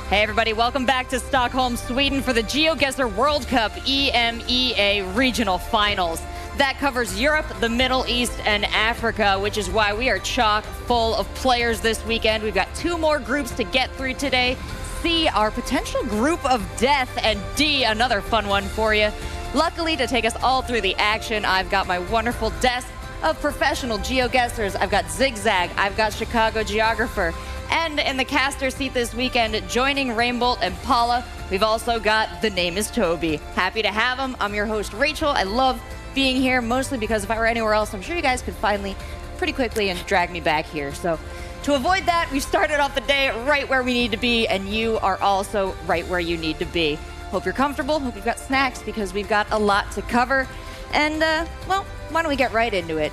Hey everybody, welcome back to Stockholm, Sweden for the GeoGuessr World Cup EMEA Regional Finals. That covers Europe, the Middle East, and Africa, which is why we are chock full of players this weekend. We've got 2 more groups to get through today. C, our potential group of death, and D, another fun one for you. Luckily, to take us all through the action, I've got my wonderful desk of professional GeoGuessers. I've got Zigzag, I've got Chicago Geographer, and in the caster seat this weekend, joining Rainbolt and Paula, we've also got TheNameIsToby. Happy to have him. I'm your host, Rachel. I love being here, mostly because if I were anywhere else, I'm sure you guys could find me pretty quickly and drag me back here. So to avoid that, we've started off the day right where we need to be, and you are also right where you need to be. Hope you're comfortable. Hope you've got snacks, because we've got a lot to cover. And, well, why don't we get right into it?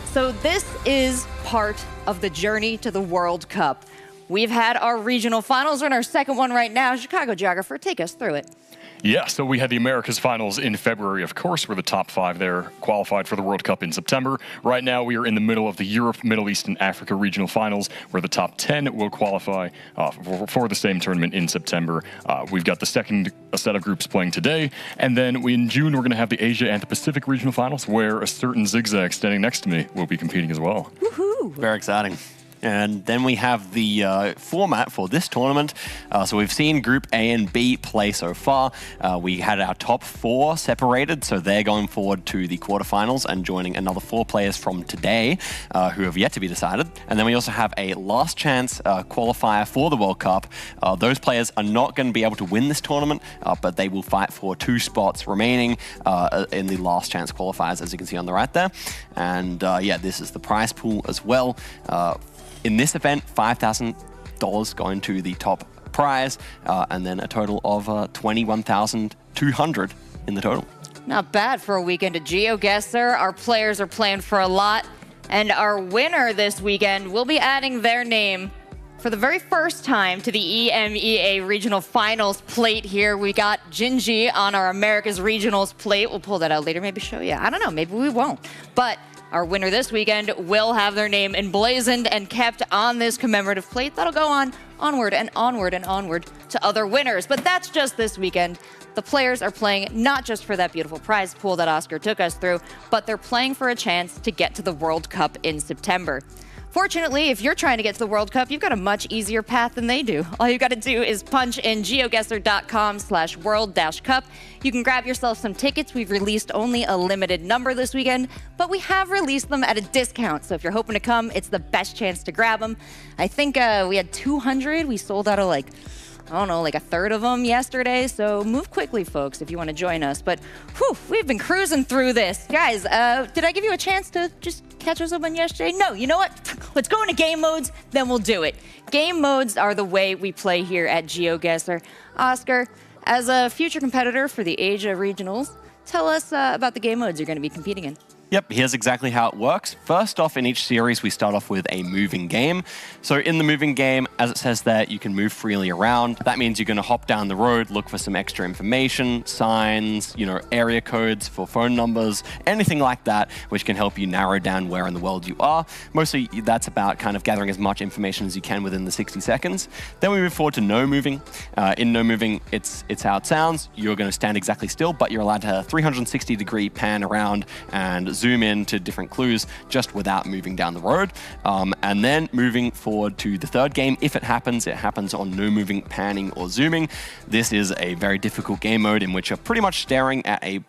So this is part of the journey to the World Cup. We've had our regional finals. We're in our second one right now. Chicago Geographer, take us through it. Yeah, so we had the Americas finals in February, of course, where the top 5 there qualified for the World Cup in September. Right now, we are in the middle of the Europe, Middle East, and Africa regional finals, where the top 10 will qualify for the same tournament in September. We've got the second set of groups playing today, and then in June, we're going to have the Asia and the Pacific regional finals, where a certain Zigzag standing next to me will be competing as well. Woohoo! Very exciting. And then we have the format for this tournament. So we've seen Group A and B play so far. We had our top 4 separated, so they're going forward to the quarterfinals and joining another 4 players from today who have yet to be decided. And then we also have a last chance qualifier for the World Cup. Those players are not going to be able to win this tournament, but they will fight for 2 spots remaining in the last chance qualifiers, as you can see on the right there. And yeah, this is the prize pool as well. In this event, $5,000 going to the top prize, and then a total of $21,200 in the total. Not bad for a weekend of GeoGuessr. Our players are playing for a lot, and our winner this weekend will be adding their name for the very first time to the EMEA Regional Finals plate here. We got Gingy on our Americas Regionals plate. We'll pull that out later, maybe show you. I don't know, maybe we won't. But our winner this weekend will have their name emblazoned and kept on this commemorative plate. That'll go on onward and onward and onward to other winners. But that's just this weekend. The players are playing not just for that beautiful prize pool that Oscar took us through, but they're playing for a chance to get to the World Cup in September. Fortunately, if you're trying to get to the World Cup, you've got a much easier path than they do. All you've got to do is punch in geoguessr.com/world-cup. You can grab yourself some tickets. We've released only a limited number this weekend, but we have released them at a discount. So if you're hoping to come, it's the best chance to grab them. I think we had 200. We sold out of like I don't know, like a third of them yesterday. So move quickly, folks, if you want to join us. But whew, we've been cruising through this. Guys, did I give you a chance to just catch us up on yesterday? No, you know what? Let's go into game modes, then we'll do it. Game modes are the way we play here at GeoGuessr. Oscar, as a future competitor for the Asia Regionals, tell us about the game modes you're going to be competing in. Yep, here's exactly how it works. First off, in each series, we start off with a moving game. So in the moving game, as it says there, you can move freely around. That means you're going to hop down the road, look for some extra information, signs, area codes for phone numbers, anything like that, which can help you narrow down where in the world you are. Mostly, that's about kind of gathering as much information as you can within the 60 seconds. Then we move forward to no moving. In no moving, it's how it sounds. You're going to stand exactly still, but you're allowed to 360-degree pan around and zoom in to different clues just without moving down the road. And then moving forward to the third game, if it happens on no moving, panning, or zooming. This is a very difficult game mode in which you're pretty much staring at a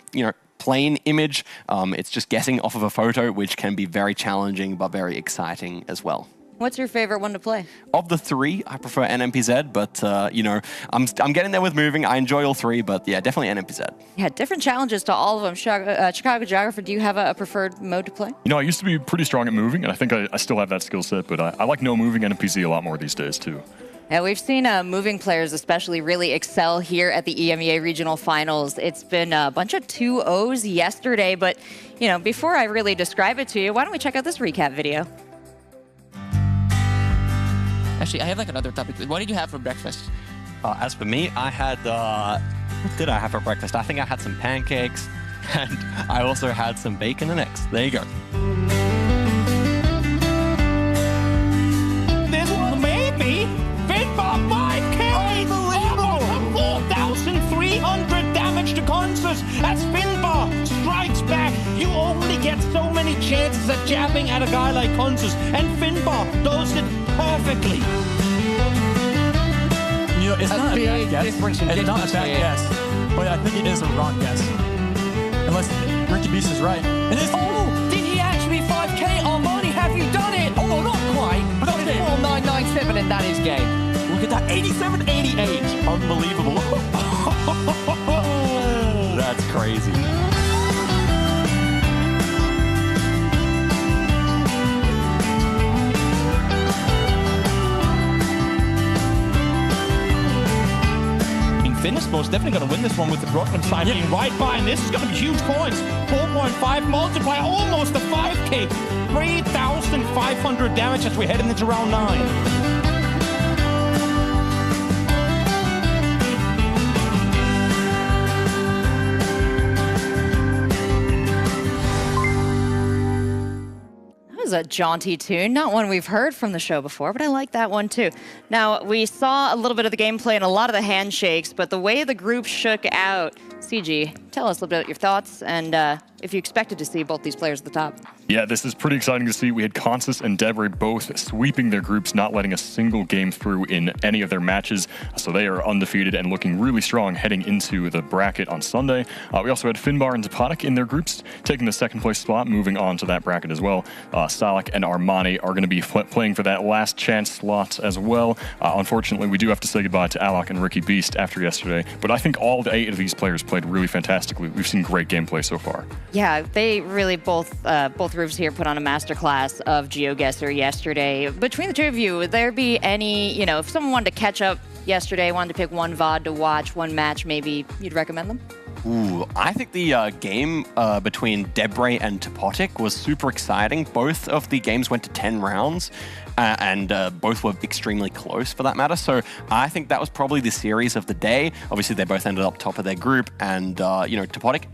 plain image. It's just guessing off of a photo, which can be very challenging but very exciting as well. What's your favorite one to play? Of the three, I prefer NMPZ, but I'm getting there with moving. I enjoy all three, but yeah, definitely NMPZ. Yeah, different challenges to all of them. Chicago Geographer, do you have a preferred mode to play? I used to be pretty strong at moving, and I think I still have that skill set, but I like no moving NMPZ a lot more these days, too. Yeah, we've seen moving players especially really excel here at the EMEA Regional Finals. It's been a bunch of 2-0s yesterday, but before I really describe it to you, why don't we check out this recap video? Actually, I have like another topic. What did you have for breakfast? As for me, I had, what did I have for breakfast? I think I had some pancakes, and I also had some bacon and eggs. There you go. This one made me fit for 5K! Unbelievable! 4,300 damage to Consus as Finbar strikes back. You only get so many chances at jabbing at a guy like Consus, and Finbar does it perfectly. It's not a bad guess. It's not a bad guess, but I think it is a wrong guess. Unless Ricky Beast is right. It is. Oh, did he actually 5K? Armani, have you done it? Oh, not quite. But it's 4997 and that is game. Look at that, 87-88. Unbelievable. That's crazy. Finnish most definitely going to win this one with the Brockman side being right by, and this is going to be huge points. 4.5 multiplier, almost a 5K. 3,500 damage as we're heading into round 9. Was a jaunty tune, not one we've heard from the show before, but I like that one too. Now, we saw a little bit of the gameplay and a lot of the handshakes, but the way the group shook out, CG, tell us a little bit about your thoughts and if you expected to see both these players at the top. Yeah, this is pretty exciting to see. We had Consus and Debray both sweeping their groups, not letting a single game through in any of their matches. So they are undefeated and looking really strong heading into the bracket on Sunday. We also had Finbar and Toponic in their groups, taking the second place spot, moving on to that bracket as well. Salak and Armani are going to be playing for that last chance slot as well. Unfortunately, we do have to say goodbye to Alok and Ricky Beast after yesterday, but I think all 8 of these players played really fantastically. We've seen great gameplay so far. Yeah, they really both groups here put on a masterclass of GeoGuessr yesterday. Between the two of you, would there be any, if someone wanted to catch up yesterday, wanted to pick one VOD to watch, one match, maybe you'd recommend them? Ooh, I think the game between Debray and Topotic was super exciting. Both of the games went to 10 rounds. And both were extremely close for that matter. So I think that was probably the series of the day. Obviously, they both ended up top of their group. And, Topotic,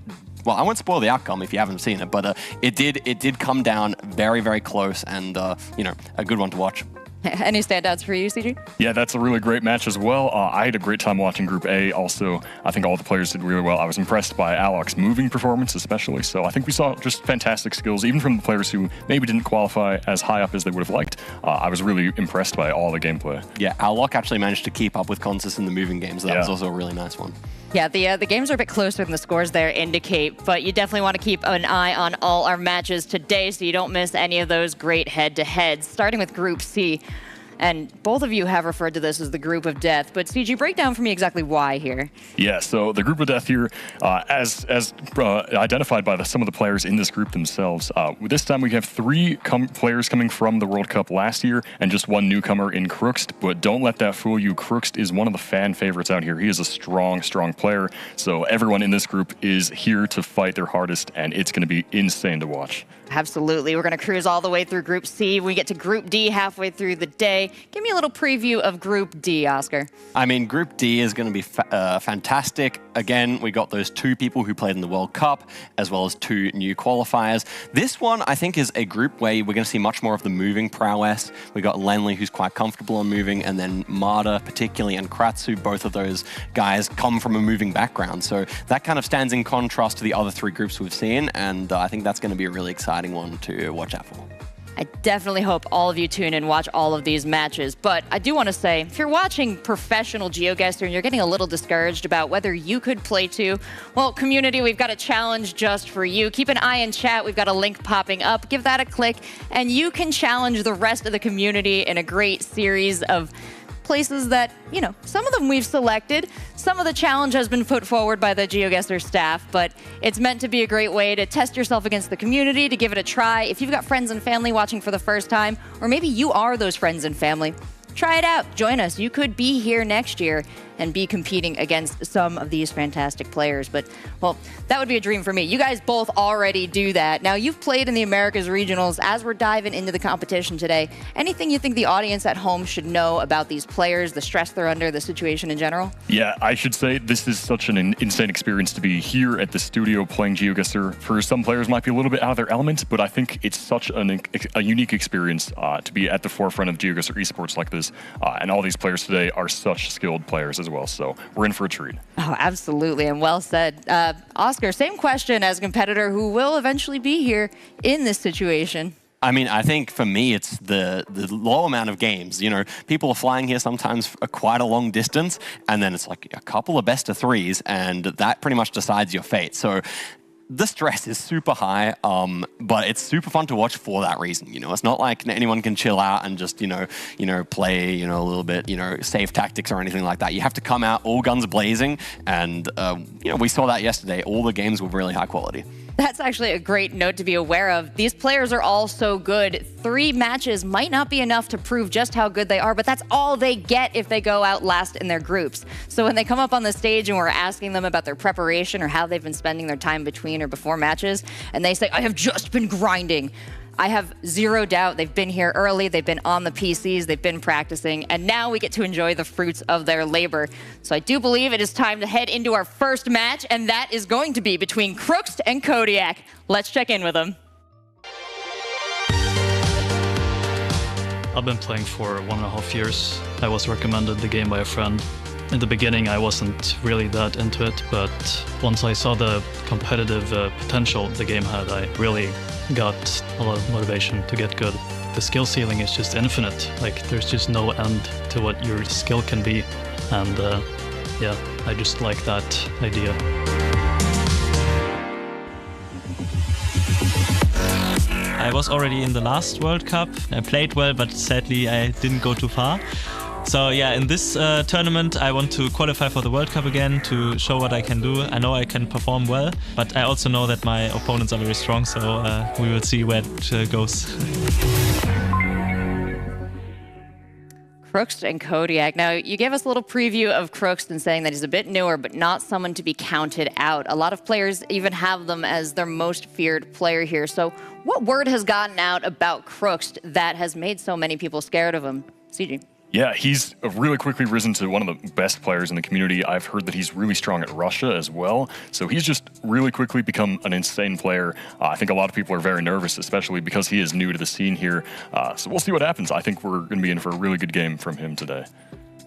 well, I won't spoil the outcome if you haven't seen it, but it did come down very, very close and, a good one to watch. Any standouts for you, CG? Yeah, that's a really great match as well. I had a great time watching Group A. Also, I think all the players did really well. I was impressed by Alok's moving performance especially. So I think we saw just fantastic skills, even from the players who maybe didn't qualify as high up as they would have liked. I was really impressed by all the gameplay. Yeah, Alok actually managed to keep up with Consus in the moving games. That was also a really nice one. Yeah, the games are a bit closer than the scores there indicate, but you definitely want to keep an eye on all our matches today so you don't miss any of those great head-to-heads, starting with Group C. And both of you have referred to this as the group of death, but CG, break down for me exactly why here. Yeah, so the group of death here, as identified by some of the players in this group themselves, this time we have 3 players coming from the World Cup last year and just 1 newcomer in Crooksd, but don't let that fool you. Crooksd is one of the fan favorites out here. He is a strong, strong player, so everyone in this group is here to fight their hardest, and it's going to be insane to watch. Absolutely. We're going to cruise all the way through Group C. We get to Group D halfway through the day. Give me a little preview of Group D, Oscar. I mean, Group D is going to be fantastic. Again, we got those 2 people who played in the World Cup, as well as 2 new qualifiers. This one, I think, is a group where we're going to see much more of the moving prowess. We got Lenley, who's quite comfortable on moving, and then Marta, particularly, and Kratsu, both of those guys come from a moving background. So that kind of stands in contrast to the other 3 groups we've seen, and I think that's going to be a really exciting one to watch out for. I definitely hope all of you tune in and watch all of these matches. But I do want to say, if you're watching professional GeoGuessr and you're getting a little discouraged about whether you could play too, well, community, we've got a challenge just for you. Keep an eye in chat. We've got a link popping up. Give that a click, and you can challenge the rest of the community in a great series of places that, you know, some of them we've selected. Some of the challenge has been put forward by the GeoGuessr staff, but it's meant to be a great way to test yourself against the community, to give it a try. If you've got friends and family watching for the first time, or maybe you are those friends and family, try it out. Join us. You could be here next year and be competing against some of these fantastic players. But, well, that would be a dream for me. You guys both already do that. Now, you've played in the Americas Regionals. As we're diving into the competition today, anything you think the audience at home should know about these players, the stress they're under, the situation in general? Yeah, I should say this is such an insane experience to be here at the studio playing GeoGuessr. For some players, it might be a little bit out of their element, but I think it's such a unique experience to be at the forefront of GeoGuessr esports like this. And all these players today are such skilled players as well, so we're in for a treat. Oh, absolutely, and well said. Oscar, same question as a competitor who will eventually be here in this situation. I mean, I think for me, it's the low amount of games. You know, people are flying here sometimes for quite a long distance, and then it's like a couple of best of 3s, and that pretty much decides your fate. So the stress is super high, but it's super fun to watch for that reason. You know, it's not like anyone can chill out and just, play, a little bit, safe tactics or anything like that. You have to come out all guns blazing, and, we saw that yesterday. All the games were really high quality. That's actually a great note to be aware of. These players are all so good. 3 matches might not be enough to prove just how good they are, but that's all they get if they go out last in their groups. So when they come up on the stage and we're asking them about their preparation or how they've been spending their time between or before matches, and they say, I have just been grinding, I have zero doubt they've been here early, they've been on the PCs, they've been practicing, and now we get to enjoy the fruits of their labor. So I do believe it is time to head into our first match, and that is going to be between Crooksd and Kodiak. Let's check in with them. I've been playing for 1.5 years. I was recommended the game by a friend. In the beginning, I wasn't really that into it, but once I saw the competitive potential the game had, I really got a lot of motivation to get good. The skill ceiling is just infinite. Like, there's just no end to what your skill can be. And yeah, I just like that idea. I was already in the last World Cup. I played well, but sadly I didn't go too far. So yeah, in this tournament I want to qualify for the World Cup again to show what I can do. I know I can perform well, but I also know that my opponents are very strong, so we will see where it goes. Crooksd and Kodiak. Now, you gave us a little preview of Crooksd and saying that he's a bit newer, but not someone to be counted out. A lot of players even have them as their most feared player here. So what word has gotten out about Crooksd that has made so many people scared of him? CG. Yeah, he's really quickly risen to one of the best players in the community. I've heard that he's really strong at Russia as well. So he's just really quickly become an insane player. I think a lot of people are very nervous, especially because he is new to the scene here. So we'll see what happens. I think we're going to be in for a really good game from him today.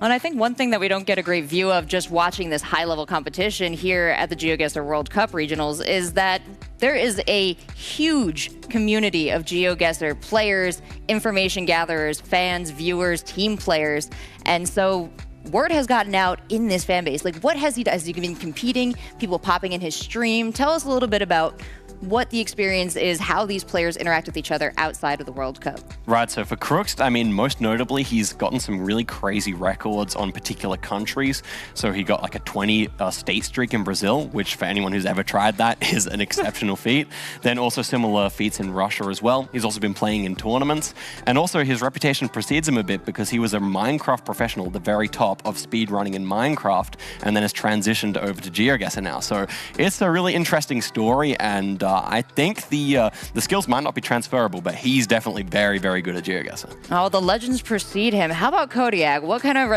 And I think one thing that we don't get a great view of just watching this high-level competition here at the GeoGuessr World Cup Regionals is that there is a huge community of GeoGuessr players, information gatherers, fans, viewers, team players. And so word has gotten out in this fan base. Like, what has he done? Has he been competing? People popping in his stream? Tell us a little bit about what the experience is, how these players interact with each other outside of the World Cup. Right, so for Crooks, I mean, most notably, he's gotten some really crazy records on particular countries. So he got like a 20 state streak in Brazil, which for anyone who's ever tried that is an exceptional feat. Then also similar feats in Russia as well. He's also been playing in tournaments. And also his reputation precedes him a bit because he was a Minecraft professional at the very top of speedrunning in Minecraft, and then has transitioned over to GeoGuessr now. So it's a really interesting story, and I think the skills might not be transferable, but he's definitely very, very good at GeoGuessr. Oh, the legends precede him. How about Kodiak? What kind of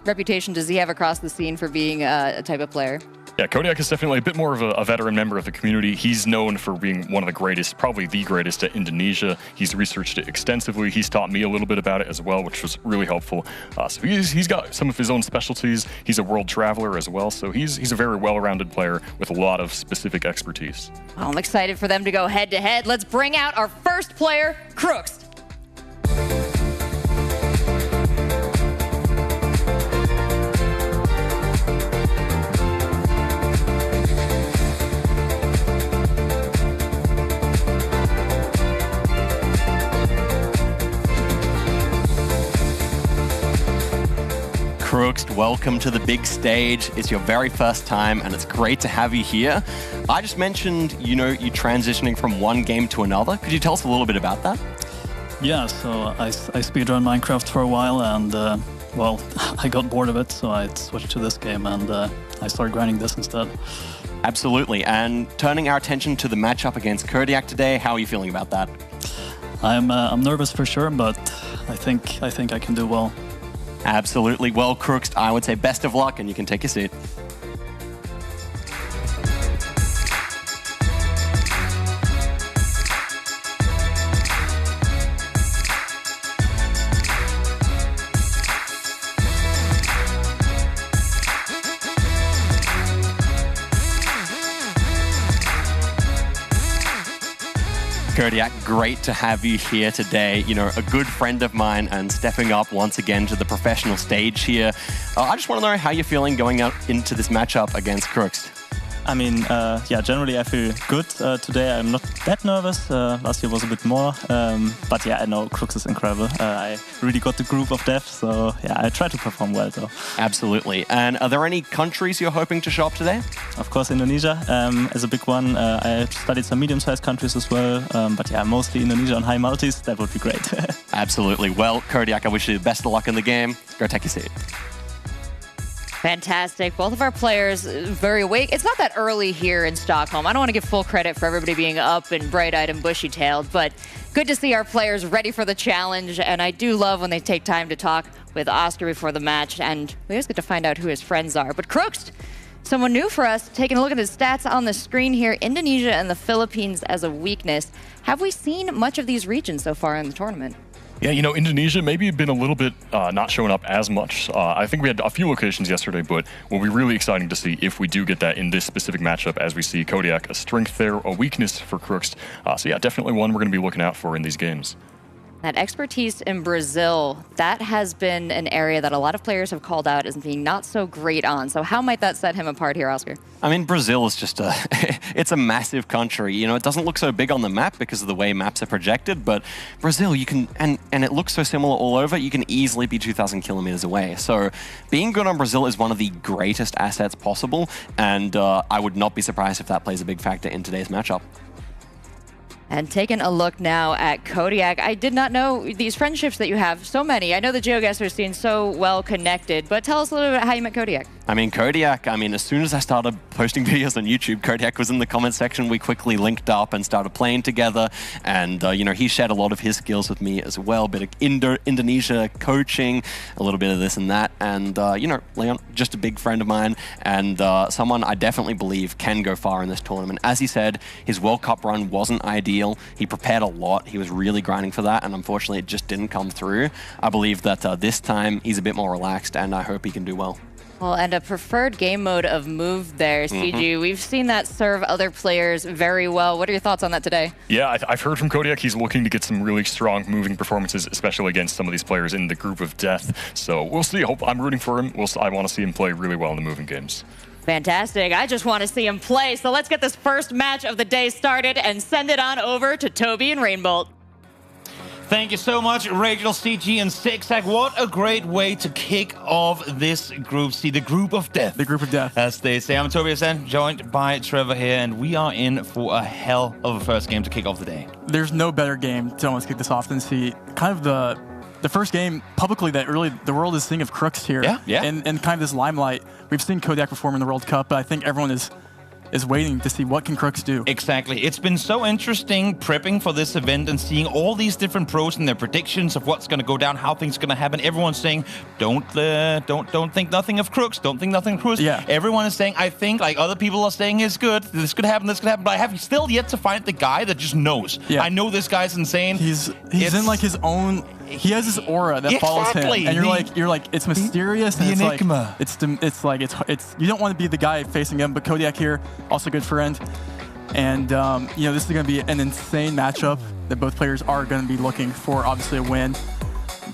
reputation does he have across the scene for being a type of player? Yeah, Kodiak is definitely a bit more of a veteran member of the community. He's known for being one of the greatest, probably the greatest at Indonesia. He's researched it extensively. He's taught me a little bit about it as well, which was really helpful. So he's got some of his own specialties. He's a world traveler as well, so he's a very well-rounded player with a lot of specific expertise. Well, I'm excited for them to go head-to-head. Let's bring out our first player, Crooks. Crooks, welcome to the big stage. It's your very first time, and it's great to have you here. I just mentioned, you transitioning from one game to another. Could you tell us a little bit about that? Yeah, so I speedrun Minecraft for a while, and well, I got bored of it, so I switched to this game, and I started grinding this instead. Absolutely, and turning our attention to the matchup against Kodiak today, how are you feeling about that? I'm nervous for sure, but I think I can do well. Absolutely. Well, Crooks, I would say best of luck, and you can take your seat. Kodiak, great to have you here today. A good friend of mine and stepping up once again to the professional stage here. I just want to know how you're feeling going out into this matchup against Crooks. I mean, yeah, generally I feel good today. I'm not that nervous. Last year was a bit more. But yeah, I know Crooks is incredible. I really got the groove of death. So yeah, I try to perform well though. Absolutely. And are there any countries you're hoping to show up today? Of course, Indonesia is a big one. I studied some medium-sized countries as well. But yeah, mostly Indonesia on high multis. That would be great. Absolutely. Well, Kodiak, I wish you the best of luck in the game. Go take your seat. Fantastic. Both of our players very awake. It's not that early here in Stockholm. I don't want to give full credit for everybody being up and bright-eyed and bushy-tailed, but good to see our players ready for the challenge. And I do love when they take time to talk with Oscar before the match, and we always get to find out who his friends are. But Crooks, someone new for us, taking a look at his stats on the screen here, Indonesia and the Philippines as a weakness. Have we seen much of these regions so far in the tournament? Yeah, Indonesia maybe been a little bit not showing up as much. I think we had a few locations yesterday, but will be really exciting to see if we do get that in this specific matchup, as we see Kodiak, a strength there, a weakness for Crooks. So yeah, definitely one we're going to be looking out for in these games. That expertise in Brazil, that has been an area that a lot of players have called out as being not so great on. So how might that set him apart here, Oscar? I mean, Brazil is just it's a massive country. It doesn't look so big on the map because of the way maps are projected, but Brazil, you can, and it looks so similar all over, you can easily be 2,000 kilometers away. So being good on Brazil is one of the greatest assets possible, and I would not be surprised if that plays a big factor in today's matchup. And taking a look now at Kodiak, I did not know these friendships that you have, so many. I know the GeoGuessr scene so well connected, but tell us a little bit about how you met Kodiak. Kodiak, as soon as I started posting videos on YouTube, Kodiak was in the comment section. We quickly linked up and started playing together. And, he shared a lot of his skills with me as well. A bit of Indonesia coaching, a little bit of this and that. And, Leon, just a big friend of mine and someone I definitely believe can go far in this tournament. As he said, his World Cup run wasn't ideal. He prepared a lot. He was really grinding for that. And unfortunately, it just didn't come through. I believe that this time he's a bit more relaxed and I hope he can do well. Well, and a preferred game mode of move there, CG. We've seen that serve other players very well. What are your thoughts on that today? Yeah, I've heard from Kodiak he's looking to get some really strong moving performances, especially against some of these players in the group of death. So we'll see. I'm rooting for him. I want to see him play really well in the moving games. Fantastic. I just want to see him play. So let's get this first match of the day started and send it on over to Toby and Rainbolt. Thank you so much, Rachel, CG, and Zigzag. What a great way to kick off this Group C, the Group of Death. The Group of Death. As they say. I'm Toby Ascent, joined by Trevor here, and we are in for a hell of a first game to kick off the day. There's no better game to almost kick this off than see kind of the first game publicly that really the world is seeing of Crooks here. Yeah. And kind of this limelight. We've seen Kodiak perform in the World Cup, but I think everyone is waiting to see what can Crooks do. Exactly. It's been so interesting prepping for this event and seeing all these different pros and their predictions of what's going to go down, how things are going to happen. Everyone's saying, don't think nothing of Crooks. Don't think nothing of Crooks. Yeah. Everyone is saying, I think, like other people are saying, is good. This could happen. This could happen. But I have still yet to find the guy that just knows. Yeah. I know this guy's insane. He's in like his own. He has this aura that follows him, and you're like, it's mysterious. And the it's enigma. Like, it's you don't want to be the guy facing him, but Kodiak here, also a good friend, and this is going to be an insane matchup that both players are going to be looking for, obviously a win.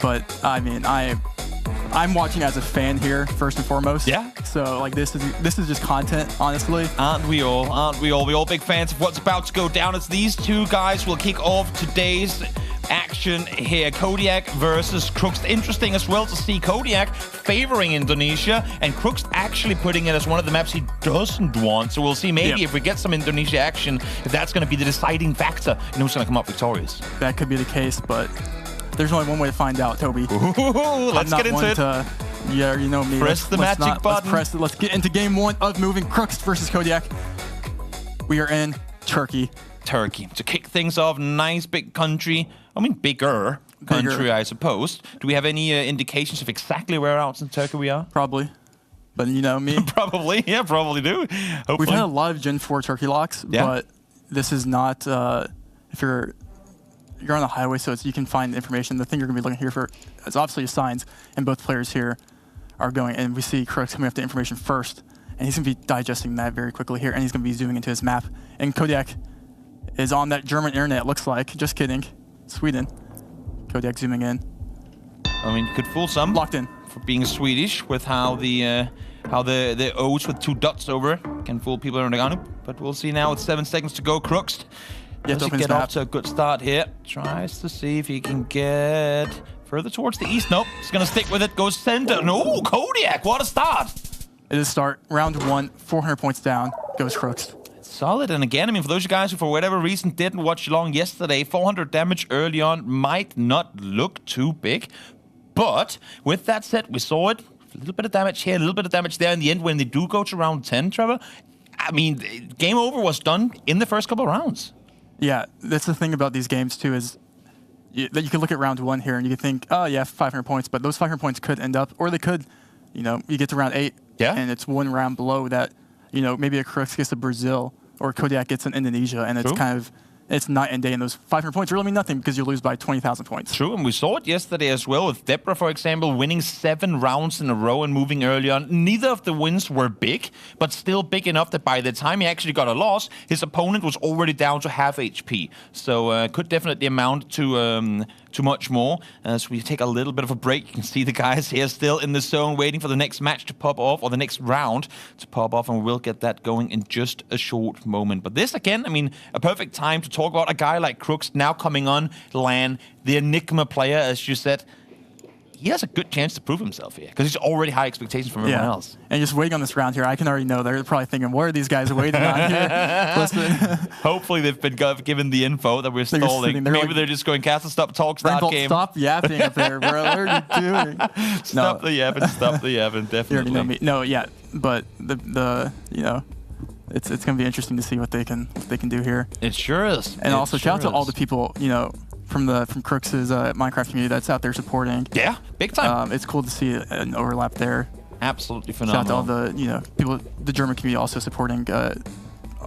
But I mean, I'm watching as a fan here first and foremost. Yeah. So like this is just content, honestly. Aren't we all? Aren't we all? We're all big fans of what's about to go down. As these two guys will kick off today's action here. Kodiak versus Crooks. Interesting as well to see Kodiak favoring Indonesia and Crooks actually putting it as one of the maps he doesn't want. So we'll see maybe if we get some Indonesia action, if that's going to be the deciding factor and who's going to come up victorious. That could be the case, but there's only one way to find out, Toby. Let's get into it. Yeah, you know me. Press the magic button. Let's get into game one of moving Crooks versus Kodiak. We are in Turkey. To kick things off, nice big country. I mean, bigger country, I suppose. Do we have any indications of exactly whereabouts in Turkey we are? Probably. But you know me. Probably. Yeah, probably do. Hopefully. We've had a lot of Gen 4 Turkey locks, but this is not, if you're on the highway, so you can find information. The thing you're going to be looking here for is obviously signs, and both players here are going, and we see Crooks coming up the information first, and he's going to be digesting that very quickly here, and he's going to be zooming into his map. And Kodiak is on that German internet, looks like. Just kidding. Sweden. Kodiak zooming in. I mean, could fool some. Locked in. For being Swedish, with how the O's with 2 dots over can fool people around the gun. But we'll see now with 7 seconds to go. Crooks does he get off to a good start here. Tries to see if he can get further towards the east. Nope, he's going to stick with it. Goes center. No, Kodiak, what a start. It is start. Round 1, 400 points down. Goes Crooks. Solid. And again, I mean, for those guys who for whatever reason didn't watch along yesterday, 400 damage early on might not look too big. But with that said, we saw it. A little bit of damage here, a little bit of damage there. In the end, when they do go to round 10, Trevor, I mean, game over was done in the first couple of rounds. Yeah, that's the thing about these games, too, is that you can look at round 1 here and you can think, oh, yeah, 500 points. But those 500 points could end up, or they could, you get to round 8, and it's one round below that, maybe a Crooks gets to Brazil, or Kodiak gets in Indonesia, and it's kind of, it's night and day, and those 500 points really mean nothing because you lose by 20,000 points. True, and we saw it yesterday as well with Deborah, for example, winning 7 rounds in a row and moving early on. Neither of the wins were big, but still big enough that by the time he actually got a loss, his opponent was already down to half HP. So could definitely amount to much more. So we take a little bit of a break. You can see the guys here still in the zone waiting for the next match to pop off, or the next round to pop off, and we'll get that going in just a short moment. But this, again, I mean, a perfect time to talk about a guy like Crooks now coming on LAN, the enigma player, as you said. He has a good chance to prove himself here because he's already high expectations from everyone else. And just waiting on this round here, I can already know they're probably thinking, what are these guys waiting on here? Listen. Hopefully they've been given the info that we're stalling. Maybe they're just going, Castle, stop, talk, start game. Stop yapping up there, bro. What are you doing? Stop the yapping, definitely. You already know me. No, yeah, but the it's going to be interesting to see what they can do here. It sure is. And also shout out to all the people, from Crooks' Minecraft community that's out there supporting. Yeah, big time. It's cool to see an overlap there. Absolutely phenomenal. Shout out to all the people, the German community also supporting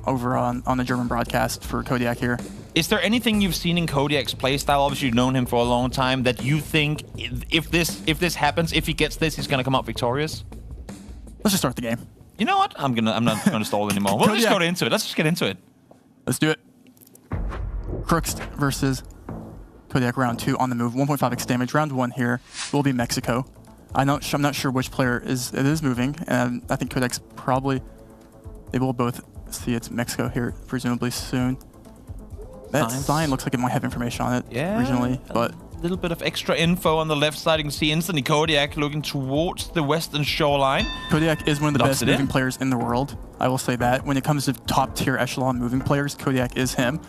over on the German broadcast for Kodiak here. Is there anything you've seen in Kodiak's playstyle? Obviously, you've known him for a long time. That you think if this happens, if he gets this, he's gonna come out victorious? Let's just start the game. You know what? I'm not gonna stall anymore. We'll just go into it. Let's just get into it. Let's do it. Crooks versus Kodiak round 2 on the move. 1.5x damage. Round 1 here will be Mexico. I'm not sure which player it is moving, and I think Kodiak's probably They will both see it's Mexico here, presumably soon. That sign looks like it might have information on it regionally, but a little bit of extra info on the left side. You can see instantly Kodiak looking towards the western shoreline. Kodiak is one of the best moving players in the world. I will say that. When it comes to top tier echelon moving players, Kodiak is him.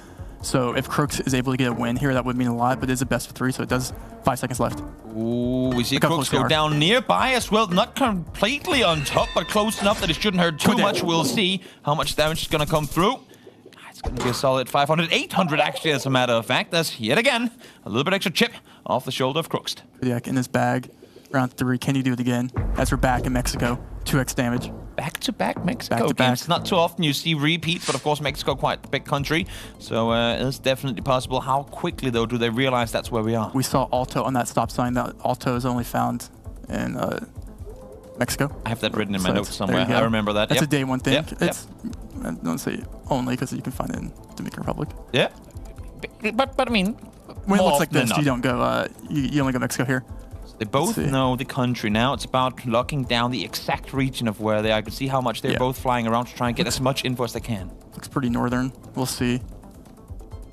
So if Crooks is able to get a win here, that would mean a lot, but it is a best of 3, so it does 5 seconds left. Ooh, we see Crooks go down nearby as well. Not completely on top, but close enough that it shouldn't hurt too much. We'll see how much damage is going to come through. It's going to be a solid 500, 800 actually, as a matter of fact. That's yet again a little bit extra chip off the shoulder of Crooks. Kodiak in his bag. Round 3, can you do it again? As we're back in Mexico, 2x damage. Back-to-back Mexico Back to games. back. Not too often you see repeats, but of course Mexico quite a big country, so it's definitely possible. How quickly though do they realize that's where we are? We saw Alto on that stop sign. That Alto is only found in Mexico. I have that written in my notes somewhere. I remember that. That's a day one thing. Yep. It's I don't say only because you can find it in Dominican Republic. Yeah, but I mean, when it looks like this, you don't go. You only go Mexico here. They both know the country now. It's about locking down the exact region of where they are. I can see how much they're both flying around to try and get as much info as they can. Looks pretty northern. We'll see.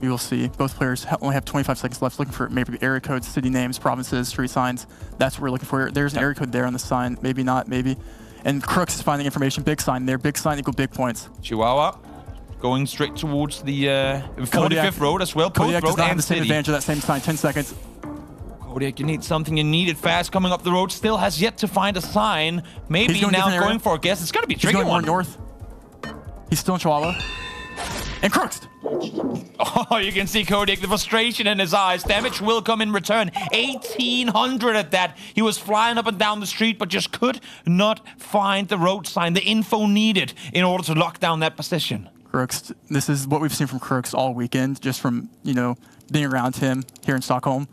We will see. Both players only have 25 seconds left, looking for maybe area codes, city names, provinces, street signs. That's what we're looking for. There's an area code there on the sign. Maybe not, maybe. And Crooks is finding information. Big sign there. Big sign equal big points. Chihuahua going straight towards the 45th road as well. Kodiak does road not have and the same city. advantage of that same sign. 10 seconds. Kodiak, you need something. You need it fast. Coming up the road, still has yet to find a sign. Maybe now going for a guess. It's going to be a tricky one. one. He's going more north. He's still in Chihuahua. And Crooks. Oh, you can see Kodiak, the frustration in his eyes. Damage will come in return. 1,800 at that. He was flying up and down the street, but just could not find the road sign, the info needed in order to lock down that position. Crooks, this is what we've seen from Crooks all weekend, just from, being around him here in Stockholm.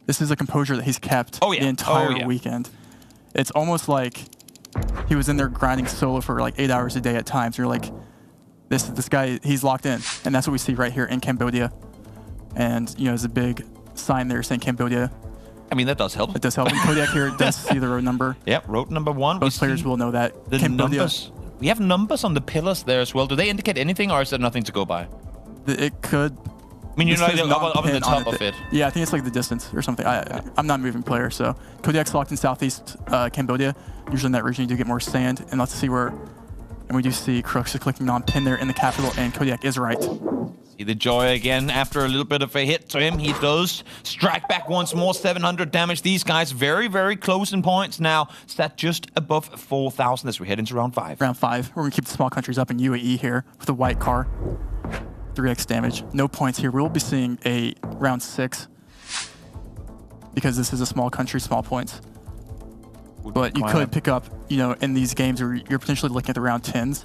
This is a composure that he's kept the entire weekend. It's almost like he was in there grinding solo for like 8 hours a day at times. You're like, this guy, he's locked in. And that's what we see right here in Cambodia. And, there's a big sign there saying Cambodia. I mean, that does help. It does help. And Kodiak here does see the road number. Yep, road number 1. Most players will know that. The Cambodia, numbers. We have numbers on the pillars there as well. Do they indicate anything, or is there nothing to go by? It could. I mean, you're like up on the top of it. Yeah, I think it's like the distance or something. I'm not a moving player, so Kodiak's locked in southeast Cambodia. Usually in that region you do get more sand, and let's see where. And we do see Crooks is clicking on pin there in the capital, and Kodiak is right. See the joy again after a little bit of a hit to him. He does strike back once more, 700 damage. These guys very, very close in points now, set just above 4,000 as we head into round 5. Round 5. We're going to keep the small countries up in UAE here with a white car. 3x damage. No points here. We'll be seeing a round 6 because this is a small country, small points. But you could pick up, in these games where you're potentially looking at the round 10s.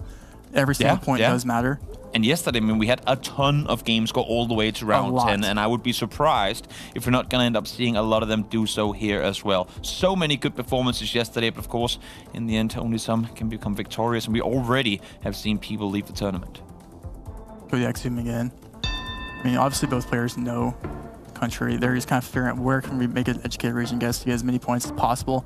Every single point does matter. And yesterday, we had a ton of games go all the way to round 10, and I would be surprised if we're not going to end up seeing a lot of them do so here as well. So many good performances yesterday, but of course, in the end, only some can become victorious, and we already have seen people leave the tournament. Kodiak zooming in. Obviously both players know the country. They're just kind of figuring out where can we make an educated region guess to get as many points as possible.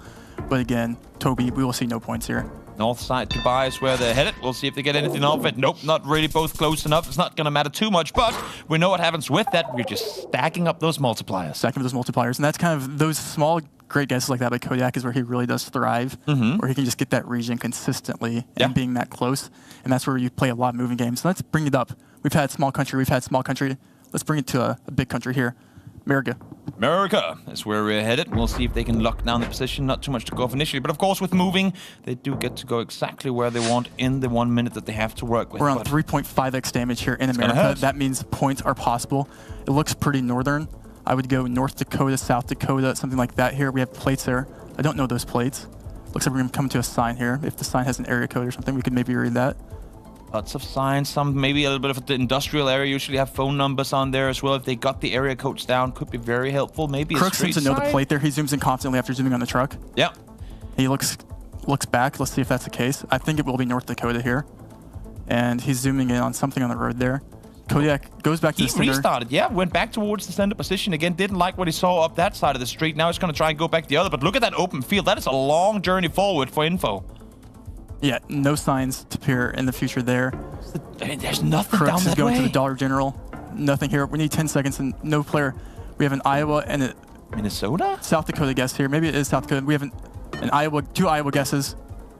But again, Toby, we will see no points here. North side Dubai is where they're headed. We'll see if they get anything off it. Nope, not really both close enough. It's not going to matter too much, but we know what happens with that. We're just stacking up those multipliers. Stacking up those multipliers. And that's kind of those small, great guesses like that by Kodiak is where he really does thrive, where he can just get that region consistently and being that close. And that's where you play a lot of moving games. So let's bring it up. We've had small country. Let's bring it to a big country here. America is where we're headed. We'll see if they can lock down the position. Not too much to go off initially, but of course with moving, they do get to go exactly where they want in the 1 minute that they have to work with. We're on 3.5x damage here in America. That means points are possible. It looks pretty northern. I would go North Dakota, South Dakota, something like that here. We have plates there. I don't know those plates. Looks like we're going to come to a sign here. If the sign has an area code or something, we could maybe read that. Lots of signs, some maybe a little bit of the industrial area usually have phone numbers on there as well. If they got the area codes down, could be very helpful. Maybe Crooks seems to know the plate there. He zooms in constantly after zooming on the truck. Yeah. He looks back. Let's see if that's the case. I think it will be North Dakota here. And he's zooming in on something on the road there. Kodiak goes back to the center. He restarted, went back towards the center position again. Didn't like what he saw up that side of the street. Now he's going to try and go back the other. But look at that open field. That is a long journey forward for info. Yeah, no signs to appear in the future there. I mean, there's nothing Crooks down is that going way. to the Dollar General. Nothing here. We need 10 seconds and no player. We have an Iowa and a Minnesota? South Dakota guess here. Maybe it is South Dakota. We have an Iowa, 2 Iowa guesses.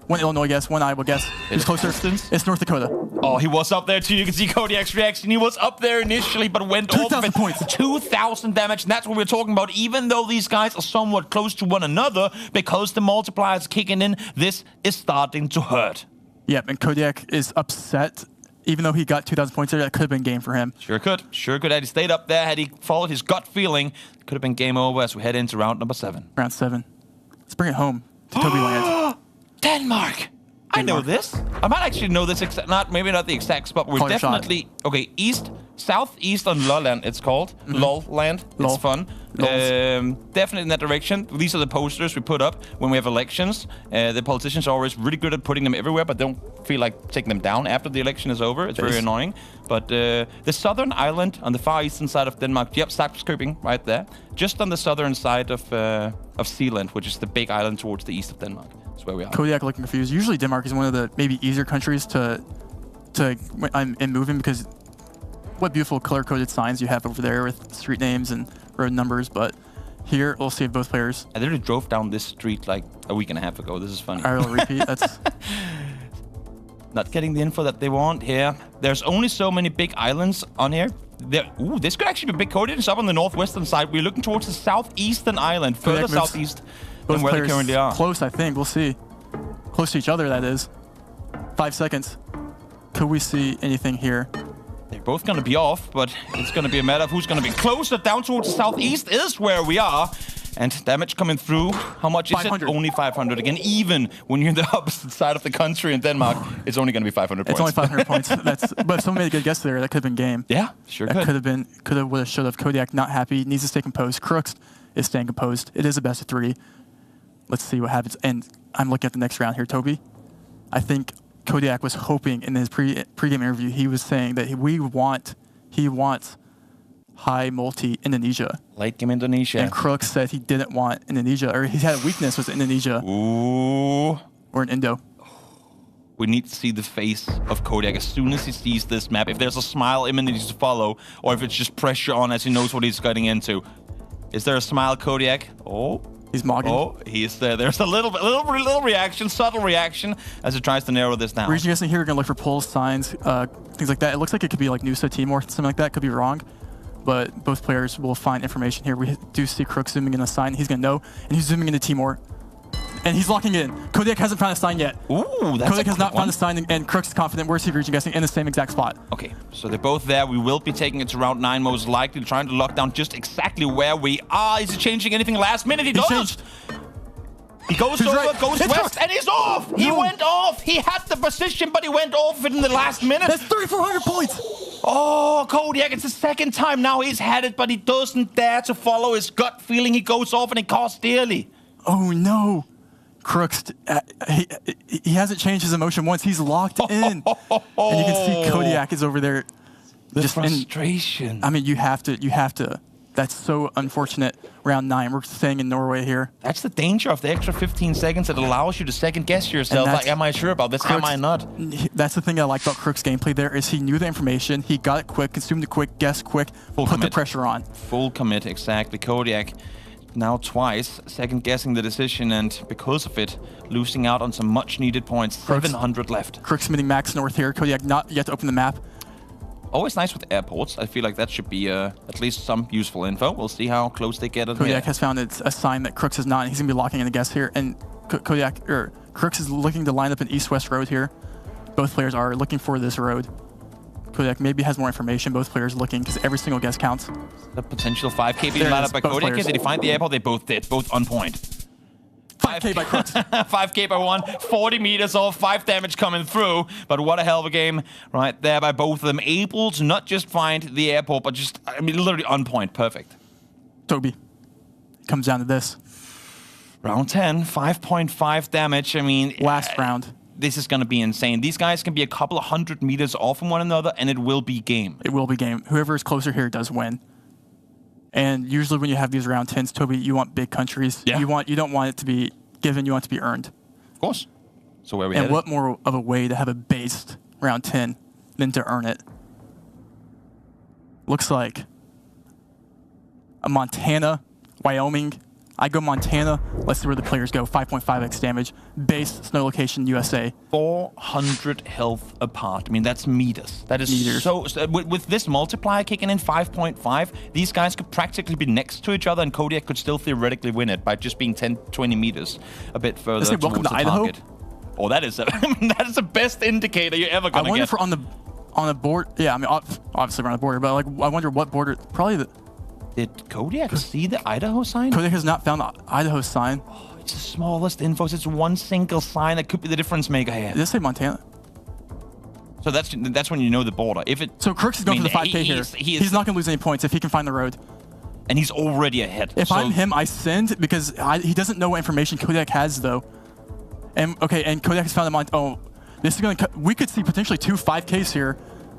1 Illinois guess, 1 Iowa guess. Who's closer? It's North Dakota. Oh, he was up there too. You can see Kodiak's reaction. He was up there initially, but went off. 2,000 points. 2,000 damage, and that's what we're talking about. Even though these guys are somewhat close to one another, because the multiplier is kicking in, this is starting to hurt. Yep, and Kodiak is upset. Even though he got 2,000 points there, that could have been game for him. Sure could. Sure could. Had he stayed up there, had he followed his gut feeling, it could have been game over as we head into round number 7. Round 7. Let's bring it home to Toby Land. Denmark! I know this. I might actually know this, maybe not the exact spot. We're Call your shot. definitely southeast on Lolland. It's called Lolland. Lol. It's fun. Definitely in that direction. These are the posters we put up when we have elections. The politicians are always really good at putting them everywhere, but don't feel like taking them down after the election is over. It's very annoying. But the southern island on the far eastern side of Denmark. Yep, Stockholm right there. Just on the southern side of Zealand, which is the big island towards the east of Denmark. That's where we are. Kodiak looking confused. Usually Denmark is one of the maybe easier countries to in moving because what beautiful color-coded signs you have over there with street names and road numbers. But here, we'll see if both players. I literally drove down this street like a week and a half ago. This is funny. I will repeat. That's not getting the info that they want here. There's only so many big islands on here. Ooh, this could actually be big. Kodiak is up on the northwestern side. We're looking towards the southeastern island, further southeast than where they currently are. Close, I think. We'll see. Close to each other, that is. 5 seconds. Could we see anything here? They're both going to be off, but it's going to be a matter of who's going to be closer. Down towards the southeast is where we are. And damage coming through. How much is 500. it? Only 500. Again, even when you're on the opposite side of the country in Denmark, it's only going to be 500 points. It's only 500 points. But if someone made a good guess there, that could have been game. Yeah, sure That could have, would have, should have. Kodiak not happy, needs to stay composed. Crooks is staying composed. It is a best of 3. Let's see what happens. And I'm looking at the next round here, Toby. I think Kodiak was hoping in his pre-game interview, he was saying that he wants high multi Indonesia. Late game Indonesia. And Crooks said he didn't want Indonesia, or he had a weakness with Indonesia. Ooh. Or an Indo. We need to see the face of Kodiak as soon as he sees this map. If there's a smile imminent to follow, or if it's just pressure on as he knows what he's getting into. Is there a smile, Kodiak? Oh. He's mogging. Oh, he's there. There's a little reaction, subtle reaction, as he tries to narrow this down. Region guessing here, we're going to look for pulls, signs, things like that. It looks like it could be like Nusa Timor, something like that. Could be wrong. But both players will find information here. We do see Crook zooming in a sign. He's going to know. And he's zooming into Timor. And he's locking in. Kodiak hasn't found a sign yet. Ooh, that's Kodiak has not found a sign, and Crook's confident. Where's he region guessing in the same exact spot? Okay, so they're both there. We will be taking it to round 9, most likely, trying to lock down just exactly where we are. Is he changing anything last minute? He does. Changed. He goes over, right. goes It's west, and he's off! He went off! He had the position, but he went off in the last minute. That's 3,400 points! Oh, Kodiak, it's the second time now he's had it, but he doesn't dare to follow his gut feeling. He goes off, and it costs dearly. Oh, no. Crooks, he hasn't changed his emotion once. He's locked in. And you can see Kodiak is over there. The frustration. I mean, you have to. That's so unfortunate. Round 9, we're staying in Norway here. That's the danger of the extra 15 seconds. It allows you to second guess yourself. Like, am I sure about this? Crooks, am I not? That's the thing I like about Crook's gameplay there is he knew the information. He got it quick, consumed it quick, guessed quick, put the pressure on. Full commit, exactly. Kodiak now twice second guessing the decision, and because of it, losing out on some much needed points. 700 left. Crook's submitting max north here. Kodiak not yet to open the map. Always nice with airports. I feel like that should be at least some useful info. We'll see how close they get. Kodiak has found a sign that Crooks is not, and he's going to be locking in the guess here. And Crooks is looking to line up an east-west road here. Both players are looking for this road. Kodiak maybe has more information. Both players looking because every single guess counts. The potential 5K being lined up by Kodiak. Did he find the airport? They both did. Both on point. 5K by Crooks. 5K by 1, 40 meters off, 5 damage coming through. But what a hell of a game right there by both of them. Able to not just find the airport, but just, I mean, literally on point. Perfect. Toby. Comes down to this. Round 10, 5.5 damage. I mean... Last round. This is going to be insane. These guys can be a couple of 100 meters off from one another, and it will be game. It will be game. Whoever is closer here does win. And usually when you have these round 10s, Toby, you want big countries. Yeah. You don't want it to be given, you want it to be earned. Of course. So where are we And headed? what more of a way to have a based round 10 than to earn it? Looks like a Montana, Wyoming. I go Montana. Let's see where the players go. 5.5x damage. Base, snow location, USA. 400 health apart. I mean, that's meters. That is Meters. so with this multiplier kicking in 5.5, these guys could practically be next to each other, and Kodiak could still theoretically win it by just being 10, 20 meters a bit further Let's say towards welcome to the Idaho. target. Oh, that is that is the best indicator you're ever I gonna wonder get. if we're on the board. Yeah, I mean, obviously we're on the border, but like, I wonder what border. Probably the Did Kodiak see the Idaho sign? Kodiak has not found the Idaho sign. It's the smallest info. It's one single sign that could be the difference maker here. Did it say Montana? So that's when you know the border. If it So Crooks is going for the 5K here. He's not going to lose any points if he can find the road. And he's already ahead. If so I'm him, I send because he doesn't know what information Kodiak has though. And okay, and Kodiak has found the Montana. Oh, this is going to. We could see potentially 2 5Ks here.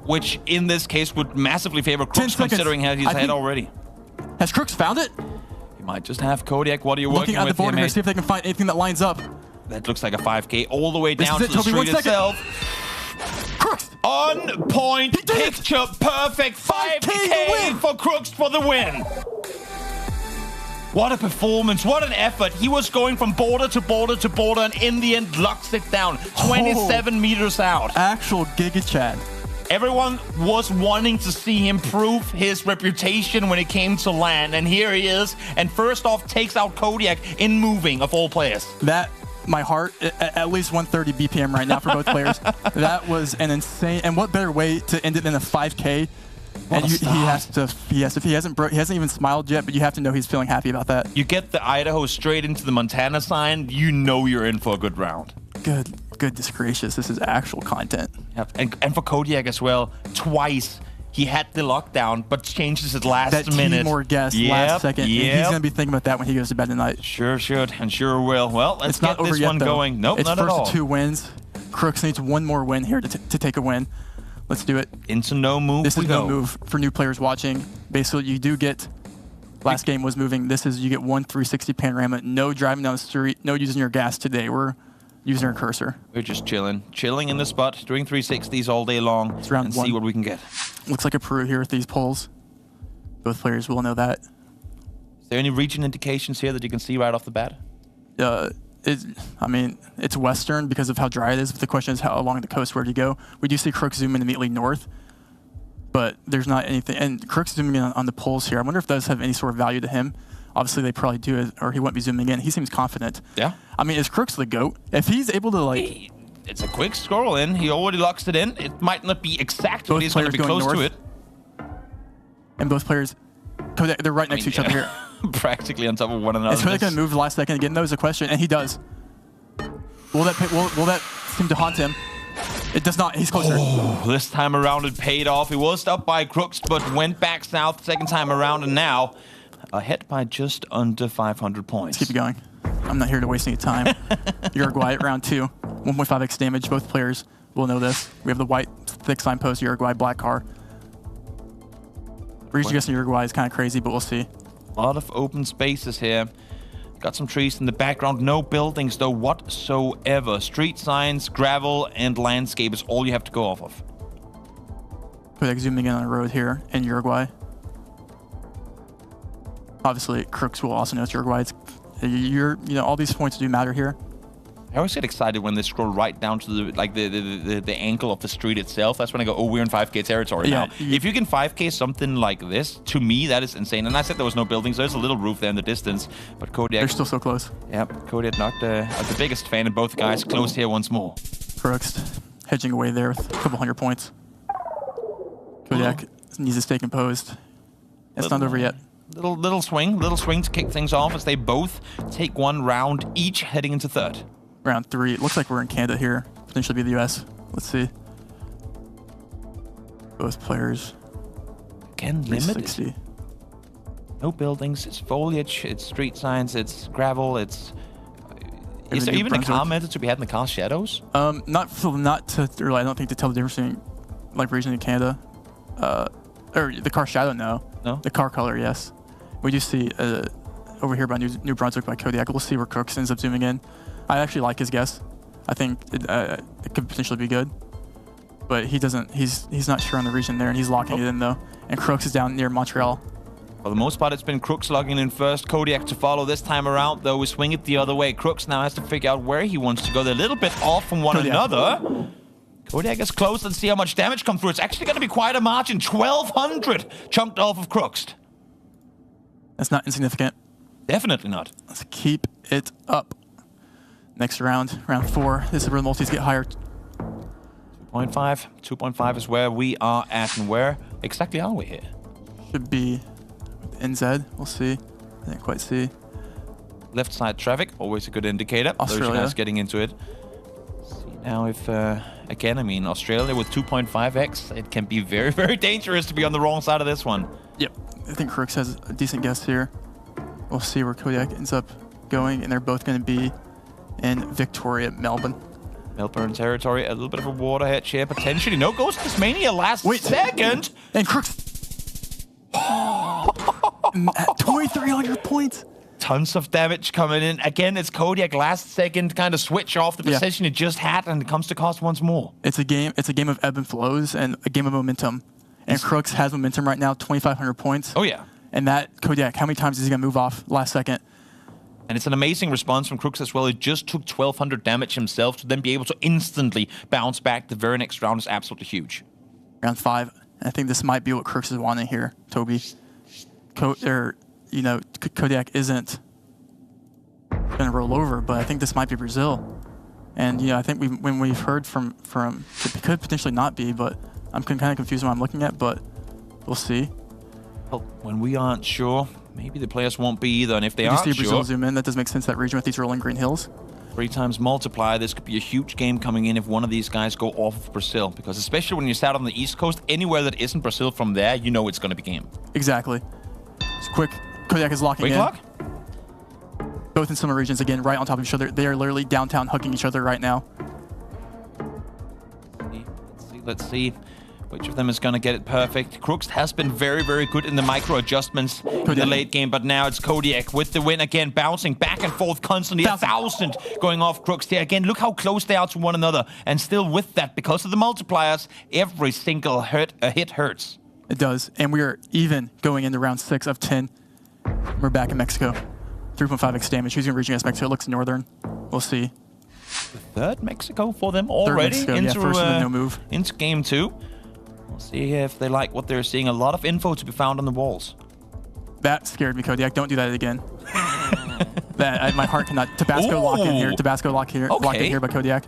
Which in this case would massively favor 10 Crooks, seconds. considering he's ahead already. Has Crooks found it? He might just have Kodiak. What are you Looking working at the with border here, here, mate? see if they can find anything that lines up. That looks like a 5K all the way This down is to it, the Toby, 1 street second. itself. Crooks! On point, picture perfect 5K for Crooks for the win. What a performance, what an effort. He was going from border to border to border, and in the end locks it down 27 meters out. Actual Giga Chad. Everyone was wanting to see him prove his reputation when it came to land, and here he is. And first off, takes out Kodiak in moving, of all players. That, my heart, at least 130 BPM right now for both players. That was an insane, and what better way to end it than a 5K? And he has to, if he hasn't even smiled yet, but you have to know he's feeling happy about that. You get the Idaho straight into the Montana sign, you know you're in for a good round. Goodness gracious, this is actual content. Yep. And for Kodiak as well, twice he had the lockdown, but changes it last minute. That more guess last second. And he's going to be thinking about that when he goes to bed tonight. Sure should, and sure will. Well, let's get this one going. Nope, it's not at all. It's first 2 wins. Crooks needs 1 more win here to take a win. Let's do it. Into no move. This is no move for new players watching. Basically, you do get. Last game was moving. This is you get 1 360 panorama. No driving down the street. No using your gas today. We're using our cursor. We're just chilling in the spot, doing 360s all day long, It's round and 1. see what we can get. Looks like a Peru here with these poles. Both players will know that. Is there any region indications here that you can see right off the bat? I mean, it's western because of how dry it is. But the question is how along the coast where do you go? We do see Crooks zoom in immediately north, but there's not anything. And Crooks zooming in on the poles here. I wonder if those have any sort of value to him. Obviously, they probably do, or he wouldn't be zooming in. He seems confident. Yeah. I mean, is Crooks the GOAT? If he's able to, like... It's a quick scroll in. He already locks it in. It might not be exact, but he's going to be close to it. And both players, they're right next to each other here. Practically on top of one another. Is Kodiak going to move the last second again? That was a question, and he does. Will that seem to haunt him? It does not. He's closer. Oh, this time around it paid off. He was up by Crooks, but went back south second time around, and now ahead by just under 500 points. Let's keep it going. I'm not here to waste any time. Uruguay at round 2. 1.5x damage. Both players will know this. We have the white thick signpost, Uruguay, black car. Region guessing Uruguay is kind of crazy, but we'll see. A lot of open spaces here. Got some trees in the background. No buildings, though, whatsoever. Street signs, gravel, and landscape is all you have to go off of. Kodiak zooming in on the road here in Uruguay. Obviously, Crooks will also know it's Uruguay. All these points do matter here. I always get excited when they scroll right down to the ankle of the street itself. That's when I go, oh, we're in 5K territory now. If you can 5K something like this, to me, that is insane. And I said there was no buildings. There's a little roof there in the distance. But Kodiak... They're still so close. Yep, Kodiak not the biggest fan, and both guys close here once more. Crooks hedging away there with a couple 100 points. Kodiak needs to stay composed. It's not over yet. Little swing to kick things off as they both take 1 round each heading into third. Round 3. It looks like we're in Canada here. Potentially be the US. Let's see. Both players. Again, limited. No buildings. It's foliage. It's street signs. It's gravel. It's... Is there even a car method to be had in the car shadows? Not to really. I don't think to tell the difference between like region in Canada, or the car shadow. No. The car color. Yes. We do see over here by New Brunswick by Kodiak. We'll see where Crooks ends up zooming in. I actually like his guess. I think it could potentially be good. But he doesn't. He's not sure on the region there, and he's locking it in though. And Crooks is down near Montreal. For the most part, it's been Crooks logging in first. Kodiak to follow this time around, though. We swing it the other way. Crooks now has to figure out where he wants to go. They're a little bit off from one another. Kodiak is close. Let's see how much damage comes through. It's actually going to be quite a margin. 1,200 chunked off of Crooks. That's not insignificant. Definitely not. Let's keep it up. Next round, round 4. This is where the multis get higher. 2.5. 2.5 is where we are at, and where exactly are we here? Should be NZ. We'll see. I didn't quite see. Left side traffic, always a good indicator. Australia. Those guys getting into it. See now if, again, I mean, Australia with 2.5x, it can be very, very dangerous to be on the wrong side of this one. Yep. I think Crooks has a decent guess here. We'll see where Kodiak ends up going, and they're both going to be in Victoria, Melbourne. Melbourne territory, a little bit of a water hedge here, potentially. No, goes to Tasmania last second. And Crooks. 2,300 points. Tons of damage coming in. Again, it's Kodiak last second, kind of switch off the position he just had, and it comes to cost once more. It's a game of ebb and flows and a game of momentum. And Crooks has momentum right now, 2,500 points. Oh, yeah. And that Kodiak, how many times is he going to move off last second? And it's an amazing response from Crooks as well. He just took 1,200 damage himself to then be able to instantly bounce back. The very next round is absolutely huge. Round 5. I think this might be what Crooks is wanting here, Toby. Kodiak isn't going to roll over, but I think this might be Brazil. And, I think when we've heard from it could potentially not be, but I'm kind of confused what I'm looking at, but we'll see. Well, when we aren't sure, maybe the players won't be either. And if they aren't sure... You see Brazil zoom in, that does make sense, that region with these rolling green hills. 3 times multiplier, this could be a huge game coming in if one of these guys go off of Brazil. Because especially when you start on the East Coast, anywhere that isn't Brazil from there, you know it's going to be game. Exactly. It's quick. Kodiak is locking in. Lock? Both in similar regions, again, right on top of each other. They are literally downtown hugging each other right now. Let's see which of them is going to get it perfect. Crooks has been very, very good in the micro adjustments in the late game, but now it's Kodiak with the win again, bouncing back and forth constantly. 1,000 going off Crooks there. Again, look how close they are to one another. And still with that, because of the multipliers, every single hit hurts. It does. And we are even going into round 6 of 10. We're back in Mexico. 3.5x damage. Who's going to region against Mexico? It looks northern. We'll see. The third Mexico for them already into game 2. We'll see if they like what they're seeing. A lot of info to be found on the walls. That scared me, Kodiak. Don't do that again. My heart cannot. Tabasco lock in here. Tabasco lock here. Okay. Lock in here by Kodiak.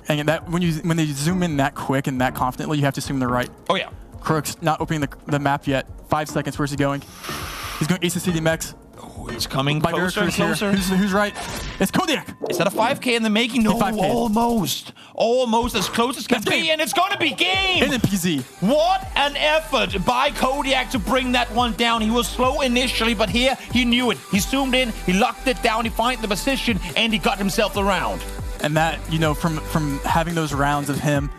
And that when they zoom in that quick and that confidently, you have to assume they're right. Oh yeah. Crooks not opening the map yet. 5 seconds. Where's he going? He's going Ace of CDMX. Oh, it's coming closer and closer. Who's right? It's Kodiak. Is that a 5K in the making? No, 5K. Almost as close as can be, and it's going to be game. NPZ. What an effort by Kodiak to bring that one down. He was slow initially, but here he knew it. He zoomed in, he locked it down, he found the position, and he got himself the round. And that, from having those rounds of him,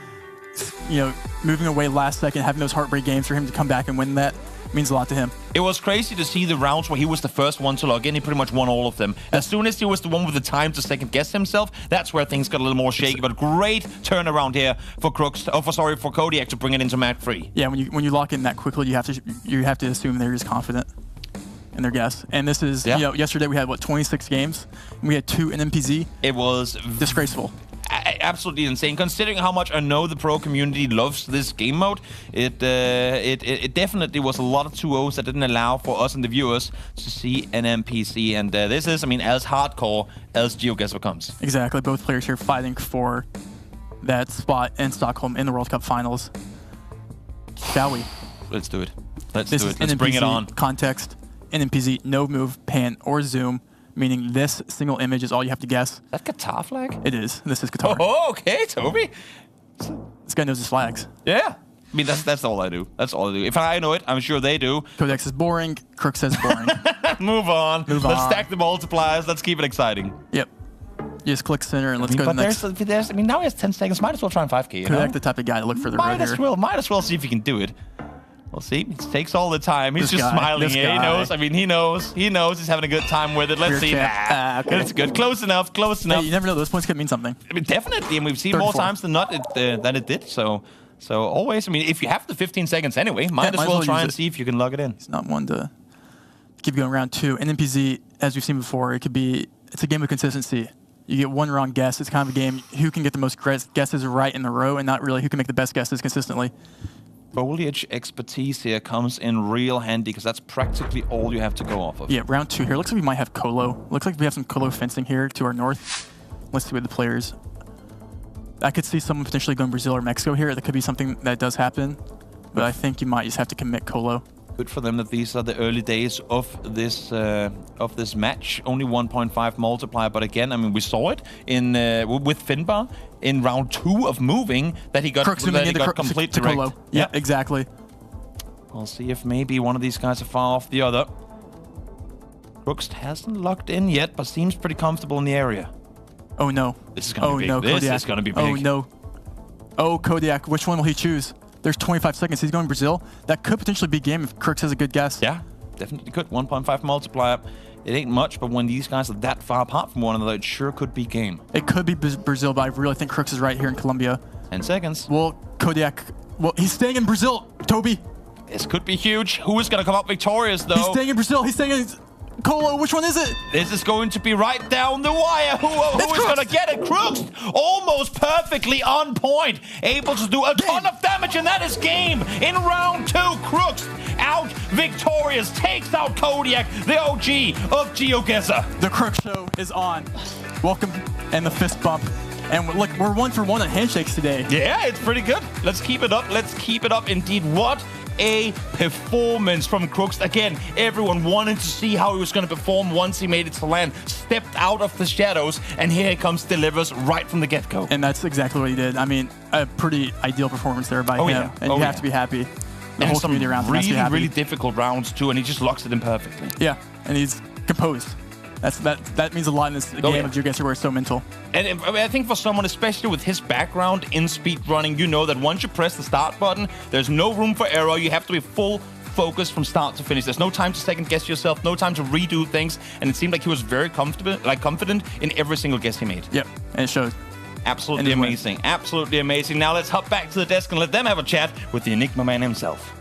moving away last second, having those heartbreak games for him to come back and win that, means a lot to him. It was crazy to see the rounds where he was the first one to log in. He pretty much won all of them. As soon as he was the one with the time to second guess himself, that's where things got a little more shaky. But great turnaround here for for Kodiak to bring it into Map 3. Yeah, when you lock in that quickly, you have to assume they're just confident in their guess. And this is yesterday we had 26 games. And we had 2 in NPZ. It was disgraceful. Absolutely insane. Considering how much I know the pro community loves this game mode, it definitely was a lot of 2-0s that didn't allow for us and the viewers to see an NPC. And this is, as hardcore as GeoGuessr comes. Exactly. Both players here fighting for that spot in Stockholm in the World Cup Finals. Shall we? Let's do it. Let's bring it on. Context. NPZ, no move, pan, or zoom. Meaning this single image is all you have to guess. Is that Qatar flag? It is. This is Qatar. Oh, okay, Toby. This guy knows his flags. Yeah. That's all I do. That's all I do. If I know it, I'm sure they do. Kodiak says boring. Crooks says boring. Move on. Let's stack the multipliers. Let's keep it exciting. Yep. You just click center and let's go to the next. Now he has 10 seconds. Might as well try and 5K. Kodiak the type of guy to look for the road here. Might as well see if he can do it. We'll see. He takes all the time. He's This just guy, smiling this here. He guy. knows. I mean, he knows. He knows he's having a good time with it. Let's Weird see. chat. Okay. It's good. Close enough. Close Hey, enough. you never know. Those points could mean something. I mean, definitely. And we've seen Third more and fourth. times than not that it did. So always. I mean, if you have the 15 seconds anyway, might as well try and see if you can log it in. It's not one to keep going round 2. And NPZ, as we've seen before, it's a game of consistency. You get one wrong guess. It's kind of a game who can get the most guesses right in a row, and not really who can make the best guesses consistently. Foliage expertise here comes in real handy because that's practically all you have to go off of. Yeah, round 2 here. Looks like we might have Colo. Looks like we have some Colo fencing here to our north. Let's see what the players. I could see someone potentially going Brazil or Mexico here. That could be something that does happen, but I think you might just have to commit Colo. Good for them that these are the early days of this match. Only 1.5 multiplier, but again, I mean, we saw it in with Finbar in round 2 of moving that he got complete to Colo. Yeah, exactly. We'll see if maybe one of these guys are far off the other. Crooks hasn't locked in yet, but seems pretty comfortable in the area. Oh no! This is gonna be big. No, This Kodiak. is gonna be big. Oh no! Oh, Kodiak. Which one will he choose? There's 25 seconds. He's going Brazil. That could potentially be game if Crooks has a good guess. Yeah, definitely could. 1.5 multiplier. It ain't much, but when these guys are that far apart from one another, it sure could be game. It could be Brazil, but I really think Crooks is right here in Colombia. 10 seconds. Well, Kodiak. Well, he's staying in Brazil. Toby. This could be huge. Who is gonna come up victorious though? He's staying in Brazil. He's staying in Colo. Which one is it? This is going to be right down the wire. Who is going to get it? Crooks almost perfectly on point. Able to do a ton of damage, and that is game in round 2. Crooks out victorious. Takes out Kodiak, the OG of GeoGuessr. The Crooks show is on. Welcome and the fist bump. And look, we're 1 for 1 on handshakes today. Yeah, it's pretty good. Let's keep it up. Let's keep it up indeed. What a performance from Crooks. Again, everyone wanted to see how he was going to perform once he made it to land. Stepped out of the shadows, and here he comes, delivers right from the get-go. And that's exactly what he did. I mean, a pretty ideal performance there by him. Yeah. And you have to be happy. The whole community around him has to be happy. Really difficult rounds too, and he just locks it in perfectly. Yeah, and he's composed. That means a lot in this game of GeoGuessr where it's so mental. And I think for someone, especially with his background in speedrunning, you know that once you press the start button, there's no room for error. You have to be full focused from start to finish. There's no time to second guess yourself, no time to redo things. And it seemed like he was very confident in every single guess he made. Yep, and it showed. Absolutely amazing. Absolutely amazing. Now let's hop back to the desk and let them have a chat with the Enigma man himself.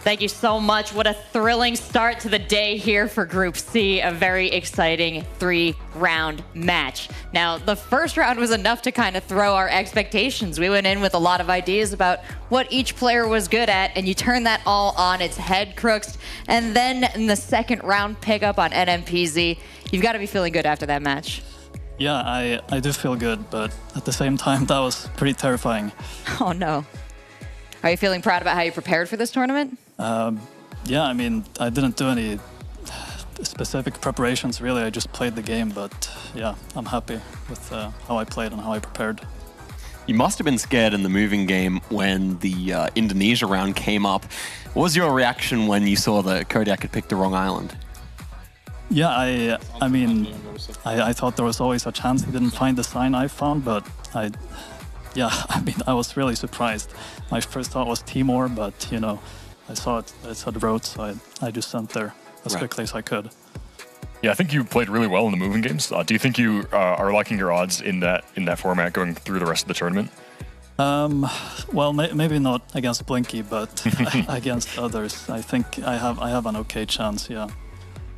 Thank you so much. What a thrilling start to the day here for Group C. A very exciting 3-round match. Now, the first round was enough to kind of throw our expectations. We went in with a lot of ideas about what each player was good at, and you turn that all on its head, Crooks. And then in the second round pickup on NMPZ, you've got to be feeling good after that match. Yeah, I do feel good, but at the same time, that was pretty terrifying. Oh, no. Are you feeling proud about how you prepared for this tournament? Yeah, I mean, I didn't do any specific preparations, really. I just played the game, but yeah, I'm happy with how I played and how I prepared. You must have been scared in the moving game when the Indonesia round came up. What was your reaction when you saw that Kodiak had picked the wrong island? Yeah, I mean, I thought there was always a chance he didn't find the sign I found, but I was really surprised. My first thought was Timor, but you know, I saw the road, so I just sent there as quickly as I could. Yeah, I think you played really well in the moving games. Do you think you are liking your odds in that format going through the rest of the tournament? Well, maybe not against Blinky, but against others, I think I have an okay chance. Yeah.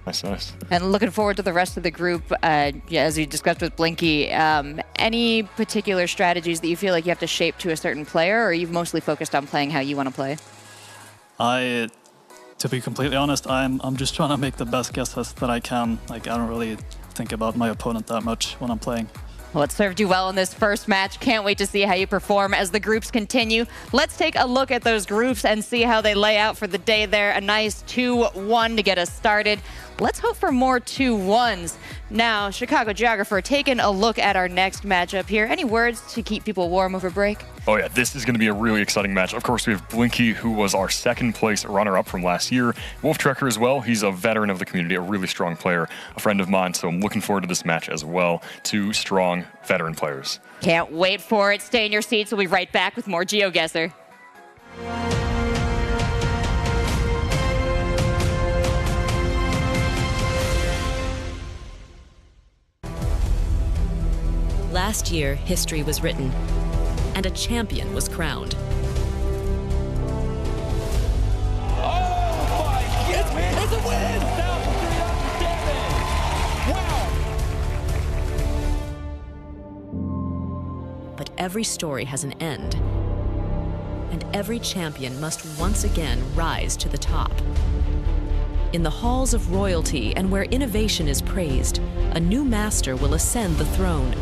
Nice. And looking forward to the rest of the group. As you discussed with Blinky, any particular strategies that you feel like you have to shape to a certain player, or are you mostly focused on playing how you want to play? To be completely honest, I'm just trying to make the best guesses that I can. Like, I don't really think about my opponent that much when I'm playing. Well, it served you well in this first match. Can't wait to see how you perform as the groups continue. Let's take a look at those groups and see how they lay out for the day there. A nice 2-1 to get us started. Let's hope for more 2-1s. Now, Chicago Geographer, taking a look at our next matchup here. Any words to keep people warm over break? Oh yeah, this is going to be a really exciting match. Of course, we have Blinky, who was our second place runner-up from last year. Wolf Trekker as well. He's a veteran of the community, a really strong player, a friend of mine. So I'm looking forward to this match as well. 2 strong veteran players. Can't wait for it. Stay in your seats. We'll be right back with more GeoGuessr. Last year, history was written, and a champion was crowned. Oh my goodness! It's a win! Wow! But every story has an end, and every champion must once again rise to the top. In the halls of royalty and where innovation is praised, a new master will ascend the throne.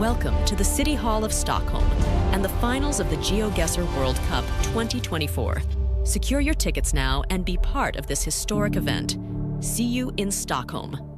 Welcome to the City Hall of Stockholm and the finals of the GeoGuessr World Cup 2024. Secure your tickets now and be part of this historic event. See you in Stockholm.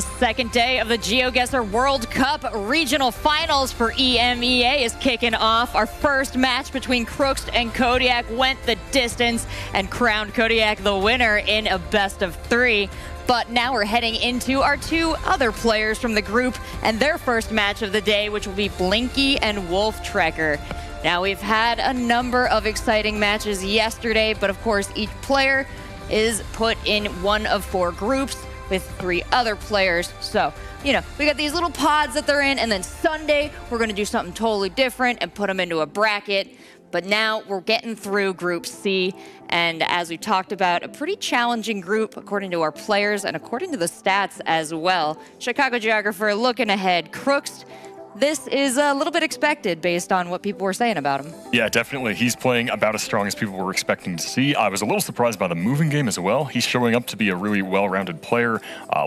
The second day of the GeoGuessr World Cup Regional Finals for EMEA is kicking off. Our first match between Crooks and Kodiak went the distance and crowned Kodiak the winner in a best-of-3. But now we're heading into our two other players from the group and their first match of the day, which will be Blinky and Wolf Trekker. Now, we've had a number of exciting matches yesterday, but of course, each player is put in one of 4 groups with 3 other players. So, you know, we got these little pods that they're in, and then Sunday, we're going to do something totally different and put them into a bracket. But now we're getting through Group C, and as we talked about, a pretty challenging group according to our players and according to the stats as well. Chicago Geographer looking ahead. Crooks, this is a little bit expected based on what people were saying about him. Yeah, definitely. He's playing about as strong as people were expecting to see. I was a little surprised by the moving game as well. He's showing up to be a really well-rounded player.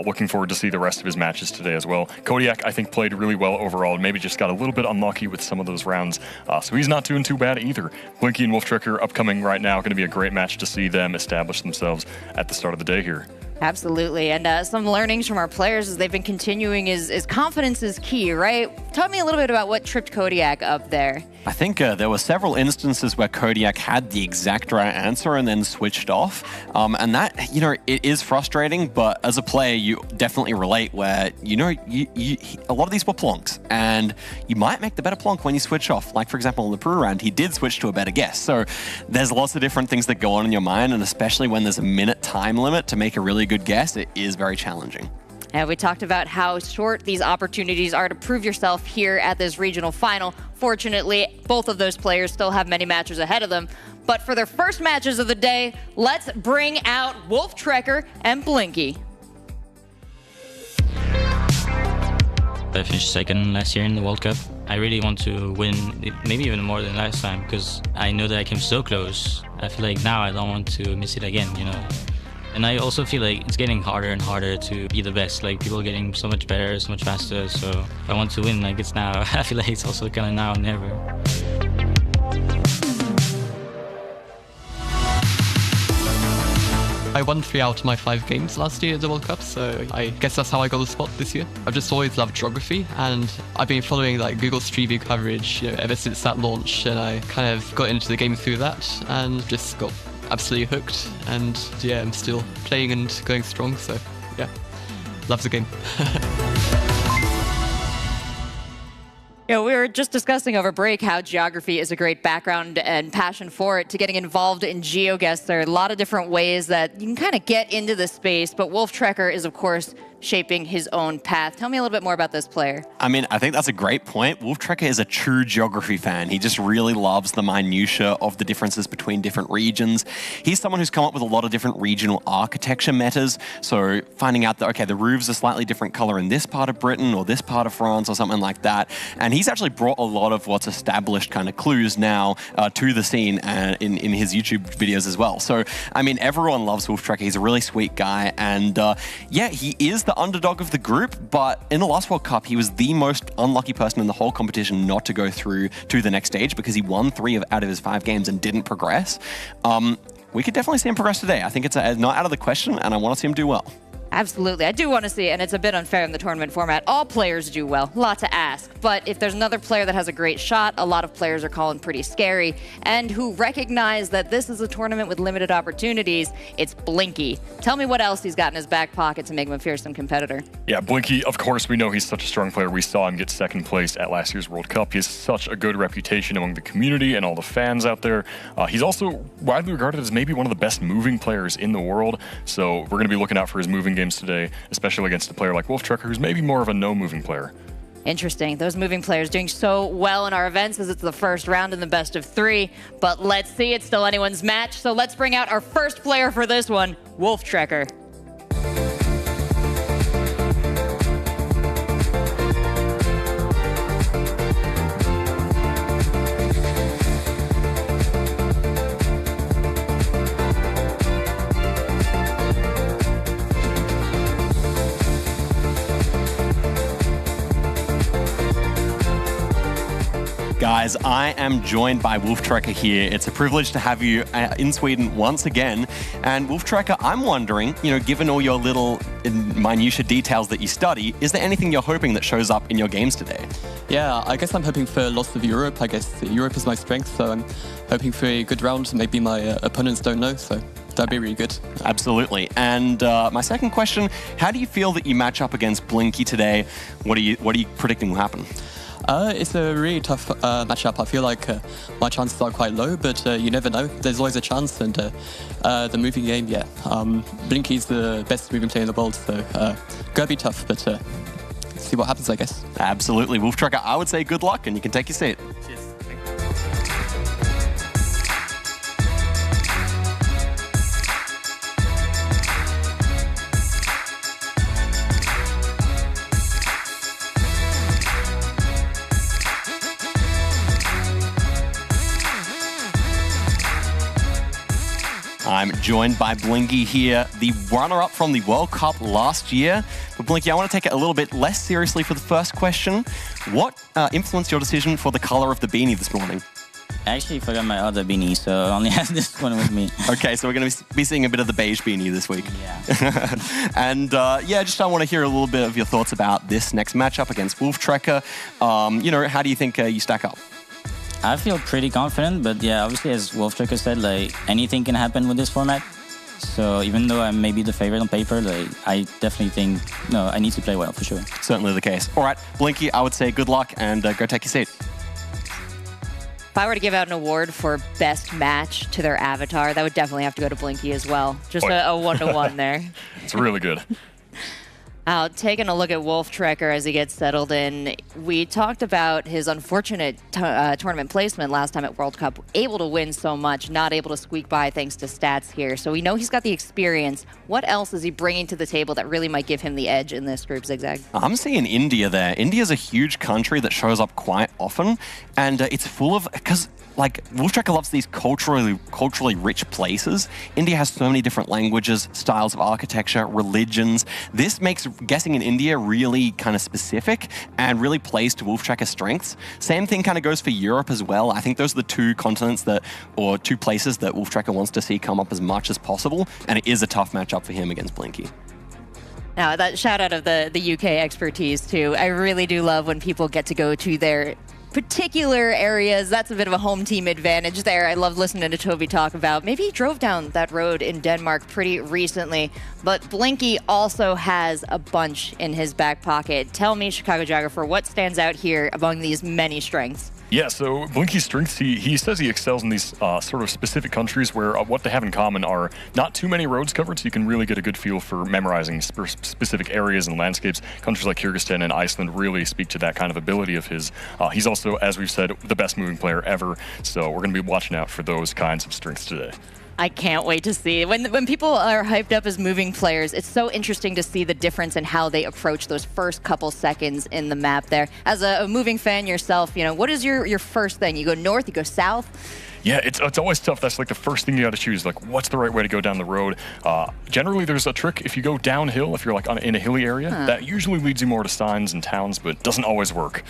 Looking forward to see the rest of his matches today as well. Kodiak, I think, played really well overall and maybe just got a little bit unlucky with some of those rounds. So he's not doing too bad either. Blinky and Wolf Trekker upcoming right now. Going to be a great match to see them establish themselves at the start of the day here. Absolutely, and some learnings from our players as they've been continuing is confidence is key, right? Tell me a little bit about what tripped Kodiak up there. I think there were several instances where Kodiak had the exact right answer and then switched off. And that, you know, it is frustrating, but as a player, you definitely relate where, you know, a lot of these were plonks, and you might make the better plonk when you switch off. Like, for example, in the Peru round, he did switch to a better guess. So there's lots of different things that go on in your mind, and especially when there's a minute time limit to make a really good guess, it is very challenging. And we talked about how short these opportunities are to prove yourself here at this regional final. Fortunately, both of those players still have many matches ahead of them. But for their first matches of the day, let's bring out Wolf Trekker and Blinky. I finished second last year in the World Cup. I really want to win, maybe even more than last time, because I know that I came so close. I feel like now I don't want to miss it again, you know. And I also feel like it's getting harder and harder to be the best. Like, people are getting so much better, so much faster. So if I want to win, like, it's now. I feel like it's also kind of now or never. I won 3 out of my 5 games last year at the World Cup, so I guess that's how I got the spot this year. I've just always loved geography, and I've been following like Google Street View coverage, you know, ever since that launch, and I kind of got into the game through that and just got absolutely hooked, and yeah, I'm still playing and going strong, so yeah, love the game. You know, we were just discussing over break how geography is a great background and passion for it to getting involved in GeoGuessr. There are a lot of different ways that you can kind of get into the space, but Wolf Trekker is, of course, shaping his own path. Tell me a little bit more about this player. I mean, I think that's a great point. Wolf Trekker is a true geography fan. He just really loves the minutiae of the differences between different regions. He's someone who's come up with a lot of different regional architecture metas. So finding out that, okay, the roof's a slightly different color in this part of Britain or this part of France or something like that. And he's actually brought a lot of what's established kind of clues now to the scene in his YouTube videos as well. So, I mean, everyone loves Wolf Trekker. He's a really sweet guy. And yeah, he is the underdog of the group, but in the last World Cup, he was the most unlucky person in the whole competition not to go through to the next stage because he won 3 out of his 5 games and didn't progress. We could definitely see him progress today. I think it's not out of the question, and I want to see him do well. Absolutely. I do want to see it, and it's a bit unfair in the tournament format. All players do well. A lot to ask. But if there's another player that has a great shot, a lot of players are calling pretty scary, and who recognize that this is a tournament with limited opportunities, it's Blinky. Tell me what else he's got in his back pocket to make him a fearsome competitor. Yeah, Blinky, of course, we know he's such a strong player. We saw him get second place at last year's World Cup. He has such a good reputation among the community and all the fans out there. He's also widely regarded as maybe one of the best moving players in the world. So we're going to be looking out for his moving games today, especially against a player like Wolf Trekker, who's maybe more of a no-moving player. Interesting. Those moving players doing so well in our events as it's the first round in the best of 3. But let's see, it's still anyone's match. So let's bring out our first player for this one, Wolf Trekker. Guys, I am joined by Wolftrekker here. It's a privilege to have you in Sweden once again. And Wolftrekker, I'm wondering, given all your little minutiae details that you study, is there anything you're hoping that shows up in your games today? Yeah, I guess I'm hoping for lots of Europe. I guess Europe is my strength, so I'm hoping for a good round. Maybe my opponents don't know, so that'd be really good. Absolutely. And my second question, how do you feel that you match up against Blinky today? What are you predicting will happen? It's a really tough matchup. I feel like my chances are quite low, but you never know. There's always a chance, and the moving game, yeah. Blinky's the best moving player in the world, so gonna be tough, but see what happens, I guess. Absolutely. Wolftrekker, I would say good luck, and you can take your seat. Cheers. I'm joined by Blinky here, the runner-up from the World Cup last year. But Blinky, I want to take it a little bit less seriously for the first question. What influenced your decision for the color of the beanie this morning? I actually forgot my other beanie, so I only have this one with me. Okay, so we're going to be seeing a bit of the beige beanie this week. Yeah. And I want to hear a little bit of your thoughts about this next matchup against Wolftrekker. How do you think you stack up? I feel pretty confident, but yeah, obviously, as Wolftrekker said, anything can happen with this format. So even though I may be the favorite on paper, I definitely think, I need to play well, for sure. Certainly the case. All right, Blinky, I would say good luck and go take your seat. If I were to give out an award for best match to their avatar, that would definitely have to go to Blinky as well. Just a one-to-one there. It's really good. Taking a look at Wolftrekker as he gets settled in, we talked about his unfortunate tournament placement last time at World Cup. Able to win so much, not able to squeak by thanks to stats here. So we know he's got the experience. What else is he bringing to the table that really might give him the edge in this group, Zigzag? I'm seeing India there. India's a huge country that shows up quite often, and it's full of... Wolftrekker loves these culturally rich places. India has so many different languages, styles of architecture, religions. This makes guessing in India really kind of specific and really plays to Wolftrekker's strengths. Same thing kind of goes for Europe as well. I think those are the two continents or two places that Wolftrekker wants to see come up as much as possible, and it is a tough matchup for him against Blinky. Now, that shout out of the UK expertise too. I really do love when people get to go to their particular areas. That's a bit of a home team advantage there. I love listening to Toby talk about maybe he drove down that road in Denmark pretty recently, but Blinky also has a bunch in his back pocket. Tell me, Chicago Geographer, what stands out here among these many strengths? Yeah, so Blinky's strengths, he says he excels in these sort of specific countries where what they have in common are not too many roads covered, so you can really get a good feel for memorizing specific areas and landscapes. Countries like Kyrgyzstan and Iceland really speak to that kind of ability of his. He's also, as we've said, the best moving player ever, so we're going to be watching out for those kinds of strengths today. I can't wait to see. When people are hyped up as moving players, it's so interesting to see the difference in how they approach those first couple seconds in the map there. As a moving fan yourself, what is your first thing? You go north, you go south? Yeah, it's always tough. That's like the first thing you got to choose. Like, what's the right way to go down the road? Generally, there's a trick. If you go downhill, if you're like in a hilly area, that usually leads you more to signs and towns, but doesn't always work.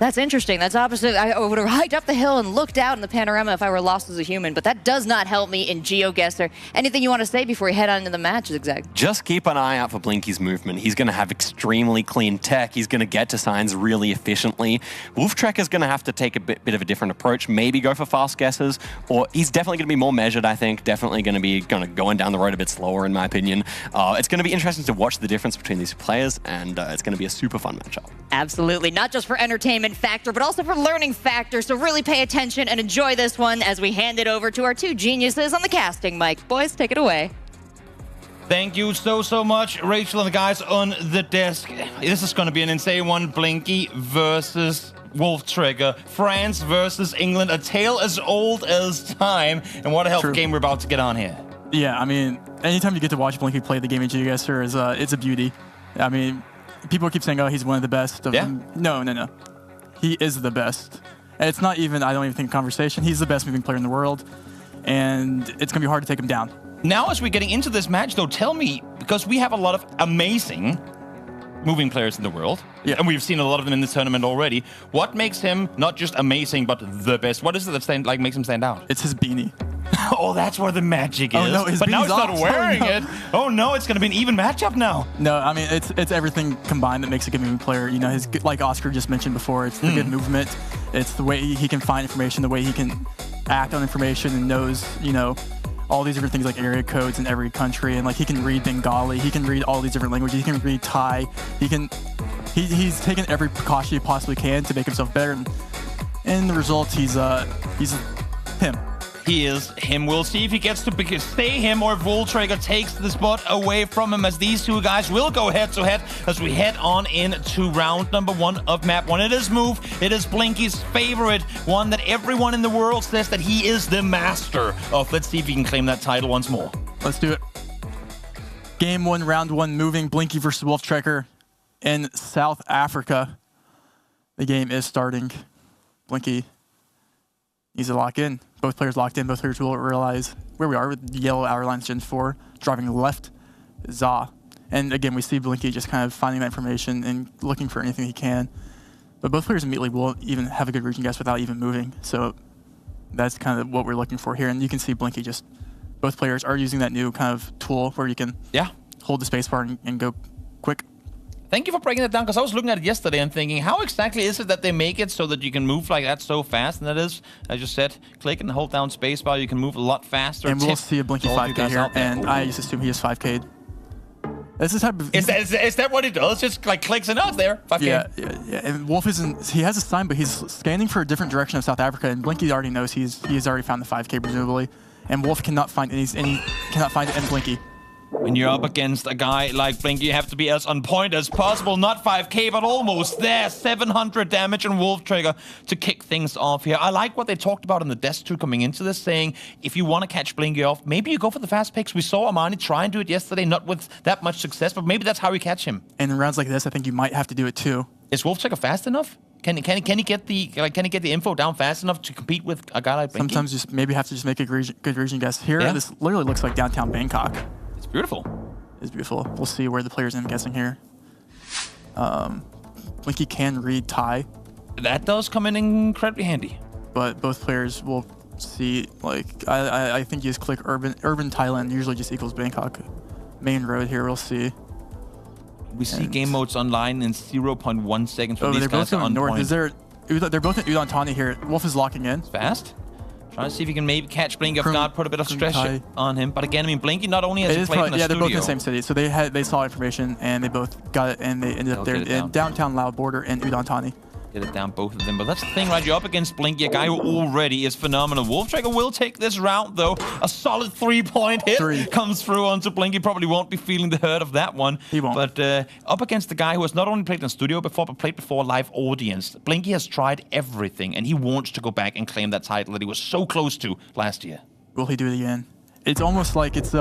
That's interesting. That's opposite. I would have hiked up the hill and looked out in the panorama if I were lost as a human, but that does not help me in GeoGuessr. Anything you want to say before we head on into the match, Zigzag? Just keep an eye out for Blinky's movement. He's going to have extremely clean tech. He's going to get to signs really efficiently. Wolftrekker is going to have to take a bit of a different approach, maybe go for fast guesses, or he's definitely going to be more measured, I think. Definitely going to be going down the road a bit slower, in my opinion. It's going to be interesting to watch the difference between these players, and it's going to be a super fun matchup. Absolutely. Not just for entertainment factor, but also for learning factor. So really pay attention and enjoy this one as we hand it over to our two geniuses on the casting mic. Boys, take it away. Thank you so much, Rachel and the guys on the desk. This is going to be an insane one. Blinky versus Wolftrekker. France versus England. A tale as old as time. And what a hell of a game we're about to get on here. Yeah, I mean, anytime you get to watch Blinky play the game of GeoGuessr, it's a beauty. I mean, people keep saying, oh, he's one of the best of them. No. He is the best. And it's not even, I don't even think, conversation. He's the best moving player in the world. And it's going to be hard to take him down. Now, as we're getting into this match, though, tell me, because we have a lot of amazing moving players in the world. Yeah. And we've seen a lot of them in this tournament already. What makes him not just amazing, but the best? What is it that makes him stand out? It's his beanie. Oh, that's where the magic is. Oh, no, but now he's not wearing it. Oh no, it's going to be an even matchup now. No, I mean it's everything combined that makes a good moving player. You know, his like Oscar just mentioned before, it's the good movement, it's the way he can find information, the way he can act on information and knows, you know, all these different things like area codes in every country, and like he can read Bengali, he can read all these different languages, he can read Thai, he's taken every precaution he possibly can to make himself better, and in the result he's him. He is him. We'll see if he gets to stay him or if Voltrigger takes the spot away from him, as these two guys will go head-to-head as we head on into round number 1 of map 1. It is Move. It is Blinky's favorite, one that everyone in the world says that he is the master of. Let's see if he can claim that title once more. Let's do it. Game 1, round 1, moving. Blinky versus Wolftrekker in South Africa. The game is starting. Blinky needs to lock in. Both players locked in. Both players will realize where we are with the yellow outer lines Gen 4, driving left, Za. And again, we see Blinky just kind of finding that information and looking for anything he can. But both players immediately will even have a good region guess without even moving. So that's kind of what we're looking for here. And you can see Blinky just, both players are using that new kind of tool where you can hold the spacebar and go quick. Thank you for breaking that down, because I was looking at it yesterday and thinking, how exactly is it that they make it so that you can move like that so fast? And that is, as you said, click and hold down spacebar, you can move a lot faster. And we'll see a Blinky 5K here, and I just assume he is 5K'd. This is type of. Is that what it does? Just like clicks and out there. 5K. Yeah. And Wolf isn't. He has a sign, but he's scanning for a different direction of South Africa, and Blinky already knows he's already found the 5K presumably, and Wolf cannot find cannot find it in Blinky. When you're up against a guy like Blinky, you have to be as on point as possible. Not 5K, but almost there. 700 damage on Wolftrekker to kick things off here. I like what they talked about in the desk 2 coming into this, saying if you want to catch Blinky off, maybe you go for the fast picks. We saw Amani try and do it yesterday, not with that much success, but maybe that's how we catch him. And in rounds like this, I think you might have to do it too. Is Wolftrekker fast enough? Can he get the info down fast enough to compete with a guy like Blinky? Sometimes just maybe have to just make a good region guess. Here, this literally looks like downtown Bangkok. It's beautiful. It's beautiful. We'll see where the players end up guessing here. Blinky can read Thai. That does come in incredibly handy. But both players will see, like, I think you just click urban Thailand usually just equals Bangkok. Main road here, we'll see. We see game modes online in 0.1 seconds. Oh, they're both going north. They're both in Udon Thani here. Wolf is locking in. Fast. Trying to see if he can maybe catch Blinky. If not, put a bit of stress on him. But again, I mean, Blinky not only has he played in the studio. They're both in the same city. So they saw information and they both got it, and they ended up there in downtown Lao border in Udon Thani. Get it down, both of them. But that's the thing, right? You're up against Blinky, a guy who already is phenomenal. Wolftrekker will take this round, though. A solid 3-point hit comes through onto Blinky. Probably won't be feeling the hurt of that one. He won't. But up against the guy who has not only played in studio before, but played before a live audience. Blinky has tried everything, and he wants to go back and claim that title that he was so close to last year. Will he do it again? It's almost like it's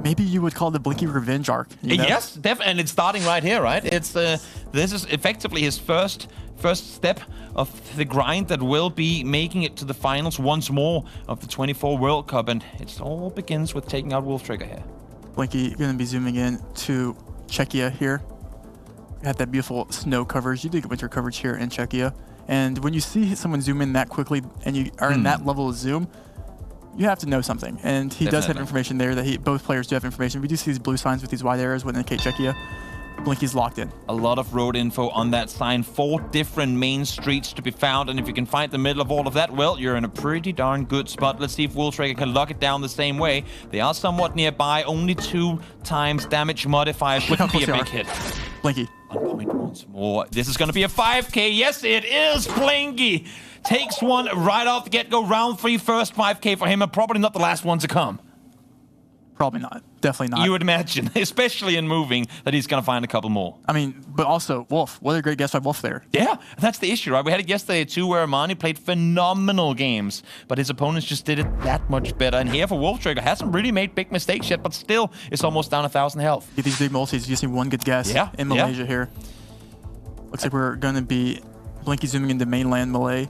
maybe you would call it the Blinky revenge arc. You know? Yes, definitely, and it's starting right here, right? It's this is effectively his first step of the grind that will be making it to the finals once more of the 24 World Cup, and it all begins with taking out Wolftrekker here. Blinky going to be zooming in to Czechia here. We had that beautiful snow coverage. You do get winter coverage here in Czechia, and when you see someone zoom in that quickly and you are in that level of zoom, you have to know something, and he does have information there that both players do have information. We do see these blue signs with these wide arrows would indicate Czechia. Blinky's locked in. A lot of road info on that sign. 4 different main streets to be found, and if you can find the middle of all of that, well, you're in a pretty darn good spot. Let's see if Wolftrekker can lock it down the same way. They are somewhat nearby. Only 2 times damage modifier. Shouldn't be a big hit. Blinky. On point once more. This is going to be a 5K. Yes, it is Blinky. Takes one right off the get-go. Round 3, first 5K for him, and probably not the last one to come. Probably not. Definitely not. You would imagine, especially in moving, that he's going to find a couple more. I mean, but also, Wolf. What a great guess by Wolf there. Yeah, that's the issue, right? We had it yesterday, too, where Amani played phenomenal games, but his opponents just did it that much better. And here for Wolftrekker, hasn't really made big mistakes yet, but still is almost down 1,000 health. Get these big multis. You just need one good guess in Malaysia here. Looks like we're going to be Blinky zooming into mainland Malay.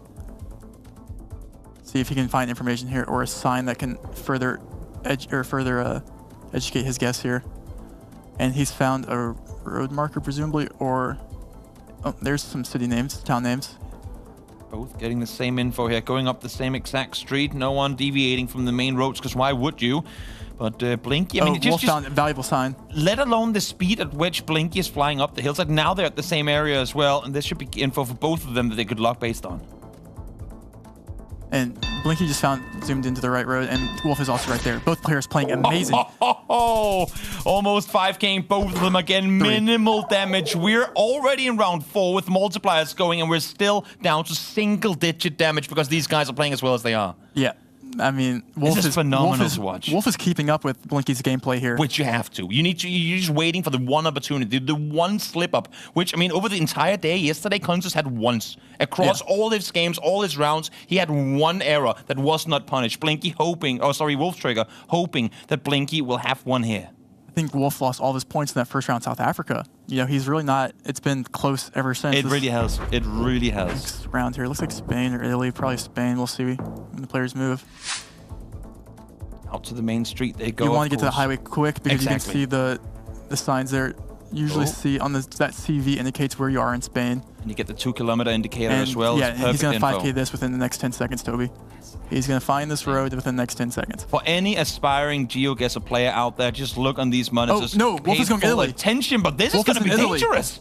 See if he can find information here or a sign that can further educate his guess here. And he's found a road marker, presumably, or... Oh, there's some city names, town names. Both getting the same info here, going up the same exact street. No one deviating from the main roads, because why would you? But Blinky, I mean, Wolf found a valuable sign. Let alone the speed at which Blinky is flying up the hillside. Now they're at the same area as well, and this should be info for both of them that they could lock based on. And Blinky just zoomed into the right road, and Wolf is also right there. Both players playing amazing. Almost 5K, both of them again. Minimal damage. We're already in round 4 with multipliers going, and we're still down to single-digit damage because these guys are playing as well as they are. Yeah. I mean, Wolf is phenomenal to watch. Wolf is keeping up with Blinky's gameplay here. Which you have to. You're just waiting for the one opportunity, the one slip up. Which, I mean, over the entire day, yesterday, Consus had once. Across all his games, all his rounds, he had one error that was not punished. Wolf Trigger hoping that Blinky will have one here. I think Wolf lost all of his points in that first round in South Africa. You know, he's really not... It's been close ever since. It really has. It really has. Next round here. Looks like Spain or Italy. Probably Spain. We'll see when the players move. Out to the main street they go. You want to get to the highway quick because you can see the signs there. Usually see on that CV indicates where you are in Spain. And you get the 2-kilometer indicator as well. Yeah, he's going to 5K this within the next 10 seconds, Toby. He's going to find this road within the next 10 seconds. For any aspiring GeoGuessr player out there, just look on these monitors. Oh, no, Wolf is going to Italy. Attention, but this is going to be dangerous.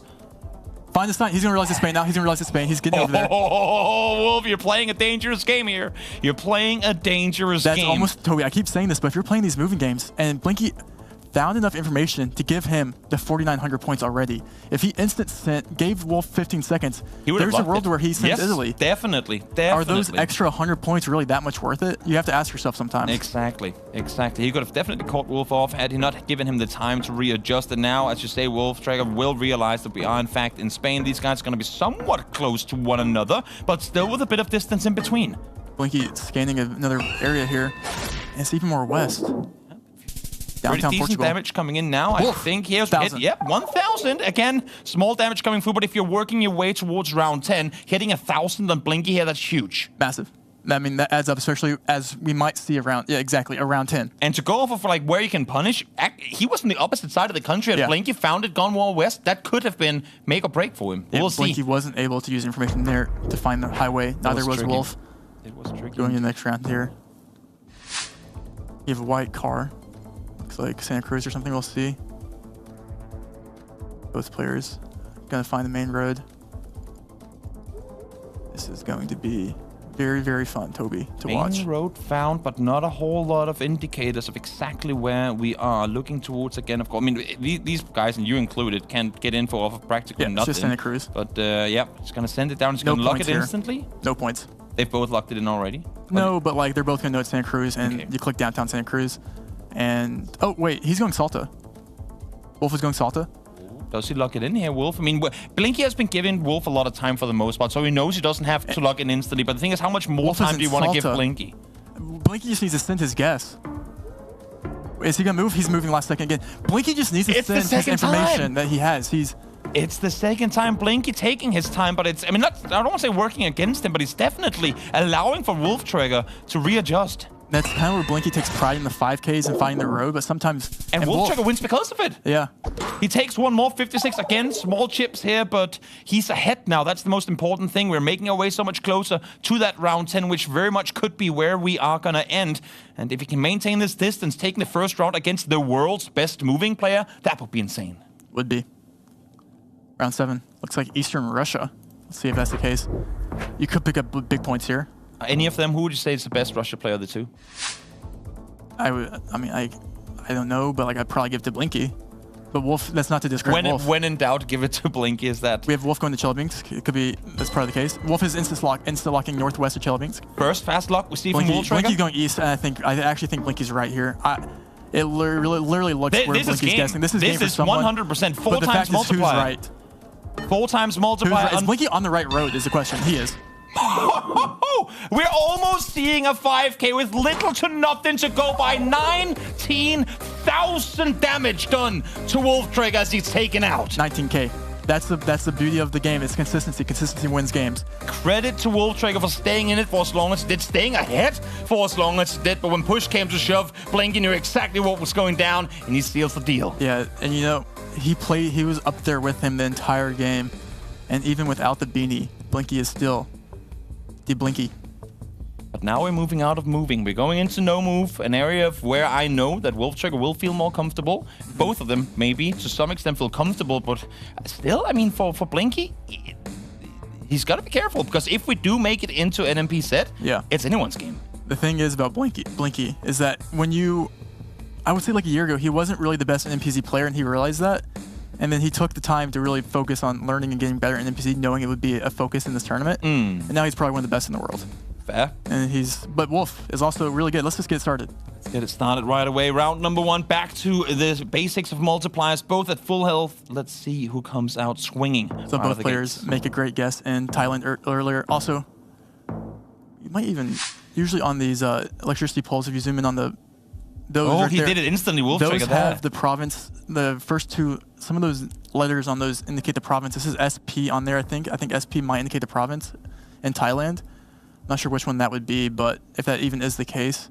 Find the sign. He's going to realize it's Spain now. He's going to realize it's Spain. He's getting over there. Oh, Wolf, you're playing a dangerous game here. You're playing a dangerous game. That's almost, Toby, I keep saying this, but if you're playing these moving games, and Blinky found enough information to give him the 4,900 points already. If he instant sent, gave Wolf 15 seconds, there's a world where he sends Italy. Definitely. Are those extra 100 points really that much worth it? You have to ask yourself sometimes. Exactly. He could have definitely caught Wolf off had he not given him the time to readjust. And now, as you say, Wolf Traeger will realize that we are, in fact, in Spain. These guys are going to be somewhat close to one another, but still with a bit of distance in between. Blinky scanning another area here. And it's even more west. Pretty decent damage coming in now. I think here's hit. Yep, 1,000. Again, small damage coming through, but if you're working your way towards round 10, hitting 1,000 on Blinky here, that's huge. Massive. I mean, that adds up, especially as we might see around, around 10. And to go off of like where you can punish, he was on the opposite side of the country. And Blinky found it, gone more west. That could have been make or break for him. We'll see. Blinky wasn't able to use information there to find the highway. Neither was Wolf. It was tricky. Going in the next round here. You have a white car. Looks like Santa Cruz or something. We'll see. Both players gonna find the main road. This is going to be very, very fun, Toby, to watch. Main road found, but not a whole lot of indicators of exactly where we are. Looking towards again, of course. I mean, these guys, and you included, can't get info off of practically nothing. It's just Santa Cruz. But yeah, it's gonna send it down. It's gonna lock it instantly. No points. They've both locked it in already. No, but like they're both gonna know it's Santa Cruz, and you click downtown Santa Cruz, and oh wait, he's going Salta. Wolf is going Salta. Does he lock it in here, Wolf? I mean, Blinky has been giving Wolf a lot of time for the most part, so he knows he doesn't have to lock in instantly. But the thing is, how much more time do you want to give Blinky? Blinky just needs to send his guess. Is he going to move? He's moving last second again. Blinky just needs to send his information that he has. It's the second time Blinky taking his time, but it's, I mean, I don't want to say working against him, but he's definitely allowing for Wolf Trigger to readjust. That's kind of where Blinky takes pride in the 5Ks and finding the road, but sometimes... And Wolf Trigger wins because of it. Yeah. He takes one more, 56 again, small chips here, but he's ahead now. That's the most important thing. We're making our way so much closer to that round 10, which very much could be where we are going to end. And if he can maintain this distance, taking the first round against the world's best moving player, that would be insane. Would be. Round 7. Looks like Eastern Russia. Let's see if that's the case. You could pick up big points here. Any of them, who would you say is the best Russia player of the two? I don't know, but like I'd probably give it to Blinky. But Wolf, that's not to discredit Wolf. When in doubt, give it to Blinky, is that? We have Wolf going to Chelyabinsk. It could be, that's part of the case. Wolf is insta-locking northwest of Chelyabinsk. First fast lock we see from Wolf Trigger. Blinky's going east, and I actually think Blinky's right here. It literally looks where Blinky's guessing. This is game for someone. 100%. 4 times multiplier. Who's right? 4 times multiplier. Is Blinky on the right road is the question. He is. We're almost seeing a 5K with little to nothing to go by. 19,000 damage done to Wolf Trigger as he's taken out. 19K. That's the beauty of the game. It's consistency. Consistency wins games. Credit to Wolf Trigger for staying in it for as long as it did, staying ahead for as long as it did. But when push came to shove, Blinky knew exactly what was going down, and he seals the deal. Yeah, and you know, he was up there with him the entire game, and even without the beanie, Blinky is still the Blinky. But now we're moving out of moving. We're going into no move, an area of where I know that Wolftrigger will feel more comfortable. Both of them, maybe, to some extent feel comfortable, but still, I mean, for Blinky, he's got to be careful, because if we do make it into an MP set, it's anyone's game. The thing is about Blinky is that I would say like a year ago, he wasn't really the best NPC player, and he realized that. And then he took the time to really focus on learning and getting better in NPC, knowing it would be a focus in this tournament. And now he's probably one of the best in the world. Fair. And but Wolf is also really good. Let's just get started. Let's get it started right away. Round number 1, back to the basics of multipliers, both at full health. Let's see who comes out swinging. So both players make a great guess in Thailand earlier. Also, you might even, usually on these electricity poles, if you zoom in on those he did it instantly, Wolftrigger. Those have the province, the first two, some of those letters on those indicate the province. This is SP on there, I think. I think SP might indicate the province in Thailand. Not sure which one that would be, but if that even is the case.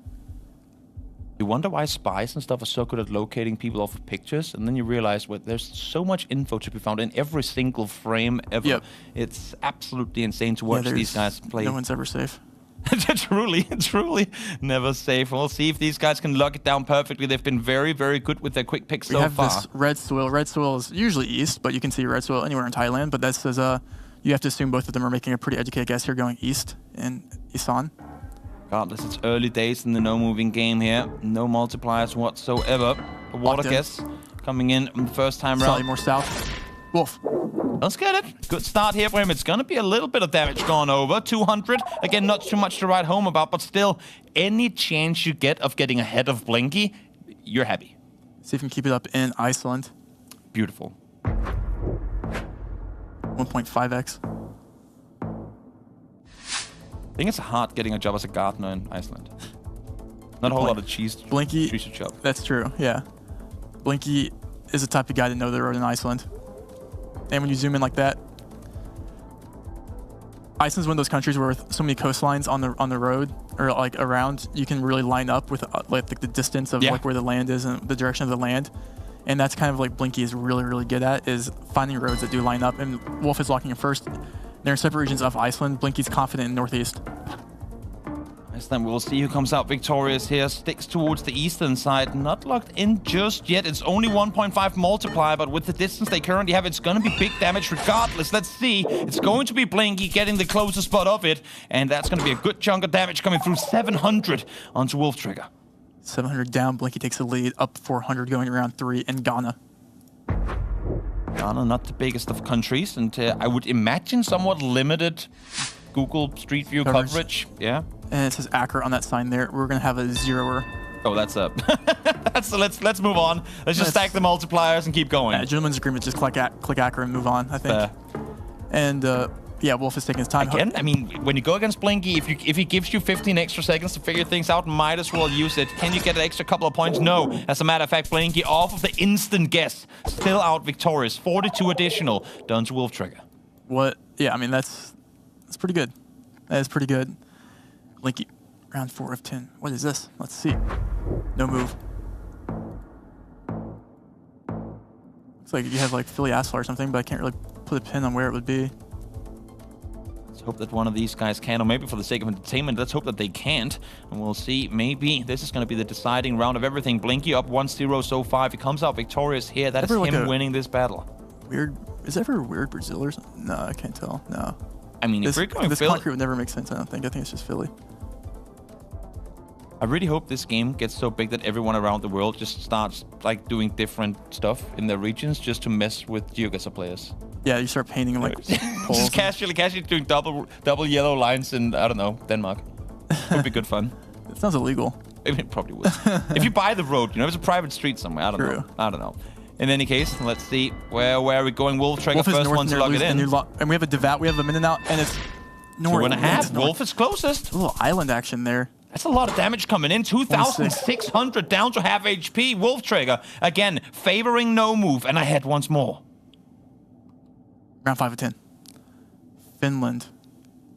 You wonder why spies and stuff are so good at locating people off of pictures, and then you realize there's so much info to be found in every single frame ever. Yep. It's absolutely insane to watch these guys play. No one's ever safe. truly never safe. We'll see if these guys can lock it down perfectly. They've been very, very good with their quick picks so far. We have this red soil. Red soil is usually east, but you can see red soil anywhere in Thailand. But that says you have to assume both of them are making a pretty educated guess here, going east in Isan. Regardless, it's early days in the no-moving game here. No multipliers whatsoever. A water guess coming in the first time round. Slightly more south. Wolf. Let's get it. Good start here for him. It's going to be a little bit of damage gone over. 200. Again, not too much to write home about, but still, any chance you get of getting ahead of Blinky, you're happy. See if you can keep it up in Iceland. Beautiful. 1.5x. I think it's hard getting a job as a gardener in Iceland. Not a whole lot of cheese. Blinky. Cheese to chop. That's true. Yeah. Blinky is the type of guy to know the road in Iceland. And when you zoom in like that, Iceland's one of those countries where with so many coastlines on the road or like around, you can really line up with like the distance of like where the land is and the direction of the land. And that's kind of like Blinky is really, really good at, is finding roads that do line up. And Wolf is locking in first. They're in separate regions of Iceland. Blinky's confident in northeast. Then we'll see who comes out victorious here. Sticks towards the eastern side. Not locked in just yet. It's only 1.5 multiplier, but with the distance they currently have, it's going to be big damage regardless. Let's see. It's going to be Blinky getting the closest spot of it, and that's going to be a good chunk of damage coming through. 700 onto Wolftrigger. 700 down. Blinky takes the lead. Up 400 going around 3 in Ghana. Ghana, not the biggest of countries, and I would imagine somewhat limited Google Street View coverage. Yeah. And it says Accra on that sign there. We're going to have a zeroer. Oh, that's up. So let's move on. Let's just stack the multipliers and keep going. Yeah, gentleman's agreement, just click Accra and move on, I think. And yeah, Wolf is taking his time. Again, I mean, when you go against Blinky, if he gives you 15 extra seconds to figure things out, might as well use it. Can you get an extra couple of points? No. As a matter of fact, Blinky off of the instant guess, still out victorious. 42 additional done to Wolftrigger. What? Yeah, I mean, that's pretty good. That is pretty good. Blinky, round 4 of 10. What is this? Let's see. No move. Looks like you have like Philly Asphalt or something, but I can't really put a pin on where it would be. Let's hope that one of these guys can, or maybe for the sake of entertainment, let's hope that they can't. And we'll see. Maybe this is going to be the deciding round of everything. Blinky up 1-0 so far. If he comes out victorious here, that is him winning this battle. Weird. Is that ever weird Brazil or something? No, I can't tell. No. I mean, if we're going this Philly, concrete would never make sense, I don't think. I think it's just Philly. I really hope this game gets so big that everyone around the world just starts like doing different stuff in their regions just to mess with GeoGuessr players. Yeah, you start painting like poles. Just casually doing double yellow lines in, I don't know, Denmark. Would be good fun. It sounds illegal. It probably would. If you buy the road, you know, if it's a private street somewhere, I don't know. I don't know. In any case, let's see where are we going. Wolftrigger first one to log it in. And we have a devout. We have a minute out, and it's north. 2.5. Wolf is closest. A little island action there. That's a lot of damage coming in. 2,600 down to half HP. Wolftrigger, again, favoring no move, and ahead once more. Round 5 of 10. Finland.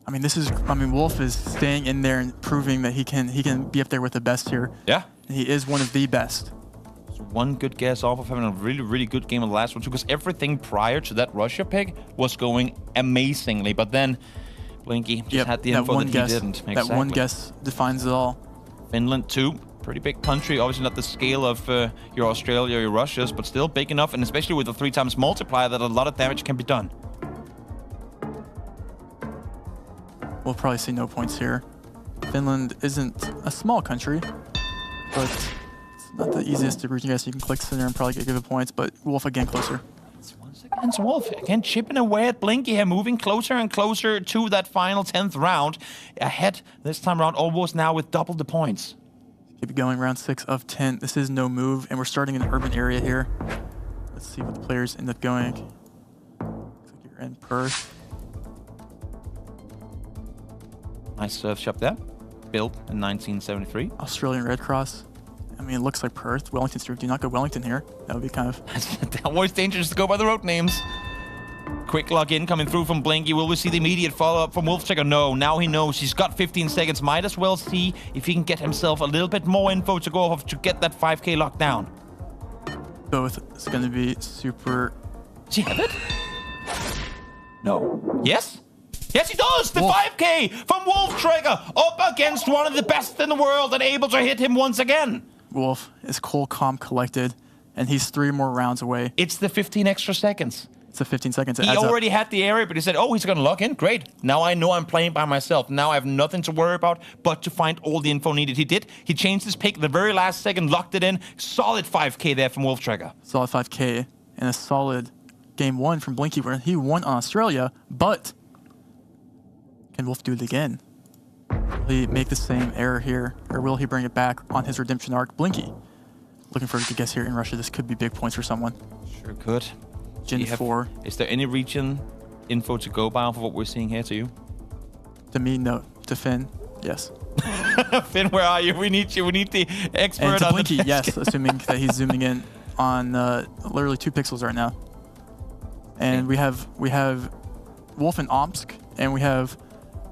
I mean, Wolf is staying in there and proving that he can be up there with the best here. Yeah. And he is one of the best. One good guess off of having a really, really good game in the last one too, because everything prior to that Russia pick was going amazingly. But then Blinky just had the info that he didn't. That one guess defines it all. Finland too. Pretty big country, obviously not the scale of your Australia or your Russias, but still big enough, and especially with the 3 times multiplier that a lot of damage can be done. We'll probably see no points here. Finland isn't a small country, but it's not the easiest to reach. You guys, you can click center and probably get good points, but Wolf again closer. Against Wolf, again chipping away at Blinky here, moving closer and closer to that final 10th round. Ahead this time around, almost now with double the points. Keep it going, round 6 of 10. This is no move, and we're starting in an urban area here. Let's see what the players end up going. Looks like you're in Perth. Nice surf shop there. Built in 1973. Australian Red Cross. I mean, it looks like Perth. Wellington Street. Do not go Wellington here. That would be kind of... Always dangerous to go by the road names. Quick login coming through from Blinky. Will we see the immediate follow-up from Wolftrigger? No. Now he knows. He's got 15 seconds. Might as well see if he can get himself a little bit more info to go off of to get that 5K locked down. Both is going to be super... Does he have it? No. Yes? Yes, he does! The 5K from Wolftrigger up against one of the best in the world and able to hit him once again. Wolf is cool, calm, collected, and he's 3 more rounds away. It's the 15 extra seconds. It's the 15 seconds. He already had the area, but he said, oh, he's going to lock in. Great. Now I know I'm playing by myself. Now I have nothing to worry about but to find all the info needed. He did. He changed his pick the very last second, locked it in. Solid 5K there from Wolftrigger. Solid 5K and a solid game 1 from Blinky where he won on Australia, but can Wolf do it again? Will he make the same error here, or will he bring it back on his redemption arc? Blinky, looking for a good guess here in Russia. This could be big points for someone. Sure could. Gen 4. Is there any region info to go by off of what we're seeing here to you? To me, no. To Finn, yes. Finn, where are you? We need you. We need the expert and to on Blinky, the yes, assuming that he's zooming in on literally 2 pixels right now. And we have Wolf in Omsk, and we have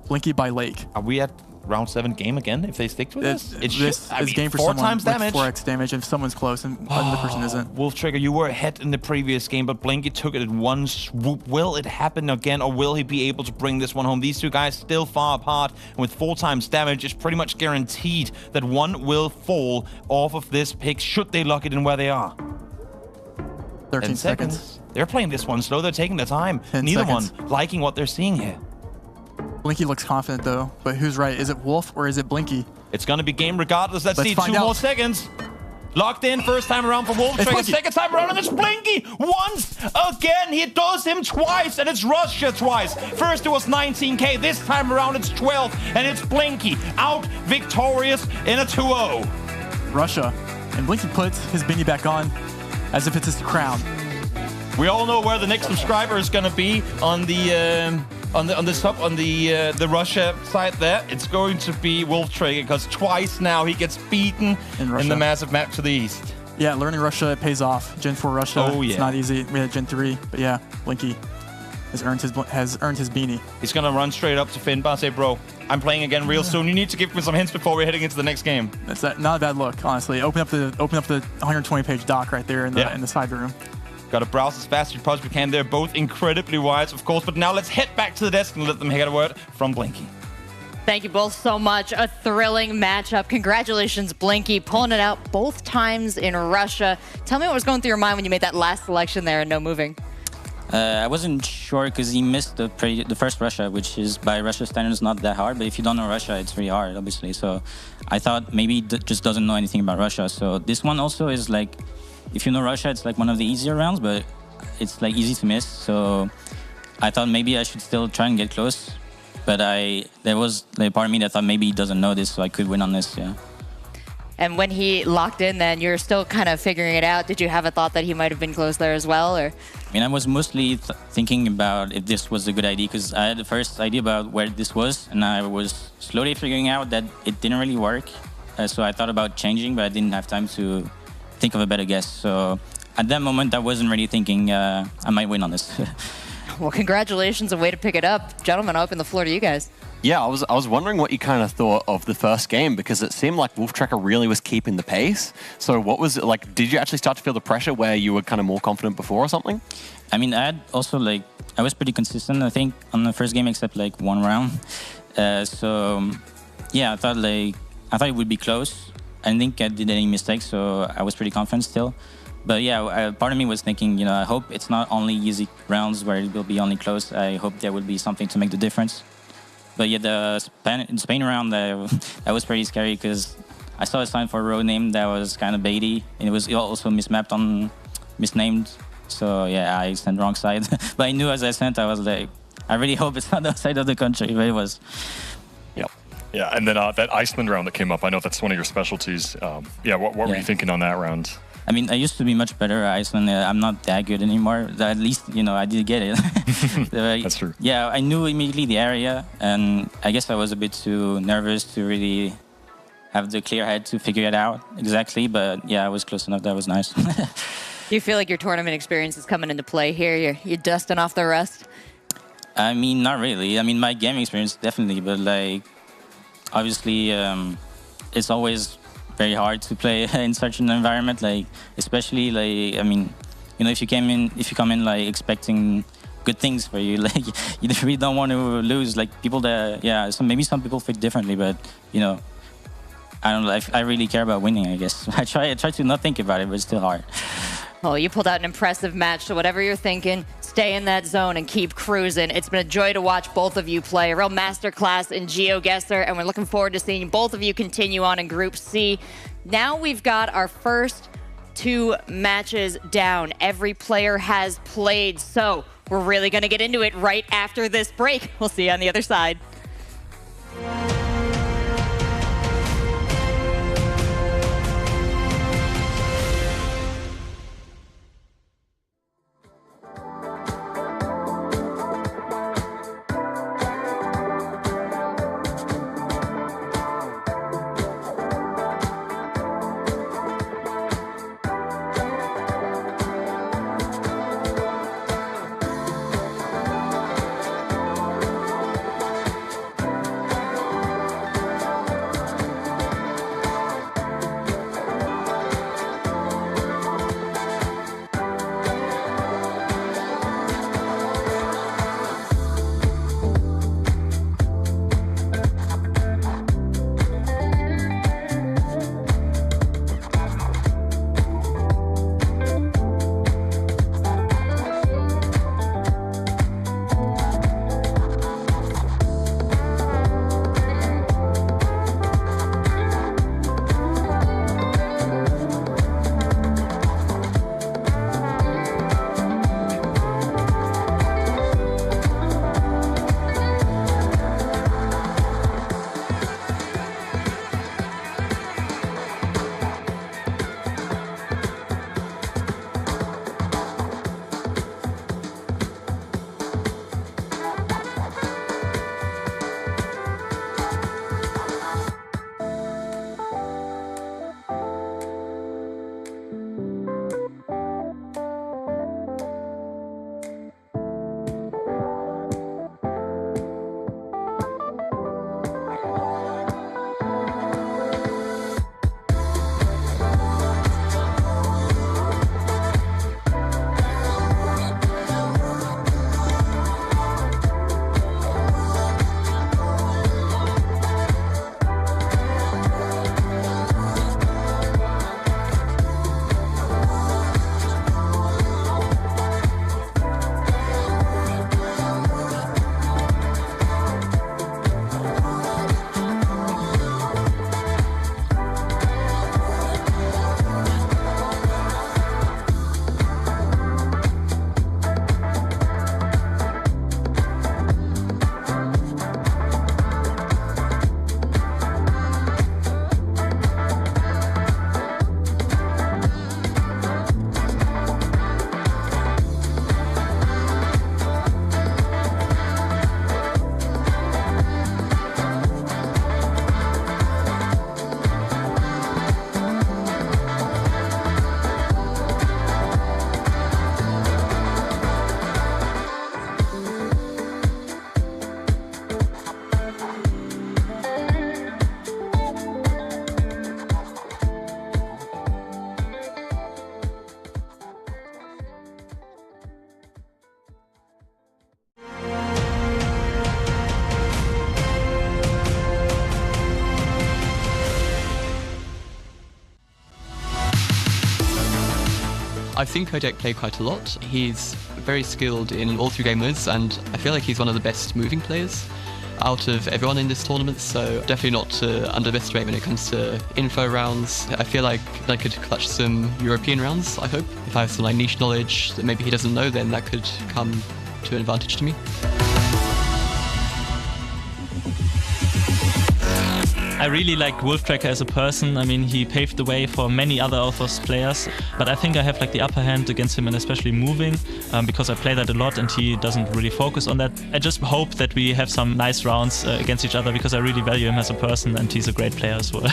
Blinky by Lake. Are we at round 7 game again if they stick to this? This is game for 4 someone times damage. With 4x damage if someone's close and another person isn't. Wolftrigger, you were ahead in the previous game, but Blinky took it in one swoop. Will it happen again, or will he be able to bring this one home? These two guys still far apart, and with 4 times damage, it's pretty much guaranteed that one will fall off of this pick should they lock it in where they are. 13 seconds. They're playing this one slow. They're taking their time. Neither one liking what they're seeing here. Blinky looks confident though, but who's right? Is it Wolf or is it Blinky? It's going to be game regardless. Let's see, 2 find out. more seconds. Locked in first time around for Wolftrigger. Second time around, and it's Blinky once again. He does him twice, and it's Russia twice. First it was 19K. This time around it's 12, and it's Blinky out victorious in a 2-0. Russia, and Blinky puts his beanie back on as if it's his crown. We all know where the next subscriber is going to be on the Russia side there. It's going to be Wolftrigger because twice now he gets beaten in the massive map to the east. Yeah, learning Russia, it pays off. Gen 4 Russia, it's not easy. We had Gen 3, but yeah, Blinky has earned his beanie. He's going to run straight up to Finbar and say, bro, I'm playing again real soon. You need to give me some hints before we're heading into the next game. That's not a bad look, honestly. Open up the 120-page doc right there in the side room. Got to browse as fast as you possibly can. They're both incredibly wise, of course. But now let's head back to the desk and let them get a word from Blinky. Thank you both so much. A thrilling matchup. Congratulations, Blinky, pulling it out both times in Russia. Tell me what was going through your mind when you made that last selection there and no moving. I wasn't sure because he missed the first Russia, which is by Russia standards not that hard. But if you don't know Russia, it's really hard, obviously. So I thought maybe he just doesn't know anything about Russia. So this one also is like, if you know Russia, it's like one of the easier rounds, but it's like easy to miss. So I thought maybe I should still try and get close. But there was a part of me that thought maybe he doesn't know this, so I could win on this, yeah. And when he locked in, then you're still kind of figuring it out. Did you have a thought that he might have been close there as well, or? I mean, I was mostly thinking about if this was a good idea, because I had the first idea about where this was, and I was slowly figuring out that it didn't really work. So I thought about changing, but I didn't have time to think of a better guess. So at that moment, I wasn't really thinking I might win on this. Well, congratulations, a way to pick it up. Gentlemen, I'll open the floor to you guys. Yeah, I was wondering what you kind of thought of the first game, because it seemed like Wolf Tracker really was keeping the pace. So what was it like? Did you actually start to feel the pressure where you were kind of more confident before or something? I mean, I had also like, I was pretty consistent, I think, on the first game, except like one round. So yeah, I thought it would be close. I didn't think I did any mistakes, so I was pretty confident still. But yeah, part of me was thinking, you know, I hope it's not only easy rounds where it will be only close. I hope there will be something to make the difference. But yeah, the Spain round, that was pretty scary because I saw a sign for a road name that was kind of baity, and it was also misnamed. So yeah, I sent wrong side. But I knew as I sent, I was like, I really hope it's not the side of the country, but it was. Yep. Yeah, and then that Iceland round that came up, I know that's one of your specialties. Yeah, what were you thinking on that round? I mean, I used to be much better at Iceland. I'm not that good anymore. At least, you know, I did get it. That's true. Yeah, I knew immediately the area, and I guess I was a bit too nervous to really have the clear head to figure it out exactly. But yeah, I was close enough. That was nice. Do you feel like your tournament experience is coming into play here? You're dusting off the rust? I mean, not really. I mean, my gaming experience, definitely. But, like, obviously, it's always very hard to play in such an environment, like especially like, I mean, you know, if you come in like expecting good things for you, like you really don't want to lose. Like people that, yeah, maybe some people think differently, but you know, I don't know. I really care about winning, I guess. I try to not think about it, but it's still hard. Well, you pulled out an impressive match, so whatever you're thinking, stay in that zone and keep cruising. It's been a joy to watch both of you play. A real masterclass in GeoGuessr, and we're looking forward to seeing both of you continue on in Group C. Now we've got our first 2 matches down. Every player has played, so we're really going to get into it right after this break. We'll see you on the other side. I've seen Kodiak play quite a lot. He's very skilled in all 3 game modes, and I feel like he's one of the best moving players out of everyone in this tournament, so definitely not to underestimate when it comes to info rounds. I feel like I could clutch some European rounds, I hope. If I have some like niche knowledge that maybe he doesn't know, then that could come to an advantage to me. I really like Wolftracker as a person. I mean, he paved the way for many other Authors players, but I think I have like the upper hand against him, and especially moving, because I play that a lot and he doesn't really focus on that. I just hope that we have some nice rounds against each other, because I really value him as a person and he's a great player as well.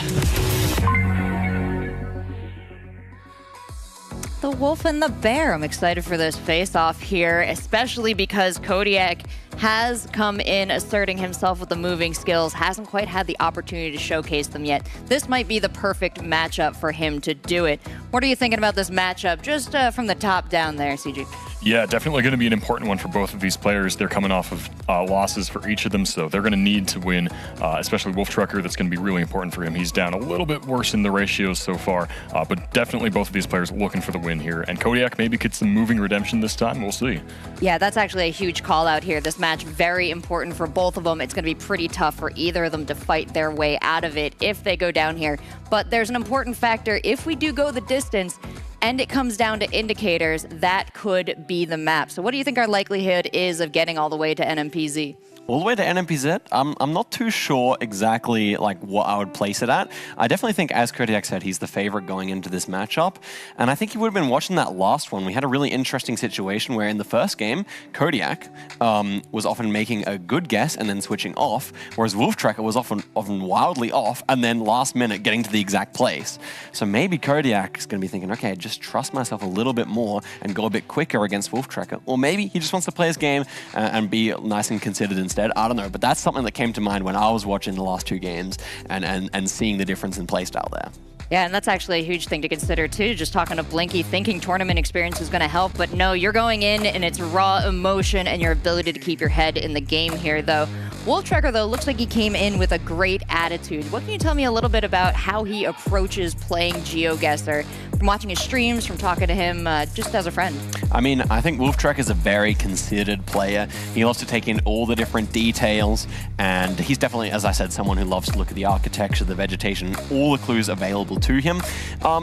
The Wolf and the Bear. I'm excited for this face-off here, especially because Kodiak has come in asserting himself with the moving skills, hasn't quite had the opportunity to showcase them yet. This might be the perfect matchup for him to do it. What are you thinking about this matchup, just from the top down there, CG? Yeah, definitely going to be an important one for both of these players. They're coming off of losses for each of them, so they're going to need to win, especially Wolftracker. That's going to be really important for him. He's down a little bit worse in the ratios so far, but definitely both of these players looking for the win here. And Kodiak maybe gets some moving redemption this time. We'll see. Yeah, that's actually a huge call out here. This match, very important for both of them. It's going to be pretty tough for either of them to fight their way out of it if they go down here. But there's an important factor. If we do go the distance, and it comes down to indicators, that could be the map. So what do you think our likelihood is of getting all the way to NMPZ? All the way to NMPZ, I'm not too sure exactly like what I would place it at. I definitely think, as Kodiak said, he's the favorite going into this matchup. And I think you would have been watching that last one. We had a really interesting situation where in the first game, Kodiak was often making a good guess and then switching off, whereas Wolftracker was often wildly off and then last minute getting to the exact place. So maybe Kodiak is going to be thinking, okay, just trust myself a little bit more and go a bit quicker against Wolftracker. Or maybe he just wants to play his game and be nice and considered instead. I don't know, but that's something that came to mind when I was watching the last 2 games and seeing the difference in playstyle there. Yeah, and that's actually a huge thing to consider too. Just talking to Blinky, thinking tournament experience is going to help, but no, you're going in and it's raw emotion and your ability to keep your head in the game here, though. Wolftracker, though, looks like he came in with a great attitude. What can you tell me a little bit about how he approaches playing GeoGuessr? From watching his streams, from talking to him just as a friend. I mean, I think Wolftracker is a very considered player. He loves to take in all the different details, and he's definitely, as I said, someone who loves to look at the architecture, the vegetation, all the clues available to him.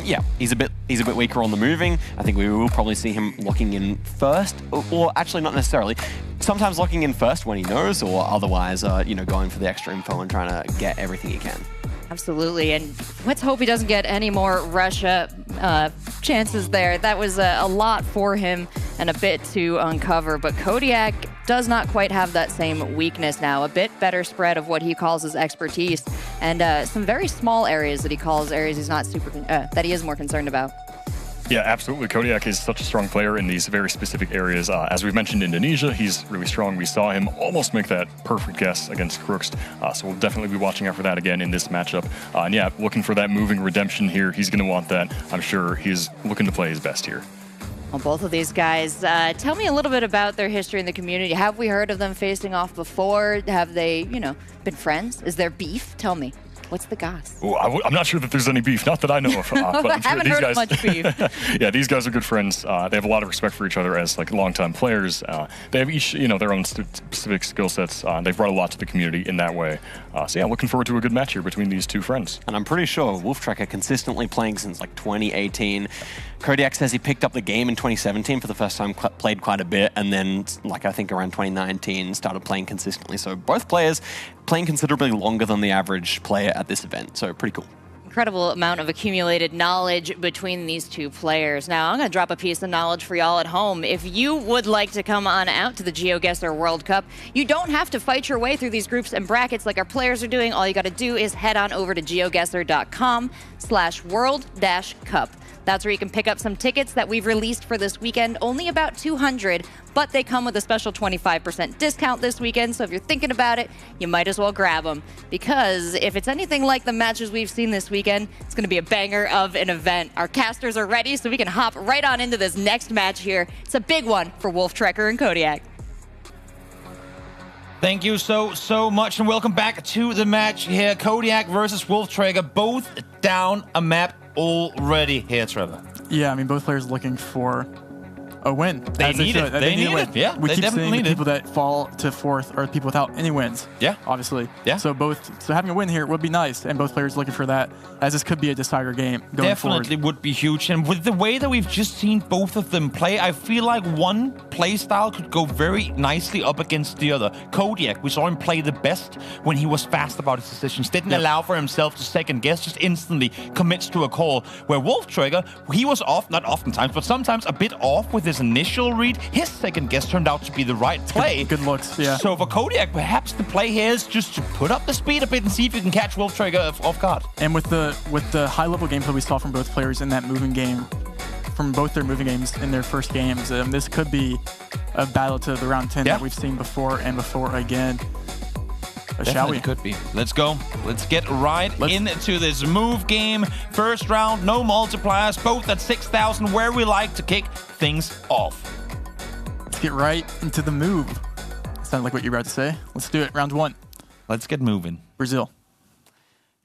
Yeah, he's a bit weaker on the moving. I think we will probably see him locking in first, or actually not necessarily. Sometimes locking in first when he knows, or otherwise, you know, going for the extra info and trying to get everything he can. Absolutely, and let's hope he doesn't get any more Russia chances there. That was a lot for him and a bit to uncover, but Kodiak does not quite have that same weakness now. A bit better spread of what he calls his expertise, and some very small areas that he calls areas he's not that he is more concerned about. Yeah, absolutely. Kodiak is such a strong player in these very specific areas. As we've mentioned, Indonesia, he's really strong. We saw him almost make that perfect guess against Crooks, so we'll definitely be watching out for that again in this matchup. And yeah, looking for that moving redemption here. He's going to want that. I'm sure he's looking to play his best here. Well, both of these guys, tell me a little bit about their history in the community. Have we heard of them facing off before? Have they, you know, been friends? Is there beef? Tell me. What's the goss? Oh, I'm not sure that there's any beef, not that I know of. But I haven't heard of much beef. Yeah, these guys are good friends. They have a lot of respect for each other as like longtime players. They have each, you know, their own specific skill sets. They've brought a lot to the community in that way. So yeah, looking forward to a good match here between these two friends. And I'm pretty sure Wolftracker consistently playing since like 2018. Kodiak says he picked up the game in 2017 for the first time, played quite a bit, and then like I think around 2019 started playing consistently. So both players playing considerably longer than the average player at this event. So pretty cool. Incredible amount of accumulated knowledge between these two players. Now, I'm going to drop a piece of knowledge for y'all at home. If you would like to come on out to the GeoGuessr World Cup, you don't have to fight your way through these groups and brackets like our players are doing. All you got to do is head on over to geoguessr.com/world-cup. That's where you can pick up some tickets that we've released for this weekend. Only about 200, but they come with a special 25% discount this weekend. So if you're thinking about it, you might as well grab them. Because if it's anything like the matches we've seen this weekend, it's going to be a banger of an event. Our casters are ready, so we can hop right on into this next match here. It's a big one for Wolftracker and Kodiak. Thank you so much, and welcome back to the match here. Kodiak versus Wolftracker, both down a map already here, Trevor. Yeah, I mean, both players looking for a win. They need it. They need it. Yeah, we they keep definitely saying need the it. people that fall to fourth are people without any wins. Yeah. Obviously. Yeah. So having a win here would be nice, and both players looking for that, as this could be a decider game going Definitely forward. would be huge. And with the way that we've just seen both of them play, I feel like one play style could go very nicely up against the other. Kodiak, we saw him play the best when he was fast about his decisions. Didn't allow for himself to second guess, just instantly commits to a call. Where Wolf Trigger, he was off, not oftentimes, but sometimes a bit off with his initial read. His second guess turned out to be the right play. Good looks, yeah. So for Kodiak, perhaps the play here is just to put up the speed a bit and see if you can catch Wolf Trigger off guard. And with the high-level gameplay we saw from both players in that moving game, from both their moving games in their first games, this could be a battle to the round 10 that we've seen before and before again. Shall we? Could be. Let's go. Let's get right into this move game. First round, no multipliers, both at 6,000, where we like to kick things off. Let's get right into the move. Sounded like what you were about to say. Let's do it. Round 1. Let's get moving. Brazil.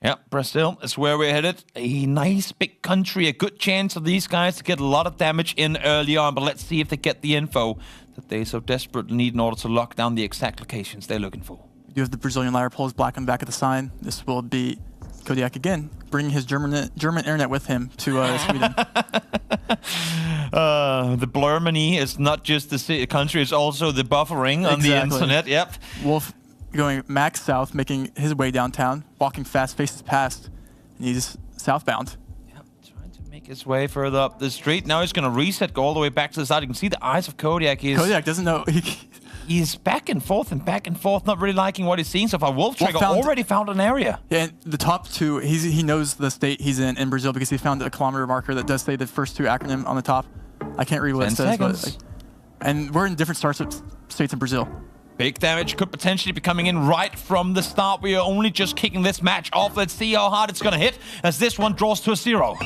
Yep, Brazil is where we're headed. A nice big country, a good chance of these guys to get a lot of damage in early on, but let's see if they get the info that they so desperately need in order to lock down the exact locations they're looking for. You have the Brazilian ladder poles black on the back of the sign. This will be Kodiak again, bringing his German internet with him to Sweden. The Blurmany is not just the country, it's also the buffering on the internet. Yep. Wolf going max south, making his way downtown, walking fast, faces past, and he's southbound. Yep, trying to make his way further up the street. Now he's going to reset, go all the way back to the side. You can see the eyes of Kodiak. Kodiak doesn't know. He's back and forth, not really liking what he's seeing so far. Wolf Trigger already found an area. Yeah, and the top two, he knows the state he's in Brazil because he found a kilometer marker that does say the first two acronym on the top. I can't read what it says, but and we're in different states in Brazil. Big damage could potentially be coming in right from the start. We are only just kicking this match off. Let's see how hard it's going to hit as this one draws to a 0.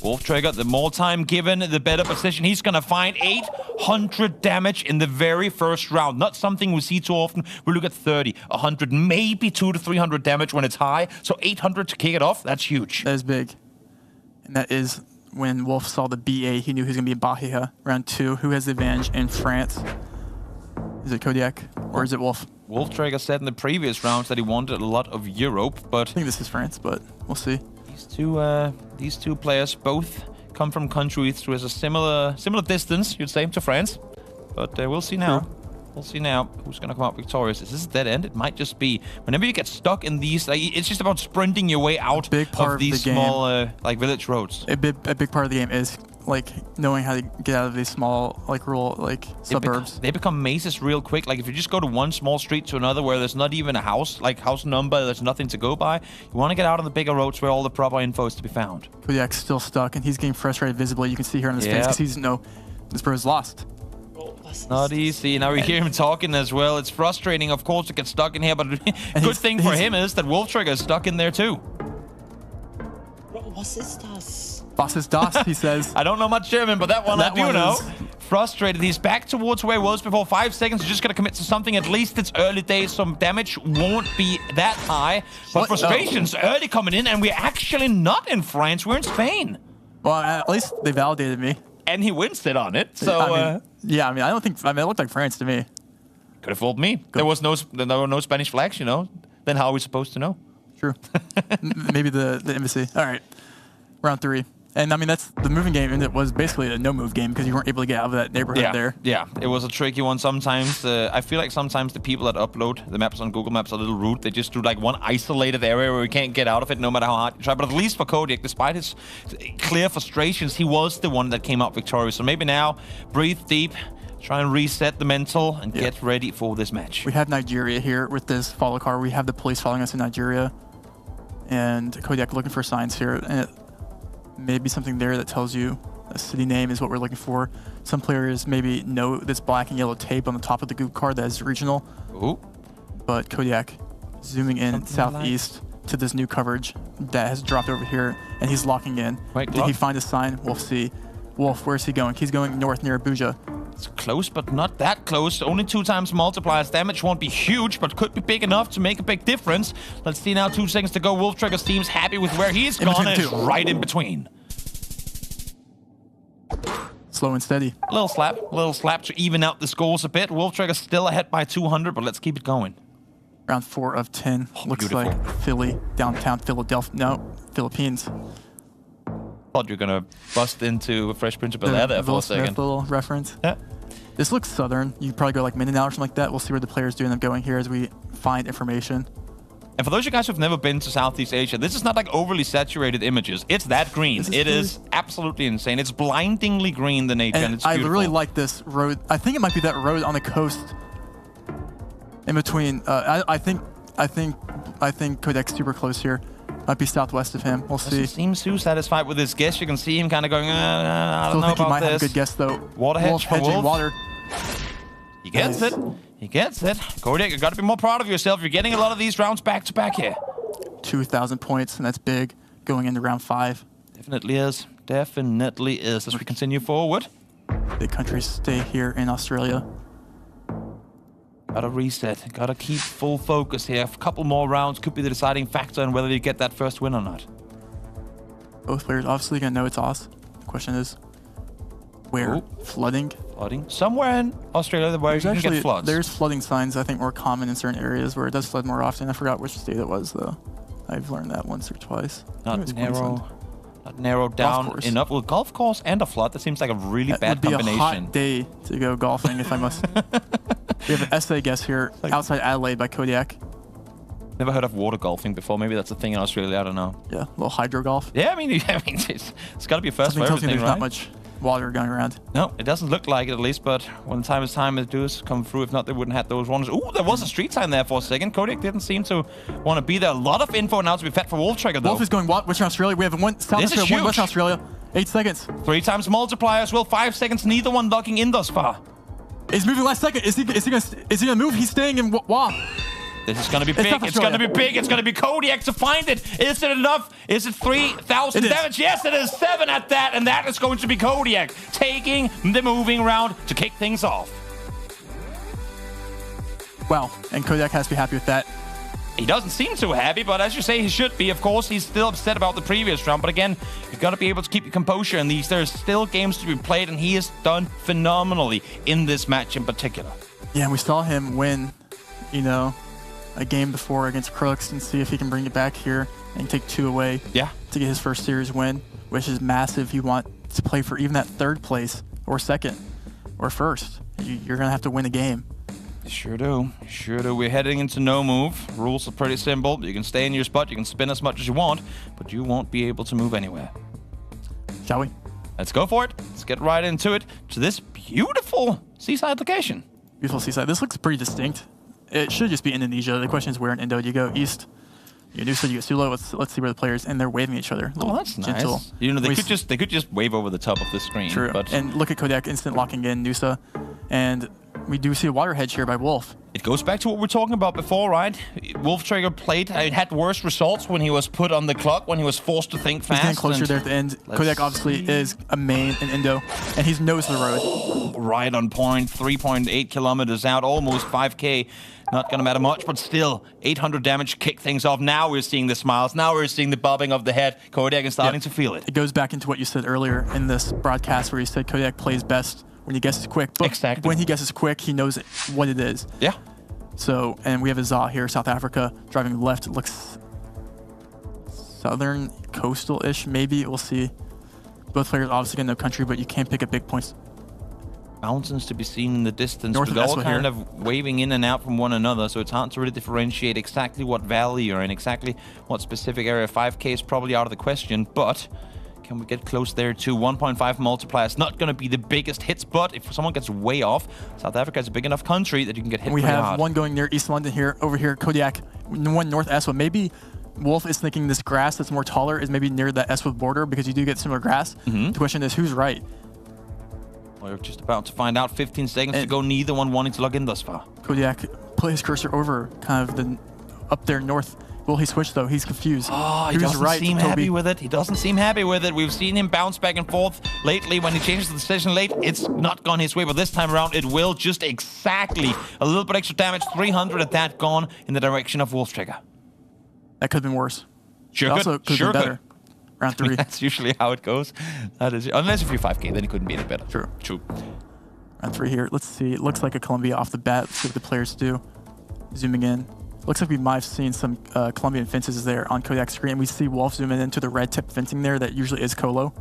Wolf Trigger, the more time given, the better position. He's going to find 800 damage in the very first round. Not something we see too often. We look at 30, 100, maybe 200 to 300 damage when it's high. So 800 to kick it off, that's huge. That is big. And that is when Wolf saw the BA, he knew he was going to be in Bahia. Round 2, who has the advantage in France? Is it Kodiak or is it Wolf? Wolf Trigger said in the previous rounds that he wanted a lot of Europe, but... I think this is France, but we'll see. These two players both come from countries with a similar distance, you'd say, to France. But we'll see now. True. We'll see now who's going to come out victorious. Is this a dead end? It might just be. Whenever you get stuck in these, it's just about sprinting your way out of these small village roads. A big part of the game is knowing how to get out of these small rural suburbs. They become mazes real quick. Like if you just go to one small street to another where there's not even a house, house number, there's nothing to go by. You want to get out on the bigger roads where all the proper info is to be found. Kodiak's still stuck and he's getting frustrated visibly. You can see here on his face because he's this bro's lost. Not easy. Now we hear him talking as well. It's frustrating, of course, to get stuck in here, but good thing for him is that Wolf Trigger is stuck in there too. Was ist das? Was ist das, he says. I don't know much German, but that one I do know. Frustrated. He's back towards where he was before. 5 seconds. He's just going to commit to something. At least it's early days. Some damage won't be that high. But frustration's early coming in, and we're actually not in France. We're in Spain. Well, at least they validated me. And he wins it on it. So, I don't think... it looked like France to me. Could have fooled me. There were no Spanish flags, Then how are we supposed to know? True. Maybe the embassy. All right. Round 3. And that's the moving game, and it was basically a no-move game because you weren't able to get out of that neighborhood there. Yeah, it was a tricky one sometimes. I feel like sometimes the people that upload the maps on Google Maps are a little rude. They just do one isolated area where we can't get out of it no matter how hard you try. But at least for Kodiak, despite his clear frustrations, he was the one that came out victorious. So maybe now, breathe deep, try and reset the mental, and get ready for this match. We have Nigeria here with this follow car. We have the police following us in Nigeria. And Kodiak looking for signs here. And maybe something there that tells you a city name is what we're looking for. Some players maybe know this black and yellow tape on the top of the Google card that is regional. Ooh. But Kodiak zooming in southeast to this new coverage that has dropped over here, and he's locking in. Did he find a sign? We'll see. Wolf, where's he going? He's going north near Abuja. It's close, but not that close. Only 2 times multipliers. Damage won't be huge, but could be big enough to make a big difference. Let's see now. 2 seconds to go. Wolftrigger seems happy with where he's gone. It's right in between. Slow and steady. A little slap to even out the scores a bit. Wolftrigger still ahead by 200, but let's keep it going. Round 4 of 10. Looks beautiful. like Philly, downtown Philadelphia. No, Philippines. Thought you were gonna bust into Fresh Prince of Bel-Air there for a second. Little reference. Yeah. This looks southern. You could probably go like Mindanao or something like that. We'll see where the players do end up going here as we find information. And for those of you guys who've never been to Southeast Asia, this is not like overly saturated images. It's that green. It is absolutely insane. It's blindingly green, the nature, and it's beautiful. I really like this road. I think it might be that road on the coast in between. I think Kodak's super close here. Might be southwest of him. We'll see. He seems too satisfied with his guess. You can see him kind of going, I don't know about he might this. have a good guess, though. Water hedge for Wolf. Water. He gets it. He gets it. Kodiak, you got to be more proud of yourself. You're getting a lot of these rounds back to back here. 2,000 points, and that's big going into round 5. Definitely is. Definitely is. As we continue forward. Big countries stay here in Australia. Gotta reset. Gotta keep full focus here. A couple more rounds could be the deciding factor in whether you get that first win or not. Both players obviously gonna know it's us. The question is, where? Ooh. Flooding? Flooding. Somewhere in Australia where you can get floods. There's flooding signs, I think, more common in certain areas where it does flood more often. I forgot which state it was, though. I've learned that once or twice. Not narrowed down enough. Well, golf course and a flood, that seems like a really bad combination. It would be a hot day to go golfing, if I must. We have an essay guess here, outside Adelaide by Kodiak. Never heard of water golfing before. Maybe that's a thing in Australia. I don't know. Yeah, a little hydro golf. Yeah, I mean it's got to be a first for Something tells me everything, there's right? not much water going around. No, it doesn't look like it at least, but when the time is time, it does come through. If not, they wouldn't have those ones. Ooh, there was a street sign there for a second. Kodiak didn't seem to want to be there. A lot of info now to be fed for Wolftrigger, though. Wolf is going Western Australia. We have one South This is Australia, one huge. Western Australia. 8 seconds. 3 times multipliers. Well, 5 seconds. Neither one locking in thus far. He's moving last second. Is he gonna move? He's staying in Wah. This is gonna be big. It's gonna be big. It's gonna be Kodiak to find it. Is it enough? Is it 3,000 damage? Yes, it is 7 at that, and that is going to be Kodiak taking the moving round to kick things off. Wow, and Kodiak has to be happy with that. He doesn't seem too happy, but as you say, he should be. Of course, he's still upset about the previous round. But again, you've got to be able to keep your composure in these. There's still games to be played, and he has done phenomenally in this match in particular. Yeah, we saw him win, a game before against Crooks, and see if he can bring it back here and take 2 away. Yeah. To get his first series win, which is massive. You want to play for even that 3rd place, or 2nd, or 1st. You're gonna have to win a game. Sure do. Sure do. We're heading into no move. Rules are pretty simple. You can stay in your spot, you can spin as much as you want, but you won't be able to move anywhere. Shall we? Let's go for it. Let's get right into it, to this beautiful seaside location. Beautiful seaside. This looks pretty distinct. It should just be Indonesia. The question is where in Indo do you go? East. You do so you get Sulu. Let's see where the players, and they're waving at each other. Oh, that's gentle. Nice. They could just wave over the top of the screen. True. But And look at Kodiak instant locking in Nusa, and we do see a water hedge here by Wolf. it goes back to what we were talking about before, right? Wolftrigger had worse results when he was put on the clock, when he was forced to think fast. He's getting closer there at the end. Kodiak obviously is a main in Indo, and he's knows the road. Right on point, 3.8 kilometers out, almost 5K. Not going to matter much, but still, 800 damage, kick things off. Now we're seeing the smiles. Now we're seeing the bobbing of the head. Kodiak is starting to feel it. It goes back into what you said earlier in this broadcast where you said Kodiak plays best when he guesses quick. But when he guesses quick, he knows what it is. Yeah. So, and we have a Za here, South Africa, driving left. It looks southern, coastal-ish, maybe. We'll see. Both players obviously get no country, but you can't pick up big points. Mountains to be seen in the distance, North but of all Eswa kind here. of waving in and out from one another, so it's hard to really differentiate exactly what valley you're in, exactly what specific area. 5K is probably out of the question, but can we get close there too? 1.5 multiplier is not going to be the biggest hits, but if someone gets way off, South Africa is a big enough country that you can get hit We pretty have hard. one going near East London here, over here, Kodiak, one North Eswa. Maybe Wolf is thinking this grass that's more taller is maybe near the Eswa border because you do get similar grass. The question is, who's right? We're just about to find out. 15 seconds to go. Neither one wanting to log in thus far. Kodiak put his cursor over kind of the up there north Will he switch though? He's confused. Oh, he doesn't seem happy with it. He doesn't seem happy with it. We've seen him bounce back and forth lately. When he changes the decision late, it's not gone his way. But this time around, it will. Just exactly a little bit extra damage. 300 at that, gone in the direction of Wolftrigger. That could have been worse. Sure it also could have been better. Round 3. That's usually how it goes. That is, unless if you're 5k, then it couldn't be any better. True. Round 3 here. Let's see. It looks like a Columbia off the bat. Let's see what the players do. Zooming in. Looks like we might have seen some Colombian fences there on Kodiak's screen. We see Wolf zooming into the red tip fencing there that usually is Colo.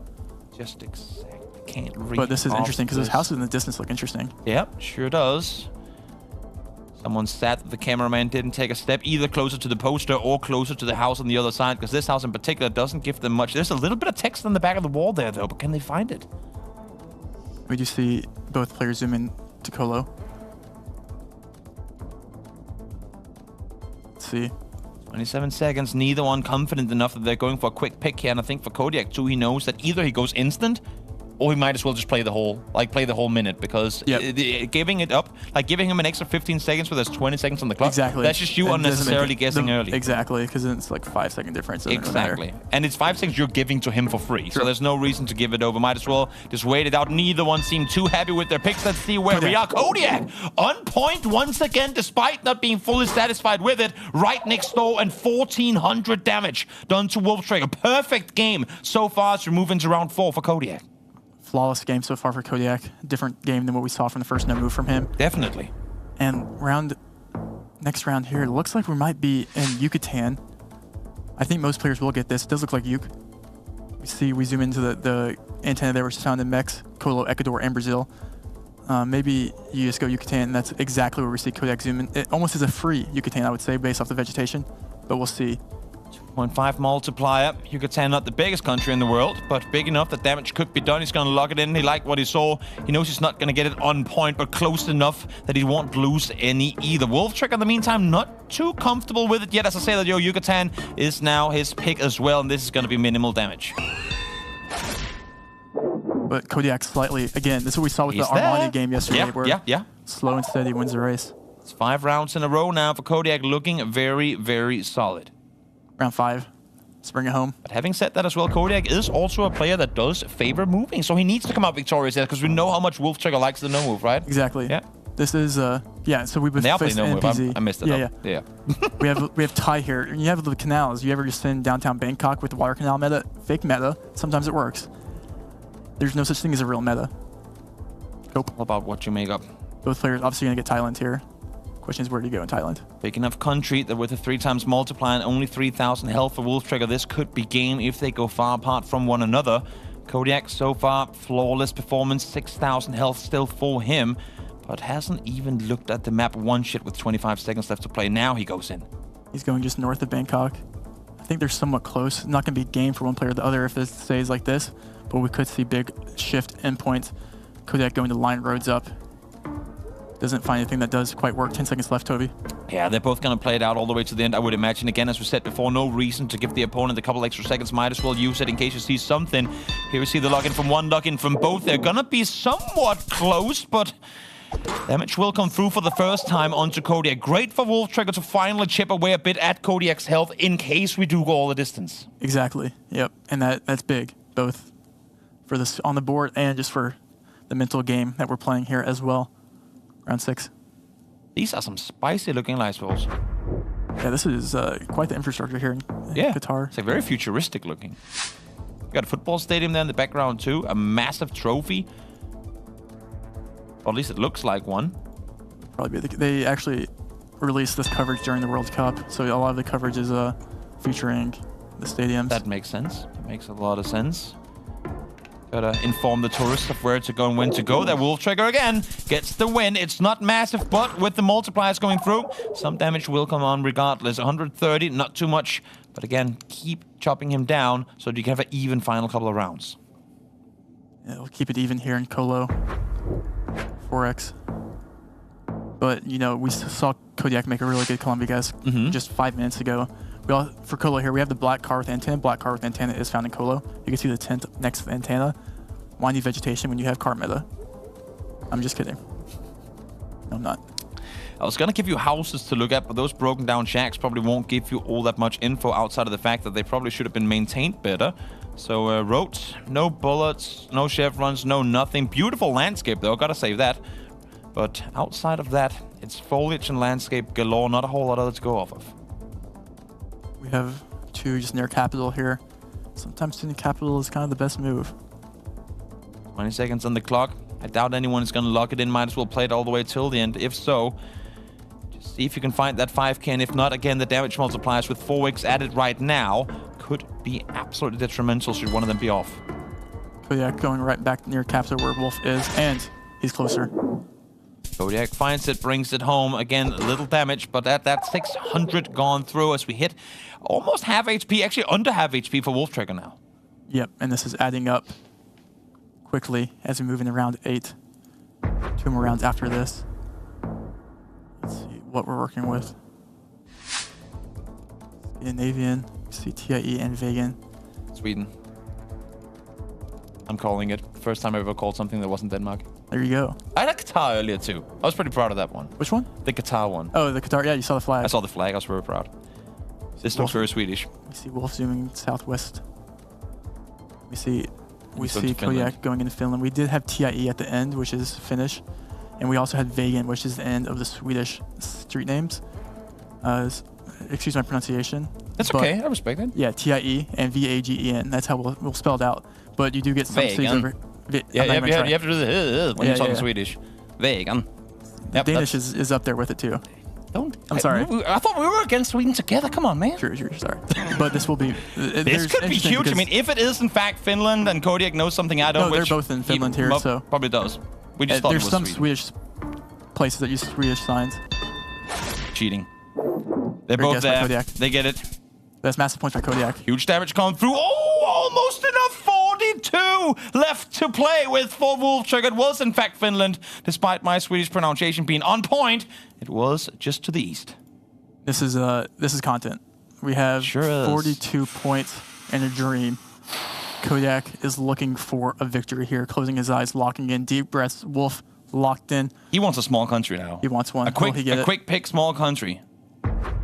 Just exactly. Can't read. But this is interesting because those houses in the distance look interesting. Yep, sure does. Someone sad that the cameraman didn't take a step either closer to the poster or closer to the house on the other side, because this house in particular doesn't give them much. There's a little bit of text on the back of the wall there, though, but can they find it? We do see both players zoom in to Colo. Let's see. 27 seconds, neither one confident enough that they're going for a quick pick here, and I think for Kodiak too, he knows that either he goes instant, or he might as well just play the whole minute, because giving it up, like giving him an extra 15 seconds where there's 20 seconds on the clock, exactly. That's just you unnecessarily guessing early. Exactly, because it's like 5-second difference. Exactly. And it's 5 seconds you're giving to him for free, so there's no reason to give it over. Might as well just wait it out. Neither one seemed too happy with their picks. Let's see where we are. Kodiak on point once again, despite not being fully satisfied with it. Right next door, and 1,400 damage done to Wolftrigger. Perfect game so far as we move into round 4 for Kodiak. Flawless game so far for Kodiak. Different game than what we saw from the first no move from him. Definitely. And next round here, it looks like we might be in Yucatan. I think most players will get this. It does look like Yuc. We zoom into the antenna there, which is found in Mex, Colo, Ecuador, and Brazil. Maybe you just go Yucatan, and that's exactly where we see Kodiak zoom in. It almost is a free Yucatan, I would say, based off the vegetation, but we'll see. 0.5 multiplier. Yucatan, not the biggest country in the world, but big enough that damage could be done. He's going to lock it in. He liked what he saw. He knows he's not going to get it on point, but close enough that he won't lose any either. Wolftrigger, in the meantime, not too comfortable with it yet. As I say that, Yucatan is now his pick as well, and this is going to be minimal damage. But Kodiak slightly, again, this is what we saw with the Armani game yesterday, where slow and steady wins the race. It's 5 rounds in a row now for Kodiak, looking very, very solid. Round 5. Let's bring it home. But having said that as well, Kodiak is also a player that does favor moving, so he needs to come out victorious there, because we know how much Wolftrigger likes the no move, right? Exactly. Yeah. This is so we've been facing no move. NPZ. I missed it. Yeah. we have Thai here. And you have the canals. You ever just in downtown Bangkok with the water canal meta? Fake meta. Sometimes it works. There's no such thing as a real meta. Nope. All about what you make up. Both players obviously gonna get Thailand here. Question is, where do you go in Thailand? Big enough country that with a 3 times multiply and only 3,000 health for Wolftrigger, this could be game if they go far apart from one another. Kodiak so far, flawless performance, 6,000 health still for him, but hasn't even looked at the map one shit with 25 seconds left to play. Now he goes in. He's going just north of Bangkok. I think they're somewhat close. Not going to be game for one player or the other if this stays like this, but we could see big shift endpoints. Kodiak going to line roads up. Doesn't find anything that does quite work. 10 seconds left, Toby. Yeah, they're both going to play it out all the way to the end, I would imagine. Again, as we said before, no reason to give the opponent a couple extra seconds. Might as well use it in case you see something. Here we see the lock-in from one, lock-in from both. They're going to be somewhat close, but damage will come through for the first time onto Kodiak. Great for Wolftrigger to finally chip away a bit at Kodiak's health in case we do go all the distance. Exactly. Yep. And that's big, both for this on the board and just for the mental game that we're playing here as well. Round 6. These are some spicy looking light balls. Yeah, this is quite the infrastructure here in Qatar. It's like very futuristic looking. We got a football stadium there in the background too. A massive trophy. Or at least it looks like one. Probably they actually released this coverage during the World Cup, so a lot of the coverage is featuring the stadiums. That makes sense. That makes a lot of sense. Gotta inform the tourists of where to go and when to go. That Wolftrigger again gets the win. It's not massive, but with the multipliers going through, some damage will come on regardless. 130, not too much. But again, keep chopping him down so that you can have an even final couple of rounds. Yeah, we'll keep it even here in Colo. 4x. But, you know, we saw Kodiak make a really good Columbia guess just 5 minutes ago. For Colo here, we have the black car with antenna. Black car with antenna is found in Colo. You can see the tent next to the antenna. Why need vegetation when you have car meta? I'm just kidding. No, I'm not. I was gonna give you houses to look at, but those broken down shacks probably won't give you all that much info outside of the fact that they probably should have been maintained better. So roads, no bullets, no chevrons, no nothing. Beautiful landscape though, gotta save that. But outside of that, it's foliage and landscape galore, not a whole lot else to go off of. We have 2 just near capital here. Sometimes sitting capital is kind of the best move. 20 seconds on the clock. I doubt anyone is going to lock it in. Might as well play it all the way till the end. If so, just see if you can find that 5k. And if not, again, the damage multipliers with 4 wicks added right now could be absolutely detrimental should one of them be off. Kodiak going right back near capital where Wolf is, and he's closer. Kodiak finds it, brings it home. Again, a little damage, but that 600 gone through as we hit almost half HP, actually under half HP for Wolf Trigger now. Yep, and this is adding up quickly as we move into round 8. 2 more rounds after this. Let's see what we're working with. Scandinavian, see TIE and Vegan. Sweden. I'm calling it. First time I ever called something that wasn't Denmark. There you go. I had a Qatar earlier too. I was pretty proud of that one. Which one? The Qatar one. Oh, the Qatar. Yeah, you saw the flag. I saw the flag. I was very proud. This looks very Swedish. We see Wolf zooming southwest. We see Kodiak Kodiak going into Finland. We did have TIE at the end, which is Finnish, and we also had Vegan, which is the end of the Swedish street names. Excuse my pronunciation. That's okay. I respect it. Yeah, TIE and VAGEN. That's how we'll spell it out. But you do get some cities over. Yeah, you have to do the when you're talking Swedish. Vegan. Yep, Danish is up there with it too. I'm sorry. I thought we were against Sweden together. Come on, man. Sure, sorry. But this will be... This could be huge. I mean, if it is in fact Finland and Kodiak knows something I don't... No, they're both in Finland here, so... Probably does. We just thought there's it was some Sweden. Swedish places that use Swedish signs. Cheating. They're both there. They get it. That's massive points by Kodiak. Huge damage coming through. Oh, almost enough. 42 left to play with for Wolf Trigger. It was, in fact, Finland. Despite my Swedish pronunciation being on point, it was just to the east. This is content. We have 42 points and a dream. Kodiak is looking for a victory here, closing his eyes, locking in, deep breaths. Wolf locked in. He wants a small country now. He wants one. A quick pick, small country.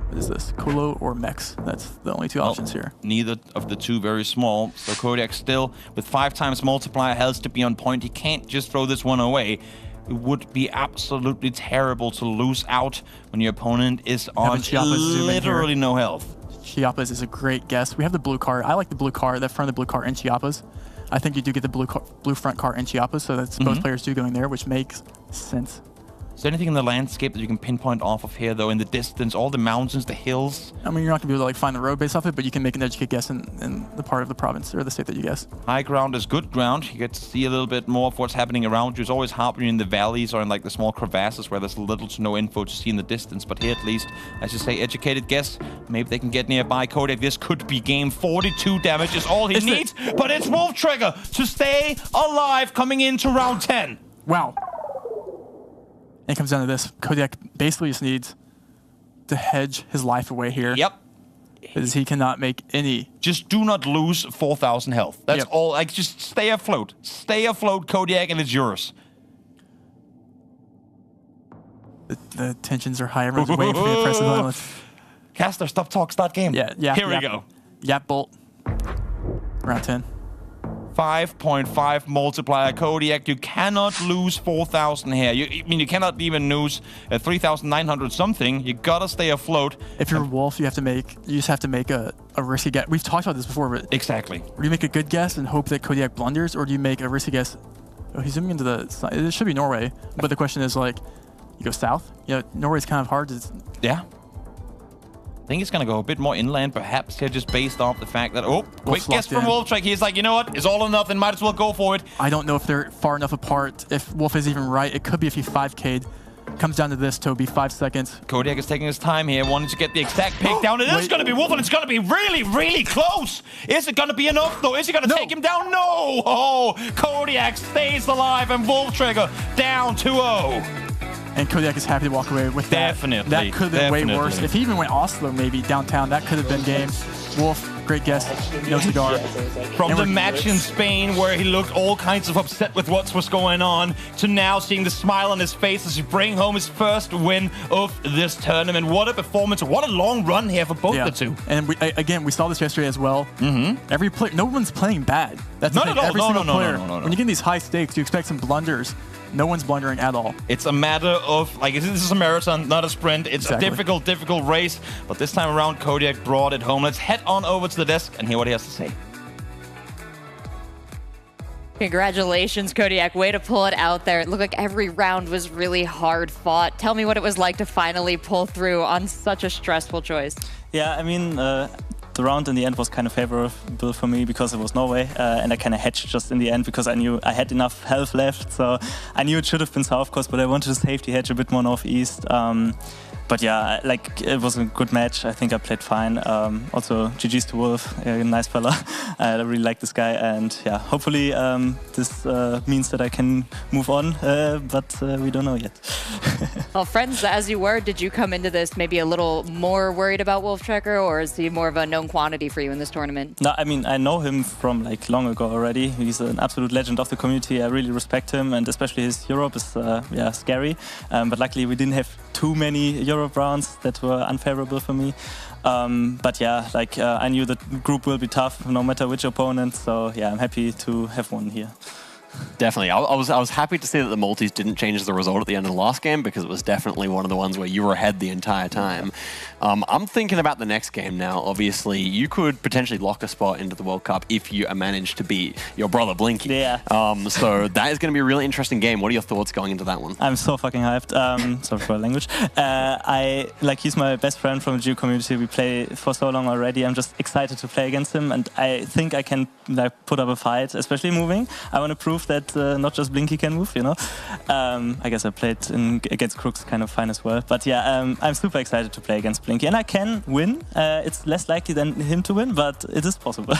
What is this? Kulo or Mex? That's the only 2 options here. Neither of the 2 very small. So Kodiak still, with 5 times multiplier, has to be on point. He can't just throw this one away. It would be absolutely terrible to lose out when your opponent is on literally no health. Chiapas is a great guess. We have the blue car. I like the blue car, the front of the blue car in Chiapas. I think you do get the blue front car in Chiapas, so that's both players do going there, which makes sense. Is there anything in the landscape that you can pinpoint off of here, though, in the distance? All the mountains, the hills? I mean, you're not going to be able to find the road based off it, but you can make an educated guess in the part of the province or the state that you guess. High ground is good ground. You get to see a little bit more of what's happening around you. It's always hard when you're in the valleys or in the small crevasses where there's little to no info to see in the distance. But here, at least, as you say, educated guess. Maybe they can get nearby Kodiak. This could be game. 42 damage is all he needs, but it's Wolf Trigger to stay alive coming into round 10. Wow. And it comes down to this. Kodiak basically just needs to hedge his life away here. Yep. Because he cannot make any. Just do not lose 4,000 health. That's all. Just stay afloat. Stay afloat, Kodiak, and it's yours. The tensions are high. Everyone's waiting for the impressive violence. Caster, stop talk, start game. Yeah. Here we go. Yap bolt. Round 10. 5.5 multiplier Kodiak. You cannot lose 4,000 here. You cannot even lose 3,900 something. You gotta stay afloat. If you're Wolf, you just have to make a risky guess. We've talked about this before, but exactly. Do you make a good guess and hope that Kodiak blunders, or do you make a risky guess? Oh, he's zooming into the side. It should be Norway, but the question is you go south. Norway's kind of hard to. Yeah. I think it's going to go a bit more inland, perhaps here, just based off the fact that, quick guess from Wolftrek. He's like, you know what? It's all or nothing. Might as well go for it. I don't know if they're far enough apart. If Wolf is even right, it could be if he 5K'd. Comes down to this, Toby. 5 seconds. Kodiak is taking his time here, wanting to get the exact pick down. It is going to be Wolf, and it's going to be really, really close. Is it going to be enough, though? Is he going to take him down? No! Oh, Kodiak stays alive, and Wolf Trigger down 2-0. And Kodiak is happy to walk away with that. Definitely. That could have been way worse. If he even went Oslo, maybe downtown, that could have been game. Wolf, great guess. No cigar. From the match in Spain where he looked all kinds of upset with what was going on, to now seeing the smile on his face as he bring home his first win of this tournament. What a performance. What a long run here for both the two. And we saw this yesterday as well. Every player, no one's playing bad. That's Not the at thing. all. Every No, single no, no, player. no, no, no. When you get these high stakes, you expect some blunders. No one's blundering at all. It's a matter of, like, this is a marathon, not a sprint. It's a difficult race. But this time around, Kodiak brought it home. Let's head on over to the desk and hear what he has to say. Congratulations, Kodiak. Way to pull it out there. It looked like every round was really hard fought. Tell me what it was like to finally pull through on such a stressful choice. Yeah, I mean, the round in the end was kind of favorable for me because it was Norway, and I kind of hedged just in the end because I knew I had enough health left, so I knew it should have been South Coast, but I wanted to safety hedge a bit more Northeast. But yeah, like, it was a good match. I think I played fine. Also, GG's to Wolf, a nice fella. I really like this guy, and yeah, hopefully this means that I can move on, but we don't know yet. Well, friends as you were, did you come into this maybe a little more worried about Wolf Tracker, or is he more of a known quantity for you in this tournament? No, I mean, I know him from like long ago already. He's an absolute legend of the community. I really respect him, and especially his Europe is scary. But luckily, we didn't have too many Europe rounds that were unfavorable for me. But yeah, like I knew the group will be tough no matter which opponent. So yeah, I'm happy to have one here. Definitely. I was happy to see that the multis didn't change the result at the end of the last game because it was definitely one of the ones where you were ahead the entire time. I'm thinking about the next game now. Obviously, you could potentially lock a spot into the World Cup if you manage to beat your brother Blinky. Yeah. So that is going to be a really interesting game. What are your thoughts going into that one? I'm so fucking hyped. Sorry for the language. He's my best friend from the Geo community. We play for so long already. I'm just excited to play against him, and I think I can put up a fight, especially moving. I want to prove that not just Blinky can move, you know. I guess I played against Crooks kind of fine as well. But yeah, I'm super excited to play against Blinky, and I can win. It's less likely than him to win, but it is possible.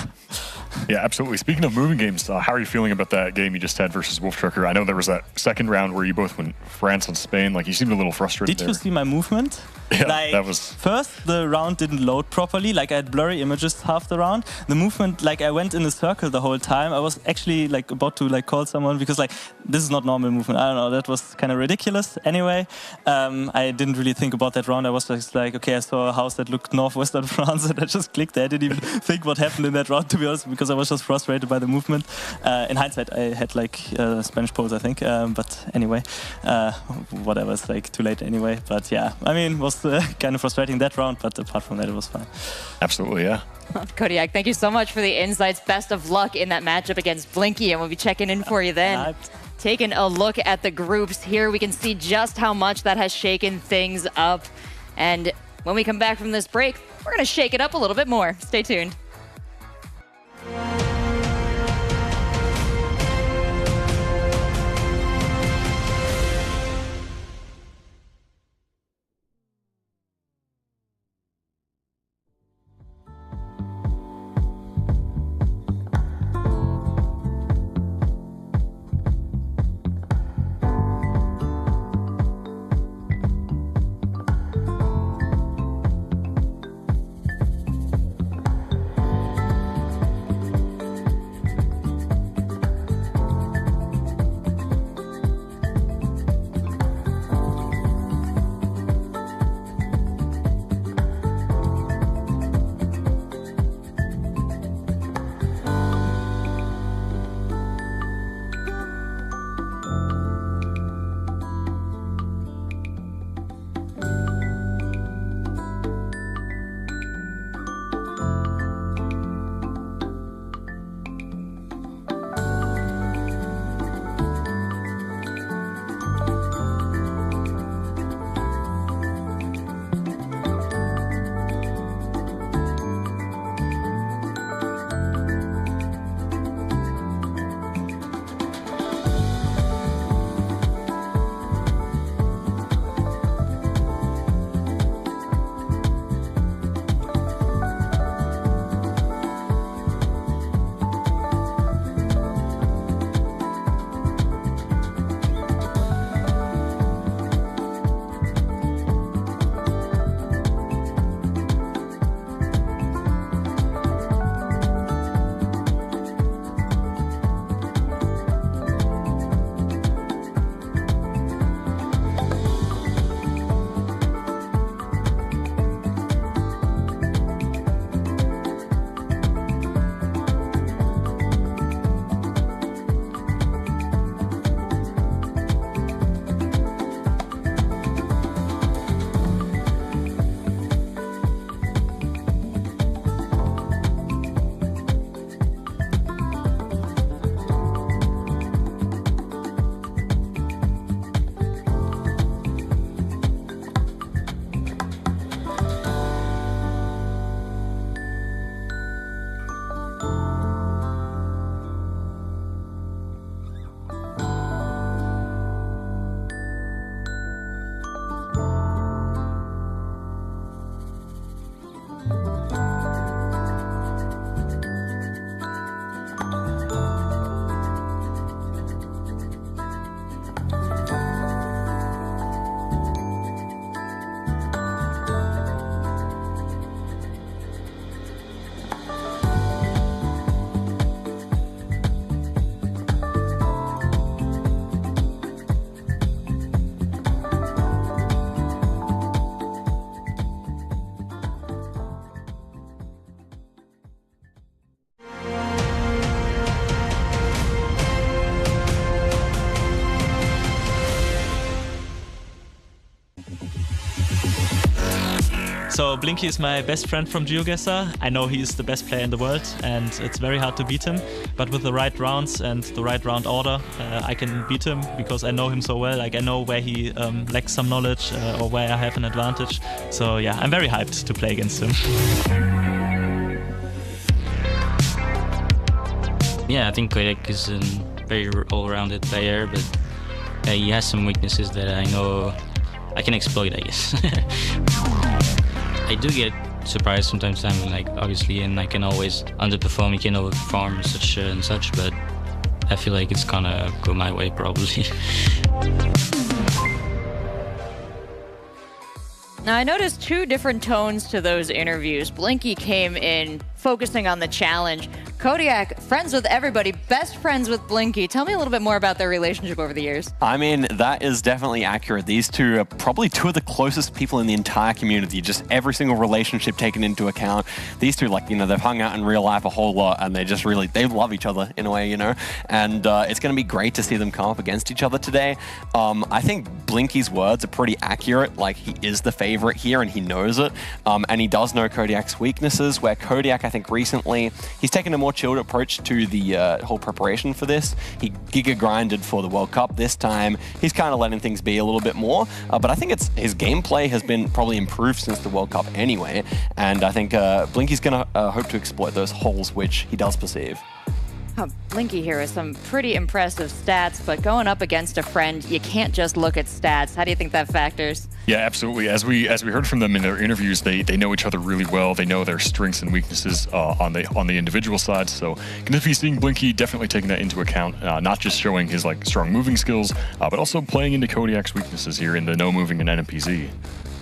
Yeah, absolutely. Speaking of moving games, how are you feeling about that game you just had versus Wolf Tracker? I know there was that second round where you both went France and Spain. Like, you seemed a little frustrated. Did you see my movement? Yeah, like, that was... First, the round didn't load properly. Like, I had blurry images half the round. The movement, like, I went in a circle the whole time. I was actually, like, about to, like, call someone because, like, this is not normal movement. I don't know. That was kind of ridiculous. Anyway, I didn't really think about that round. I was just like, okay, I saw a house that looked northwestern France, and I just clicked there. I didn't even think what happened in that round, to be honest, because I was just frustrated by the movement. In hindsight, I had, like, Spanish poles, I think. But anyway, whatever. It's, like, too late anyway. But yeah, I mean, it was kind of frustrating that round, but apart from that, it was fine. Absolutely, yeah. Kodiak, thank you so much for the insights. Best of luck in that matchup against Blinky, and we'll be checking in for you then. Taking a look at the groups here, we can see just how much that has shaken things up. And when we come back from this break, we're going to shake it up a little bit more. Stay tuned. So Blinky is my best friend from GeoGuessr. I know he's the best player in the world, and it's very hard to beat him. But with the right rounds and the right round order, I can beat him because I know him so well. Like I know where he lacks some knowledge or where I have an advantage. So yeah, I'm very hyped to play against him. Yeah, I think Kodiak is a very all-rounded player, but he has some weaknesses that I know I can exploit, I guess. I do get surprised from time to time, like obviously, and I can always underperform, you can overperform such and such, but I feel like it's gonna go my way probably. Now, I noticed two different tones to those interviews. Blinky came in focusing on the challenge. Kodiak, friends with everybody, best friends with Blinky. Tell me a little bit more about their relationship over the years. I mean, that is definitely accurate. These two are probably two of the closest people in the entire community, just every single relationship taken into account. These two, like, you know, they've hung out in real life a whole lot, and they just really, they love each other in a way, you know? And it's going to be great to see them come up against each other today. I think Blinky's words are pretty accurate. Like, he is the favorite here, and he knows it. And he does know Kodiak's weaknesses, where Kodiak, I think recently, he's taken a more chilled approach to the whole preparation for this. He giga grinded for the World Cup this time. He's kind of letting things be a little bit more, but I think his gameplay has been probably improved since the World Cup anyway, and I think Blinky's gonna hope to exploit those holes which he does perceive. Blinky here with some pretty impressive stats, but going up against a friend, you can't just look at stats. How do you think that factors? Yeah, absolutely. As we heard from them in their interviews, they know each other really well. They know their strengths and weaknesses on the individual side. So going to be seeing Blinky definitely taking that into account, not just showing his like strong moving skills, but also playing into Kodiak's weaknesses here in the no moving and NMPZ.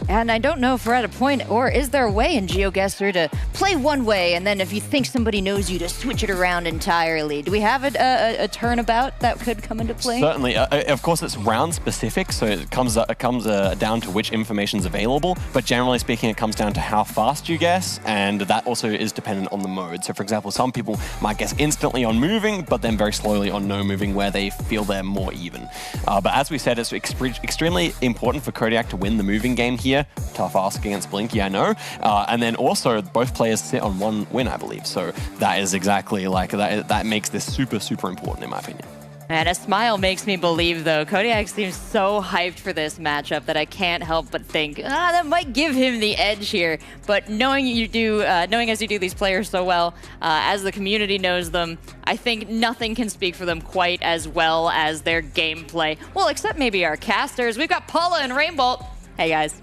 And I don't know if we're at a point, or is there a way in GeoGuessr to play one way, and then if you think somebody knows you, to switch it around entirely? Do we have a turnabout that could come into play? Certainly. Of course, it's round specific, so it comes down to which information's available. But generally speaking, it comes down to how fast you guess, and that also is dependent on the mode. So, for example, some people might guess instantly on moving, but then very slowly on no moving, where they feel they're more even. But as we said, it's extremely important for Kodiak to win the moving game here. Tough ask against Blinky, I know. And then also, both players sit on one win, I believe. So that is exactly like that. That makes this super, super important, in my opinion. And a smile makes me believe, though. Kodiak seems so hyped for this matchup that I can't help but think, that might give him the edge here. But knowing as you do these players so well, as the community knows them, I think nothing can speak for them quite as well as their gameplay. Well, except maybe our casters. We've got Paula and Rainbolt. Hey, guys.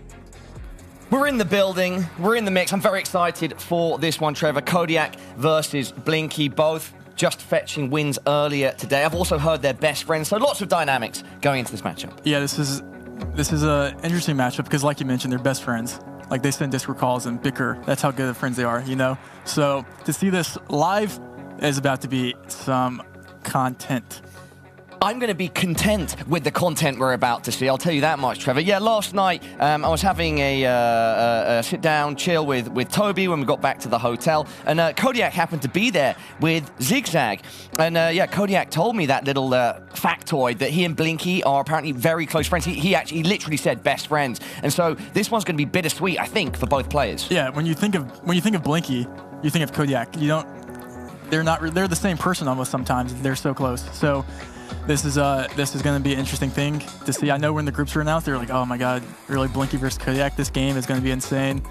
We're in the building, we're in the mix. I'm very excited for this one, Trevor. Kodiak versus Blinky, both just fetching wins earlier today. I've also heard they're best friends, so lots of dynamics going into this matchup. Yeah, this is an interesting matchup because, like you mentioned, they're best friends. Like, they send Discord calls and bicker. That's how good of friends they are, you know? So to see this live is about to be some content. I'm going to be content with the content we're about to see. I'll tell you that much, Trevor. Yeah, last night I was having a sit-down chill with Toby when we got back to the hotel, and Kodiak happened to be there with Zigzag. And yeah, Kodiak told me that little factoid that he and Blinky are apparently very close friends. He actually literally said best friends, and so this one's going to be bittersweet, I think, for both players. Yeah, when you think of Blinky, you think of Kodiak. You don't. They're the same person almost sometimes. They're so close. So. This is going to be an interesting thing to see. I know when the groups were announced, they were like, "Oh my God, really Blinky versus Kodiak? This game is going to be insane."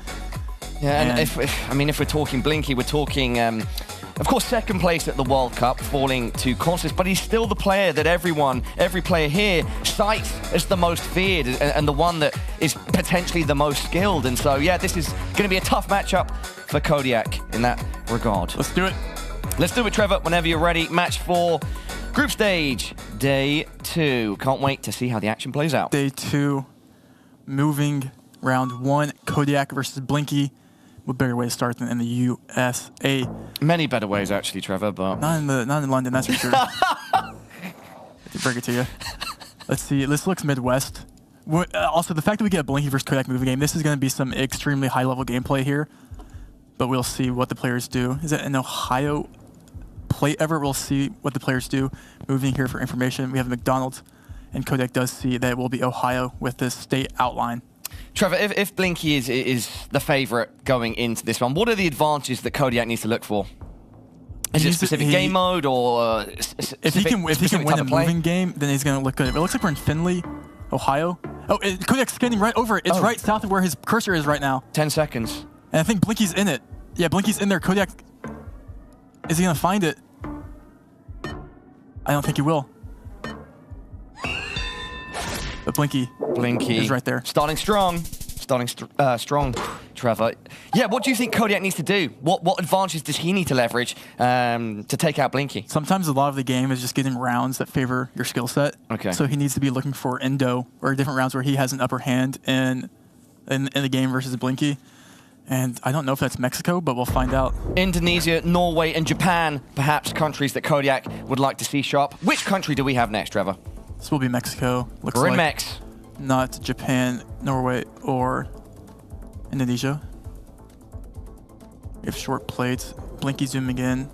Yeah, and if we're talking Blinky, we're talking, of course, second place at the World Cup, falling to Constance, but he's still the player that every player here cites as the most feared and the one that is potentially the most skilled. And so, yeah, this is going to be a tough matchup for Kodiak in that regard. Let's do it. Let's do it, Trevor. Whenever you're ready. Match 4. Group stage, day 2. Can't wait to see how the action plays out. Day 2, moving round 1, Kodiak versus Blinky. What better way to start than in the USA? Many better ways, actually, Trevor, but not in London, that's for sure. To break it to you. Let's see. This looks Midwest. Also, the fact that we get a Blinky versus Kodiak moving game, this is going to be some extremely high-level gameplay here. But we'll see what the players do. Is it an Ohio play ever? We'll see what the players do. Moving here for information, we have McDonald's, and Kodiak does see that it will be Ohio with this state outline. Trevor, if Blinky is the favorite going into this one, what are the advantages that Kodiak needs to look for? Is it specific game mode or if he can win a moving game, then he's going to look good. It looks like we're in Findlay, Ohio. Oh, Kodiak's scanning right over it. It's right south of where his cursor is right now. 10 seconds. And I think Blinky's in it. Yeah, Blinky's in there. Kodiak, is he going to find it? I don't think he will. But Blinky is right there. Starting strong. Strong, Trevor. Yeah, what do you think Kodiak needs to do? What advantages does he need to leverage to take out Blinky? Sometimes a lot of the game is just getting rounds that favor your skill set. Okay. So he needs to be looking for endo or different rounds where he has an upper hand in the game versus Blinky. And I don't know if that's Mexico, but we'll find out. Indonesia, Norway, and Japan, perhaps countries that Kodiak would like to see sharp. Which country do we have next, Trevor? This will be Mexico. Looks We're like in Mex. Not Japan, Norway, or Indonesia. We have short plates. Blinky zooming in.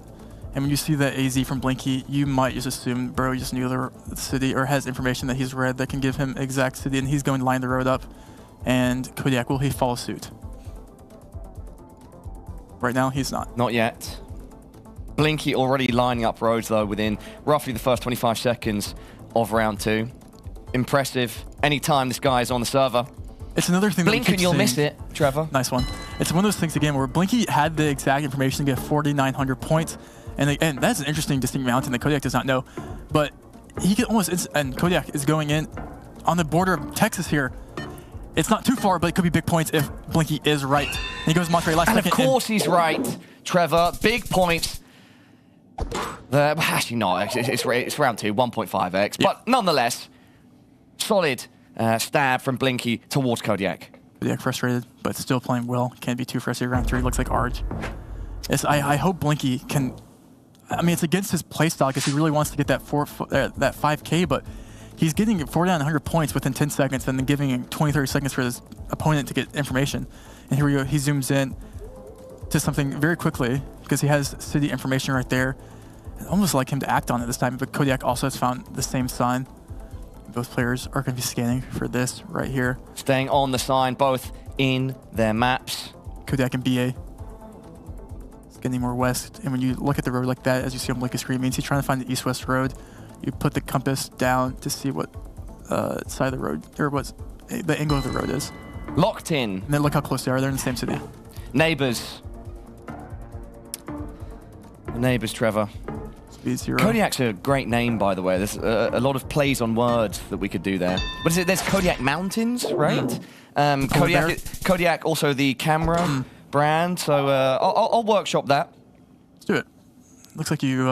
And when you see that AZ from Blinky, you might just assume bro just knew the city or has information that he's read that can give him exact city, and he's going to line the road up. And Kodiak, will he follow suit? Right now, he's not. Not yet. Blinky already lining up roads, though, within roughly the first 25 seconds of round 2. Impressive. Anytime this guy is on the server. It's another thing Blink and you'll miss it, Trevor. Nice one. It's one of those things, again, where Blinky had the exact information to get 4,900 points. And that's an interesting distinct mountain that Kodiak does not know. But he can almost, and Kodiak is going in on the border of Texas here. It's not too far, but it could be big points if Blinky is right. And he goes Monterey last second. And of course he's right, Trevor. Big points. Actually, no, it's round 2, 1.5x. Yeah. But nonetheless, solid stab from Blinky towards Kodiak. Kodiak frustrated, but still playing well. Can't be too frustrated. Round 3 looks like Arj. I hope Blinky can... I mean, it's against his playstyle because he really wants to get that 5K, but he's getting 4,900 points within 10 seconds and then giving him 20, 30 seconds for his opponent to get information. And here we go. He zooms in to something very quickly because he has city information right there. I'd almost like him to act on it this time, but Kodiak also has found the same sign. Both players are going to be scanning for this right here. Staying on the sign, both in their maps. Kodiak and BA. Scanning more west. And when you look at the road like that, as you see on Blinky's screen, it means he's trying to find the east-west road. You put the compass down to see what side of the road, or what the angle of the road is. Locked in. And then look how close they are. They're in the same city. Neighbors. Neighbors, Trevor. Speed 0. Kodiak's a great name, by the way. There's a lot of plays on words that we could do there. What is it? There's Kodiak Mountains, right? Kodiak, also the camera brand. So I'll workshop that. Let's do it. Looks like you...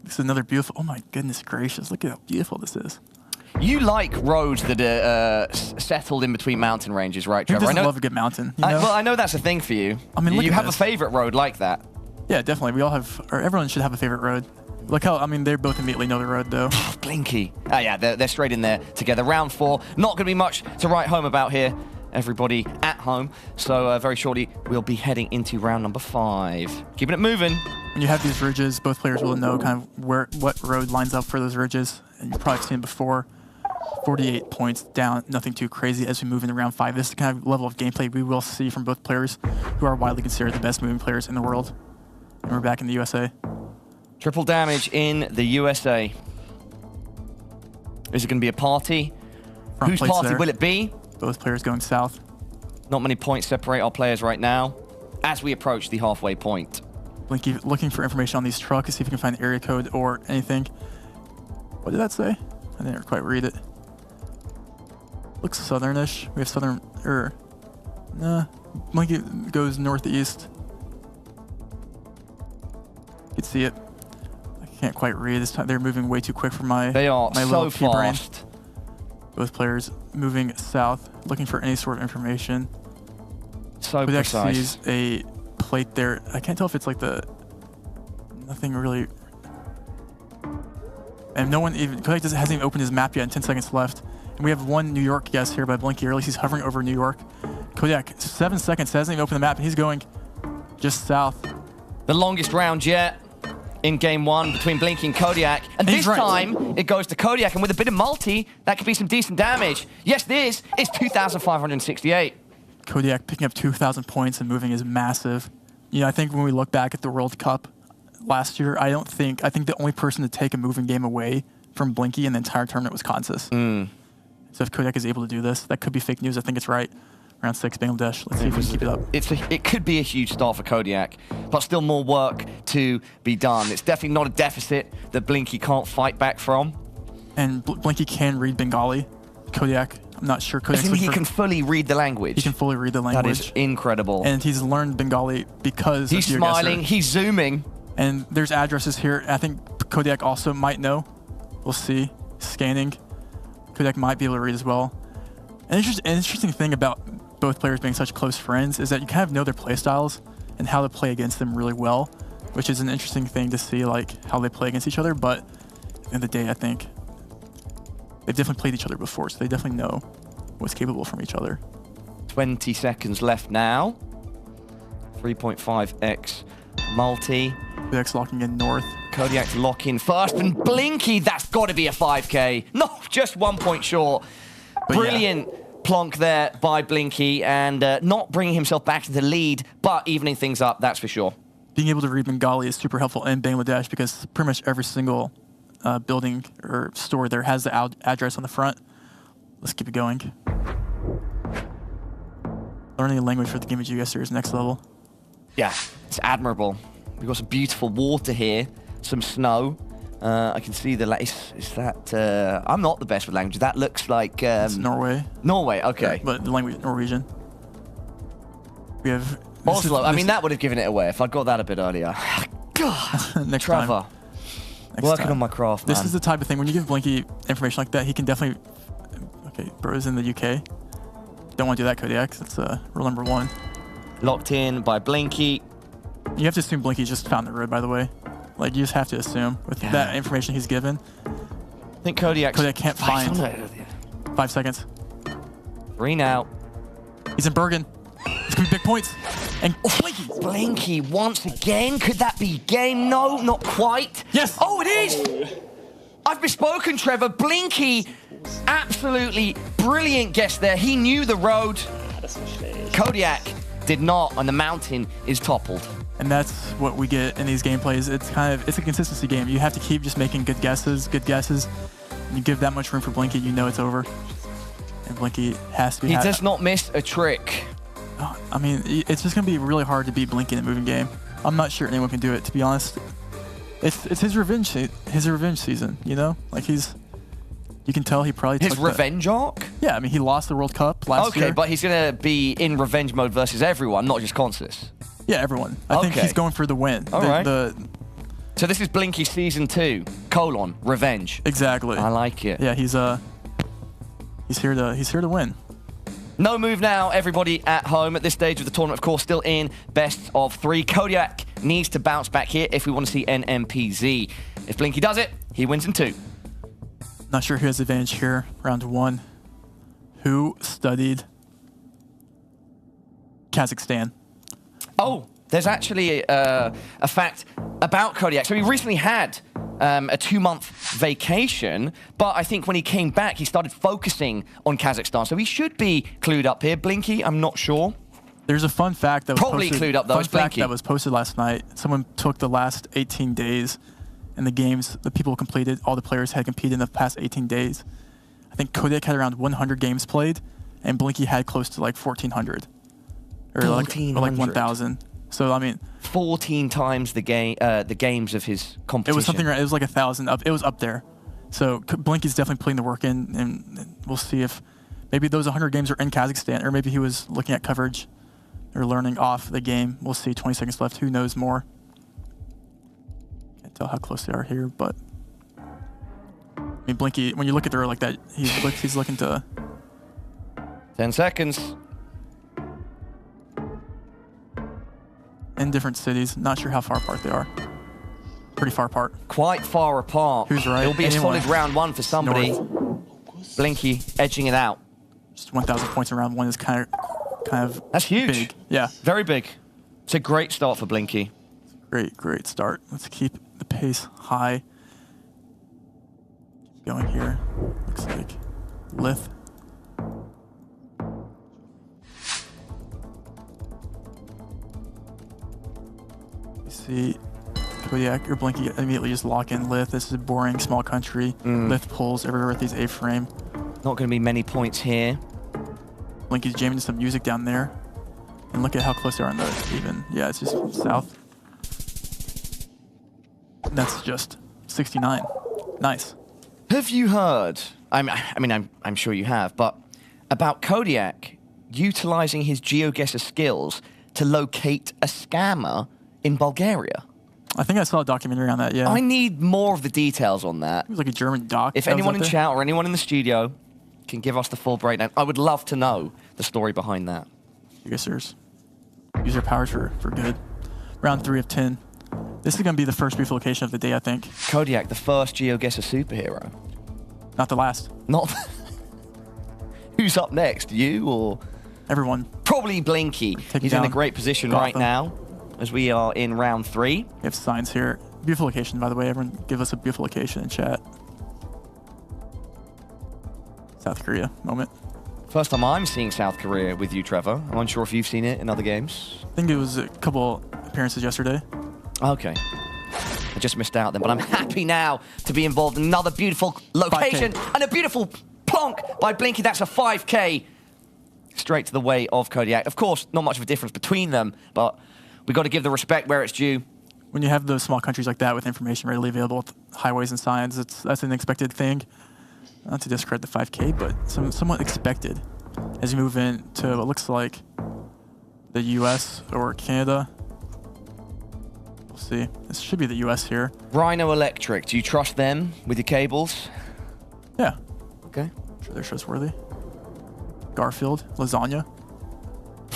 this is another beautiful... Oh my goodness gracious. Look at how beautiful this is. You like roads that are settled in between mountain ranges, right, Trevor? Who doesn't love a good mountain? You know? Well, I know that's a thing for you. I mean, you have a favorite road like that. Yeah, definitely. We all have, or everyone should have a favorite road. Look how, I mean, they both immediately know the road, though. Blinky. Oh, yeah, they're straight in there together. Round 4. Not going to be much to write home about here. Everybody at home. So very shortly, we'll be heading into round number 5. Keeping it moving. When you have these ridges, both players will know kind of what road lines up for those ridges. And you've probably seen it before. 48 points down, nothing too crazy as we move into round 5. This is the kind of level of gameplay we will see from both players who are widely considered the best moving players in the world. And we're back in the USA. Triple damage in the USA. Is it going to be a party? Whose party will it be? Both players going south. Not many points separate our players right now as we approach the halfway point. Blinky looking for information on these trucks to see if we can find area code or anything. What did that say? I didn't quite read it. Looks southernish. We have southern, nah. Blinky goes northeast. You can see it. I can't quite read this time. They're moving way too quick for my little pea brain. Both players moving south, looking for any sort of information. So Kodiak precise. sees a plate there. I can't tell if it's like nothing really. And no one even, Kodiak hasn't even opened his map yet, and 10 seconds left. And we have one New York guess here by Blinky, or at least he's hovering over New York. Kodiak, 7 seconds, hasn't even opened the map, and he's going just south. The longest round yet in game 1 between Blinky and Kodiak. And this time, it goes to Kodiak. And with a bit of multi, that could be some decent damage. Yes, this is 2,568. Kodiak picking up 2,000 points and moving is massive. You know, I think when we look back at the World Cup last year, I think the only person to take a moving game away from Blinky in the entire tournament was Kansas. So if Kodiak is able to do this, that could be fake news. I think it's right. Round 6, Bangladesh. Let's see if we can keep it up. It could be a huge start for Kodiak, but still more work to be done. It's definitely not a deficit that Blinky can't fight back from. And Blinky can read Bengali. Kodiak, I'm not sure. I think he can fully read the language. He can fully read the language. That is incredible. And he's learned Bengali because he's of smiling, he's zooming. And there's addresses here. I think Kodiak also might know. We'll see. Scanning. Kodiak might be able to read as well. And an interesting thing about both players being such close friends is that you kind of know their play styles and how to play against them really well, which is an interesting thing to see, like how they play against each other. But at the end of the day, I think they've definitely played each other before, so they definitely know what's capable from each other. 20 seconds left now. 3.5x multi. Kodiak's locking in north. Kodiak's locking first, and Blinky, that's got to be a 5k. No, just 1 point short. But brilliant plonk there by Blinky, and not bringing himself back to the lead, but evening things up, that's for sure. Being able to read Bengali is super helpful in Bangladesh because pretty much every single building or store there has the address on the front. Let's keep it going. Learning a language for the game of GeoGuessr is next level. Yeah, it's admirable. We've got some beautiful water here, some snow. I can see the is that I'm not the best with languages. That looks like it's Norway. Norway, okay. Yeah, but the language Norwegian. We have Oslo. I mean, that would have given it away if I got that a bit earlier. God, next Trevor, working on my craft. This is the type of thing when you give Blinky information like that, he can definitely. Okay, bro's in the UK. Don't want to do that, Kodiak. That's rule number 1. Locked in by Blinky. You have to assume Blinky just found the road, by the way. Like, you just have to assume with that information he's given. I think Kodiak can't find. 5 seconds. 3 now. He's in Bergen. It's going to be big points. And Blinky once again. Could that be game? No, not quite. Yes. Oh, it is. I've bespoken, Trevor. Blinky, absolutely brilliant guess there. He knew the road. Kodiak did not, and the mountain is toppled. And that's what we get in these gameplays. It's a consistency game. You have to keep just making good guesses. And you give that much room for Blinky, you know it's over. And Blinky has to be. He does not miss a trick. I mean, it's just going to be really hard to beat Blinky in a moving game. I'm not sure anyone can do it, to be honest. It's his revenge season, you know? Like you can tell he probably his revenge arc? Yeah, I mean, he lost the World Cup last year. Okay, but he's going to be in revenge mode versus everyone, not just Consus. Yeah, everyone. I think he's going for the win. All right. So this is Blinky season 2, revenge. Exactly. I like it. Yeah, he's here to win. No move now, everybody at home. At this stage of the tournament, of course, still in best of 3. Kodiak needs to bounce back here if we want to see NMPZ. If Blinky does it, he wins in 2. Not sure who has advantage here. Round 1. Who studied Kazakhstan? Oh, there's actually a fact about Kodiak. So he recently had a 2-month vacation, but I think when he came back, he started focusing on Kazakhstan. So he should be clued up here. Blinky, I'm not sure. There's a fun fact that was probably posted, clued up though. that was posted last night. Someone took the last 18 days and the games the people completed, all the players had competed in the past 18 days. I think Kodiak had around 100 games played, and Blinky had close to like 1,400. Or like 1,000. So, I mean... 14 times the games of his competition. It was something, it was like 1,000. It was up there. So, Blinky's definitely putting the work in, and we'll see if maybe those 100 games are in Kazakhstan, or maybe he was looking at coverage or learning off the game. We'll see. 20 seconds left. Who knows more? Can't tell how close they are here, but... I mean, Blinky, when you look at the row like that, he's looking to... 10 seconds. In different cities. Not sure how far apart they are. Pretty far apart. Quite far apart. Who's right? It'll be a solid round 1 for somebody. North. Blinky edging it out. Just 1,000 points in round 1 is kind of that's huge. Big. Yeah. Very big. It's a great start for Blinky. Great start. Let's keep the pace high. Keep going here. Looks like Lith. You see Kodiak or Blinky immediately just lock in Lith. This is a boring small country. Lith pulls everywhere with these A-frame. Not going to be many points here. Blinky's jamming some music down there. And look at how close they are on the even. Yeah, it's just south. And that's just 69. Nice. Have you heard, I'm sure you have, but about Kodiak utilizing his GeoGuessr skills to locate a scammer in Bulgaria? I think I saw a documentary on that, yeah. I need more of the details on that. It was like a German doc. If anyone in chat or anyone in the studio can give us the full breakdown, I would love to know the story behind that. GeoGuessrs. Use their powers for good. Round 3 of 10. This is going to be the first brief location of the day, I think. Kodiak, the first GeoGuessr superhero. Not the last. Not. Who's up next? You or? Everyone. Probably Blinky. He's in a great position right now as we are in round 3. We have signs here. Beautiful location, by the way. Everyone give us a beautiful location in chat. South Korea moment. First time I'm seeing South Korea with you, Trevor. I'm unsure if you've seen it in other games. I think it was a couple appearances yesterday. Okay. I just missed out then, but I'm happy now to be involved in another beautiful location 5K. and a beautiful plonk by Blinky. That's a 5K straight to the way of Kodiak. Of course, not much of a difference between them, but we've got to give the respect where it's due. When you have those small countries like that with information readily available with highways and signs, that's an expected thing. Not to discredit the 5K, but somewhat expected as you move into what looks like the US or Canada. We'll see. This should be the US here. Rhino Electric, do you trust them with your cables? Yeah. Okay. I'm sure they're trustworthy. Garfield, lasagna.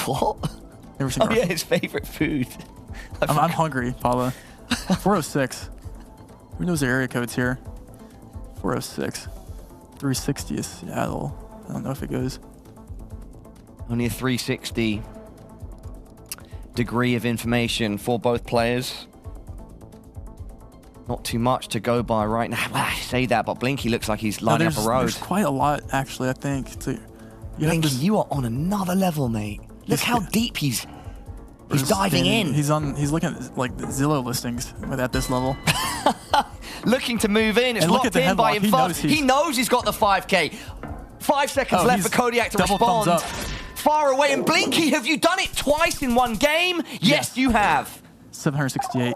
What? Never seen Oh yeah, his favorite food. I'm hungry, Paula. 406. Who knows their area codes here? 406. 360 is Seattle. I don't know if it goes. Only a 360 degree of information for both players. Not too much to go by right now. Well, I say that, but Blinky looks like he's lining up a road. There's quite a lot, actually, I think. Blinky, you are on another level, mate. Look how deep he's diving in. He's looking at like the Zillow listings at this level. Looking to move in. It's locked in by him first. He knows he's got the 5K. 5 seconds left for Kodiak to respond. Far away. And Blinky, have you done it twice in one game? Yes, you have. 768.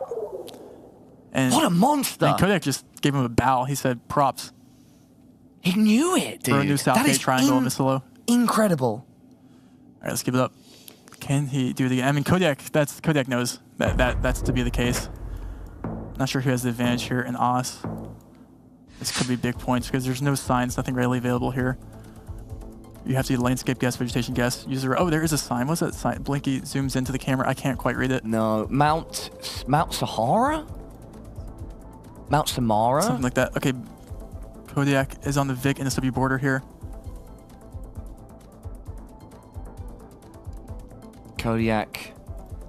And what a monster. And Kodiak just gave him a bow. He said props. He knew it, dude. For a new Southgate triangle in Missilo. Incredible. All right, let's give it up. Can he do it again? I mean, Kodiak knows that's to be the case. Not sure who has the advantage here in Oz. This could be big points because there's no signs, nothing readily available here. You have to landscape guess, vegetation guess, user. Oh, there is a sign. What's that sign? Blinky zooms into the camera. I can't quite read it. No, Mount Sahara? Mount Samara? Something like that. Okay, Kodiak is on the Vic NSW border here. Kodiak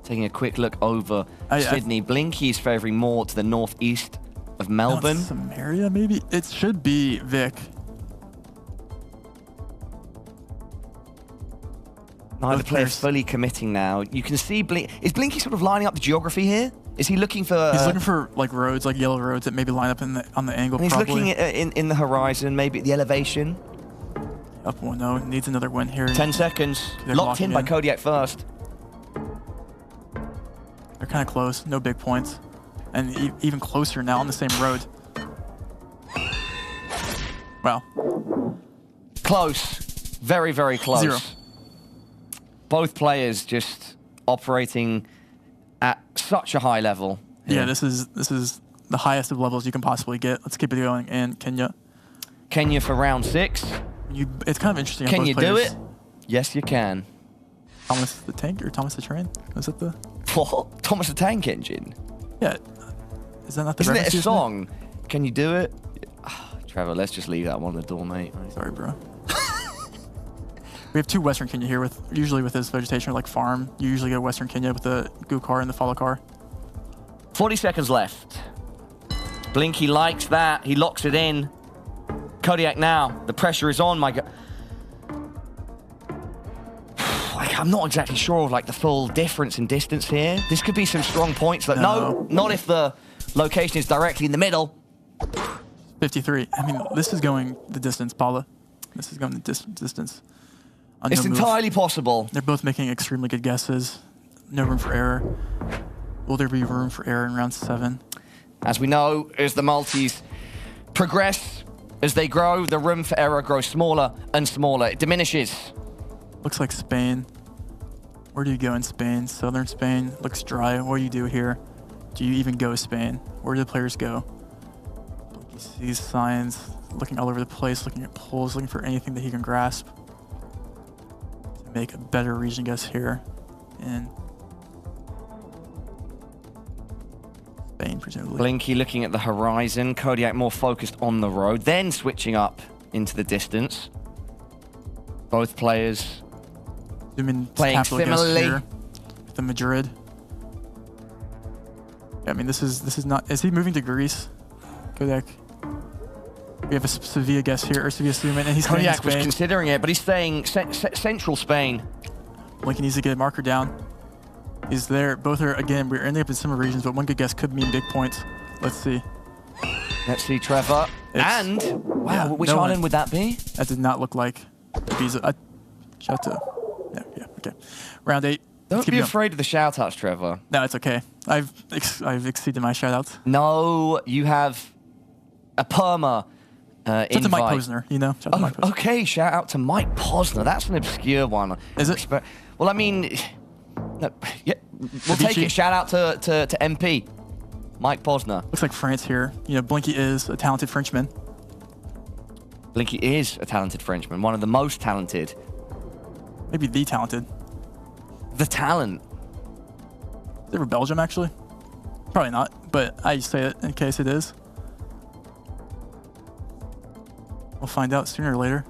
taking a quick look over Sydney. Blinky's favoring more to the northeast of Melbourne. Samaria, maybe? It should be Vic. Neither player's fully committing now. You can see is Blinky sort of lining up the geography here? Is he looking for? He's looking for like roads, like yellow roads that maybe line up on the angle. And he's probably. looking at, in the horizon, maybe at the elevation. Up 1-0, needs another win here. 10 seconds. Locked in by Kodiak first. They're kind of close, no big points. And even closer now on the same road. Wow. Close. Very, very close. 0. Both players just operating at such a high level. Yeah, this is the highest of levels you can possibly get. Let's keep it going. And Kenya. Kenya for round 6. It's kind of interesting. Can you do it? Yes, you can. Thomas the Tank or Thomas the Train? Was it the... What? Thomas the Tank Engine? Yeah. Is that not the Isn't it a song? Can you do it? Trevor, let's just leave that one on the door, mate. Sorry, bro. We have 2 Western Kenya here usually with this vegetation or like farm. You usually get Western Kenya with the Gu car and the follow car. 40 seconds left. Blinky likes that. He locks it in. Kodiak now. The pressure is on, my God. I'm not exactly sure of like the full difference in distance here. This could be some strong points. But no, not if the location is directly in the middle. 53. I mean, this is going the distance, Paula. This is going the distance. It's entirely possible. They're both making extremely good guesses. No room for error. Will there be room for error in round 7? As we know, as the multis progress, as they grow, the room for error grows smaller and smaller. It diminishes. Looks like Spain. Where do you go in Spain? Southern Spain looks dry. What do you do here? Do you even go Spain? Where do the players go? He sees signs, looking all over the place, looking at poles, looking for anything that he can grasp to make a better region guess here in Spain, presumably. Blinky looking at the horizon. Kodiak more focused on the road, then switching up into the distance. Both players playing similarly. The Madrid. Yeah, I mean, this is not. Is he moving to Greece? Kodiak. We have a Sevilla guess here, or Sevilla Suman, and he's staying in Spain. Kodiak was considering it, but he's staying central Spain. Blinky needs to get a marker down. He's there. Both are, again, we're ending up in similar regions, but one good guess could mean big points. Let's see. Let's see, Trevor. And, wow, which island would that be? That did not look like Ibiza. Chateau. Yeah, okay. Round 8. Don't be afraid of the shout-outs, Trevor. No, it's okay. I've exceeded my shout-outs. No, you have a perma Shout out to Mike Posner, you know? Oh, okay, shout out to Mike Posner. That's an obscure one. Is it? Well, I mean, no, yeah, we'll take it. Shout out to MP, Mike Posner. Looks like France here. You know, Blinky is a talented Frenchman. Blinky is a talented Frenchman, one of the most talented. Maybe the talented. The talent. Is it ever Belgium, actually? Probably not, but I say it in case it is. We'll find out sooner or later.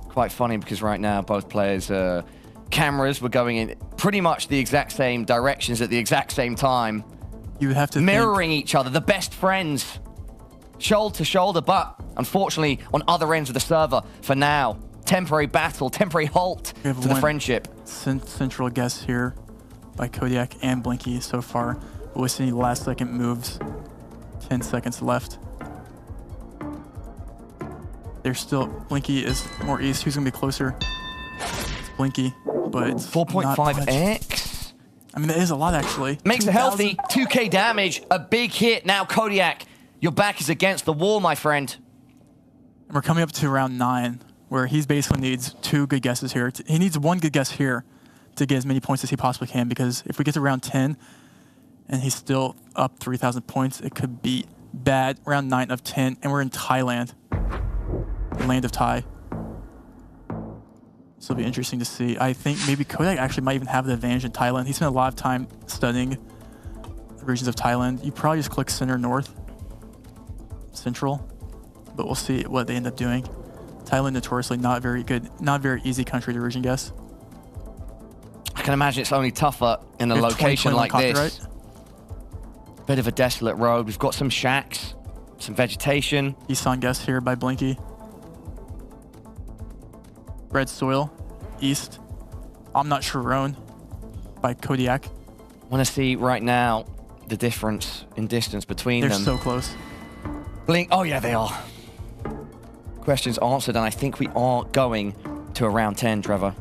Quite funny because right now both players' cameras were going in pretty much the exact same directions at the exact same time. You would have to mirroring each other, the best friends, shoulder to shoulder, but unfortunately on other ends of the server for now. Temporary battle, temporary halt to the friendship. Central guess here by Kodiak and Blinky so far. We'll see any last second moves. 10 seconds left. There's still, Blinky is more east. Who's going to be closer? It's Blinky, but it's 4.5x. I mean, that is a lot, actually. Makes it healthy. 2k damage, a big hit. Now, Kodiak, your back is against the wall, my friend. And we're coming up to round 9, where he basically needs 2 good guesses here. He needs 1 good guess here to get as many points as he possibly can, because if we get to round 10 and he's still up 3,000 points, it could be bad. Round 9 of 10, and we're in Thailand. Land of Thai. This will be interesting to see. I think maybe Kodiak actually might even have the advantage in Thailand. He spent a lot of time studying the regions of Thailand. You probably just click center north, central, but we'll see what they end up doing. Thailand notoriously not very good, not very easy country to region guess. I can imagine it's only tougher in a location like this. Bit of a desolate road. We've got some shacks, some vegetation. Isan guess here by Blinky. Red soil, east. I'm not Sharon by Kodiak. Want to see right now the difference in distance between them. They're so close. Blink. Oh yeah, they are. Questions answered, and I think we are going to a round 10, Trevor.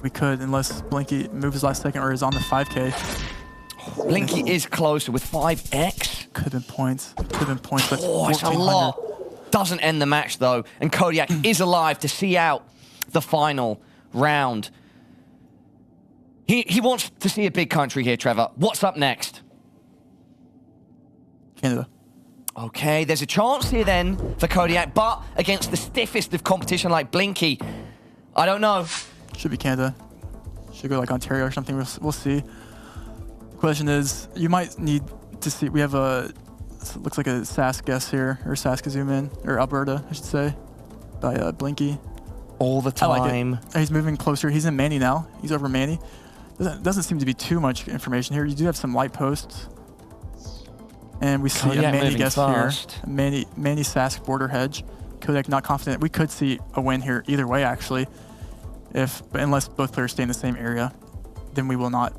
We could, unless Blinky moves last second or is on the 5K. Blinky is closer with 5x. Could have been points. Could have been points, but it's a lot. Doesn't end the match though, and Kodiak is alive to see out the final round. He wants to see a big country here, Trevor. What's up next? Canada. Okay, there's a chance here then for Kodiak, but against the stiffest of competition like Blinky, I don't know. Should be Canada. Should go like Ontario or something. We'll see. The question is, you might need to see. We have a looks like a Sask guess here, or Saskatchewan, or Alberta, I should say, by Blinky. All the time. I like it. He's moving closer. He's in Manny now. He's over Manny. Doesn't seem to be too much information here. You do have some light posts. And we see a Kodiak Manny moving guess here. fast. Manny Sask border hedge. Kodiak not confident. We could see a win here either way, actually. Unless both players stay in the same area, then we will not.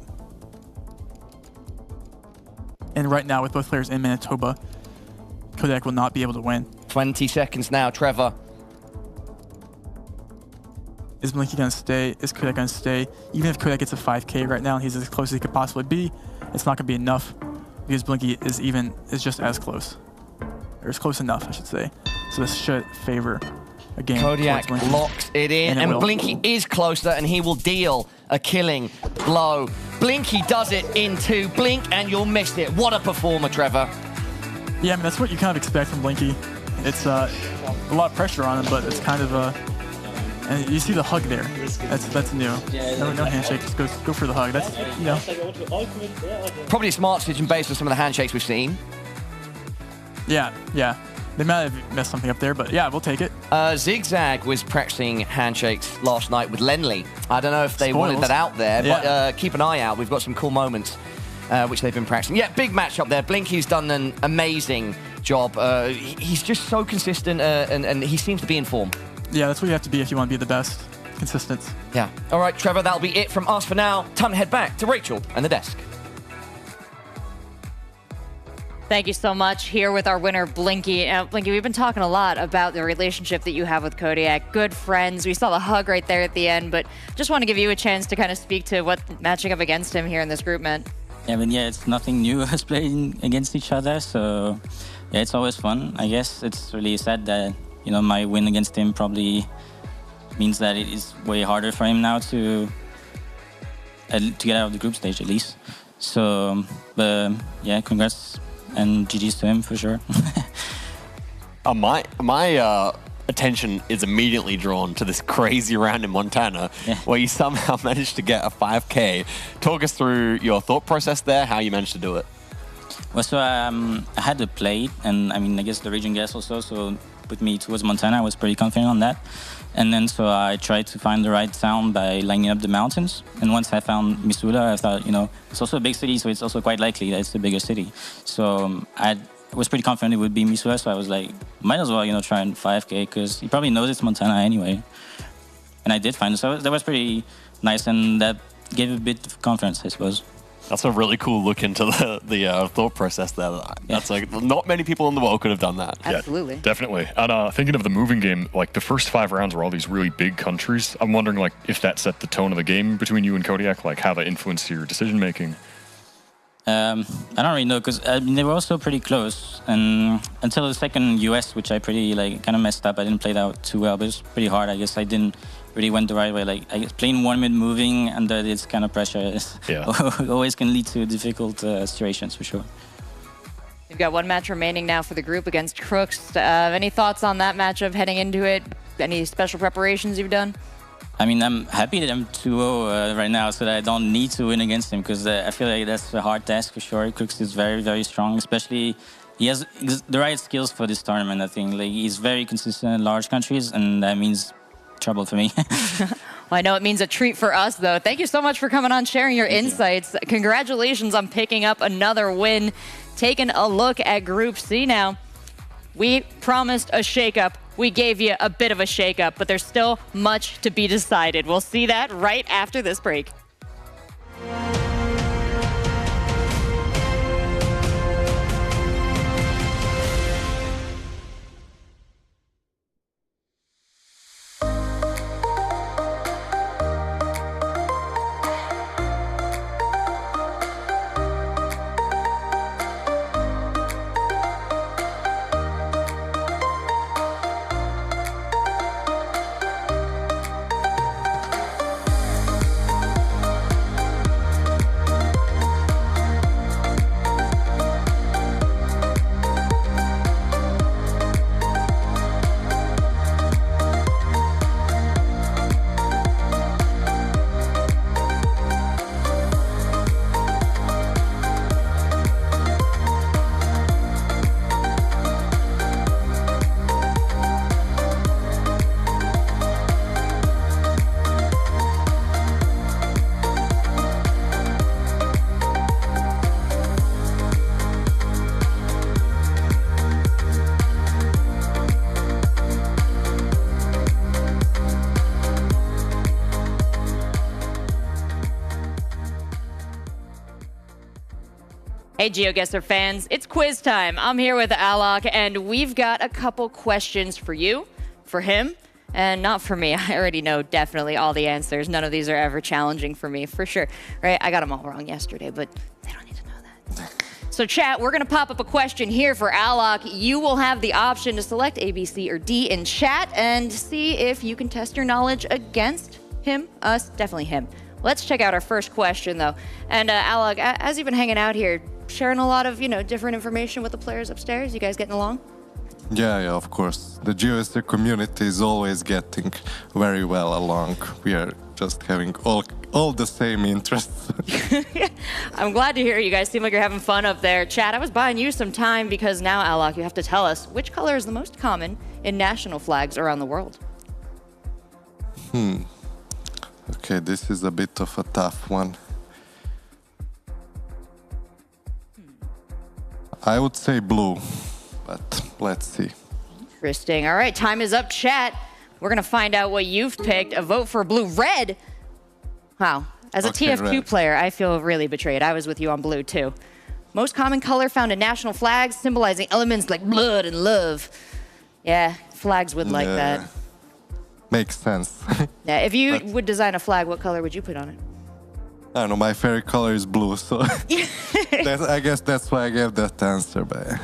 And right now, with both players in Manitoba, Kodiak will not be able to win. 20 seconds now, Trevor. Is Blinky going to stay? Is Kodiak going to stay? Even if Kodiak gets a 5K right now and he's as close as he could possibly be, it's not going to be enough because Blinky is just as close. Or is close enough, I should say. So this should favor a game. Kodiak locks it in, and Blinky is closer, and he will deal a killing blow. Blinky does it in 2. Blink, and you'll miss it. What a performer, Trevor. Yeah, I mean, that's what you kind of expect from Blinky. It's a lot of pressure on him, but it's kind of and you see the hug there. That's new. No handshake. Just go for the hug. That's, you know. Probably a smart decision based on some of the handshakes we've seen. Yeah. They might have messed something up there, but yeah, we'll take it. Zigzag was practicing handshakes last night with Lenley. I don't know if they wanted that out there, but keep an eye out. We've got some cool moments which they've been practicing. Yeah, big match up there. Blinky's done an amazing job. He's just so consistent, and he seems to be in form. Yeah, that's what you have to be if you want to be the best. Consistent. Yeah. All right, Trevor, that'll be it from us for now. Time to head back to Rachel and the desk. Thank you so much. Here with our winner, Blinky. Blinky, we've been talking a lot about the relationship that you have with Kodiak. Good friends. We saw the hug right there at the end, but just want to give you a chance to kind of speak to what matching up against him here in this group meant. Yeah, but yeah, it's nothing new us playing against each other, so yeah, it's always fun. I guess it's really sad that, you know, my win against him probably means that it is way harder for him now to get out of the group stage at least. So, but yeah, congrats and GG's to him for sure. My attention is immediately drawn to this crazy round in Montana where you somehow managed to get a 5K. Talk us through your thought process there, how you managed to do it. Well, so I had to play, and I mean, I guess the region guess also, so put me towards Montana. I was pretty confident on that. And then so I tried to find the right sound by lining up the mountains. And once I found Missoula, I thought, you know, it's also a big city, so it's also quite likely that it's the bigger city. So I was pretty confident it would be Missoula, so I was like, might as well, you know, try and 5K, because he probably knows it's Montana anyway. And I did find it, so that was pretty nice, and that gave a bit of confidence, I suppose. That's a really cool look into the thought process there. That's like, not many people in the world could have done that. Absolutely. Yeah, definitely. And thinking of the moving game, like the first 5 rounds were all these really big countries. I'm wondering like if that set the tone of the game between you and Kodiak, like how that influenced your decision making. I don't really know, because I mean, they were also pretty close, and until the second US, which I pretty kind of messed up. I didn't play that out too well, but it was pretty hard. I guess I didn't really went the right way. Like I guess playing one mid moving under this kind of pressure always can lead to difficult situations for sure. You've got one match remaining now for the group against Crooks. Any thoughts on that matchup heading into it? Any special preparations you've done? I mean, I'm happy that I'm 2-0 right now, so that I don't need to win against him, because I feel like that's a hard task for sure. Crooks is very, very strong, especially he has the right skills for this tournament, I think. Like, he's very consistent in large countries, and that means trouble for me. Well, I know it means a treat for us, though. Thank you so much for coming on, sharing your insights. Congratulations on picking up another win. Taking a look at Group C now. We promised a shakeup. We gave you a bit of a shakeup, but there's still much to be decided. We'll see that right after this break. Hey, GeoGuessr fans, it's quiz time. I'm here with Alok, and we've got a couple questions for you, for him, and not for me. I already know definitely all the answers. None of these are ever challenging for me, for sure. Right? I got them all wrong yesterday, but they don't need to know that. So chat, we're going to pop up a question here for Alok. You will have the option to select A, B, C, or D in chat and see if you can test your knowledge against him, us, definitely him. Let's check out our first question, though. And Alok, as you've been hanging out here, sharing a lot of, different information with the players upstairs, you guys getting along? Yeah, of course. The GeoGuessr community is always getting very well along. We are just having all the same interests. I'm glad to hear you guys seem like you're having fun up there. Chat, I was buying you some time because now, Alok, you have to tell us which color is the most common in national flags around the world. Okay, this is a bit of a tough one. I would say blue, but let's see. Interesting. All right, time is up, chat. We're going to find out what you've picked. A vote for blue. Red. Wow. As a TF2 red. player, I feel really betrayed. I was with you on blue, too. Most common color found in national flags, symbolizing elements like blood and love. Yeah, flags would like that. Makes sense. Yeah, if you would design a flag, what color would you put on it? I don't know, my favorite color is blue, so I guess that's why I gave that answer. But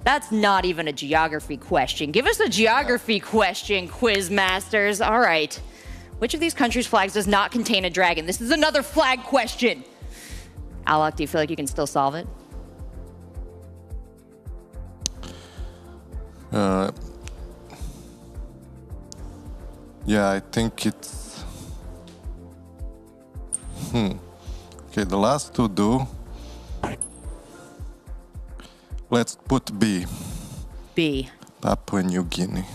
That's not even a geography question. Give us a geography question, quiz masters. All right. Which of these countries' flags does not contain a dragon? This is another flag question. Alok, do you feel like you can still solve it? Yeah, I think it's... Okay, the last two do. Let's put B. B. Papua New Guinea.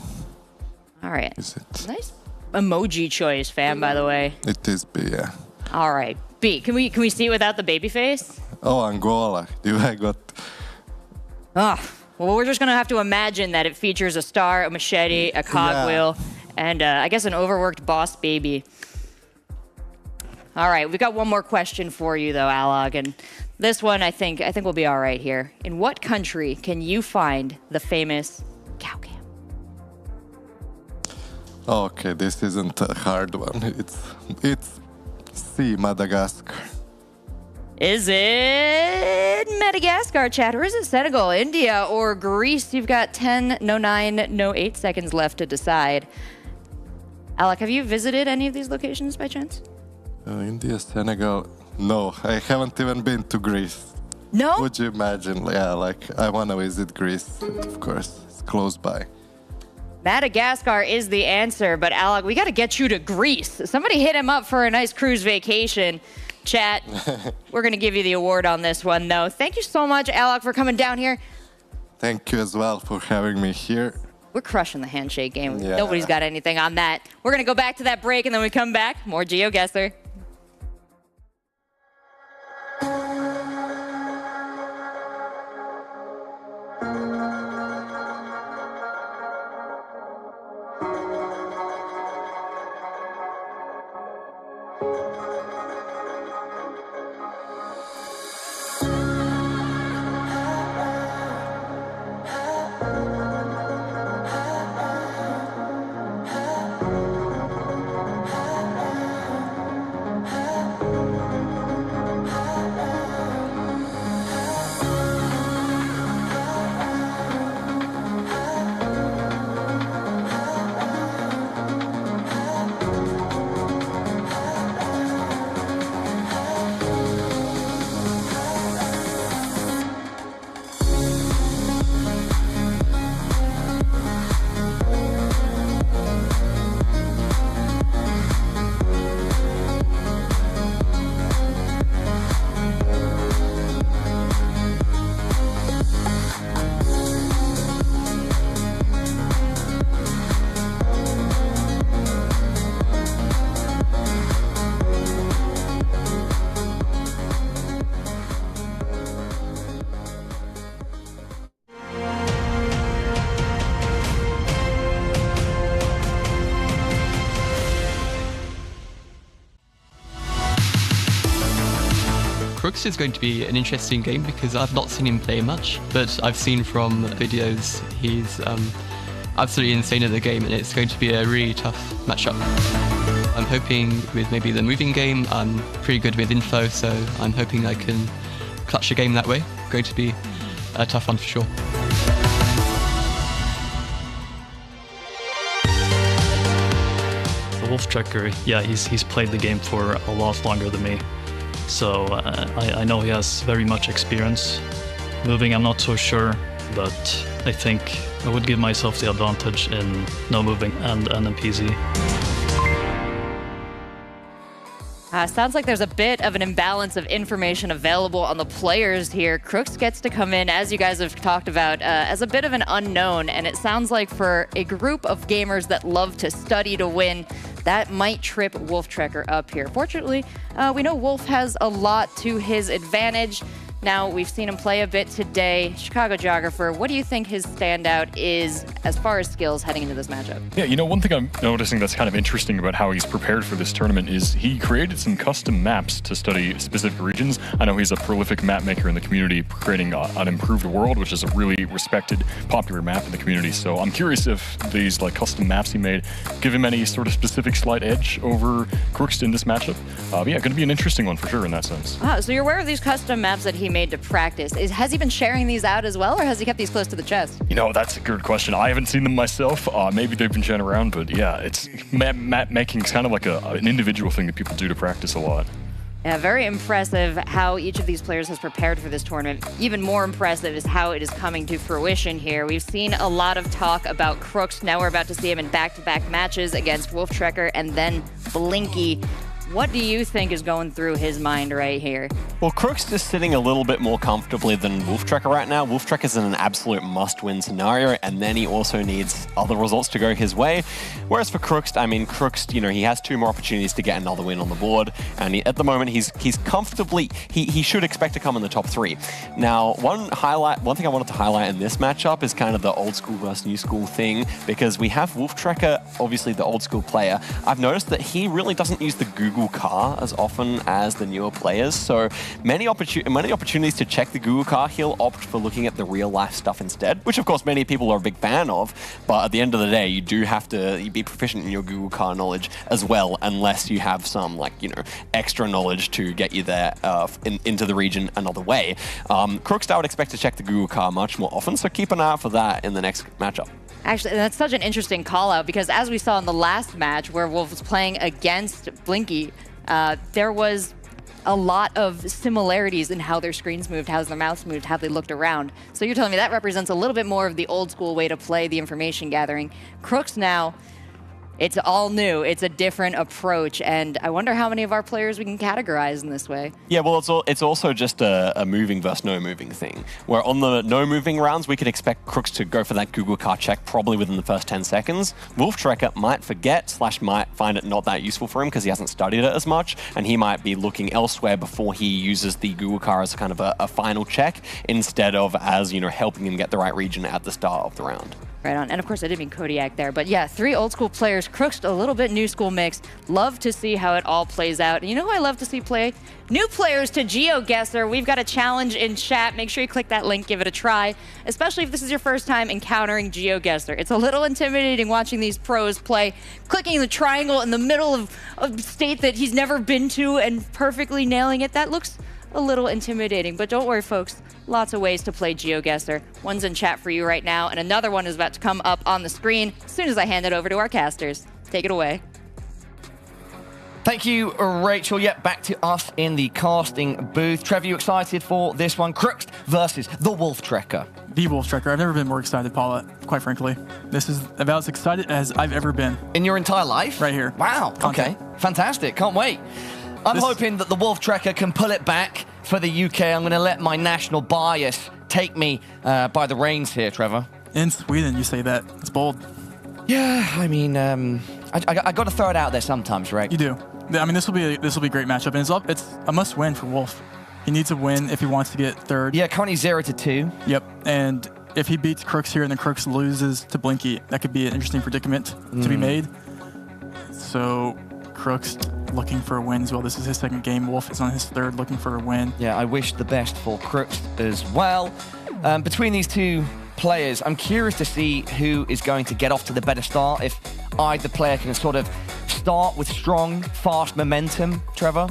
All right. Is it? Nice emoji choice, fam, by the way. It is B, yeah. All right. B. Can we see it without the baby face? Oh, Angola. I got... Well, we're just going to have to imagine that it features a star, a machete, a cogwheel, and I guess an overworked boss baby. All right, we've got one more question for you, though, Alok, and this one I think we'll be all right here. In what country can you find the famous cow camp? Okay, this isn't a hard one. It's C, Madagascar. Is it Madagascar, chat, or is it Senegal, India, or Greece? You've got 10, no 9, no 8 seconds left to decide. Alok, have you visited any of these locations by chance? India, Senegal. No, I haven't even been to Greece. No? Would you imagine? Yeah, I want to visit Greece, of course. It's close by. Madagascar is the answer, but Alok, we got to get you to Greece. Somebody hit him up for a nice cruise vacation. Chat, we're going to give you the award on this one, though. Thank you so much, Alok, for coming down here. Thank you as well for having me here. We're crushing the handshake game. Yeah. Nobody's got anything on that. We're going to go back to that break, and then we come back. More GeoGuessr. Crooks is going to be an interesting game because I've not seen him play much, but I've seen from videos he's absolutely insane at the game, and it's going to be a really tough matchup. I'm hoping with maybe the moving game, I'm pretty good with info, so I'm hoping I can clutch a game that way. Going to be a tough one for sure. The Wolf Tracker, yeah, he's played the game for a lot longer than me. So I know he has very much experience. Moving, I'm not so sure, but I think I would give myself the advantage in no moving and NPZ. Sounds like there's a bit of an imbalance of information available on the players here. Crooks gets to come in, as you guys have talked about, as a bit of an unknown, and it sounds like for a group of gamers that love to study to win, that might trip Wolf Tracker up here. Fortunately, we know Wolf has a lot to his advantage. Now, we've seen him play a bit today. Chicago Geographer, what do you think his standout is as far as skills heading into this matchup? Yeah, you know, one thing I'm noticing that's kind of interesting about how he's prepared for this tournament is he created some custom maps to study specific regions. I know he's a prolific map maker in the community, creating an improved world, which is a really respected, popular map in the community. So I'm curious if these like custom maps he made give him any sort of specific slight edge over Crooks in this matchup. Yeah, going to be an interesting one for sure in that sense. Ah, so you're aware of these custom maps that he made to practice. Has he been sharing these out as well, or has he kept these close to the chest? You know, that's a good question. I haven't seen them myself. Maybe they've been shown around, but yeah, it's map making is kind of like an individual thing that people do to practice a lot. Yeah, very impressive how each of these players has prepared for this tournament. Even more impressive is how it is coming to fruition here. We've seen a lot of talk about Crooks. Now we're about to see him in back-to-back matches against Wolf Tracker and then Blinky. What do you think is going through his mind right here? Well, Crooks is sitting a little bit more comfortably than Wolf Tracker right now. Wolf Tracker is in an absolute must-win scenario, and then he also needs other results to go his way. Whereas for Crooks, I mean, Crooks, you know, he has 2 more opportunities to get another win on the board, and at the moment he's comfortably, he should expect to come in the top 3. Now, one thing I wanted to highlight in this matchup is kind of the old school versus new school thing, because we have Wolf Tracker, obviously the old school player. I've noticed that he really doesn't use the Google car as often as the newer players, so many opportunities to check the Google car, he'll opt for looking at the real life stuff instead, which of course many people are a big fan of, but at the end of the day you do have to be proficient in your Google car knowledge as well, unless you have some, like, you know, extra knowledge to get you there into the region another way. Crooks, I would expect to check the Google car much more often, so keep an eye out for that in the next matchup. Actually, that's such an interesting call out, because as we saw in the last match where Wolf was playing against Blinky, there was a lot of similarities in how their screens moved, how their mouths moved, how they looked around. So you're telling me that represents a little bit more of the old school way to play the information gathering. Crooks now, it's all new. It's a different approach, and I wonder how many of our players we can categorize in this way. Yeah, well, it's also just a moving versus no moving thing, where on the no moving rounds, we could expect Crooks to go for that Google car check probably within the first 10 seconds. Wolf Tracker might forget / might find it not that useful for him because he hasn't studied it as much, and he might be looking elsewhere before he uses the Google car as kind of a final check instead of as, you know, helping him get the right region at the start of the round. Right on. And of course, I didn't mean Kodiak there, but yeah, 3 old school players, Crooks, a little bit new school mix. Love to see how it all plays out. And you know who I love to see play? New players to GeoGuessr. We've got a challenge in chat. Make sure you click that link, give it a try, especially if this is your first time encountering GeoGuessr. It's a little intimidating watching these pros play, clicking the triangle in the middle of a state that he's never been to and perfectly nailing it. That looks a little intimidating, but don't worry, folks. Lots of ways to play GeoGuessr. One's in chat for you right now, and another one is about to come up on the screen as soon as I hand it over to our casters. Take it away. Thank you, Rachel. Yep, back to us in the casting booth. Trevor, you excited for this one? Crooks versus the Wolf Tracker. The Wolf Tracker. I've never been more excited, Paula, quite frankly. This is about as excited as I've ever been. In your entire life? Right here. Wow, okay. Fantastic. Can't wait. I'm hoping that the Wolf Tracker can pull it back for the UK. I'm going to let my national bias take me by the reins here, Trevor. In Sweden, you say that. It's bold. Yeah, I mean, I got to throw it out there sometimes, right? You do. I mean, this will be a great matchup, and it's a must-win for Wolf. He needs a win if he wants to get third. Yeah, currently 0-2. Yep, and if he beats Crooks here and then Crooks loses to Blinky, that could be an interesting predicament to be made. So Crooks looking for a win as well. This is his second game. Wolf is on his third, looking for a win. Yeah, I wish the best for Crooks as well. Between these two players, I'm curious to see who is going to get off to the better start. If either player can sort of start with strong, fast momentum, Trevor.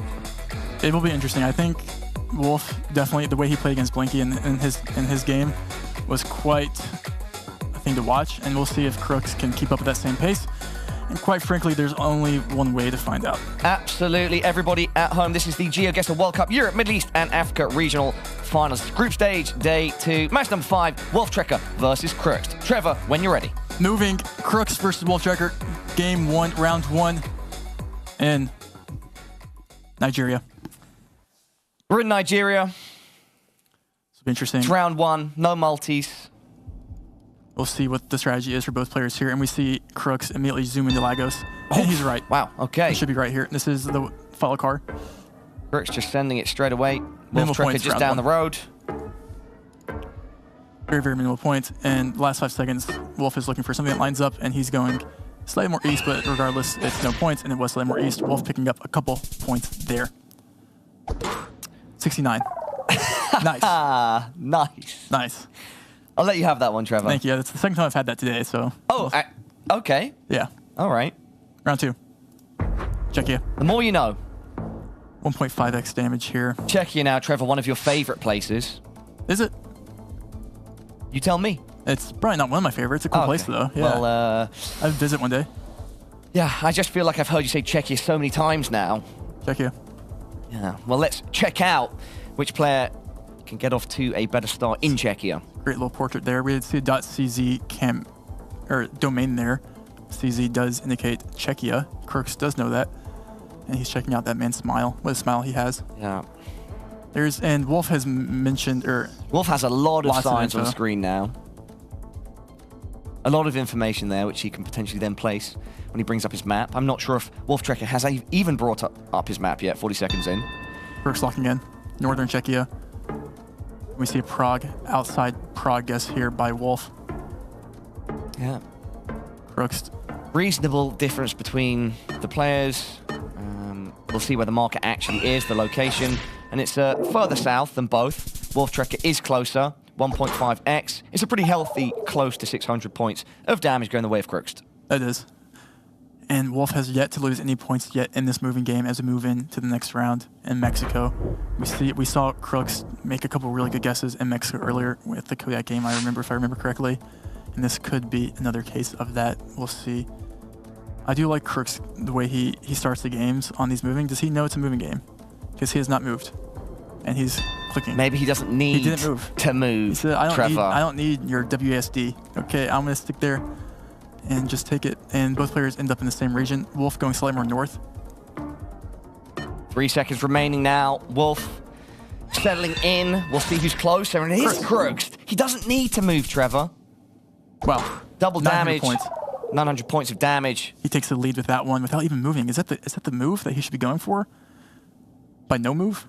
It will be interesting. I think Wolf, definitely, the way he played against Blinky in his game was quite a thing to watch, and we'll see if Crooks can keep up with that same pace. And quite frankly, there's only one way to find out. Absolutely. Everybody at home, this is the GeoGuessr World Cup Europe, Middle East and Africa Regional Finals. Group stage, day 2. Match number 5, Wolf Trekker versus Crooks. Trevor, when you're ready. Moving, Crooks versus Wolf Trekker, game 1, round 1 in Nigeria. We're in Nigeria. It's interesting. It's round 1, no multis. We'll see what the strategy is for both players here. And we see Crooks immediately zoom into Lagos. And he's right. Wow, okay. He should be right here. This is the follow car. Crooks just sending it straight away. Wolf Minimal Trekker points just round down 1. the road. Very, very minimal points. And the last 5 seconds, Wolf is looking for something that lines up, and he's going slightly more east, but regardless, it's no points, and it was slightly more east. Wolf picking up a couple points there. 69. Nice. Nice. Nice. I'll let you have that one, Trevor. Thank you. That's the second time I've had that today, so. Oh, okay. Yeah. All right. Round 2. Czechia. The more you know. 1.5x damage here. Czechia now, Trevor, one of your favorite places. Is it? You tell me. It's probably not one of my favorites. It's a cool place, though. Yeah. Well, I'd visit one day. Yeah, I just feel like I've heard you say Czechia so many times now. Czechia. Yeah. Well, let's check out which player can get off to a better start in Czechia. Great little portrait there. We see a .cz domain there. CZ does indicate Czechia. Crooks does know that. And he's checking out that man's smile. What a smile he has. Yeah. And Wolf has mentioned, Wolf has a lot of signs on info. the screen now. A lot of information there, which he can potentially then place when he brings up his map. I'm not sure if Wolf Trekker has even brought up his map yet, 40 seconds in. Crooks locking in. Northern Czechia. We see Prague, outside Prague guess here by Wolf. Yeah. Crooks. Reasonable difference between the players. We'll see where the marker actually is, the location. And it's further south than both. Wolf Trekker is closer, 1.5x. It's a pretty healthy, close to 600 points of damage going the way of Crooks. That is. And Wolf has yet to lose any points yet in this moving game as we move into the next round in Mexico. We saw Crooks make a couple really good guesses in Mexico earlier with the Kodiak game, if I remember correctly. And this could be another case of that. We'll see. I do like Crooks, the way he starts the games on these moving. Does he know it's a moving game? Because he has not moved. And he's clicking. Maybe he doesn't need he didn't move. to move, he said, Trevor. I don't need your WASD. Okay, I'm going to stick there and just take it. And both players end up in the same region. Wolf going slightly more north. 3 seconds remaining now. Wolf settling in. We'll see who's closer. And it is Crooks. He doesn't need to move, Trevor. Wow. Double 900 damage. points. 900 points of damage. He takes the lead with that one without even moving. Is that the move that he should be going for? By no move?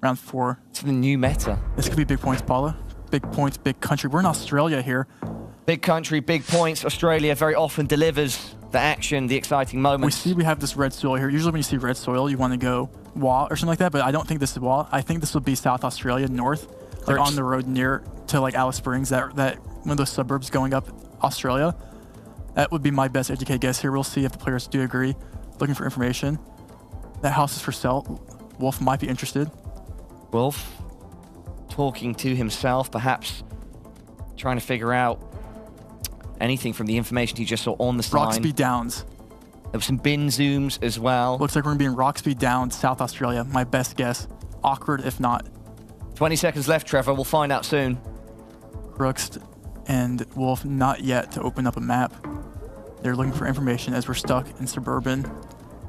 Round 4. It's the new meta. This could be big points, Paula. Big points, big country. We're in Australia here. Big country, big points. Australia very often delivers the action, the exciting moments. We have this red soil here. Usually when you see red soil, you want to go WA or something like that, but I don't think this is WA. I think this will be South Australia, north, like on the road near to like Alice Springs, that one of those suburbs going up Australia. That would be my best educated guess here. We'll see if the players do agree. Looking for information. That house is for sale. Wolf might be interested. Wolf talking to himself, perhaps trying to figure out anything from the information he just saw on the sign. Roxby Downs. There were some bin zooms as well. Looks like we're going to be in Roxby Downs, South Australia. My best guess. Awkward if not. 20 seconds left, Trevor. We'll find out soon. Crooks and Wolf not yet to open up a map. They're looking for information as we're stuck in suburban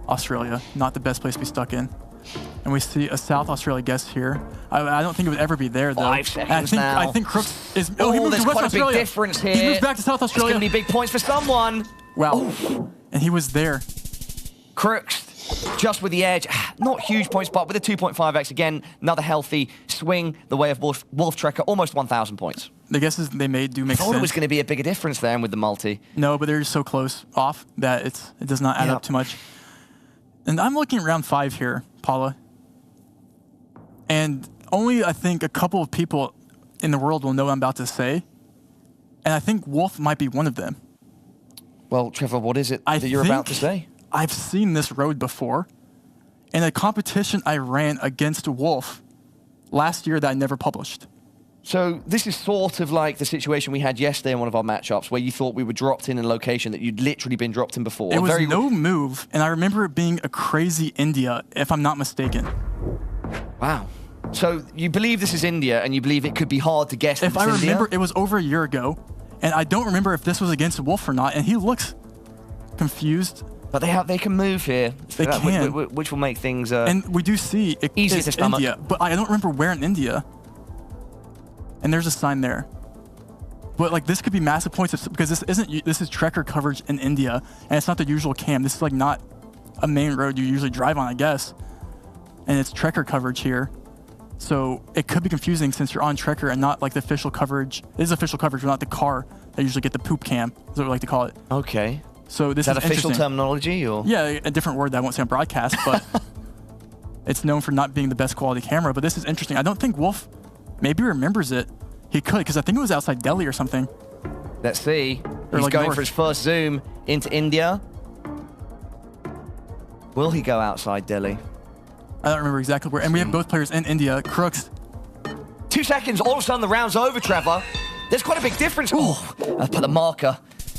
Australia. Not the best place to be stuck in. And we see a South Australia guest here. I don't think it would ever be there, though. 5 seconds now. I think Crooks is... Oh, he moved there's to West quite Australia. a big difference here. He moved back to South Australia. It's going to be big points for someone. Wow. Oh. And he was there. Crooks just with the edge. Not huge points, but with a 2.5x. Again, another healthy swing the way of Wolf Trekker. Almost 1,000 points. The guesses they made do make sense. I thought it was going to be a bigger difference there with the multi. No, but they're so close off that it does not add up too much. And I'm looking at round 5 here, Paula. And only, I think, a couple of people in the world will know what I'm about to say. And I think Wolf might be one of them. Well, Trevor, what is it that you're about to say? I've seen this road before. In a competition I ran against Wolf last year that I never published. So this is sort of like the situation we had yesterday in one of our matchups where you thought we were dropped in a location that you'd literally been dropped in before. It was no move, and I remember it being a crazy India, if I'm not mistaken. Wow. So you believe this is India, and you believe it could be hard to guess If I remember, it was over a year ago, and I don't remember if this was against Wolf or not, and he looks confused. But they can move here. They can. Which will make things... and we do see it easy to stomach. India, but I don't remember where in India. And there's a sign there. But like this could be massive points because this is trekker coverage in India, and it's not the usual cam. This is like not a main road you usually drive on, I guess. And it's trekker coverage here. So it could be confusing since you're on trekker and not like the official coverage. It is official coverage, but not the car that usually get the poop cam, is what we like to call it. Okay. So this is that is official terminology, or? Yeah, a different word that I won't say on broadcast, but it's known for not being the best quality camera. But this is interesting. I don't think Wolf maybe remembers it. He could, because I think it was outside Delhi or something. Let's see. He's like going for his first zoom into India. Will he go outside Delhi? I don't remember exactly where. And we have both players in India. Crooks. 2 seconds. All of a sudden, the round's over, Trevor. There's quite a big difference. Oh, I put the marker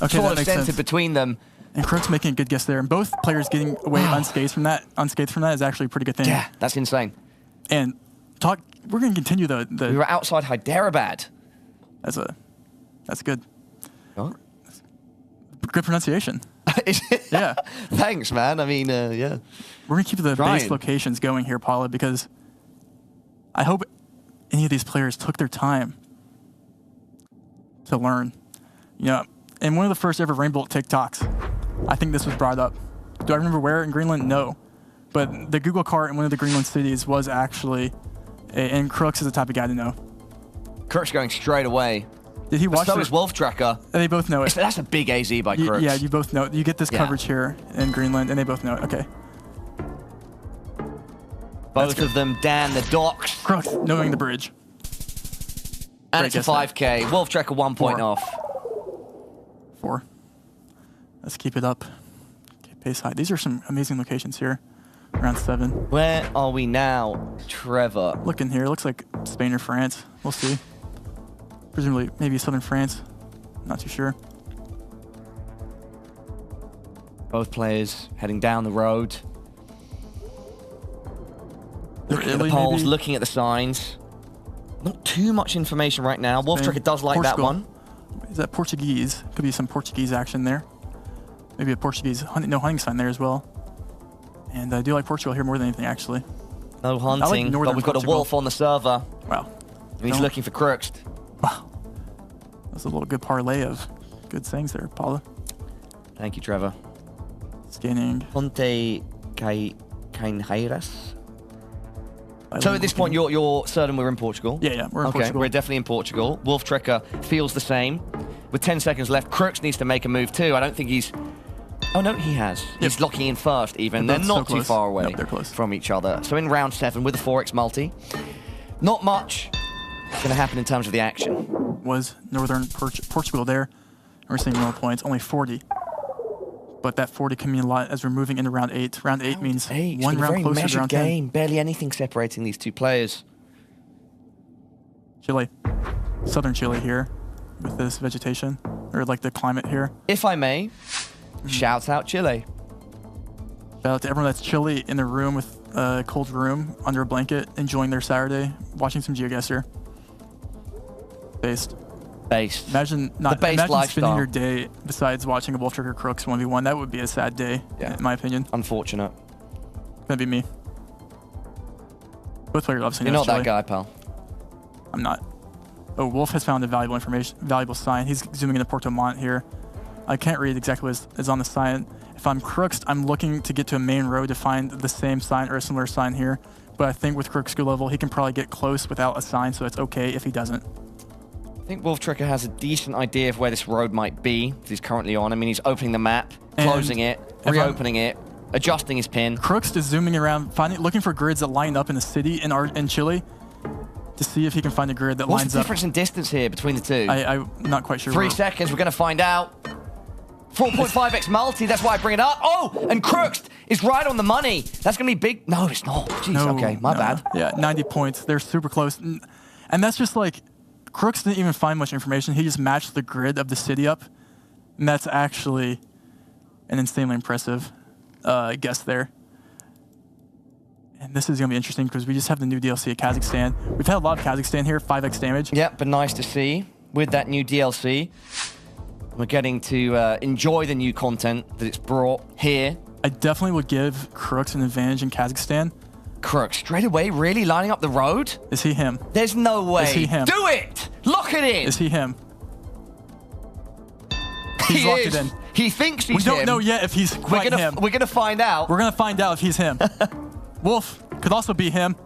sort of centered between them. And Crooks making a good guess there. And both players getting away unscathed from that is actually a pretty good thing. Yeah, that's insane. And we're going to continue the... We were outside Hyderabad. That's good. Oh. Good pronunciation. Yeah. Thanks, man. I mean, yeah. We're going to keep the base locations going here, Paula, because I hope any of these players took their time to learn. You know, in one of the first ever rainbolt TikToks, I think this was brought up. Do I remember where in Greenland? No. But the Google cart in one of the Greenland cities was actually, and Crooks is the type of guy to know. Crooks going straight away. Did he watch So is Wolf Tracker. They both know it. That's a big AZ by Crooks. Yeah, you both know it. You get this coverage here in Greenland, and they both know it. Okay. Both of them down the docks. Crooks knowing the bridge. And it's a 5K. Wolf Tracker 1 point off. 4. Let's keep it up. Okay, pace high. These are some amazing locations here. Around 7. Where are we now, Trevor? Looking here. Looks like Spain or France. We'll see. Presumably, maybe southern France. Not too sure. Both players heading down the road. Looking at the polls, looking at the signs. Not too much information right now. Wolf Tracker does like that one. Is that Portuguese? Could be some Portuguese action there. Maybe a Portuguese no hunting sign there as well. And I do like Portugal here more than anything, actually. No hunting, but we've got a wolf on the server. Wow. And he's looking for Crooks. Wow. That's a little good parlay of good sayings there, Paula. Thank you, Trevor. Scanning. Ponte Cainheiras. So at this point, you're certain we're in Portugal? Yeah, we're in Portugal. We're definitely in Portugal. Wolf Tracker feels the same. With 10 seconds left, Crooks needs to make a move too. I don't think he's... Oh, no, he has. Yep. He's locking in first, even. They're not too far away from each other. So in round 7 with a 4x multi, not much is going to happen in terms of the action. Was northern Portugal there. And we're seeing more points, only 40. But that 40 can mean a lot as we're moving into round 8. Round 8 means one round closer to round 10. Game. Barely anything separating these two players. Chile. Southern Chile here with this vegetation, or like the climate here. If I may, shout out Chile. Shout out to everyone that's chilly in their room with a cold room under a blanket, enjoying their Saturday, watching some GeoGuessr. Based. Imagine spending your day besides watching a Wolf Tracker Crooks 1v1. That would be a sad day, in my opinion. Unfortunate. That'd be me. Both players obviously You're know not that guy, pal. I'm not. Oh, Wolf has found a valuable sign. He's zooming into Porto Montt here. I can't read exactly what is on the sign. If I'm Crooks, I'm looking to get to a main road to find the same sign or a similar sign here. But I think with Crooks' skill level, he can probably get close without a sign, so it's okay if he doesn't. I think Wolf Tracker has a decent idea of where this road might be that he's currently on. I mean, he's opening the map, closing it, reopening it. adjusting his pin. Crooks is zooming around, looking for grids that line up in the city in Chile to see if he can find a grid that lines up. What's the difference in distance here between the two? I'm not quite sure. 3 seconds, we're going to find out. 4.5x multi, that's why I bring it up. Oh, and Crooks is right on the money. That's going to be big. No, it's not. Jeez, okay, my bad. Yeah, 90 points. They're super close. And that's just like, Crooks didn't even find much information. He just matched the grid of the city up. And that's actually an insanely impressive guess there. And this is going to be interesting because we just have the new DLC of Kazakhstan. We've had a lot of Kazakhstan here, 5x damage. Yep, but nice to see with that new DLC. We're getting to enjoy the new content that it's brought here. I definitely would give Crooks an advantage in Kazakhstan. Crooks, straight away, really lining up the road? Is he him? There's no way. Is he him? Do it! Lock it in! Is he him? He's locked it in. He thinks he's him. We don't know yet if he's quite him. We're gonna find out. We're gonna find out if he's him. Wolf could also be him.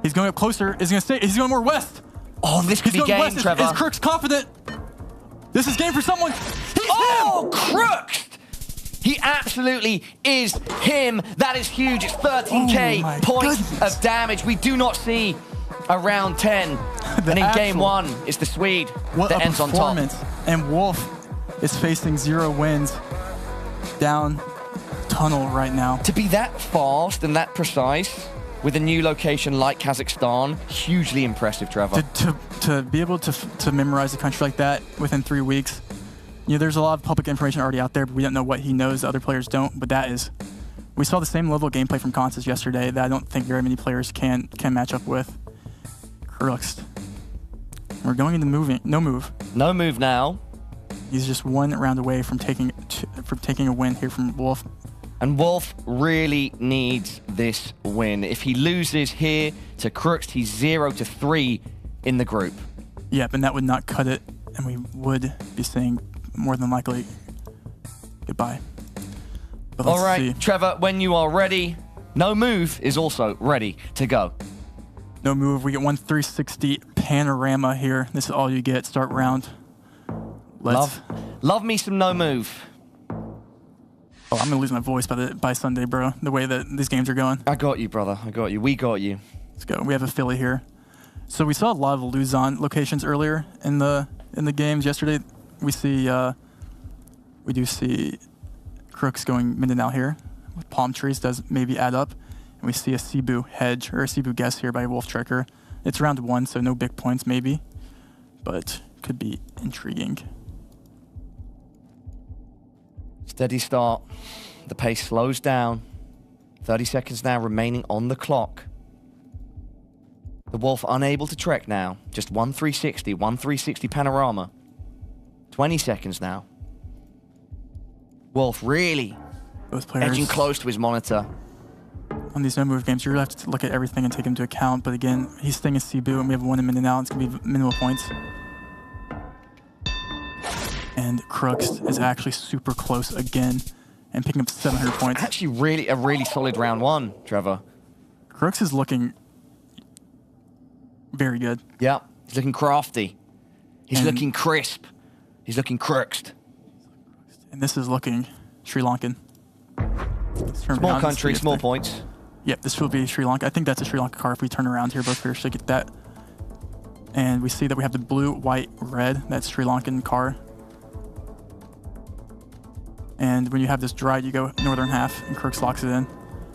He's going up closer. He's going more west. Oh, this could be game, west. Trevor. Is Crooks confident? This is game for someone. He's him! Crooks! He absolutely is him. That is huge. It's 13k points of damage. We do not see around 10. And in game 1, it's the Swede that ends on top. And Wolf is facing 0 wins down tunnel right now. To be that fast and that precise with a new location like Kazakhstan, hugely impressive, Trevor. To be able to memorize a country like that within 3 weeks, you know, there's a lot of public information already out there, but we don't know what he knows that other players don't. But that is, we saw the same level of gameplay from Constance yesterday that I don't think very many players can match up with. Crooks. We're going into moving. No move. No move now. He's just 1 round away from taking a win here from Wolf. And Wolf really needs this win. If he loses here to Crooks, he's 0-3 in the group. Yep, and that would not cut it, and we would be saying more than likely goodbye. But all right, Trevor, when you are ready, No Move is also ready to go. No Move, we get 1 360 panorama here. This is all you get, start round. Love me some No Move. Oh, I'm gonna lose my voice by Sunday, bro. The way that these games are going. I got you, brother. I got you. We got you. Let's go. We have a Philly here. So we saw a lot of Luzon locations earlier in the games yesterday. We do see Crooks going mid and out here with palm trees. Does maybe add up, and we see a Cebu hedge or a Cebu guess here by Wolf Trekker. It's round 1, so no big points maybe, but could be intriguing. Steady start. The pace slows down. 30 seconds now remaining on the clock. The Wolf unable to trek now. Just 1 360 panorama. 20 seconds now. Wolf really edging close to his monitor. On these no move games, you're going to have to look at everything and take into account. But again, he's staying in Cebu, and we have 1 in and out. It's going to be minimal points. And Crooks is actually super close again and picking up 700 points. Actually, a really solid round 1, Trevor. Crooks is looking very good. Yeah, he's looking crafty. He's looking crisp. He's looking crooksed. And this is looking Sri Lankan. Small country, small points. Yep, this will be Sri Lanka. I think that's a Sri Lanka car if we turn around here. Both players should get that. And we see that we have the blue, white, red. That's Sri Lankan car. And when you have this dry, you go northern half, and Crooks locks it in.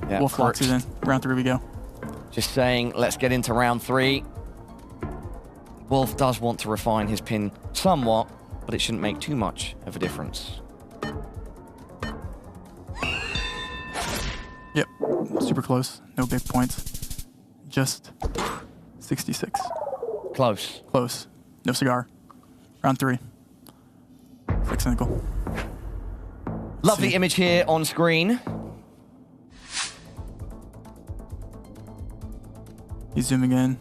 Yeah, Wolf locks it in. Round 3 we go. Just saying, let's get into round 3. Wolf does want to refine his pin somewhat, but it shouldn't make too much of a difference. Yep, super close. No big points. Just 66. Close. Close. No cigar. Round 3. Flex nickel. Lovely image here on screen. He's zooming in.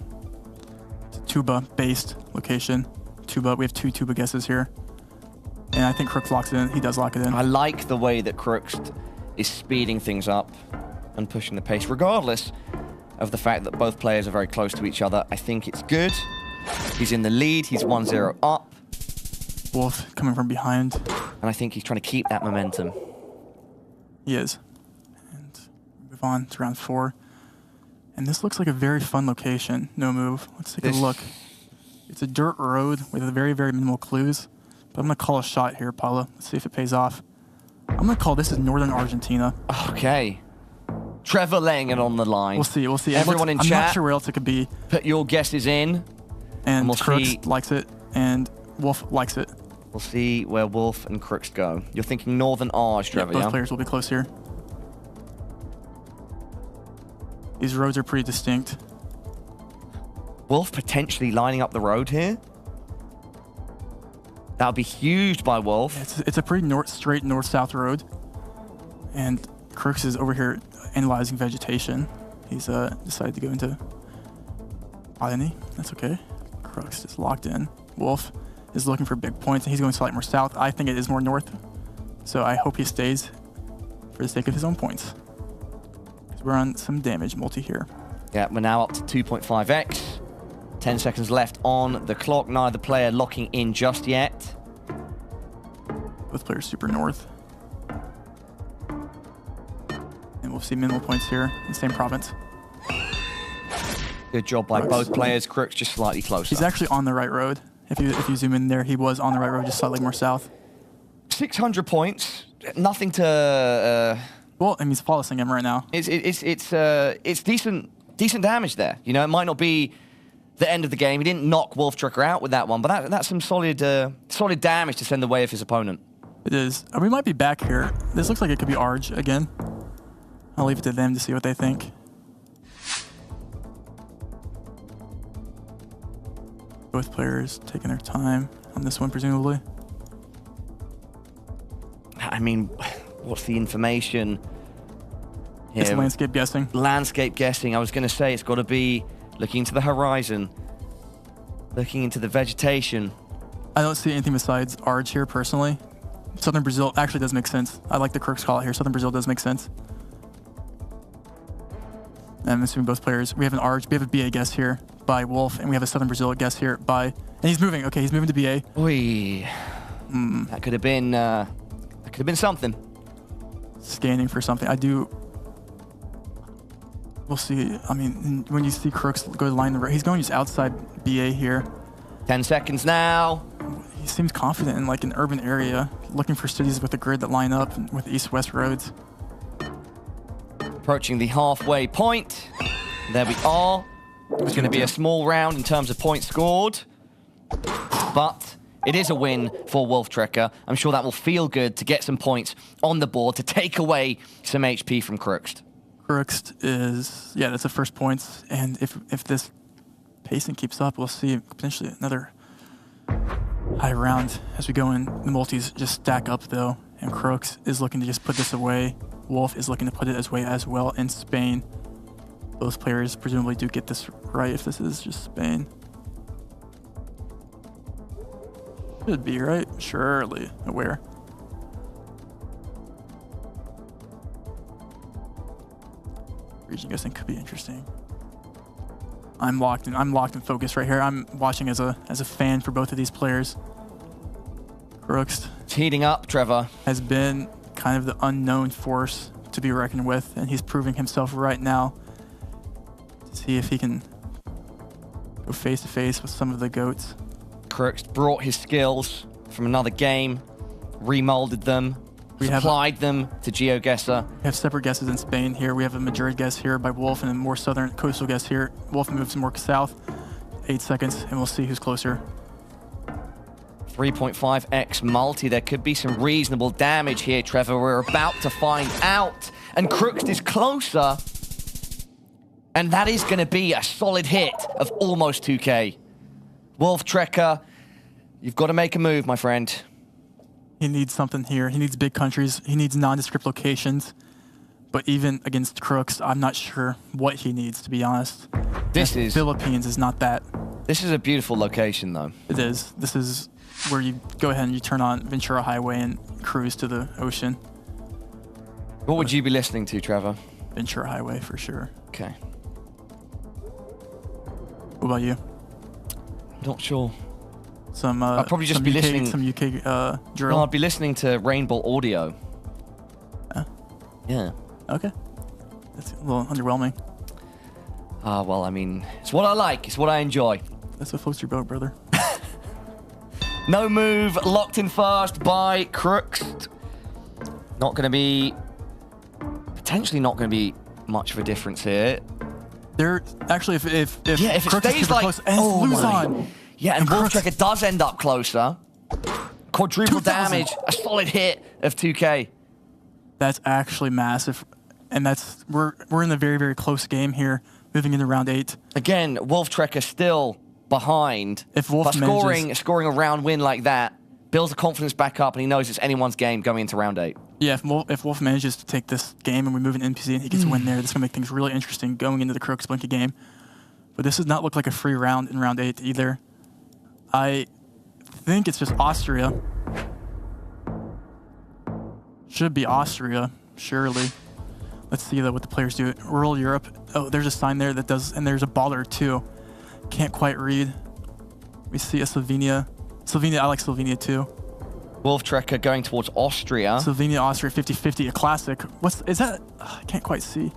It's a tuba-based location. Tuba. We have 2 tuba guesses here. And I think Crooks locks it in. He does lock it in. I like the way that Crooks is speeding things up and pushing the pace, regardless of the fact that both players are very close to each other. I think it's good. He's in the lead. He's 1-0 up. Wolf coming from behind. And I think he's trying to keep that momentum. He is. And move on to round 4. And this looks like a very fun location. No move. Let's take a look. It's a dirt road with very, very minimal clues. But I'm going to call a shot here, Paula. Let's see if it pays off. I'm going to call this is northern Argentina. Okay. Trevor laying it on the line. We'll see. We'll see. Everyone in chat. I'm not sure where else it could be. Put your guesses in. And we'll Crooks likes it. And Wolf likes it. We'll see where Wolf and Crooks go. You're thinking northern Arge, Trevor, both players will be close here. These roads are pretty distinct. Wolf potentially lining up the road here. That would be huge by Wolf. It's a pretty straight north-south road. And Crooks is over here analyzing vegetation. He's decided to go into botany. That's okay. Crooks is locked in. Wolf is looking for big points, and he's going slightly more south. I think it is more north. So I hope he stays for the sake of his own points. Because we're on some damage multi here. Yeah, we're now up to 2.5x. 10 seconds left on the clock. Neither player locking in just yet. Both players super north. And we'll see minimal points here in the same province. Good job by both players. Crooks just slightly closer. He's actually on the right road. If you zoom in there, he was on the right road, just slightly more south. 600 points. Nothing to... well, I mean, he's policing him right now. It's decent damage there. You know, it might not be the end of the game. He didn't knock Wolf Tricker out with that one, but that's some solid damage to send the way of his opponent. It is. We might be back here. This looks like it could be Arge again. I'll leave it to them to see what they think. Both players taking their time on this one, presumably. I mean, what's the information here? It's landscape guessing. Landscape guessing. I was going to say it's got to be looking into the horizon, looking into the vegetation. I don't see anything besides Arge here, personally. Southern Brazil actually does make sense. I like the Crooks call here. Southern Brazil does make sense. And I'm assuming both players. We have an Arge. We have a BA guess here by Wolf, and we have a Southern Brazil guess here by... And he's moving. Okay, he's moving to BA. Oy. That could have been... something. Scanning for something. We'll see. I mean, when you see Crooks go to line the road, he's going just outside BA here. 10 seconds now. He seems confident in like an urban area, looking for cities with a grid that line up with east-west roads. Approaching the halfway point. There we are. It's going to be a small round in terms of points scored. But it is a win for Wolf Tricker. I'm sure that will feel good to get some points on the board to take away some HP from Crooks. Crooks is, yeah, that's the first points. And if this pacing keeps up, we'll see potentially another high round as we go in. The multis just stack up though, and Crooks is looking to just put this away. Wolf is looking to put it away as well in Spain. Both players presumably do get this right if this is just Spain. Should be, right? Surely aware. Region guessing could be interesting. I'm locked in focus right here. I'm watching as a fan for both of these players. Crooks. It's heating up, Trevor. Has been kind of the unknown force to be reckoned with, and he's proving himself right now to see if he can go face to face with some of the GOATs. Crooks brought his skills from another game, remolded them, applied them to GeoGuessr. We have separate guesses in Spain here. We have a Madrid guess here by Wolf and a more southern coastal guess here. Wolf moves more south. 8 seconds, and we'll see who's closer. 3.5x multi. There could be some reasonable damage here, Trevor. We're about to find out. And Crooks is closer. And that is going to be a solid hit of almost 2k. Wolf Tricker, you've got to make a move, my friend. He needs something here. He needs big countries. He needs nondescript locations. But even against Crooks, I'm not sure what he needs, to be honest. Philippines is not that. This is a beautiful location, though. It is. This is where you go ahead and you turn on Ventura Highway and cruise to the ocean. What would you be listening to, Trevor? Ventura Highway, for sure. Okay. What about you? Not sure. I'll probably just be listening. Some UK drill. No, I'd be listening to rainbolt audio. Yeah. Okay. That's a little underwhelming. Well, I mean, it's what I like. It's what I enjoy. That's what floats your boat, brother. No move, locked in first by Crooks. Not going to be... Potentially not going to be much of a difference here. There, actually, if it Crooks stays is like... close, and lose on. Yeah, and Wolftracker does end up closer. Quadruple 2,000. damage, a solid hit of 2K. That's actually massive. And that's we're in a very, very close game here, moving into round 8. Again, Wolftracker still behind. If Wolf but manages, scoring a round win like that builds the confidence back up, and he knows it's anyone's game going into round 8. yeah, if Wolf manages to take this game and we move an NPC and he gets a win there, this is going to make things really interesting going into the Crooks Blinky game. But this does not look like a free round in round 8 either. I think it's just Austria. Should be Austria, surely. Let's see though what the players do. Rural Europe. Oh, there's a sign there that does, and there's a baller too. Can't quite read. We see a Slovenia. I like Slovenia too. Wolftracker going towards Austria. Slovenia, Austria, 50-50, a classic. Is that? I can't quite see.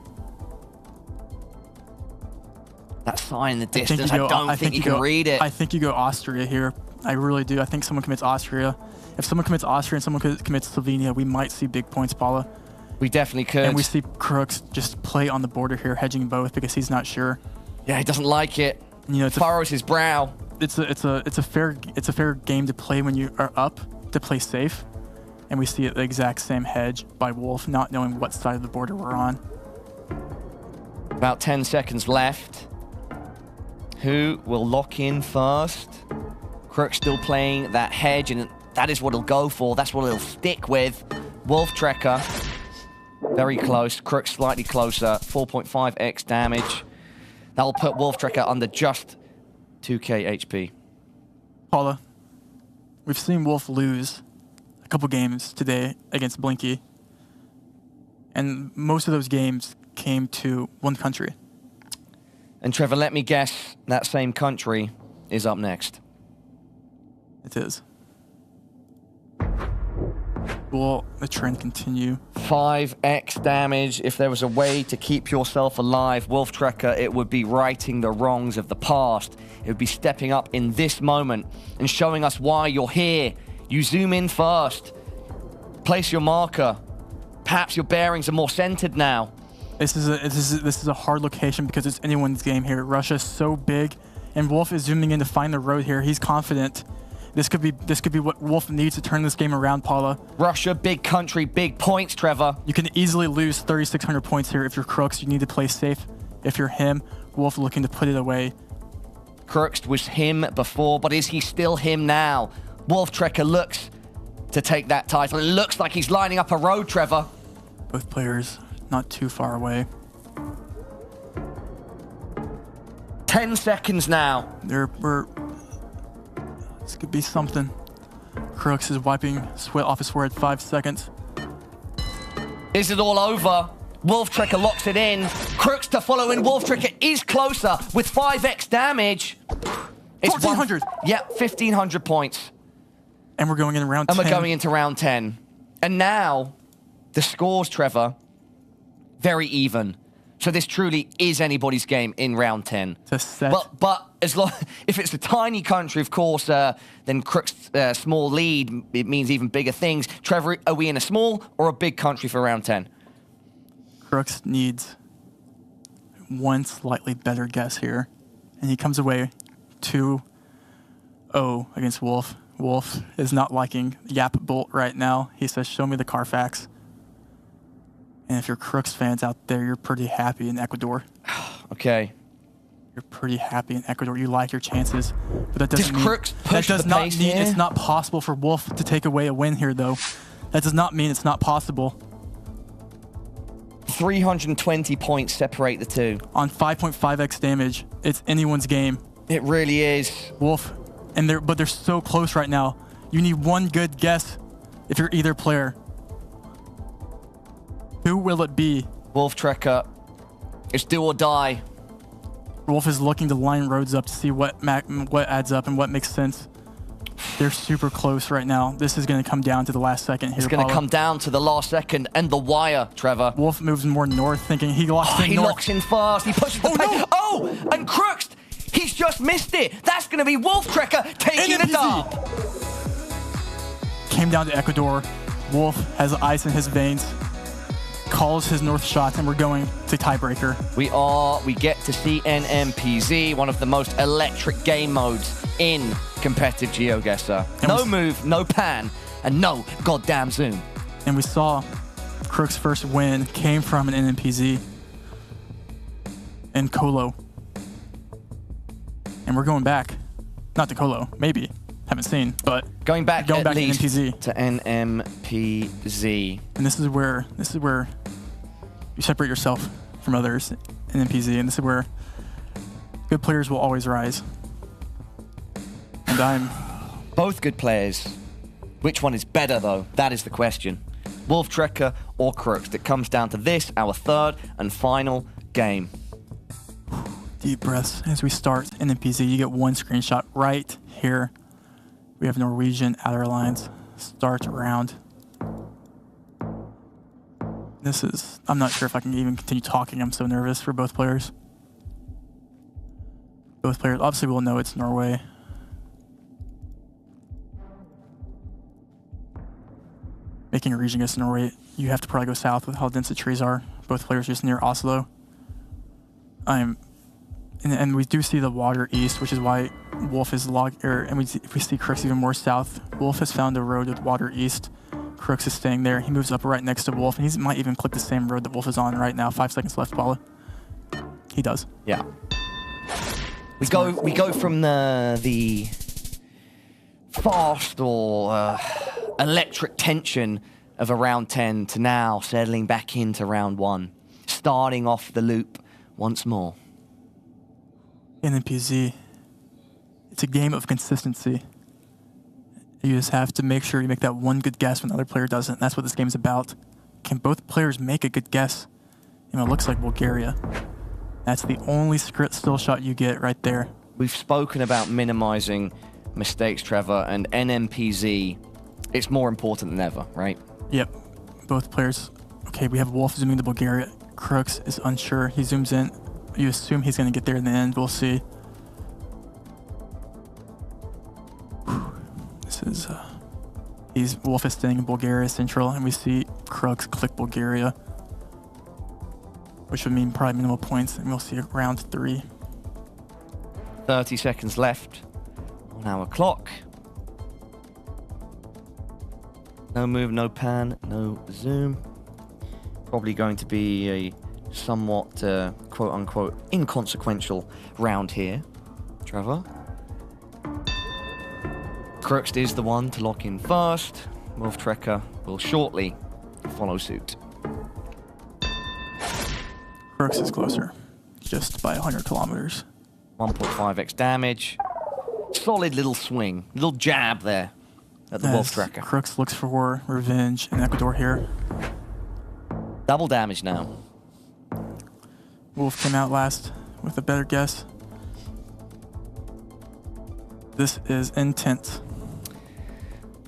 That sign in the distance, I don't think you can read it. I think you go Austria here. I really do. I think someone commits Austria. If someone commits Austria and someone commits Slovenia, we might see big points, Paula. We definitely could. And we see Crooks just play on the border here, hedging both because he's not sure. Yeah, he doesn't like it. You know, furrows his brow. It's a fair game to play when you are up, to play safe. And we see the exact same hedge by Wolf, not knowing what side of the border we're on. About 10 seconds left. Who will lock in first? Crooks still playing that hedge, and that is what he'll go for. That's what he'll stick with. Wolftracker, very close. Crooks slightly closer. 4.5x damage. That'll put Wolftracker under just 2k HP. Paula, we've seen Wolf lose a couple games today against Blinky. And most of those games came to one country. And Trevor, let me guess, that same country is up next. It is. Will the trend continue? 5x damage. If there was a way to keep yourself alive, Wolftracker, it would be righting the wrongs of the past. It would be stepping up in this moment and showing us why you're here. You zoom in first. Place your marker. Perhaps your bearings are more centered now. This is a hard location because it's anyone's game here. Russia's so big, and Wolf is zooming in to find the road here. He's confident. This could be what Wolf needs to turn this game around, Paula. Russia, big country, big points, Trevor. You can easily lose 3,600 points here if you're Crooks. You need to play safe. If you're him, Wolf looking to put it away. Crooks was him before, but is he still him now? Wolftracker looks to take that title. It looks like he's lining up a road, Trevor. Both players not too far away. 10 seconds now. This could be something. Crooks is wiping sweat off his forehead. 5 seconds. Is it all over? Wolftracker locks it in. Crooks to follow in. Wolftracker is closer with 5x damage. It's 1,400. Yeah, 1,500 points. And we're going in round 10. And we're going into round 10. And now, the scores, Trevor, very even. So this truly is anybody's game in round 10. It's a set. But as long, if it's a tiny country, of course, then Crook's small lead, it means even bigger things. Trevor, are we in a small or a big country for round 10? Crooks needs one slightly better guess here. And he comes away 2-0 against Wolf. Wolf is not liking Yap Bolt right now. He says, show me the Carfax. And if you're Crooks fans out there, you're pretty happy in Ecuador. Okay. You're pretty happy in Ecuador. You like your chances. But that doesn't mean, Crooks push that does the not pace mean here? it's not possible for Wolf to take away a win here, though. That does not mean it's not possible. 320 points separate the two. On 5.5x damage, it's anyone's game. It really is. Wolf, but they're so close right now. You need one good guess if you're either player. Who will it be? Wolftracker. It's do or die. Wolf is looking to line roads up to see what adds up and what makes sense. They're super close right now. This is going to come down to the last second here. It's going to come down to the last second and the wire, Trevor. Wolf moves more north, thinking he locks in He north. locks in fast. He pushes the pace. No. Oh, and Crooks, he's just missed it. That's going to be Wolf Trekker taking the dub. Came down to Ecuador. Wolf has ice in his veins. Calls his north shots, and we're going to tiebreaker. We get to see NMPZ, one of the most electric game modes in competitive GeoGuessr. No move, no pan, and no goddamn zoom. And we saw Crook's first win came from an NMPZ and Colo. And we're going back. Not to Colo, maybe. Haven't seen, but going back to NMPZ. To NMPZ. And this is where you separate yourself from others in NMPZ, and this is where good players will always rise. And I'm both good players. Which one is better though? That is the question. Wolf Trekker or Crooks? It comes down to this, our third and final game. Deep breaths as we start NMPZ. You get one screenshot right here. We have Norwegian outer lines. Start round. I'm not sure if I can even continue talking. I'm so nervous for both players. Both players, obviously we'll know it's Norway. Making a region against Norway, you have to probably go south with how dense the trees are. Both players just near Oslo. And we do see the water east, which is why Wolf is and if we see Crooks even more south, Wolf has found a road with water east. Crooks is staying there. He moves up right next to Wolf, and he might even click the same road that Wolf is on right now. 5 seconds left, Paula. He does. Yeah. We go from the fast or electric tension of a round 10 to now settling back into round 1, starting off the loop once more. NMPZ, it's a game of consistency. You just have to make sure you make that one good guess when the other player doesn't. That's what this game is about. Can both players make a good guess? It looks like Bulgaria. That's the only still shot you get right there. We've spoken about minimizing mistakes, Trevor, and NMPZ, it's more important than ever, right? Yep. Both players. Okay, we have Wolf zooming to Bulgaria. Crooks is unsure. He zooms in. You assume he's going to get there in the end. We'll see. Wolf is staying in Bulgaria Central, and we see Crooks click Bulgaria, which would mean probably minimal points, and we'll see round 3. 30 seconds left on our clock. No move, no pan, no zoom. Probably going to be a somewhat quote-unquote inconsequential round here, Trevor. Crooks is the one to lock in first. Wolf Trekker will shortly follow suit. Crooks is closer, just by 100 kilometers. 1.5x damage. Solid little swing, little jab there at the Wolf Trekker. Crooks looks for revenge in Ecuador here. Double damage now. Wolf came out last with a better guess. This is intense.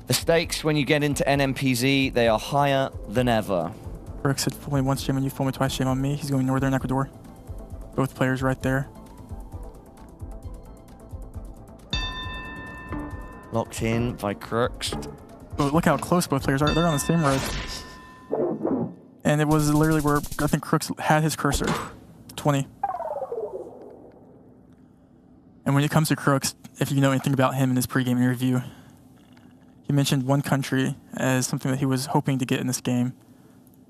The stakes when you get into NMPZ, they are higher than ever. Crooks said, "Fool me once, shame on you, fool me twice, shame on me." He's going northern Ecuador. Both players right there. Locked in by Crooks. Oh, look how close both players are. They're on the same road. And it was literally where I think Crooks had his cursor. 20. And when it comes to Crooks, if you know anything about him in his pregame interview, he mentioned one country as something that he was hoping to get in this game.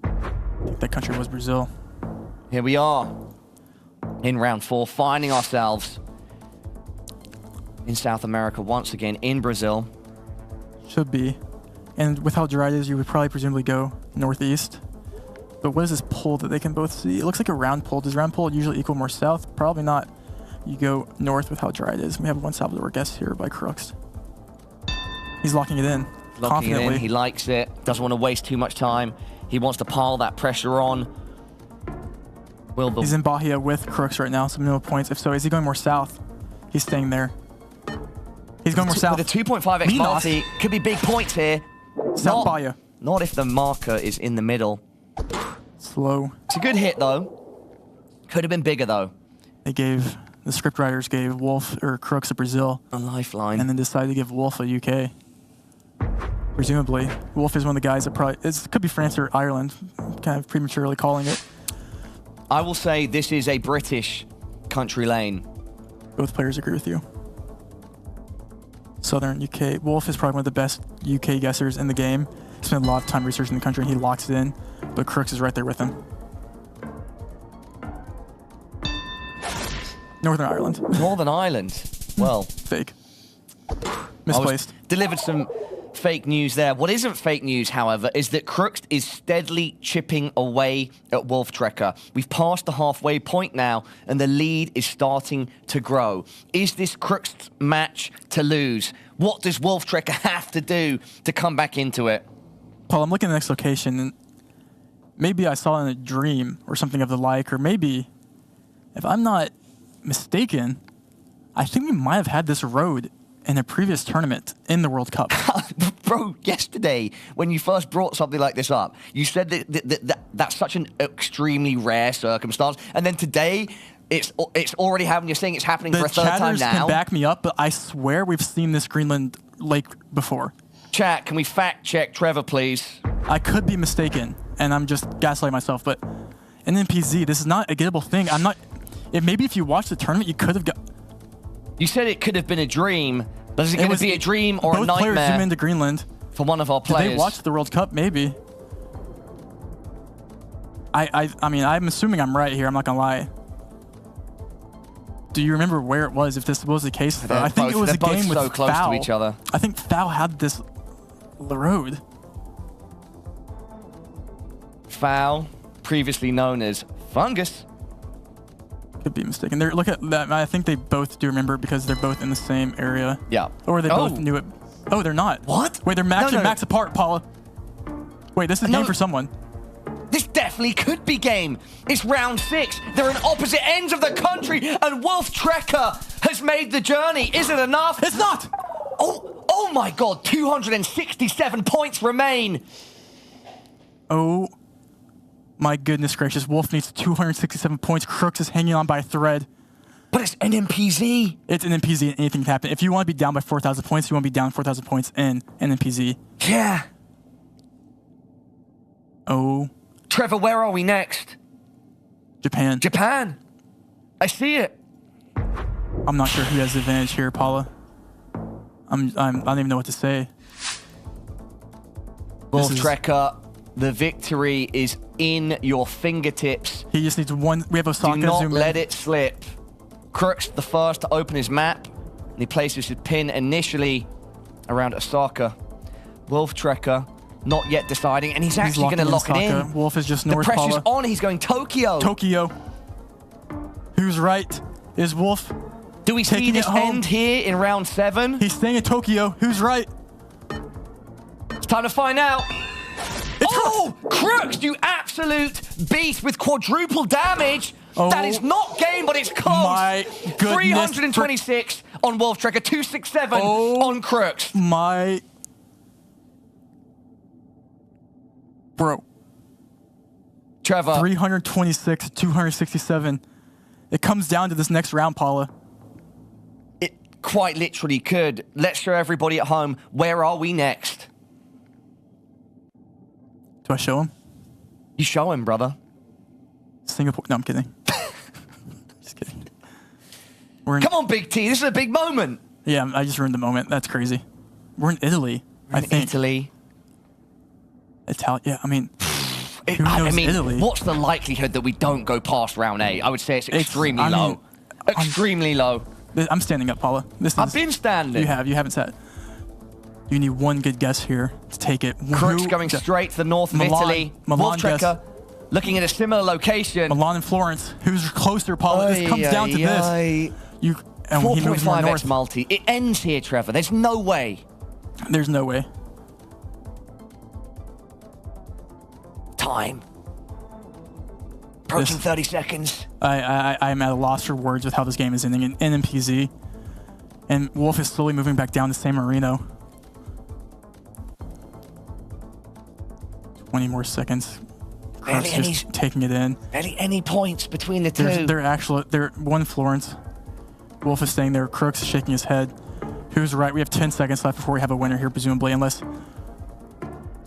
I think that country was Brazil. Here we are in round 4, finding ourselves in South America once again, in Brazil. Should be. And with how dry it is, you would probably presumably go northeast. But what is this pole that they can both see? It looks like a round pole. Does round pole usually equal more south? Probably not. You go north with how dry it is. We have one Salvador guess here by Crooks. He's locking it in. Locking it in. He likes it. Doesn't want to waste too much time. He wants to pile that pressure on. He's in Bahia with Crooks right now, so no points. If so, is he going more south? He's staying there. He's going more south. With a 2.5x multi, could be big points here. South Bayou. Not if the marker is in the middle. Slow. It's a good hit, though. Could have been bigger, though. The scriptwriters gave Wolf or Crooks a Brazil. A lifeline. And then decided to give Wolf a UK. Presumably. Wolf is one of the guys that probably... It could be France or Ireland. Kind of prematurely calling it. I will say this is a British country lane. Both players agree with you. Southern UK. Wolf is probably one of the best UK guessers in the game. He spent a lot of time researching the country and he locks it in. But Crooks is right there with him. Northern Ireland. Northern Ireland. Well. Fake. Misplaced. Delivered some fake news there. What isn't fake news, however, is that Crooks is steadily chipping away at Wolf Trekker. We've passed the halfway point now, and the lead is starting to grow. Is this Crooks' match to lose? What does Wolf Trekker have to do to come back into it? Paul, I'm looking at the next location, and maybe I saw in a dream or something of the like, or maybe, if I'm not mistaken, I think we might have had this road in a previous tournament in the World Cup. Bro, yesterday, when you first brought something like this up, you said that that's such an extremely rare circumstance, and then today, it's already happening. You're saying it's happening for a third time now? The chatters can back me up, but I swear we've seen this Greenland lake before. Chat, can we fact check Trevor, please? I could be mistaken, and I'm just gaslighting myself, but in NPZ, this is not a gettable thing. I'm not... Maybe if you watched the tournament, you could have got... You said it could have been a dream, but is it going to be a dream or a nightmare? Both players zoom into Greenland. For one of our players. Did they watch the World Cup? Maybe. I mean, I'm assuming I'm right here. I'm not going to lie. Do you remember where it was, if this was the case? I think it was a game with so close Foul. to each other. I think Foul had this road. Foul, previously known as Fungus. Could be mistaken. Look at that. I think they both do remember because they're both in the same area. Yeah. Or they both knew it. Oh, they're not. What? Wait, they're max apart, Paula. Wait, this is game for someone. This definitely could be game. It's round 6. They're in opposite ends of the country, and Wolf Trekker has made the journey. Is it enough? It's not. Oh my God! 267 points remain. Oh. My goodness gracious, Wolf needs 267 points. Crooks is hanging on by a thread. But it's an NPZ. It's an NPZ and anything can happen. If you want to be down by 4,000 points, you want to be down 4,000 points in an NPZ. Yeah. Oh. Trevor, where are we next? Japan. Japan. I see it. I'm not sure who has the advantage here, Paula. I don't even know what to say. Wolf Trekker, the victory is in your fingertips. He just needs one. We have Osaka. Do not let it slip. Crooks, the first to open his map, and he places his pin initially around Osaka. Wolf Trekker, not yet deciding, and he's actually going to lock it in. Wolf is just north. The pressure's Paula. on. He's going Tokyo. Tokyo. Who's right? Is Wolf? Do we see this end here in round 7? He's staying in Tokyo. Who's right? It's time to find out. Oh, Crooks, you absolute beast with quadruple damage. Oh, that is not game, but it's close. My goodness. 326 on Wolf Trekker, 267 on Crooks. My... Bro. Trevor. 326, 267. It comes down to this next round, Paula. It quite literally could. Let's show everybody at home, where are we next? Do I show him? You show him, brother. Singapore. No, I'm kidding. Just kidding. Come on, Big T. This is a big moment. Yeah, I just ruined the moment. That's crazy. We're in Italy. I think. Italy. Yeah, I mean, who knows Italy? What's the likelihood that we don't go past round 8? I would say it's extremely low. Extremely low. I'm standing up, Paula. I've been standing. You haven't sat. You need one good guess here to take it. Crooks going straight to the north of Italy. Wolf Trekker looking at a similar location. Milan and Florence. Who's closer, Paula? This comes down to this. 4.5x multi. It ends here, Trevor. There's no way. There's no way. Time. Approaching 30 seconds. I'm at a loss for words with how this game is ending in NPZ. And Wolf is slowly moving back down to San Marino. 20 more seconds. Crux just taking it in. Barely any points between the two. They're one Florence. Wolf is staying there. Crux is shaking his head. Who's right? We have 10 seconds left before we have a winner here, presumably, unless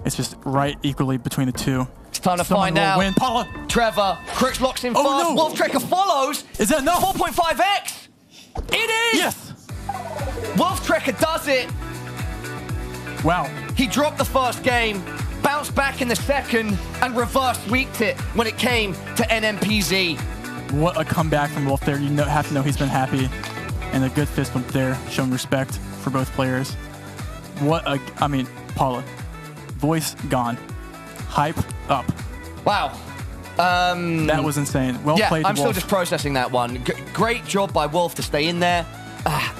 it's just right equally between the two. It's time to find out. Win. Paula. Trevor. Crux locks in fast. No. Wolf Trekker follows. Is that no? 4.5x. It is. Yes. Wolf Trekker does it. Wow. He dropped the first game, bounced back in the second, and reverse sweeped it when it came to NMPZ. What a comeback from Wolf there. You have to know he's been happy. And a good fist bump there, showing respect for both players. Paula. Voice gone. Hype up. Wow. That was insane. Well played, I'm Wolf. still just processing that one. Great job by Wolf to stay in there.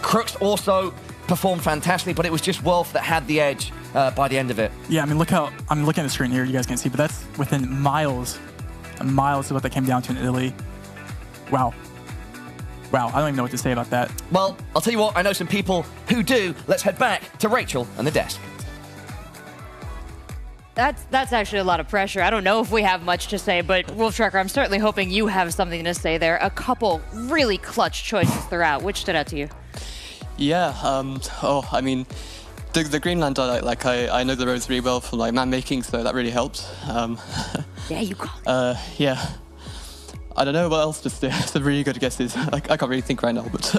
Crux also performed fantastically, but it was just Wolf that had the edge by the end of it. Yeah, I'm looking at the screen here. You guys can't see, but that's within miles of what that came down to in Italy. Wow. Wow, I don't even know what to say about that. Well, I'll tell you what, I know some people who do. Let's head back to Rachel and the desk. That's actually a lot of pressure. I don't know if we have much to say, but Wolf Trekker, I'm certainly hoping you have something to say there. A couple really clutch choices throughout. Which stood out to you? Yeah, the Greenland, I know the roads really well from map making, so that really helped. Yeah, you call it. Yeah. I don't know what else to say. Some really good guesses. I can't really think right now, but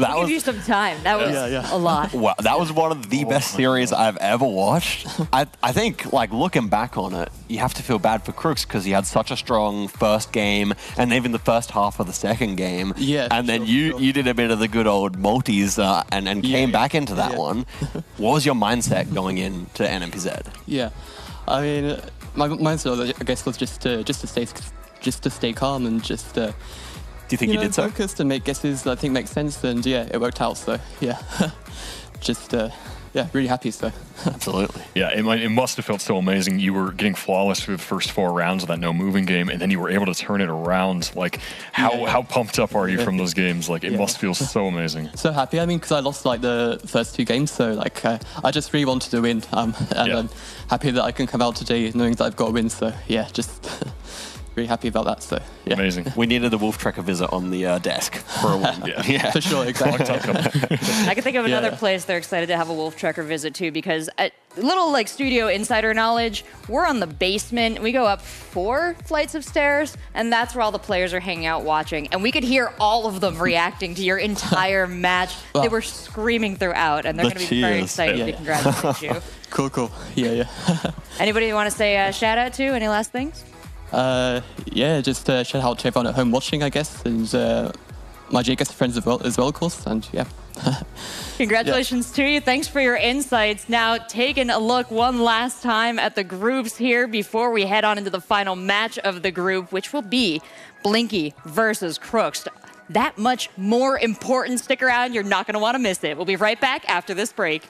I'll give you some time. That was a lot. Wow, that was one of the best series I've ever watched. I think, looking back on it, you have to feel bad for Crux because he had such a strong first game and even the first half of the second game. Yeah. And then you did a bit of the good old multis and came back into that one. What was your mindset going into NMPZ? Yeah. I mean, my mindset, I guess, was just to stay calm and just. Do you think you did so? Focused and make guesses that I think make sense, and yeah, it worked out. So yeah, just really happy. So absolutely. Yeah, it must have felt so amazing. You were getting flawless through the first 4 rounds of that no moving game, and then you were able to turn it around. How pumped up are you from those games? It must feel so amazing. So happy. I mean, because I lost the first 2 games, so I just really wanted to win, and I'm happy that I can come out today knowing that I've got a win. So yeah, just. Really happy about that. So yeah. Amazing. We needed the Wolf Trekker visit on the desk for a win. Yeah, for sure. Exactly. I can think of another place they're excited to have a Wolf Trekker visit too, because a little studio insider knowledge. We're on the basement. We go up 4 flights of stairs, and that's where all the players are hanging out watching. And we could hear all of them reacting to your entire match. Wow. They were screaming throughout, and they're going to be very excited to congratulate you. Cool. Yeah. Anybody you want to say a shout out to? Any last things? Just shout out to everyone at home watching, I guess, and my GeoGuessr friends as well, of course, and yeah. Congratulations to you. Thanks for your insights. Now, taking a look one last time at the groups here before we head on into the final match of the group, which will be Blinky versus Crux. That much more important. Stick around. You're not going to want to miss it. We'll be right back after this break.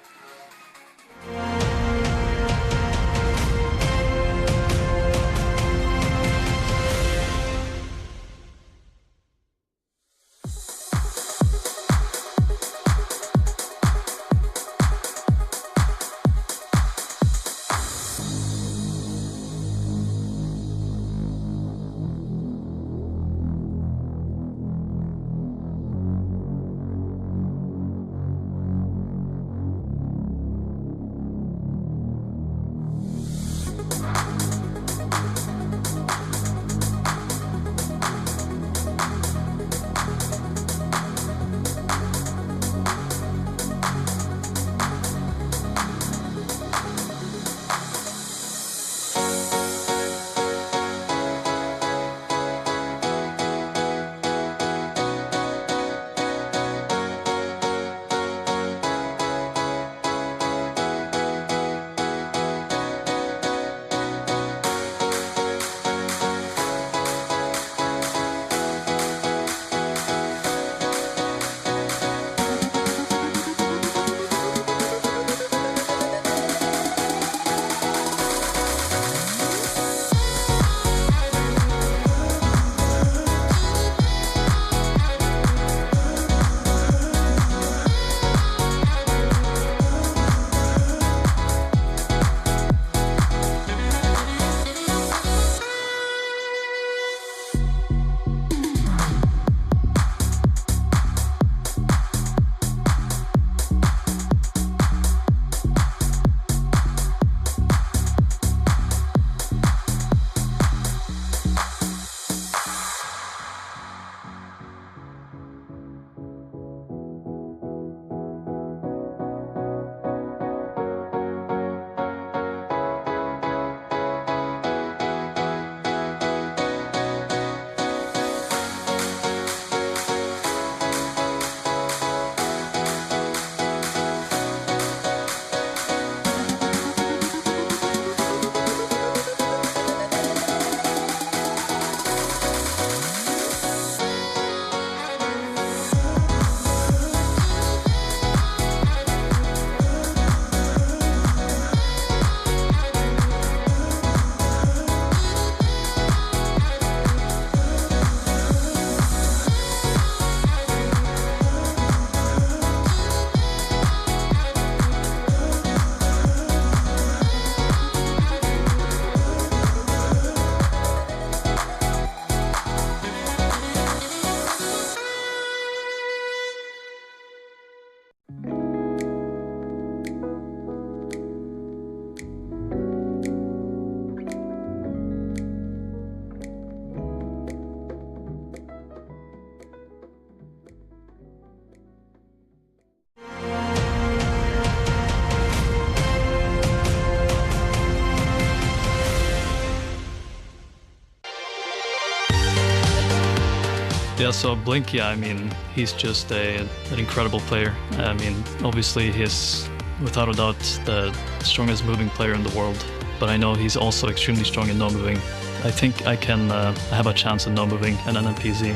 so Blinky, I mean, he's just an incredible player. I mean, obviously he's without a doubt the strongest moving player in the world, but I know he's also extremely strong in no moving. I think I can have a chance in no moving and NMPZ.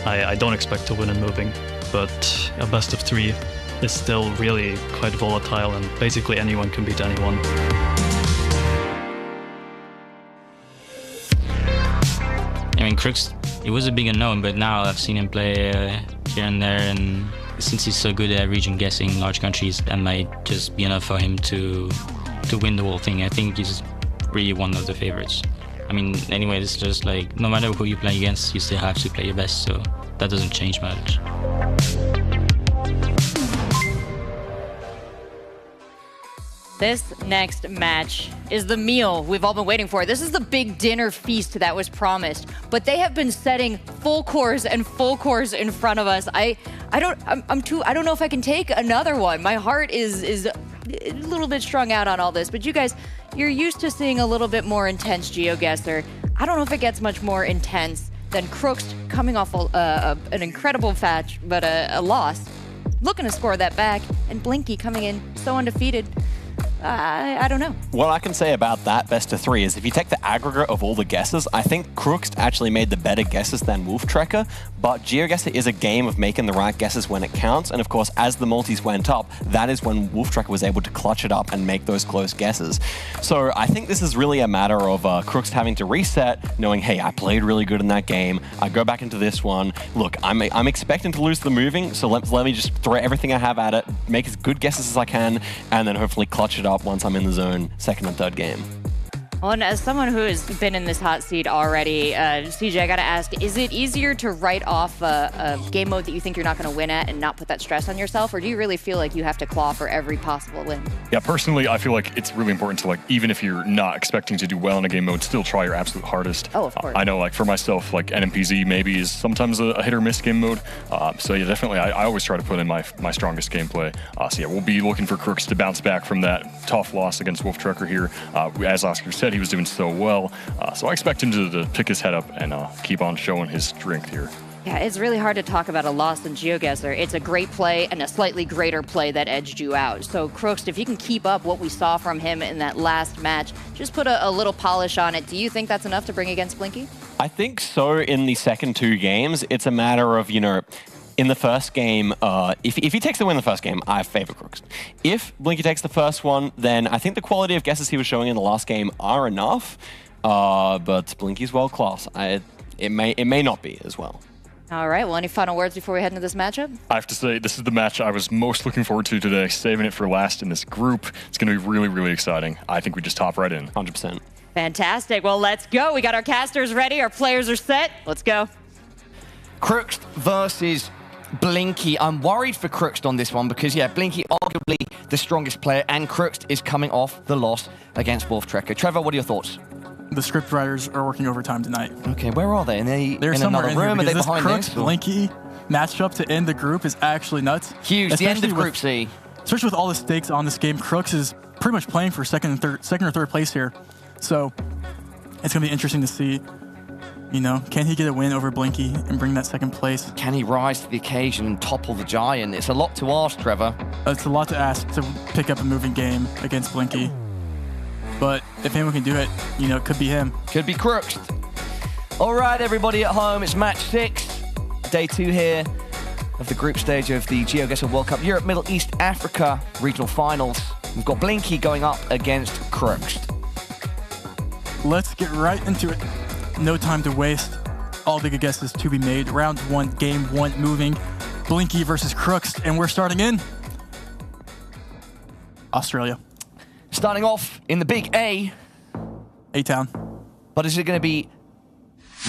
I don't expect to win in moving, but a best of 3 is still really quite volatile, and basically anyone can beat anyone. I mean, Crooks, it was a big unknown, but now I've seen him play here and there, and since he's so good at region guessing large countries, that might just be enough for him to win the whole thing. I think he's really one of the favorites. I mean, anyway, it's just like, no matter who you play against, you still have to play your best, so that doesn't change much. This next match is the meal we've all been waiting for. This is the big dinner feast that was promised, but they have been setting full course and full course in front of us. I don't know if I can take another one. My heart is a little bit strung out on all this, but you guys, you're used to seeing a little bit more intense GeoGuessr. I don't know if it gets much more intense than Crooks coming off an incredible match, but a loss, looking to score that back, and Blinky coming in so undefeated. I don't know. What I can say about that best of 3 is if you take the aggregate of all the guesses, I think Crooks actually made the better guesses than Wolftrekker, but GeoGuessr is a game of making the right guesses when it counts, and of course, as the multis went up, that is when Wolftrekker was able to clutch it up and make those close guesses. So I think this is really a matter of Crooks having to reset, knowing, hey, I played really good in that game, I go back into this one, look, I'm expecting to lose the moving, so let me just throw everything I have at it, make as good guesses as I can, and then hopefully clutch it up once I'm in the zone, second and third game. Well, and as someone who has been in this hot seat already, CJ, I gotta ask, is it easier to write off a game mode that you think you're not gonna win at and not put that stress on yourself, or do you really feel like you have to claw for every possible win? Yeah, personally, I feel like it's really important to, like, even if you're not expecting to do well in a game mode, still try your absolute hardest. Oh, of course. I know, like, for myself, like, NMPZ maybe is sometimes a hit or miss game mode. So yeah, definitely, I always try to put in my strongest gameplay. So yeah, we'll be looking for Crooks to bounce back from that tough loss against Wolftrekker here. As Oscar said, he was doing so well. So I expect him to pick his head up and keep on showing his strength here. Yeah, it's really hard to talk about a loss in GeoGuessr. It's a great play and a slightly greater play that edged you out. So Crooks, if you can keep up what we saw from him in that last match, just put a little polish on it. Do you think that's enough to bring against Blinky? I think so. In the second 2 games, it's a matter of, you know, in the first game, if he takes the win in the first game, I favor Crooks. If Blinky takes the first one, then I think the quality of guesses he was showing in the last game are enough. But Blinky's world class. It may not be as well. All right, well, any final words before we head into this matchup? I have to say, this is the match I was most looking forward to today, saving it for last in this group. It's going to be really, really exciting. I think we just hop right in. 100%. Fantastic. Well, let's go. We got our casters ready. Our players are set. Let's go. Crooks versus Blinky. I'm worried for Crooks on this one because, yeah, Blinky arguably the strongest player, and Crooks is coming off the loss against Wolftrekker. Trevor, what are your thoughts? The script writers are working overtime tonight. Okay, where are they? They're in somewhere another room? Are they this behind Crooks this? Blinky matchup to end the group is actually nuts. Huge. The end of Group C. Especially with all the stakes on this game, Crooks is pretty much playing for second or third place here. So it's gonna be interesting to see. You know, can he get a win over Blinky and bring that second place? Can he rise to the occasion and topple the giant? It's a lot to ask, Trevor. It's a lot to ask to pick up a moving game against Blinky. But if anyone can do it, you know, it could be him. Could be Crooks. All right, everybody at home, it's match 6, day 2 here of the group stage of the GeoGuessr World Cup Europe, Middle East, Africa regional finals. We've got Blinky going up against Crooks. Let's get right into it. No time to waste. All the good guesses to be made. Round 1, game 1 moving. Blinky versus Crooks, and we're starting in Australia. Starting off in the big A. A-Town. But is it going to be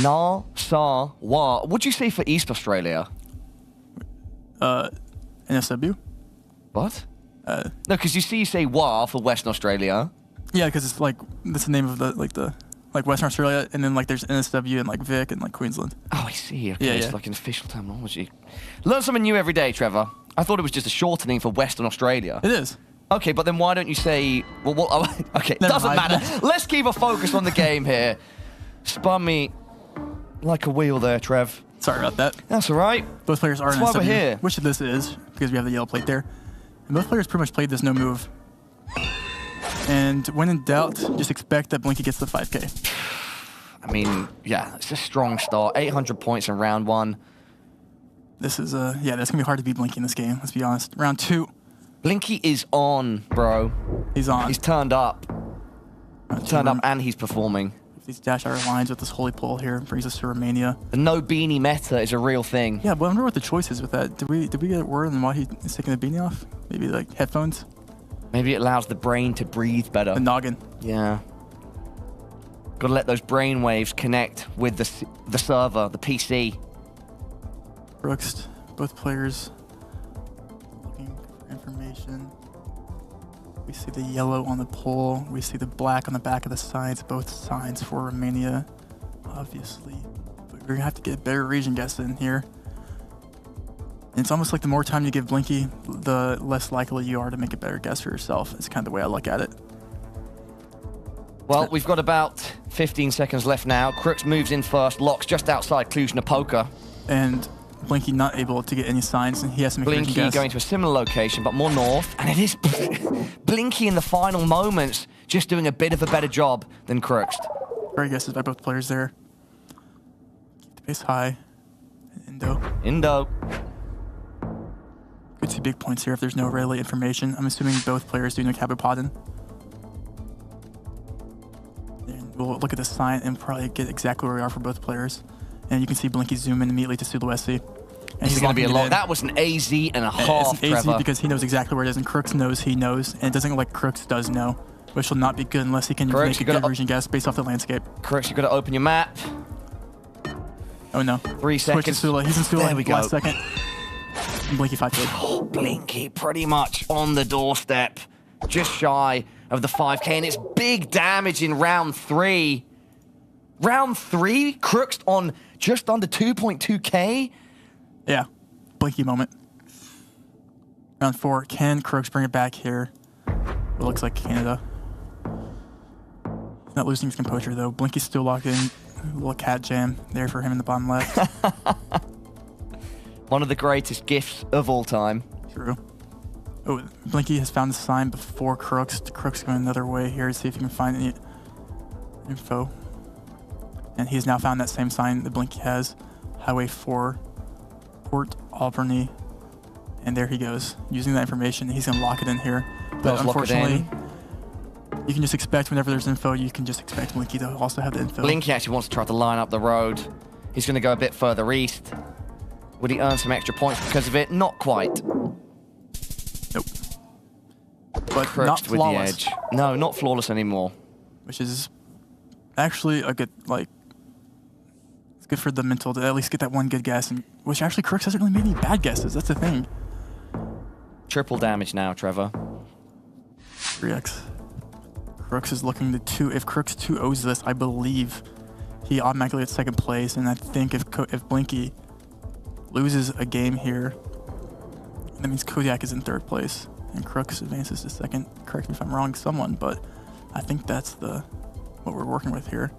Na, Sa, Wa? What'd you say for East Australia? NSW. What? No, because you say Wa for Western Australia. Yeah, because it's like, that's the name of the Western Australia, and then like there's NSW and like Vic and like Queensland. Oh, I see. Okay, yeah, it's like an official terminology. Learn something new every day, Trevor. I thought it was just a shortening for Western Australia. It is. Okay, but then why don't you say... Well, okay, doesn't matter. Let's keep a focus on the game here. Spun me like a wheel there, Trev. Sorry about that. That's all right. Both players are in That's why we're SW, here. which this is, because we have the yellow plate there. And both players pretty much played this no move. And when in doubt, just expect that Blinky gets the 5K. I mean, yeah, it's a strong start. 800 points in round 1. This is, yeah, that's going to be hard to beat Blinky in this game, let's be honest. Round 2. Blinky is on, bro. He's on. He's turned up. Turned up and he's performing. These dash hour lines with this holy pole here brings us to Romania. The no beanie meta is a real thing. Yeah, but I wonder what the choice is with that. Did we get word on why he's taking the beanie off? Maybe like headphones? Maybe it allows the brain to breathe better. The noggin. Yeah. Got to let those brain waves connect with the server, the PC. Brooks, both players looking for information. We see the yellow on the pole. We see the black on the back of the sides. Both signs for Romania, obviously. But we're going to have to get better region guess in here. And it's almost like the more time you give Blinky, the less likely you are to make a better guess for yourself. It's kind of the way I look at it. Well, we've got about 15 seconds left now. Crooks moves in first, locks just outside Cluj-Napoca. And Blinky not able to get any signs, and he has to make a region Blinky guess. going to a similar location, but more north. And it is Blinky in the final moments, just doing a bit of a better job than Crooks. Great guesses by both players there. Keep the pace high. Indo. Indo. Could see big points here if there's no relay information. I'm assuming both players do know Kabupaten. And we'll look at the sign and probably get exactly where we are for both players. And you can see Blinky zoom in immediately to Sulawesi. And He's going to be a lot. That was an AZ and a half, It's an AZ because he knows exactly where it is, and Crooks knows he knows. And it doesn't look like Crooks does know, which will not be good unless he can Crooks, make a good region guess based off the landscape. Crooks, you've got to open your map. Oh no. 3 seconds. Switch to Sula. He's in Sula. There we go. Last second. And Blinky 5K. Oh, Blinky pretty much on the doorstep. Just shy of the 5K, and it's big damage in round 3. Round 3, Crooks on just under 2.2K. Yeah, Blinky moment. Round 4, can Crooks bring it back here? It looks like Canada. Not losing his composure though. Blinky's still locked in. A little cat jam there for him in the bottom left. One of the greatest gifts of all time. True. Oh, Blinky has found the sign before Crooks. Crooks going another way here to see if he can find any info. And he's now found that same sign that Blinky has. Highway 4, Port Albany. And there he goes. Using that information, he's going to lock it in here. But unfortunately, you can just expect whenever there's info, you can just expect Blinky to also have the info. Blinky actually wants to try to line up the road. He's going to go a bit further east. Would he earn some extra points because of it? Not quite. Nope. But Crooks not with flawless. the edge. No, not flawless anymore. Which is actually a good, like, it's good for the mental to at least get that one good guess. And which actually Crooks hasn't really made any bad guesses. That's the thing. Triple damage now, Trevor. 3x. Crooks is looking to 2. If Crooks 2-0s this, I believe he automatically gets second place. And I think if Blinky loses a game here, that means Kodiak is in third place. And Crooks advances to second. Correct me if I'm wrong, someone, but I think that's what we're working with here.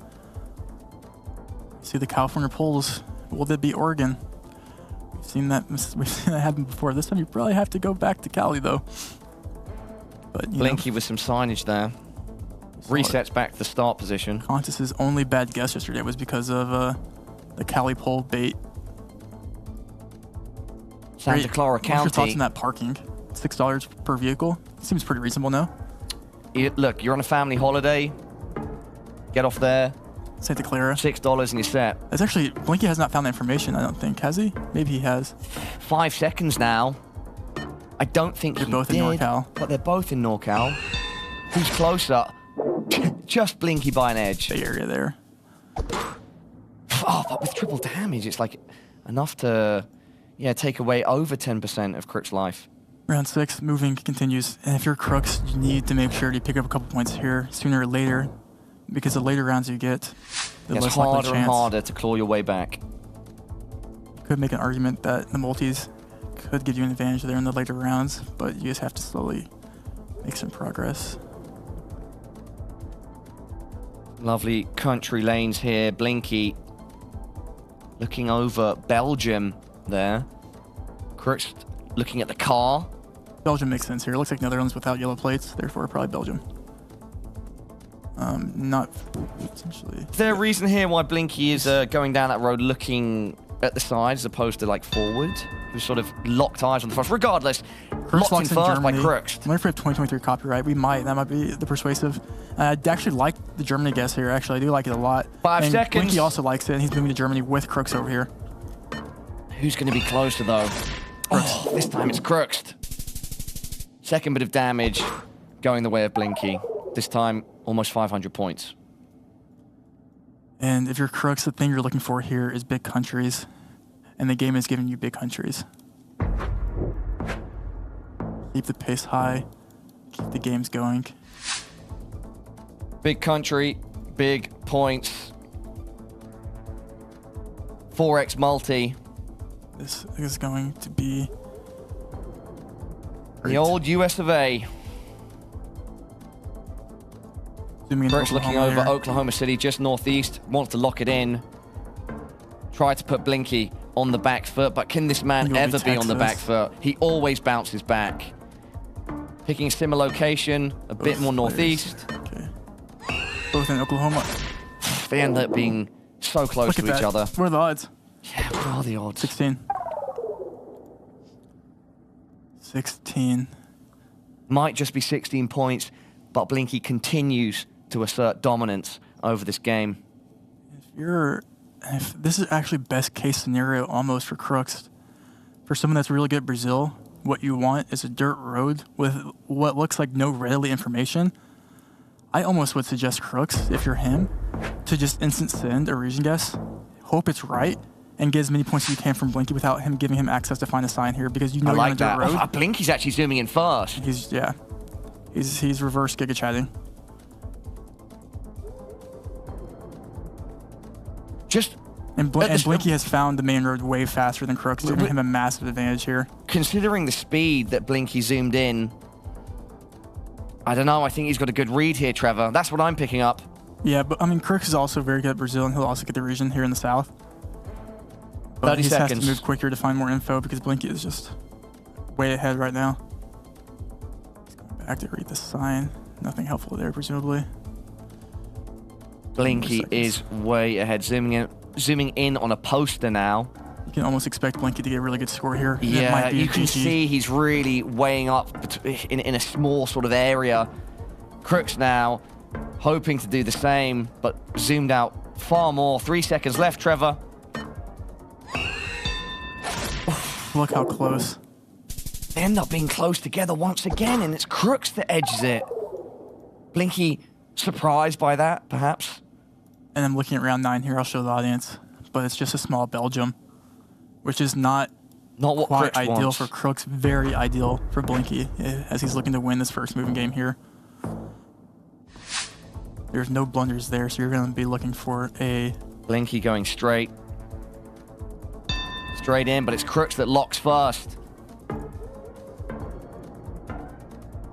See the California polls. Will that be Oregon? We've seen that happen before. This time you probably have to go back to Cali though. But Blinky with some signage there. Resets back to the start position. Qantas's only bad guess yesterday was because of the Cali poll bait. Santa Clara County. What's your thoughts on that parking? $6 per vehicle? Seems pretty reasonable, no? Look, you're on a family holiday. Get off there. Santa Clara. $6 and you're set. That's actually, Blinky has not found the information, I don't think. Has he? Maybe he has. 5 seconds now. I don't think they're both in NorCal. But they're both in NorCal. Who's closer? Just Blinky by an edge. Bay Area there. Oh, but with triple damage, it's like enough to, yeah, take away over 10% of Crook's life. Round 6, moving continues. And if you're Crooks, you need to make sure to pick up a couple points here sooner or later, because the later rounds you get, the It's less likely harder chance. and harder to claw your way back. You could make an argument that the multis could give you an advantage there in the later rounds, but you just have to slowly make some progress. Lovely country lanes here. Blinky looking over Belgium there. Crooks looking at the car. Belgium makes sense here. It looks like Netherlands without yellow plates, therefore probably Belgium. Not potentially. Is there a reason here why Blinky is going down that road looking at the side as opposed to like forward? Who sort of locked eyes on the front. Regardless, Crooks locked in first by Crooks. I wonder if we have 2023 copyright. We might. That might be the persuasive. I actually like the Germany guess here. Actually, I do like it a lot. 5 and seconds. Blinky also likes it, and he's moving to Germany with Crooks over here. Who's going to be closer though? Oh, this time it's Crooks. Second bit of damage going the way of Blinky. This time, almost 500 points. And if you're Crooks, the thing you're looking for here is big countries. And the game is giving you big countries. Keep the pace high. Keep the games going. Big country, big points. 4x multi. This is going to be great. The old US of A. Crooks looking over Oklahoma City, just northeast. Wants to lock it in. Try to put Blinky on the back foot, but can this man ever be on the back foot? He always bounces back. Picking a similar location, a bit more northeast. Okay. Both in Oklahoma. They end up being so close to each other. What are the odds? Yeah, what are the odds? 16. 16. Might just be 16 points, but Blinky continues to assert dominance over this game. If this is actually best case scenario almost for Crooks. For someone that's really good at Brazil, what you want is a dirt road with what looks like no readily information. I almost would suggest Crooks, if you're him, to just instant send a region guess, hope it's right, and get as many points as you can from Blinky without him giving him access to find a sign here, because you know I you're like on a dirt that. road. Oh, Blinky's actually zooming in first. He's reverse giga chatting. And Blinky has found the main road way faster than Crooks, giving him a massive advantage here. Considering the speed that Blinky zoomed in, I don't know. I think he's got a good read here, Trevor. That's what I'm picking up. Yeah, but I mean, Crooks is also very good at Brazil, and he'll also get the region here in the south. But 30 he seconds. has to move quicker to find more info because Blinky is just way ahead right now. He's going back to read the sign. Nothing helpful there, presumably. Blinky is way ahead, zooming in on a poster now. You can almost expect Blinky to get a really good score here. Yeah, you can see he's really weighing up in a small sort of area. Crooks now hoping to do the same, but zoomed out far more. 3 seconds left, Trevor. Look how close. They end up being close together once again, and it's Crooks that edges it. Blinky surprised by that, perhaps. And I'm looking at round 9 here. I'll show the audience. But it's just a small Belgium, which is not what quite Crooks ideal wants. for Crooks. Very ideal for Blinky as he's looking to win this first moving game here. There's no blunders there, so you're going to be looking for a... Blinky going straight in, but it's Crooks that locks first.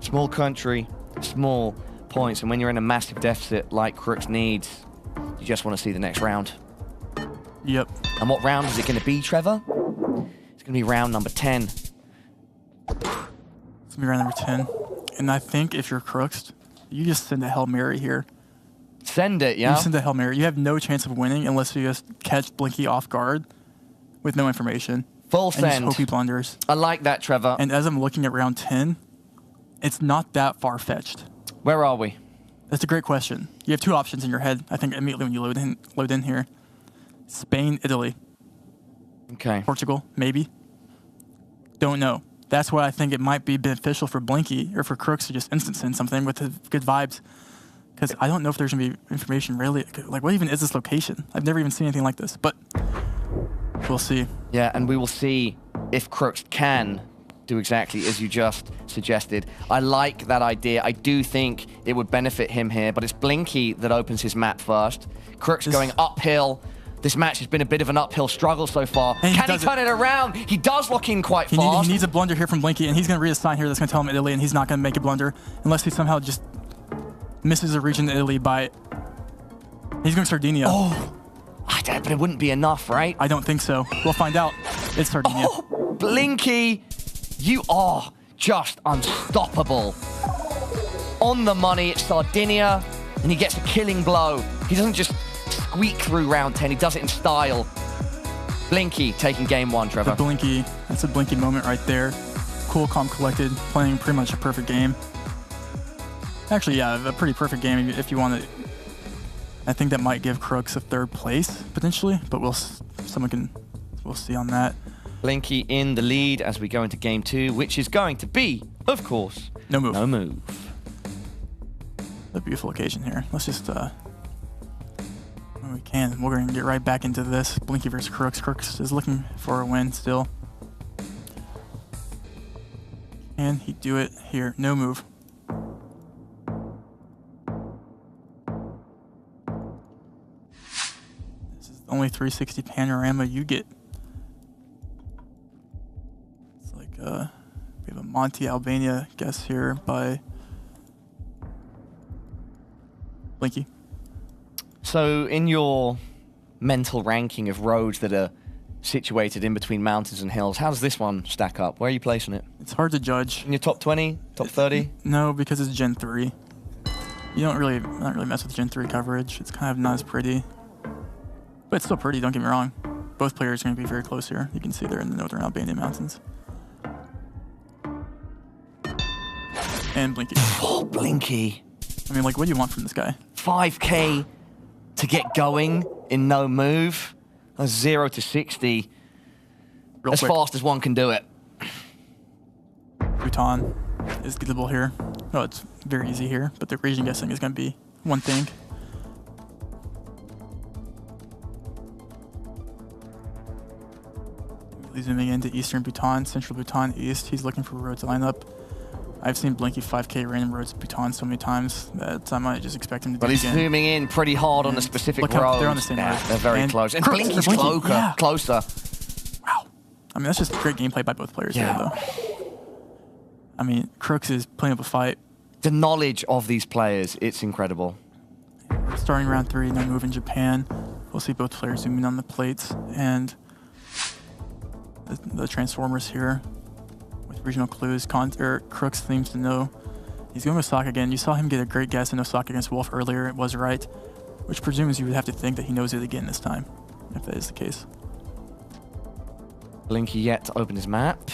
Small country, small points, and when you're in a massive deficit like Crooks needs, you just want to see the next round. Yep. And what round is it going to be, Trevor? It's going to be round number 10. It's going to be round number 10. And I think if you're Crooks, you just send a Hail Mary here. Send it, yeah? You send a Hail Mary. You have no chance of winning unless you just catch Blinky off guard with no information. Full and send. just hope he blunders. I like that, Trevor. And as I'm looking at round 10, it's not that far-fetched. Where are we? That's a great question. You have two options in your head, I think, immediately when you load in here. Spain, Italy. Okay. Portugal, maybe. Don't know. That's why I think it might be beneficial for Blinky or for Crooks to just instant send something with the good vibes. Because I don't know if there's going to be information really. Like, what even is this location? I've never even seen anything like this, but we'll see. Yeah, and we will see if Crooks can do exactly as you just suggested. I like that idea. I do think it would benefit him here, but it's Blinky that opens his map first. Crooks going uphill. This match has been a bit of an uphill struggle so far. Can he turn it around? He does lock in quite fast. He needs a blunder here from Blinky, and he's going to read a sign here that's going to tell him Italy, and he's not going to make a blunder unless he somehow just misses a region in Italy by... He's going Sardinia. Oh, I But it wouldn't be enough, right? I don't think so. We'll find out. It's Sardinia. Oh, Blinky, you are just unstoppable. On the money, it's Sardinia, and he gets a killing blow. He doesn't just squeak through round 10, he does it in style. Blinky taking game 1, Trevor. The Blinky, that's a Blinky moment right there. Cool, calm, collected, playing pretty much a perfect game. Actually, yeah, a pretty perfect game if you want to. I think that might give Crooks a 3rd place, potentially, but we'll see on that. Blinky in the lead as we go into game 2, which is going to be, of course, no move. No move. A beautiful occasion here. Let's just, when we can, we're going to get right back into this. Blinky versus Crooks. Crooks is looking for a win still. Can he do it here? No move. This is the only 360 panorama you get. It's like, we have a Monty Albania guess here by Blinky. So in your mental ranking of roads that are situated in between mountains and hills, how does this one stack up? Where are you placing it? It's hard to judge. In your top 20? Top 30? No, because it's Gen 3. You not really mess with Gen 3 coverage. It's kind of not as pretty. But it's still pretty, don't get me wrong. Both players are going to be very close here. You can see they're in the northern Albanian mountains. And Blinky. Oh, Blinky. I mean, like, what do you want from this guy? 5K to get going in no move. A 0 to 60. Real as quick. fast as one can do it. Bhutan is gettable here. Oh, it's very easy here, but the region guessing is going to be one thing. Zooming into eastern Bhutan, central Bhutan, east. He's looking for roads to line up. I've seen Blinky 5K random roads to Bhutan so many times that I might just expect him to do But it he's again. zooming in pretty hard on a specific Look road. how they're on the same road. They're very close. And Blinky's closer. Wow. I mean, that's just great gameplay by both players there, though. I mean, Crooks is playing up a fight. The knowledge of these players, it's incredible. Starting round 3, no move in Japan. We'll see both players zoom in on the plates and the transformers here with regional clues. Crooks seems to know. He's going Osaka again. You saw him get a great guess in Osaka against Wolf earlier. It was right, which presumes you would have to think that he knows it again this time, if that is the case. Blinky yet to open his map.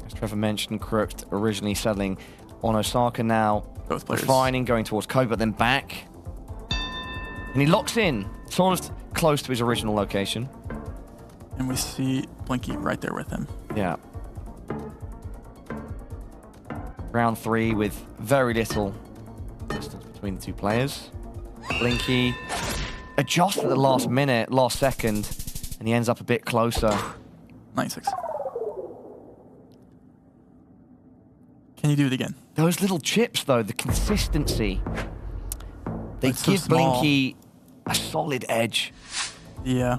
As Trevor mentioned, Crooks originally settling on Osaka, now both players refining, going towards Kobe, but then back. And he locks in, sort of close to his original location. And we see Blinky right there with him. Yeah. Round 3 with very little distance between the two players. Blinky adjusts at the last minute, last second, and he ends up a bit closer. 96. Can you do it again? Those little chips, though, the consistency, they It's so give small. Blinky a solid edge. Yeah.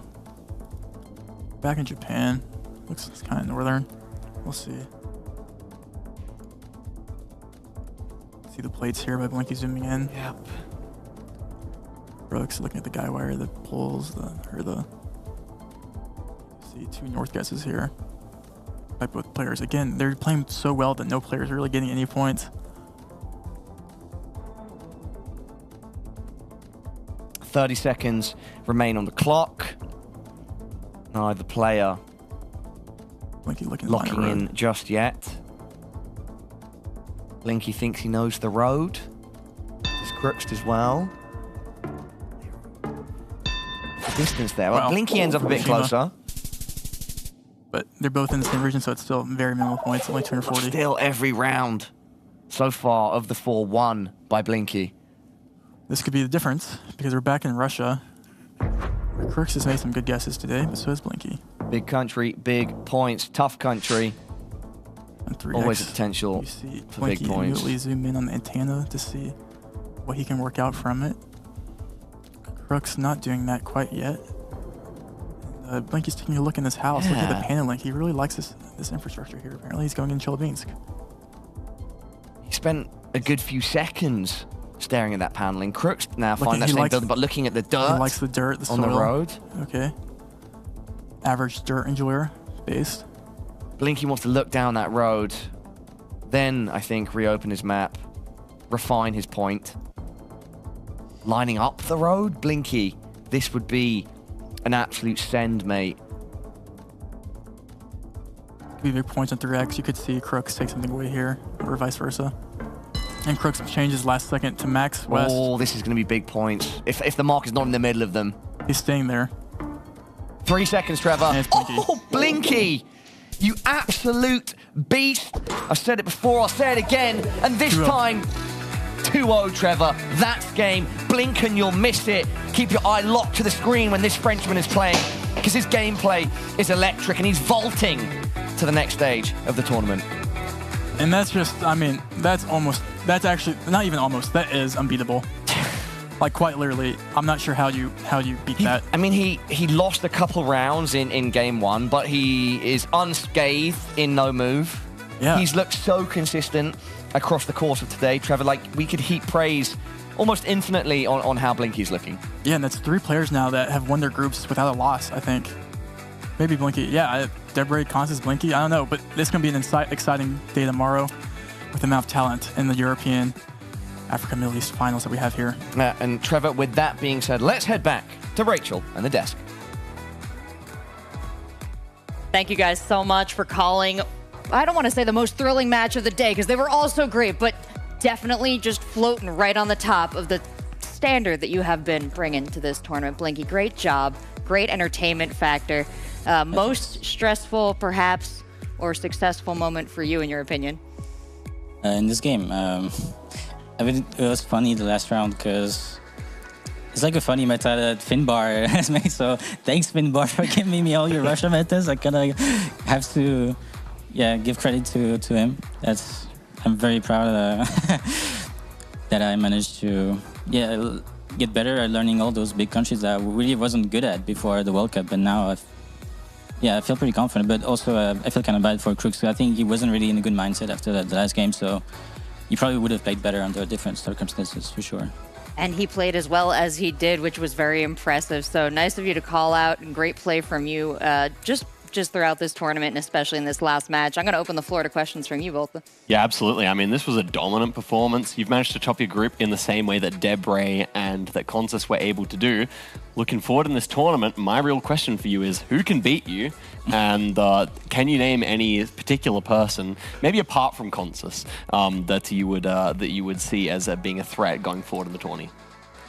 Back in Japan. Looks kind of northern. We'll see. See the plates here by Blinky zooming in. Yep. Brooks looking at the guy wire that pulls see 2 north guesses here by both players. Again, they're playing so well that no player is really getting any points. 30 seconds remain on the clock. Neither player Blinky looking in just yet. Blinky thinks he knows the road. He's Crooks as well. The distance there. Well, Blinky ends up a bit closer. But they're both in the same region, so it's still very minimal points, only 240. Still every round so far of the 4 won by Blinky. This could be the difference, because we're back in Russia. Crooks has made some good guesses today, but so has Blinky. Big country, big points, tough country. And 3x. Always a potential You see for Blinky big points. immediately zoom in on the antenna to see what he can work out from it. Crooks not doing that quite yet. Blinky's taking a look in this house. Look at the paneling. He really likes this infrastructure here. Apparently he's going in Chelyabinsk. He spent a good few seconds staring at that paneling. Crooks now find that he same likes- building, but looking at the dirt. He likes the dirt, the on the soil. road. Okay. Average dirt enjoyer, based. Blinky wants to look down that road, then I think reopen his map, refine his point. Lining up the road, Blinky. This would be an absolute send, mate. Could be big points on 3x. You could see Crooks take something away here, or vice versa. And Crooks changes last second to max west. Oh, this is going to be big points. If the mark is not in the middle of them. He's staying there. 3 seconds, Trevor. And it's Blinky. Oh, Blinky! You absolute beast. I've said it before, I'll say it again. And this 2-0. time, 2-0, Trevor. That's game. Blink and you'll miss it. Keep your eye locked to the screen when this Frenchman is playing, because his gameplay is electric and he's vaulting to the next stage of the tournament. And that's just, I mean, that's actually, not even almost, that is unbeatable. Like, quite literally, I'm not sure how you beat that. I mean, he lost a couple rounds in game one, but he is unscathed in no move. Yeah. He's looked so consistent across the course of today, Trevor. Like, we could heap praise almost infinitely on how Blinky's looking. Yeah, and that's 3 players now that have won their groups without a loss, I think. Maybe Blinky. Yeah, Debray, Constance, Blinky. I don't know, but this is going to be an exciting day tomorrow with the amount of talent in the European, Africa, Middle East finals that we have here. And Trevor, with that being said, let's head back to Rachel and the desk. Thank you guys so much for calling. I don't want to say the most thrilling match of the day because they were all so great, but definitely just floating right on the top of the standard that you have been bringing to this tournament. Blinky, great job. Great entertainment factor. Most stressful, perhaps, or successful moment for you, in your opinion? In this game, I mean, it was funny the last round because it's like a funny meta that Finbar has made. So thanks, Finbar, for giving me all your Russia metas. I kind of have to, give credit to him. I'm very proud that I managed to, get better at learning all those big countries that I really wasn't good at before the World Cup, and now I feel pretty confident. But also, I feel kind of bad for Crooks. I think he wasn't really in a good mindset after the last game, so he probably would have played better under different circumstances for sure. And he played as well as he did, which was very impressive. So nice of you to call out, and great play from you just throughout this tournament, and especially in this last match. I'm going to open the floor to questions from you both. Yeah, absolutely. I mean, this was a dominant performance. You've managed to top your group in the same way that Debray and that Consus were able to do. Looking forward in this tournament, my real question for you is, who can beat you? And can you name any particular person, maybe apart from Consus, that you would see as being a threat going forward in the tourney?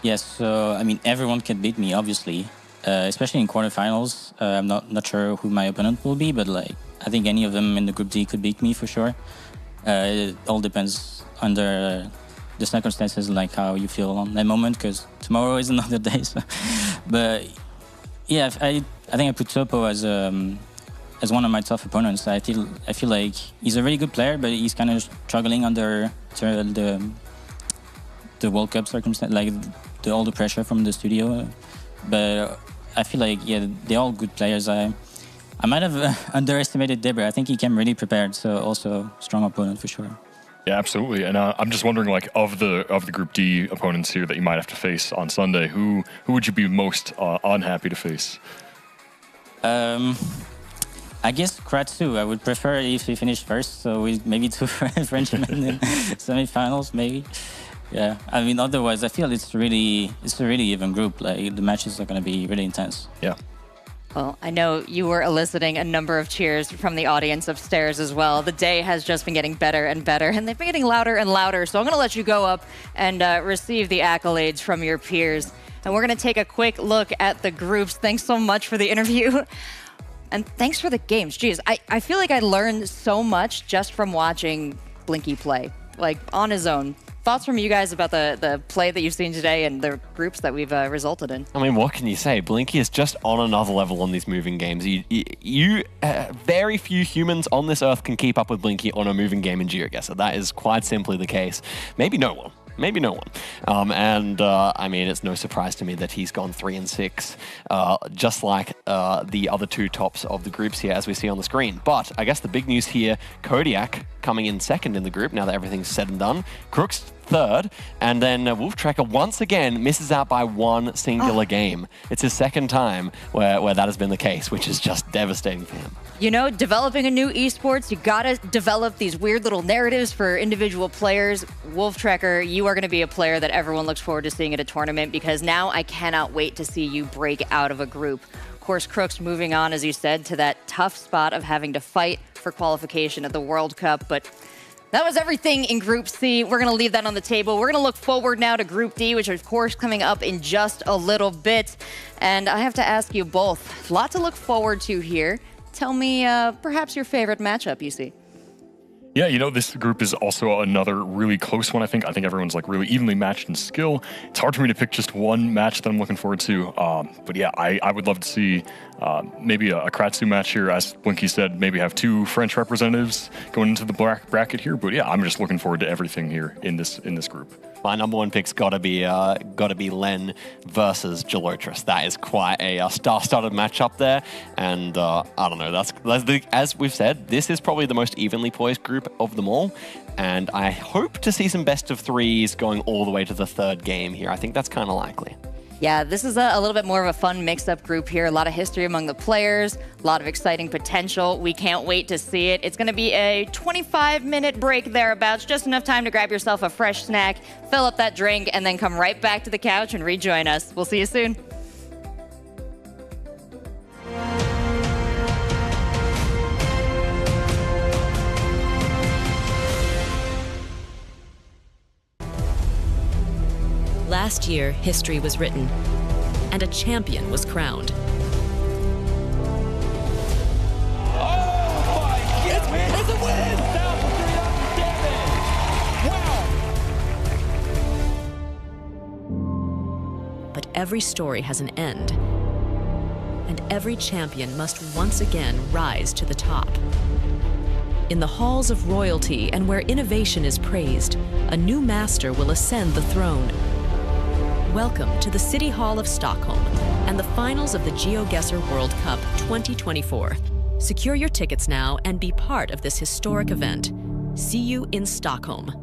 Yes, so I mean, everyone can beat me, obviously. Especially in quarterfinals. I'm not sure who my opponent will be, but like I think any of them in the Group D could beat me for sure. It all depends under the circumstances, like how you feel on that moment, because tomorrow is another day. So. But yeah, I think I put Topo as one of my tough opponents. I feel like he's a really good player, but he's kind of struggling under the World Cup circumstance, like all the pressure from the studio. But I feel like, they're all good players. I might have underestimated Debray. I think he came really prepared, so also strong opponent for sure. Yeah, absolutely. And I'm just wondering, like, of the Group D opponents here that you might have to face on Sunday, who would you be most unhappy to face? I guess Kratsu. I would prefer if he finished first, so with maybe 2 Frenchmen in semifinals, maybe. Yeah, I mean, otherwise, I feel it's a really even group. Like, the matches are going to be really intense. Yeah. Well, I know you were eliciting a number of cheers from the audience upstairs as well. The day has just been getting better and better, and they've been getting louder and louder. So I'm going to let you go up and receive the accolades from your peers. And we're going to take a quick look at the groups. Thanks so much for the interview. And thanks for the games. Jeez, I feel like I learned so much just from watching Blinky play, like on his own. Thoughts from you guys about the play that you've seen today and the groups that we've resulted in? I mean, what can you say? Blinky is just on another level on these moving games. Very few humans on this earth can keep up with Blinky on a moving game in GeoGuessr. That is quite simply the case. Maybe no one. Maybe no one. I mean, it's no surprise to me that he's gone 3-6, just like the other 2 tops of the groups here, as we see on the screen. But I guess the big news here, Kodiak coming in second in the group, now that everything's said and done. Crooks third. And then Wolf Tracker once again misses out by one singular game. It's his second time where that has been the case, which is just devastating for him. You know, developing a new esports, you gotta develop these weird little narratives for individual players. Wolf Tracker, you are gonna be a player that everyone looks forward to seeing at a tournament, because now I cannot wait to see you break out of a group. Of course, Crooks moving on, as you said, to that tough spot of having to fight for qualification at the World Cup, but that was everything in Group C. We're going to leave that on the table. We're going to look forward now to Group D, which is, of course, coming up in just a little bit. And I have to ask you both, a lot to look forward to here. Tell me perhaps your favorite matchup you see. Yeah, you know, this group is also another really close one, I think. I think everyone's like really evenly matched in skill. It's hard for me to pick just one match that I'm looking forward to. But yeah, I would love to see maybe a Kratsu match here. As Blinky said, maybe have two French representatives going into the bracket here. But yeah, I'm just looking forward to everything here in this group. My number one pick's gotta be Len versus Gelotris. That is quite a star-studded matchup there, and I don't know. As we've said, this is probably the most evenly poised group of them all, and I hope to see some best of threes going all the way to the third game here. I think that's kind of likely. Yeah, this is a little bit more of a fun mix-up group here. A lot of history among the players, a lot of exciting potential. We can't wait to see it. It's going to be a 25-minute break thereabouts, just enough time to grab yourself a fresh snack, fill up that drink, and then come right back to the couch and rejoin us. We'll see you soon. Last year, history was written, and a champion was crowned. It's a win! But every story has an end, and every champion must once again rise to the top. In the halls of royalty and where innovation is praised, a new master will ascend the throne. Welcome to the City Hall of Stockholm and the finals of the GeoGuessr World Cup 2024. Secure your tickets now and be part of this historic event. See you in Stockholm.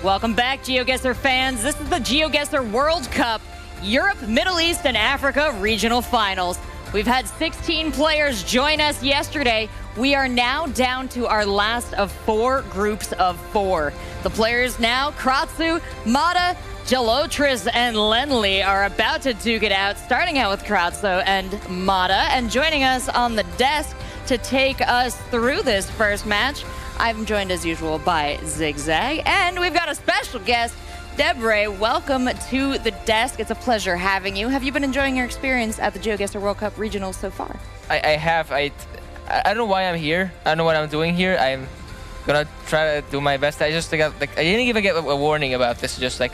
Welcome back, GeoGuessr fans. This is the GeoGuessr World Cup Europe, Middle East, and Africa Regional Finals. We've had 16 players join us yesterday. We are now down to our last of 4 groups of 4. The players now, Kratzu, Mata, Gelotris, and Lenley are about to duke it out, starting out with Kratzu and Mata. And joining us on the desk to take us through this first match, I'm joined as usual by Zigzag, and we've got a special guest, Debre. Welcome to the desk. It's a pleasure having you. Have you been enjoying your experience at the GeoGuessr World Cup Regionals so far? I have. I don't know why I'm here. I don't know what I'm doing here. I'm gonna try to do my best. I just got I didn't even get a warning about this. Just like,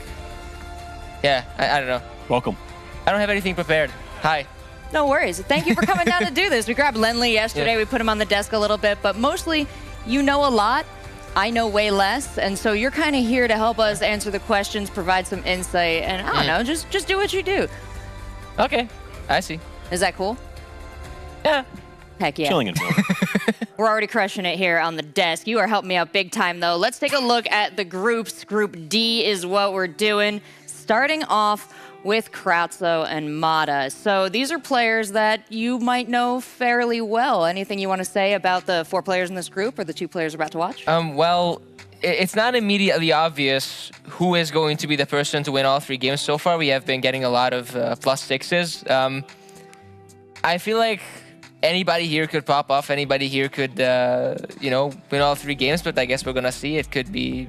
yeah, I don't know. Welcome. I don't have anything prepared. Hi. No worries. Thank you for coming down to do this. We grabbed Lenley yesterday. Yeah. We put him on the desk a little bit, but mostly you know a lot. I know way less, and so you're kind of here to help us answer the questions, provide some insight, and I don't know, just do what you do. Okay, I see. Is that cool? Yeah. Heck yeah. Chilling and fun. We're already crushing it here on the desk. You are helping me out big time, though. Let's take a look at the groups. Group D is what we're doing. Starting off with Kratzu and Mata. So these are players that you might know fairly well. Anything you want to say about the 4 players in this group or the 2 players we're about to watch? Well, it's not immediately obvious who is going to be the person to win all 3 games so far. We have been getting a lot of +6s. I feel like anybody here could pop off. Anybody here could, you know, win all 3 games, but I guess we're going to see. It could be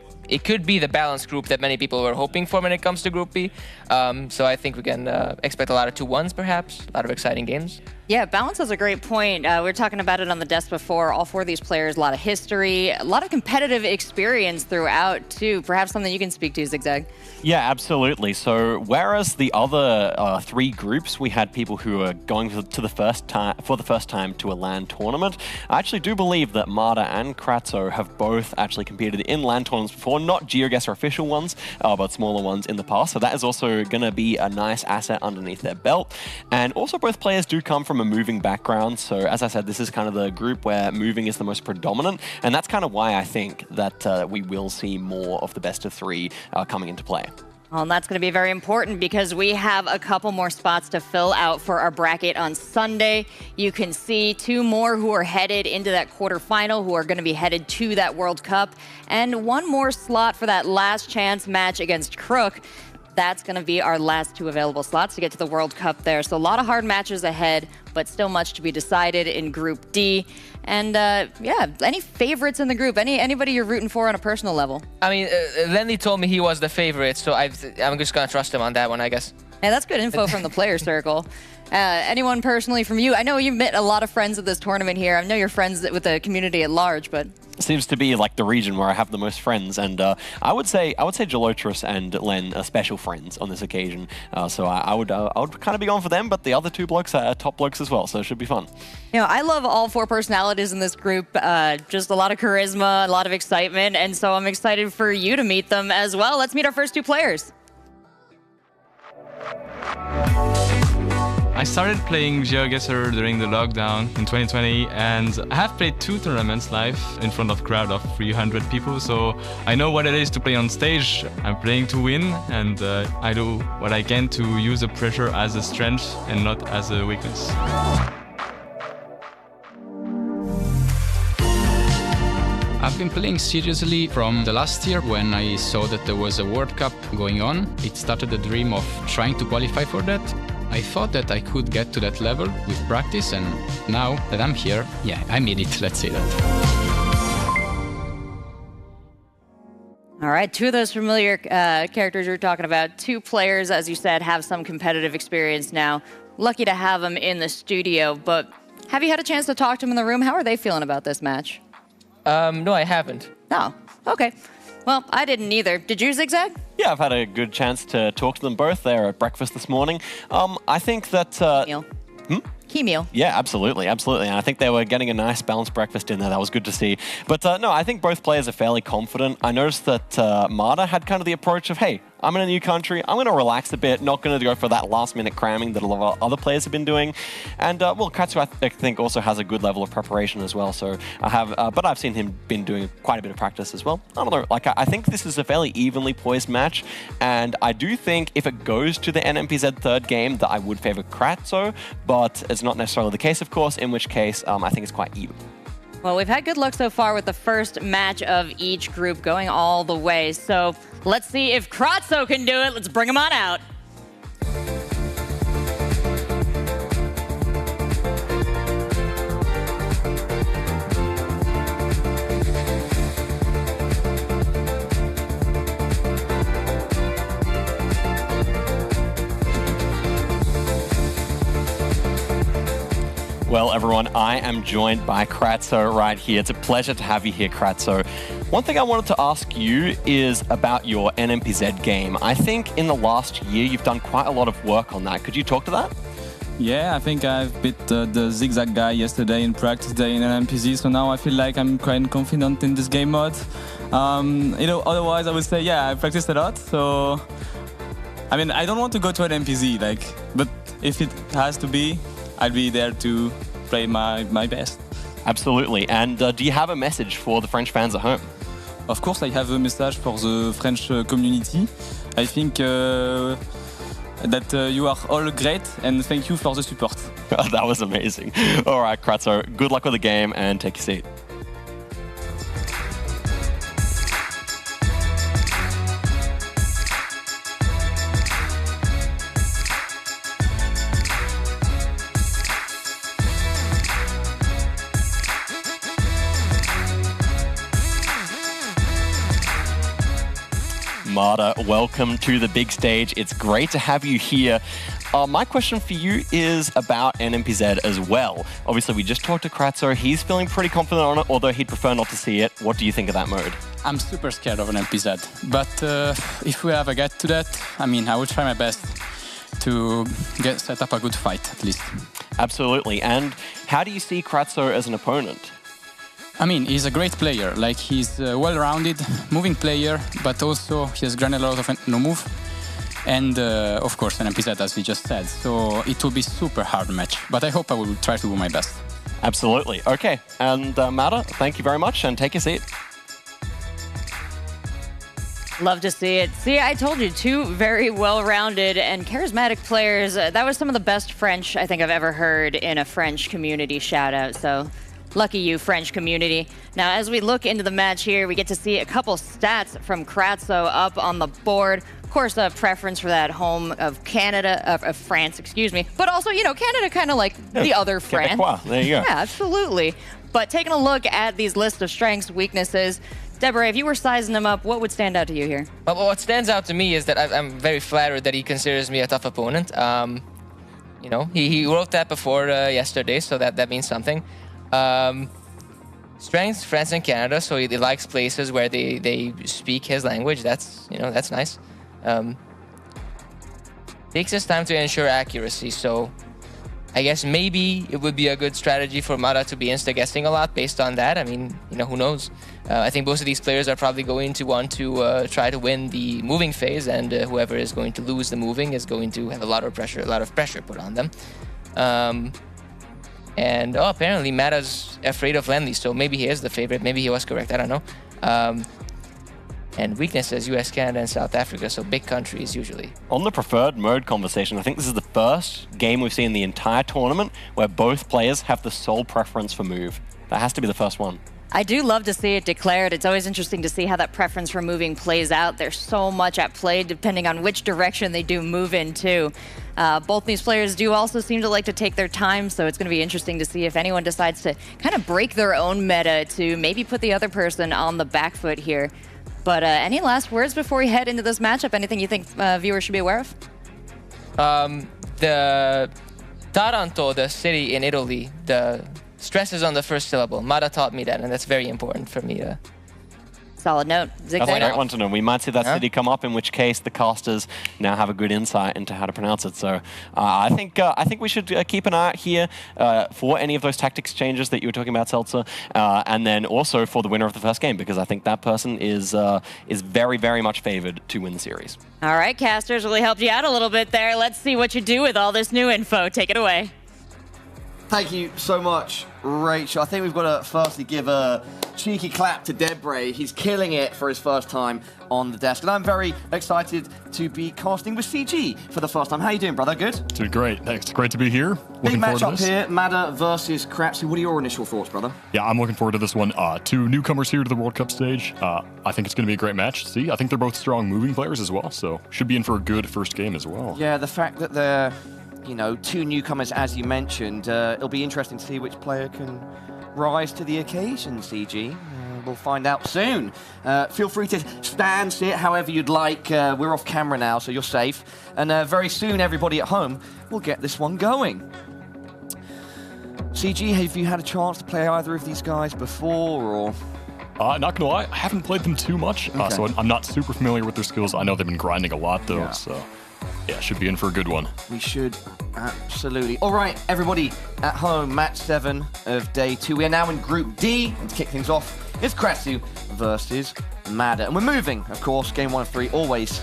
the balanced group that many people were hoping for when it comes to Group B. So I think we can expect a lot of 2-1s, perhaps. A lot of exciting games. Yeah, balance is a great point. We were talking about it on the desk before. All 4 of these players, a lot of history, a lot of competitive experience throughout, too. Perhaps something you can speak to, Zigzag. Yeah, absolutely. So whereas the other 3 groups, we had people who are going for the first time to a LAN tournament, I actually do believe that Mata and Kratzu have both actually competed in LAN tournaments before, not GeoGuessr official ones, but smaller ones in the past. So that is also going to be a nice asset underneath their belt. And also both players do come from a moving background. So as I said, this is kind of the group where moving is the most predominant. And that's kind of why I think that we will see more of the best of 3 coming into play. Well, and that's going to be very important because we have a couple more spots to fill out for our bracket on Sunday. You can see 2 more who are headed into that quarterfinal, who are going to be headed to that World Cup, and 1 more slot for that last chance match against Crook. That's going to be our last 2 available slots to get to the World Cup there. So a lot of hard matches ahead, but still much to be decided in Group D. And yeah, any favorites in the group? Anybody you're rooting for on a personal level? I mean, Lenny told me he was the favorite, so I'm just going to trust him on that one, I guess. Yeah, that's good info from the player circle. Anyone personally from you? I know you've met a lot of friends at this tournament here. I know you're friends with the community at large, but... Seems to be like the region where I have the most friends, and I would say Gelotris and Len are special friends on this occasion. So I would kind of be going for them, but the other 2 blokes are top blokes as well, so it should be fun. You know, I love all 4 personalities in this group. Just a lot of charisma, a lot of excitement, and so I'm excited for you to meet them as well. Let's meet our first 2 players. I started playing GeoGuessr during the lockdown in 2020, and I have played 2 tournaments live in front of a crowd of 300 people, so I know what it is to play on stage. I'm playing to win, and I do what I can to use the pressure as a strength and not as a weakness. I've been playing seriously from the last year when I saw that there was a World Cup going on. It started a dream of trying to qualify for that. I thought that I could get to that level with practice, and now that I'm here, yeah, I made it, let's say that. All right, 2 of those familiar characters you're talking about. 2 players, as you said, have some competitive experience now. Lucky to have them in the studio, but have you had a chance to talk to them in the room? How are they feeling about this match? No, I haven't. Oh, okay. Well, I didn't either. Did you, Zigzag? Yeah, I've had a good chance to talk to them both. They were at breakfast this morning. I think that... meal. Key meal. Yeah, absolutely, absolutely. And I think they were getting a nice balanced breakfast in there. That was good to see. But no, I think both players are fairly confident. I noticed that Mata had kind of the approach of, hey, I'm in a new country. I'm going to relax a bit, not going to go for that last-minute cramming that a lot of other players have been doing. And, well, Kratzer, I think, also has a good level of preparation as well. So but I've seen him been doing quite a bit of practice as well. I don't know, like, I think this is a fairly evenly poised match. And I do think if it goes to the NMPZ third game that I would favor Kratzer, but it's not necessarily the case, of course, in which case I think it's quite even. Well, we've had good luck so far with the first match of each group going all the way. So let's see if Kratzer can do it. Let's bring him on out. Well, everyone, I am joined by Kratzer right here. It's a pleasure to have you here, Kratzer. One thing I wanted to ask you is about your NMPZ game. I think in the last year, you've done quite a lot of work on that. Could you talk to that? Yeah, I think I've beat the Zigzag guy yesterday in practice day in NMPZ, so now I feel like I'm quite confident in this game mode. You know, otherwise I would say, yeah, I practiced a lot, so... I mean, I don't want to go to an NMPZ, like, but if it has to be, I'll be there to play my best. Absolutely. And do you have a message for the French fans at home? Of course, I have a message for the French community. I think that you are all great, and thank you for the support. That was amazing. All right, Kratzer, good luck with the game, and take a seat. Marta, welcome to the big stage. It's great to have you here. My question for you is about NMPZ as well. Obviously, we just talked to Kratzer. He's feeling pretty confident on it, although he'd prefer not to see it. What do you think of that mode? I'm super scared of an NMPZ, but if we ever get to that, I mean, I will try my best to set up a good fight, at least. Absolutely. And how do you see Kratzer as an opponent? I mean, he's a great player. Like, he's well-rounded, moving player, but also he has granted a lot of no-move. And, of course, an NMPZ, as we just said. So it will be super hard match. But I hope I will try to do my best. Absolutely. Okay. And, Marta, thank you very much, and take a seat. Love to see it. See, I told you, two very well-rounded and charismatic players. That was some of the best French I think I've ever heard in a French community shout-out. So... lucky you, French community. Now, as we look into the match here, we get to see a couple stats from Kratzer up on the board. Of course, a preference for that home of Canada, of France, excuse me. But also, you know, Canada kind of like the other France. There you go. Yeah, absolutely. But taking a look at these lists of strengths, weaknesses, Deborah, if you were sizing them up, what would stand out to you here? Well, what stands out to me is that I'm very flattered that he considers me a tough opponent. You know, he wrote that before yesterday, so that means something. Strengths, France and Canada, so he likes places where they speak his language. That's, you know, that's nice. Takes his time to ensure accuracy, so I guess maybe it would be a good strategy for Mara to be insta-guessing a lot based on that. I mean, you know, who knows? I think most of these players are probably going to want to try to win the moving phase, and whoever is going to lose the moving is going to have a lot of pressure put on them. And apparently Mata's afraid of Lenley, so maybe he is the favorite. Maybe he was correct. I don't know. And weaknesses, US, Canada, and South Africa, so big countries usually. On the preferred mode conversation, I think this is the first game we've seen in the entire tournament where both players have the sole preference for move. That has to be the first one. I do love to see it declared. It's always interesting to see how that preference for moving plays out. There's so much at play depending on which direction they do move into. Both these players do also seem to like to take their time, so it's going to be interesting to see if anyone decides to kind of break their own meta to maybe put the other person on the back foot here. But any last words before we head into this matchup? Anything you think viewers should be aware of? The Taranto, the city in Italy, the stress is on the first syllable. Mara taught me that, and that's very important for me. Solid note. That's a Zigzag. great one to know. We might see that city come up, in which case the casters now have a good insight into how to pronounce it. So I think we should keep an eye out here for any of those tactics changes that you were talking about, Seltzer, and then also for the winner of the first game, because I think that person is very, very much favored to win the series. All right, casters, really helped you out a little bit there. Let's see what you do with all this new info. Take it away. Thank you so much, Rachel. I think we've got to firstly give a cheeky clap to Debre. He's killing it for his first time on the desk. And I'm very excited to be casting with CG for the first time. How you doing, brother? Good? Doing great. Thanks. Great to be here. Big Looking forward to matchup this. here, Mada versus Kratsu. What are your initial thoughts, brother? Yeah, I'm looking forward to this one. Two newcomers here to the World Cup stage. I think it's going to be a great match. See, I think they're both strong moving players as well, so should be in for a good first game as well. Yeah, the fact that they're, you know, two newcomers, as you mentioned, it'll be interesting to see which player can rise to the occasion, CG. We'll find out soon. Feel free to stand, sit however you'd like. We're off camera now, so you're safe. And very soon, everybody at home will get this one going. CG, have you had a chance to play either of these guys before, or...? Not gonna lie, I haven't played them too much, so I'm not super familiar with their skills. I know they've been grinding a lot, though, so... Yeah, should be in for a good one. We should, absolutely. All right, everybody at home, match 7 of day 2. We are now in Group D, and to kick things off, it's Kratsu versus Mada. And we're moving, of course, game 1 of 3, always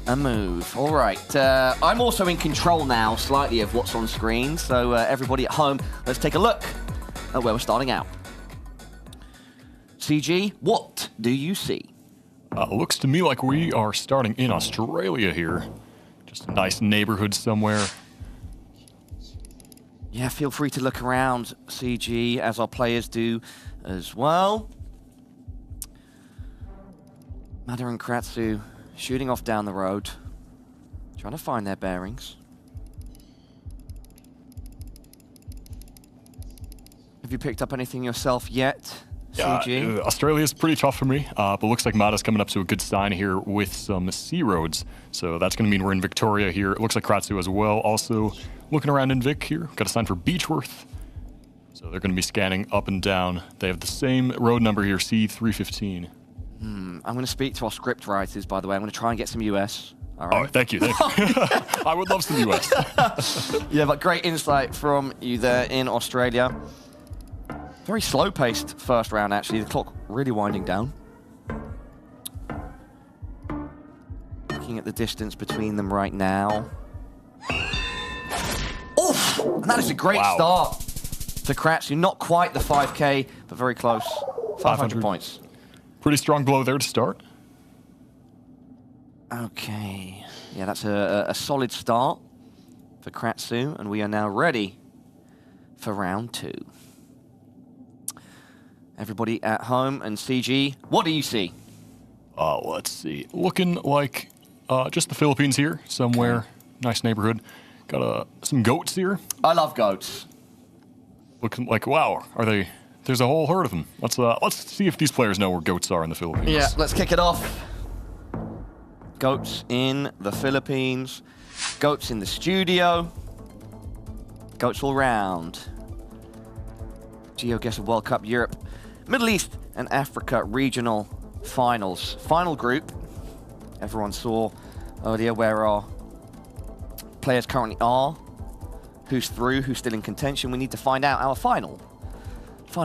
a move. All right, I'm also in control now, slightly, of what's on screen, so everybody at home, let's take a look at where we're starting out. CG, what do you see? Looks to me like we are starting in Australia here. Just a nice neighborhood somewhere. Yeah, feel free to look around, CG, as our players do as well. Mada and Kratsu shooting off down the road, trying to find their bearings. Have you picked up anything yourself yet, CG? Australia's pretty tough for me, but looks like Mada's coming up to a good sign here with some sea roads. So that's going to mean we're in Victoria here. It looks like Kratsu as well. Also looking around in Vic here. Got a sign for Beechworth. So they're going to be scanning up and down. They have the same road number here, C315. I'm going to speak to our script writers, by the way. I'm going to try and get some US. All right. Oh, thank you. I would love some US. Yeah, but great insight from you there in Australia. Very slow-paced first round, actually. The clock really winding down. Looking at the distance between them right now. Oof! And that is a great start to Kratsu. Not quite the 5K, but very close. 500 points. Pretty strong blow there to start. Okay. Yeah, that's a solid start for Kratsu, and we are now ready for round 2. Everybody at home and CG, what do you see? Let's see. Looking like just the Philippines here, somewhere. Okay. Nice neighborhood. Got some goats here. I love goats. Looking like, wow, are they... There's a whole herd of them. Let's see if these players know where goats are in the Philippines. Yeah, let's kick it off. Goats in the Philippines. Goats in the studio. Goats all round. GeoGuessr World Cup Europe, Middle East and Africa regional finals. Final group. Everyone saw earlier where our players currently are. Who's through, who's still in contention. We need to find out our final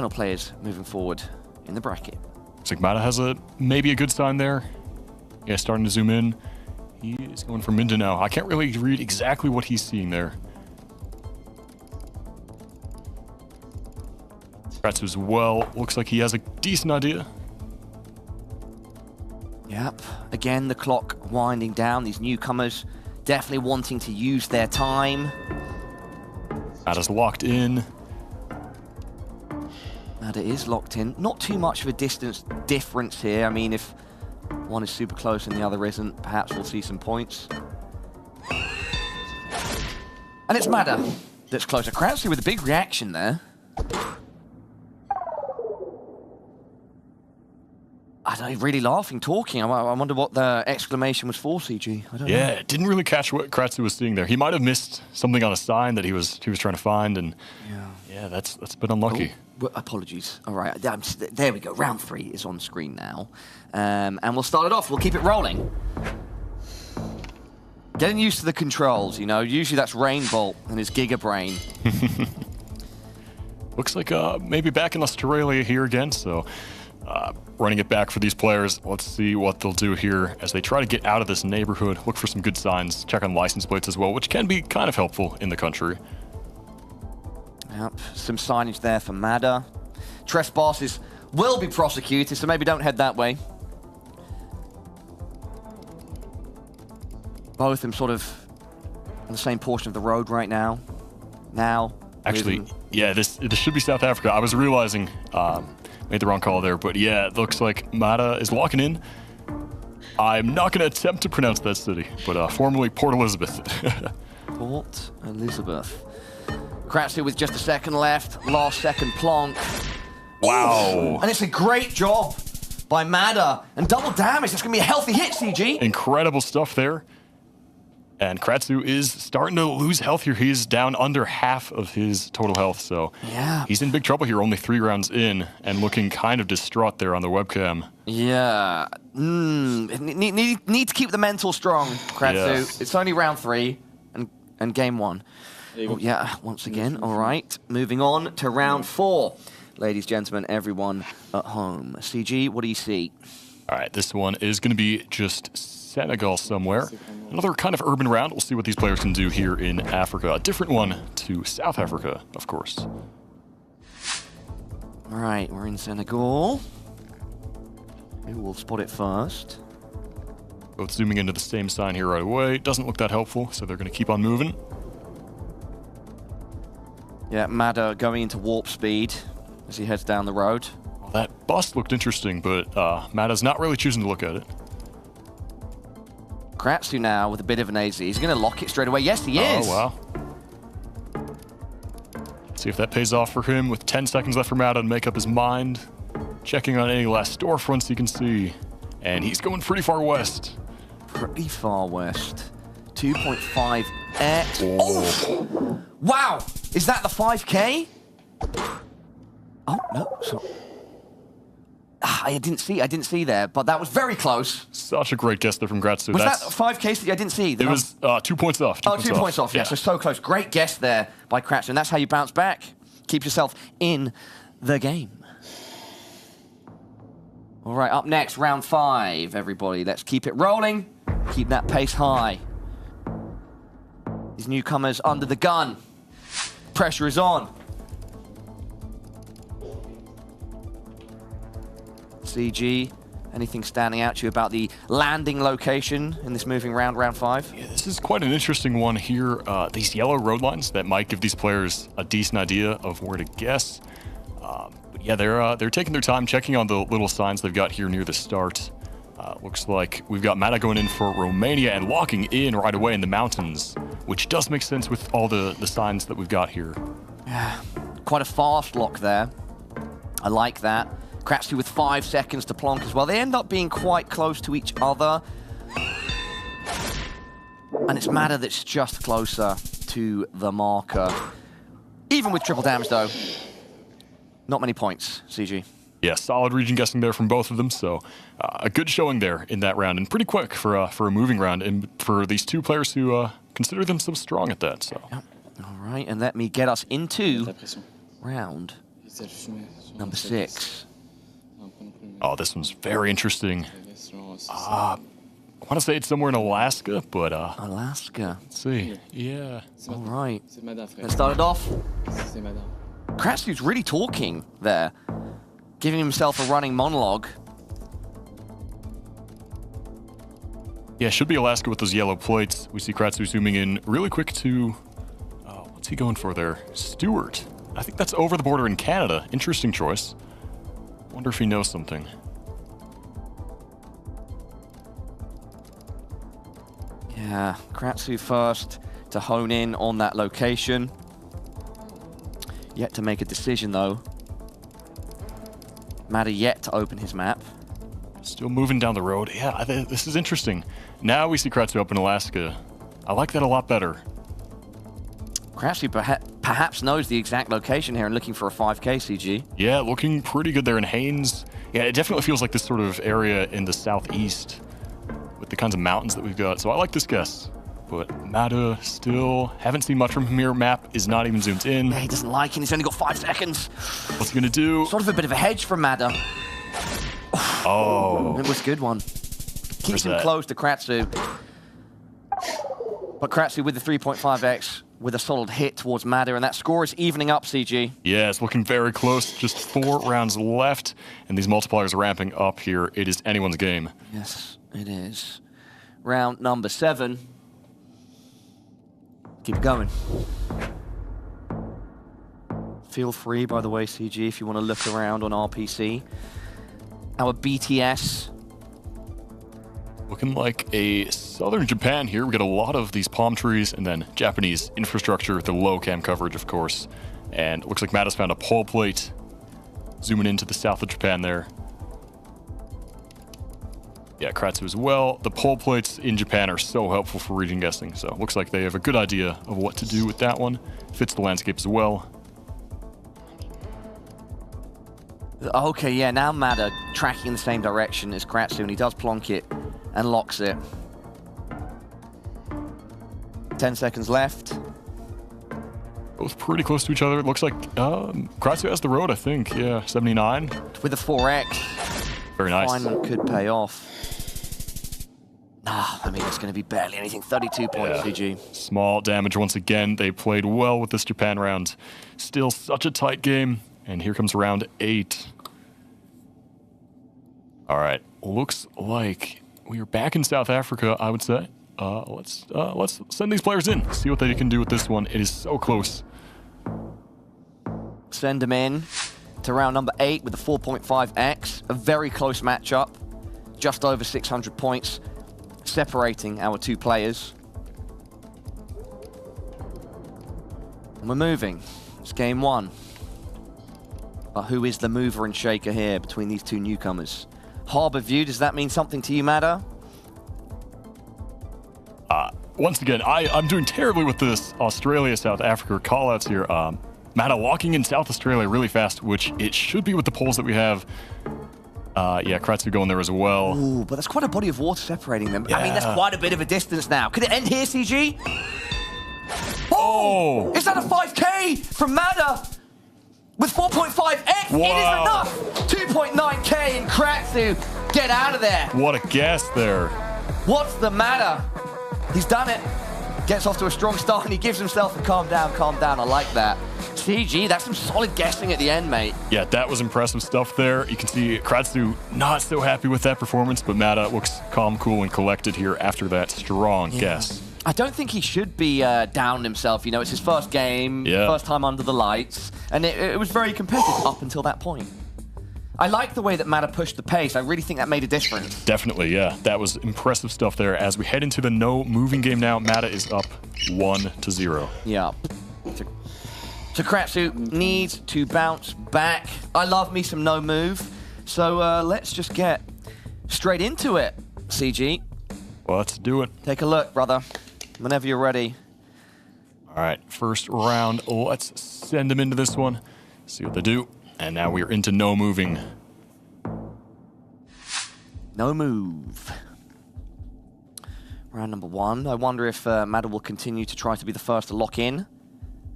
players moving forward in the bracket. Looks like Mada has maybe a good sign there. Yeah, starting to zoom in. He is going for Mindanao. I can't really read exactly what he's seeing there. Kratsu as well. Looks like he has a decent idea. Yep. Again, the clock winding down. These newcomers definitely wanting to use their time. Mada's locked in. Mada is locked in. Not too much of a distance difference here. I mean, if one is super close and the other isn't, perhaps we'll see some points. And it's Mada that's closer. Kratsu with a big reaction there. I don't know, really laughing, talking. I wonder what the exclamation was for, CG. I don't know. Yeah, didn't really catch what Kratzu was seeing there. He might have missed something on a sign that he was trying to find, and yeah, that's a bit unlucky. Oh, apologies. All right, there we go. Round 3 is on screen now, and we'll start it off. We'll keep it rolling. Getting used to the controls, you know. Usually that's Rainbolt and his Giga Brain. Looks like maybe back in Australia here again, so running it back for these players. Let's see what they'll do here as they try to get out of this neighborhood, look for some good signs, check on license plates as well, which can be kind of helpful in the country. Yep, some signage there for Mada. Trespasses will be prosecuted, so maybe don't head that way. Both of them sort of on the same portion of the road right now. Actually, yeah, this should be South Africa. I was realizing, made the wrong call there, but yeah, it looks like Mada is locking in. I'm not going to attempt to pronounce that city, but formerly Port Elizabeth. Port Elizabeth. Kratzu with just a second left, last second plonk. Wow. Ooh, and it's a great job by Mada, and double damage. That's going to be a healthy hit, CG. Incredible stuff there. And Kratzu is starting to lose health here. He's down under half of his total health, so yeah, he's in big trouble here, only 3 rounds in, and looking kind of distraught there on the webcam. Yeah. Need to keep the mental strong, Kratzu. Yes. It's only round 3 and game 1. Oh, yeah, once again. All right, moving on to round 4. Ladies, gentlemen, everyone at home. CG, what do you see? All right, this one is going to be just Senegal somewhere. Another kind of urban round. We'll see what these players can do here in Africa. A different one to South Africa, of course. All right, we're in Senegal. Who will spot it first? Both zooming into the same sign here right away. Doesn't look that helpful, so they're going to keep on moving. Yeah, Mada going into warp speed as he heads down the road. Well, that bus looked interesting, but Mada's not really choosing to look at it. Kratzu now with a bit of an AZ. He's going to lock it straight away. Yes, he is. Oh, wow. See if that pays off for him with 10 seconds left for Mada to make up his mind. Checking on any last storefronts he can see. And he's going pretty far west. Pretty far west. 2.5x. Oh! Wow! Is that the 5K? Oh, no. So I didn't see there, but that was very close. Such a great guess there from Kratzu. Was that 5K that I didn't see? It was 2 points off. 2 points off, yeah. So close. Great guess there by Kratzu, and that's how you bounce back. Keep yourself in the game. All right, up next, round 5, everybody. Let's keep it rolling. Keep that pace high. These newcomers under the gun. Pressure is on. CG, anything standing out to you about the landing location in this moving round, round 5? Yeah, this is quite an interesting one here. These yellow road lines that might give these players a decent idea of where to guess. But yeah, they're taking their time checking on the little signs they've got here near the start. Looks like we've got Mada going in for Romania and locking in right away in the mountains, which does make sense with all the signs that we've got here. Yeah, quite a fast lock there. I like that. Kratzu with 5 seconds to plonk as well. They end up being quite close to each other. And it's Mada that's just closer to the marker. Even with triple damage, though. Not many points, CG. Yeah, solid region guessing there from both of them, so a good showing there in that round, and pretty quick for a moving round, and for these 2 players who consider themselves strong at that. So. Yep. All right, and let me get us into round number 6. Oh, this one's very interesting. I want to say it's somewhere in Alaska, but... Alaska. Let's see. Yeah. All right. Let's start it off. Kratzu's really talking there. Giving himself a running monologue. Yeah, should be Alaska with those yellow plates. We see Kratzu zooming in really quick to... what's he going for there? Stewart. I think that's over the border in Canada. Interesting choice. Wonder if he knows something. Yeah, Kratzu first to hone in on that location. Yet to make a decision, though. Mada yet to open his map. Still moving down the road. Yeah, this is interesting. Now we see Kratzu up in Alaska. I like that a lot better. Kratzu perhaps knows the exact location here and looking for a 5K, CG. Yeah, looking pretty good there in Haines. Yeah, it definitely feels like this sort of area in the southeast with the kinds of mountains that we've got. So I like this guess. But Mada still haven't seen much from him here. Map is not even zoomed in. Yeah, he doesn't like it. He's only got 5 seconds. What's he gonna do? Sort of a bit of a hedge from Mada. Oh. It was a good one. Keeps him close to Kratzu. But Kratzu with the 3.5x with a solid hit towards Mada, and that score is evening up, CG. Yeah, it's looking very close. Just 4 rounds left, and these multipliers are ramping up here. It is anyone's game. Yes, it is. Round number 7. Keep going. Feel free, by the way, CG, if you want to look around on RPC. Our BTS. Looking like a southern Japan here. We got a lot of these palm trees and then Japanese infrastructure, the low cam coverage, of course. And it looks like Matt has found a pole plate. Zooming into the south of Japan there. Yeah, Kratzu as well. The pole plates in Japan are so helpful for region guessing, so it looks like they have a good idea of what to do with that one. Fits the landscape as well. Okay, yeah, now Mada tracking in the same direction as Kratzu, and he does plonk it and locks it. 10 seconds left. Both pretty close to each other. It looks like Kratzu has the road, I think. Yeah, 79. With a 4x. Very nice. Refinement could pay off. I mean, it's going to be barely anything. 32 points, CG. Small damage once again. They played well with this Japan round. Still such a tight game. And here comes round 8. All right. Looks like we are back in South Africa, I would say. Let's send these players in. See what they can do with this one. It is so close. Send them in to round number 8 with a 4.5x. A very close matchup. Just over 600 points. Separating our 2 players. And we're moving. It's game 1. But who is the mover and shaker here between these 2 newcomers? Harbour View, does that mean something to you, Mada? Once again, I'm doing terribly with this Australia-South Africa callouts here. Mada locking in South Australia really fast, which it should be with the polls that we have. Yeah, Kratzu going there as well. Ooh, but that's quite a body of water separating them. Yeah. I mean, that's quite a bit of a distance now. Could it end here, CG? Oh! Is that a 5K from Mada? With 4.5x, it is enough! 2.9K and Kratzu, get out of there! What a guess there. What's the matter? He's done it. Gets off to a strong start and he gives himself a calm down, I like that. CG, that's some solid guessing at the end, mate. Yeah, that was impressive stuff there. You can see Kratzu not so happy with that performance, but Mada looks calm, cool, and collected here after that strong guess. I don't think he should be down himself. You know, it's his first game, first time under the lights, and it was very competitive up until that point. I like the way that Mada pushed the pace. I really think that made a difference. Definitely, yeah. That was impressive stuff there. As we head into the no moving game now, Mada is up 1-0. Yeah. So Kratzu needs to bounce back. I love me some no move. So let's just get straight into it, CG. Let's do it. Take a look, brother. Whenever you're ready. All right, first round. Let's send them into this one. See what they do. And now we are into no moving. No move. Round number 1. I wonder if Mada will continue to try to be the first to lock in.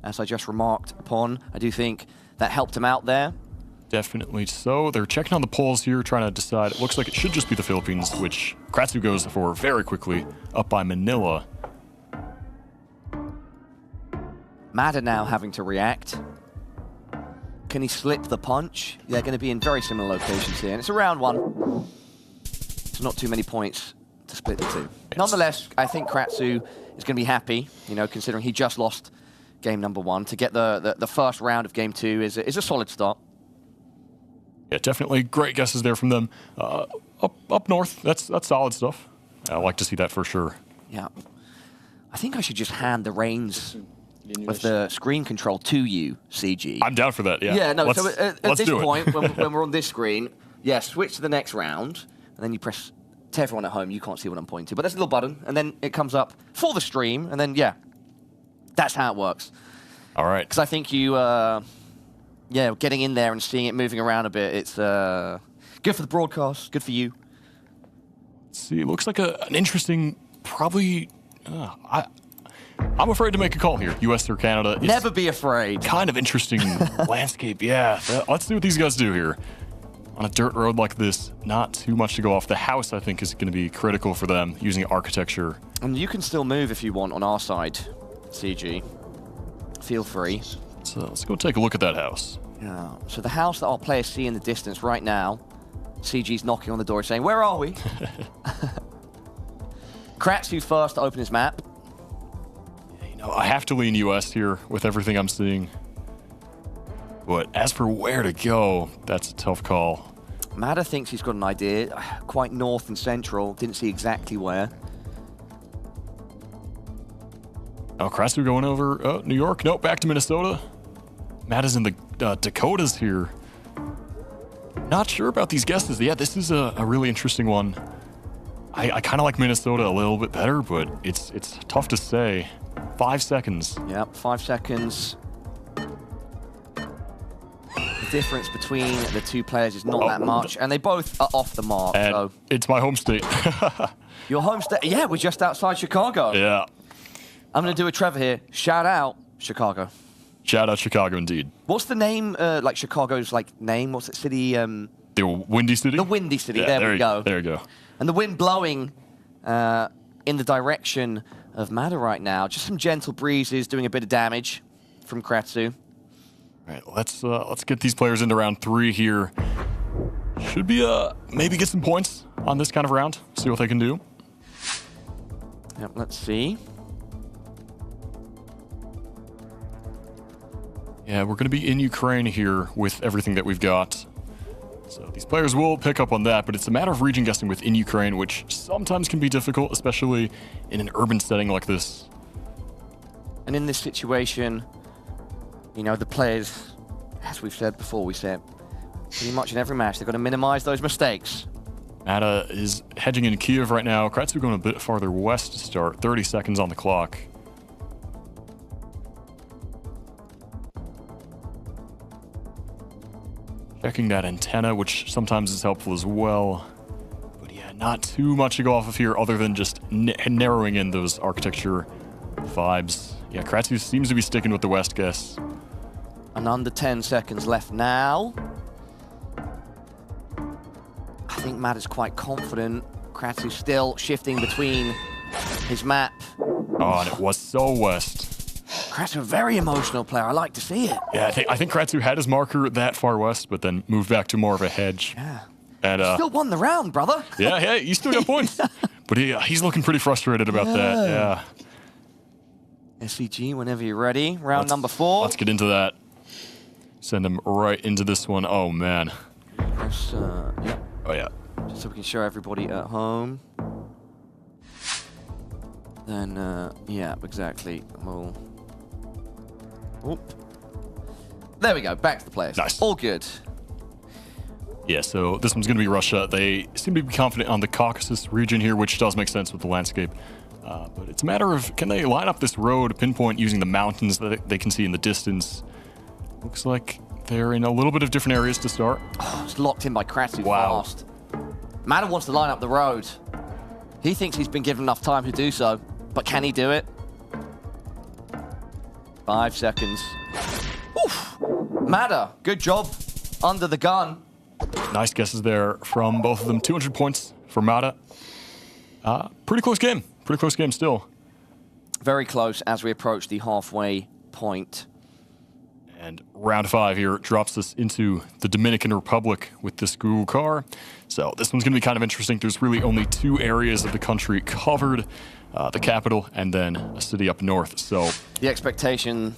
As I just remarked upon, I do think that helped him out there. Definitely so. They're checking on the polls here, trying to decide. It looks like it should just be the Philippines, which Kratzu goes for very quickly, up by Manila. Mada now having to react. Can he slip the punch? They're going to be in very similar locations here, and it's a round 1. So not too many points to split the 2. Nonetheless, I think Kratzu is going to be happy, you know, considering he just lost game number 1. To get the first round of game 2 is a solid start. Yeah, definitely great guesses there from them. Up north, that's solid stuff. I like to see that for sure. Yeah. I think I should just hand the reins with the screen control to you, CG. I'm down for that, yeah. Yeah, no, let's, so at this point, when we're on this screen, yeah, switch to the next round. and then you press, to everyone at home, you can't see what I'm pointing to, but there's a little button, and then it comes up for the stream, and then, yeah, that's how it works. All right. Because I think you, yeah, getting in there and seeing it moving around a bit, it's good for the broadcast, good for you. Let's see, it looks like an interesting, probably, I'm afraid to make a call here, US or Canada. It's never be afraid. Kind of interesting landscape, yeah. Let's see what these guys do here. On a dirt road like this, not too much to go off. The house, I think, is going to be critical for them, using architecture. And you can still move if you want on our side, CG. Feel free. So let's go take a look at that house. Yeah. So the house that our players see in the distance right now, CG's knocking on the door saying, "Where are we?" Kratzu first to open his map. You know, I have to lean US here with everything I'm seeing. But as for where to go, that's a tough call. Mada thinks he's got an idea, quite north and central. Didn't see exactly where. Oh, Kratzu going over New York? Nope, back to Minnesota. Mada's in the Dakotas here. Not sure about these guesses. Yeah, this is a really interesting one. I kind of like Minnesota a little bit better, but it's tough to say. 5 seconds. Yep, 5 seconds. The difference between the two players is not that much, and they both are off the mark. And so it's my home state. your home state? Yeah, we're just outside Chicago. Yeah. I'm going to do a Trevor here. Shout out Chicago. Shout out Chicago, indeed. What's the name, like Chicago's like name? What's it, city? The Windy City? The Windy City, Yeah, there we go. There you go. And the wind blowing in the direction of Mada right now. Just some gentle breezes doing a bit of damage from Kratzu. All right, let's get these players into round 3 here. Should be maybe get some points on this kind of round. See what they can do. Yep, let's see. Yeah, we're going to be in Ukraine here with everything that we've got. So these players will pick up on that, but it's a matter of region guessing within Ukraine, which sometimes can be difficult, especially in an urban setting like this. And in this situation, you know, the players, as we've said before, we said pretty much in every match, they've got to minimize those mistakes. Mada is hedging in Kiev right now. Kratzu going a bit farther west to start. 30 seconds on the clock. Checking that antenna, which sometimes is helpful as well. But yeah, not too much to go off of here other than just narrowing in those architecture vibes. Yeah, Kratzu seems to be sticking with the west guess. And under 10 seconds left now. I think Matt is quite confident. Kratzu still shifting between his map. Oh, and it was so west. Kratzu, a very emotional player. I like to see it. Yeah, I think Kratzu had his marker that far west, but then moved back to more of a hedge. Yeah. And still won the round, brother. Yeah, you still got points. But he's looking pretty frustrated about that. Yeah. SCG, whenever you're ready. Round number 4. Let's get into that. Send him right into this one. Oh, man. Press, yeah. Oh, yeah. Just so we can show everybody at home. Then, yeah, exactly. We'll... Oop. There we go. Back to the players. Nice. All good. Yeah, so this one's going to be Russia. They seem to be confident on the Caucasus region here, which does make sense with the landscape. But it's a matter of, can they line up this road, pinpoint using the mountains that they can see in the distance? Looks like they're in a little bit of different areas to start. Oh, it's locked in by Kratzu fast. Mada wants to line up the road. He thinks he's been given enough time to do so, but can he do it? 5 seconds. Oof. Mada, good job. Under the gun. Nice guesses there from both of them. 200 points for Mada. Pretty close game. Pretty close game still. Very close as we approach the halfway point. And round 5 here drops us into the Dominican Republic with this Google car. So this one's going to be kind of interesting. There's really only 2 areas of the country covered. The capital and then a city up north. So the expectation,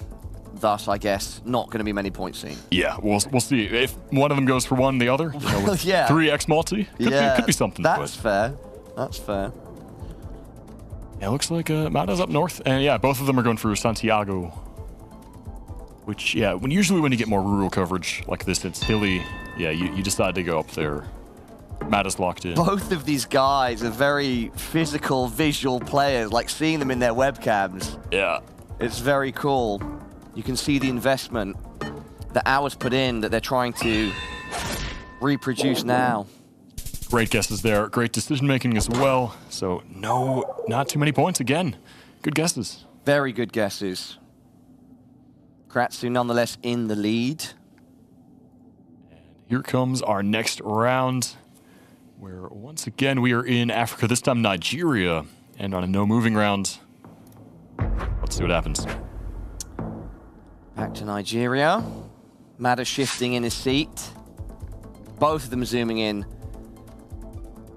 thus, I guess, not going to be many points seen. Yeah, we'll see. If one of them goes for one, the other, you know, with yeah. 3x multi, could be something. That's fair. That's fair. Yeah, it looks like Mada's up north. And yeah, both of them are going through Santiago. Which, yeah, usually when you get more rural coverage like this, it's hilly. Yeah, you decide to go up there. Mada's locked in. Both of these guys are very physical, visual players, like seeing them in their webcams. Yeah. It's very cool. You can see the investment, the hours put in that they're trying to reproduce now. Great guesses there. Great decision making as well. So no, not too many points again. Good guesses. Very good guesses. Kratzu nonetheless in the lead. Here comes our next round, where once again we are in Africa, this time Nigeria, and on a no moving round. Let's see what happens. Back to Nigeria. Mada shifting in his seat. Both of them zooming in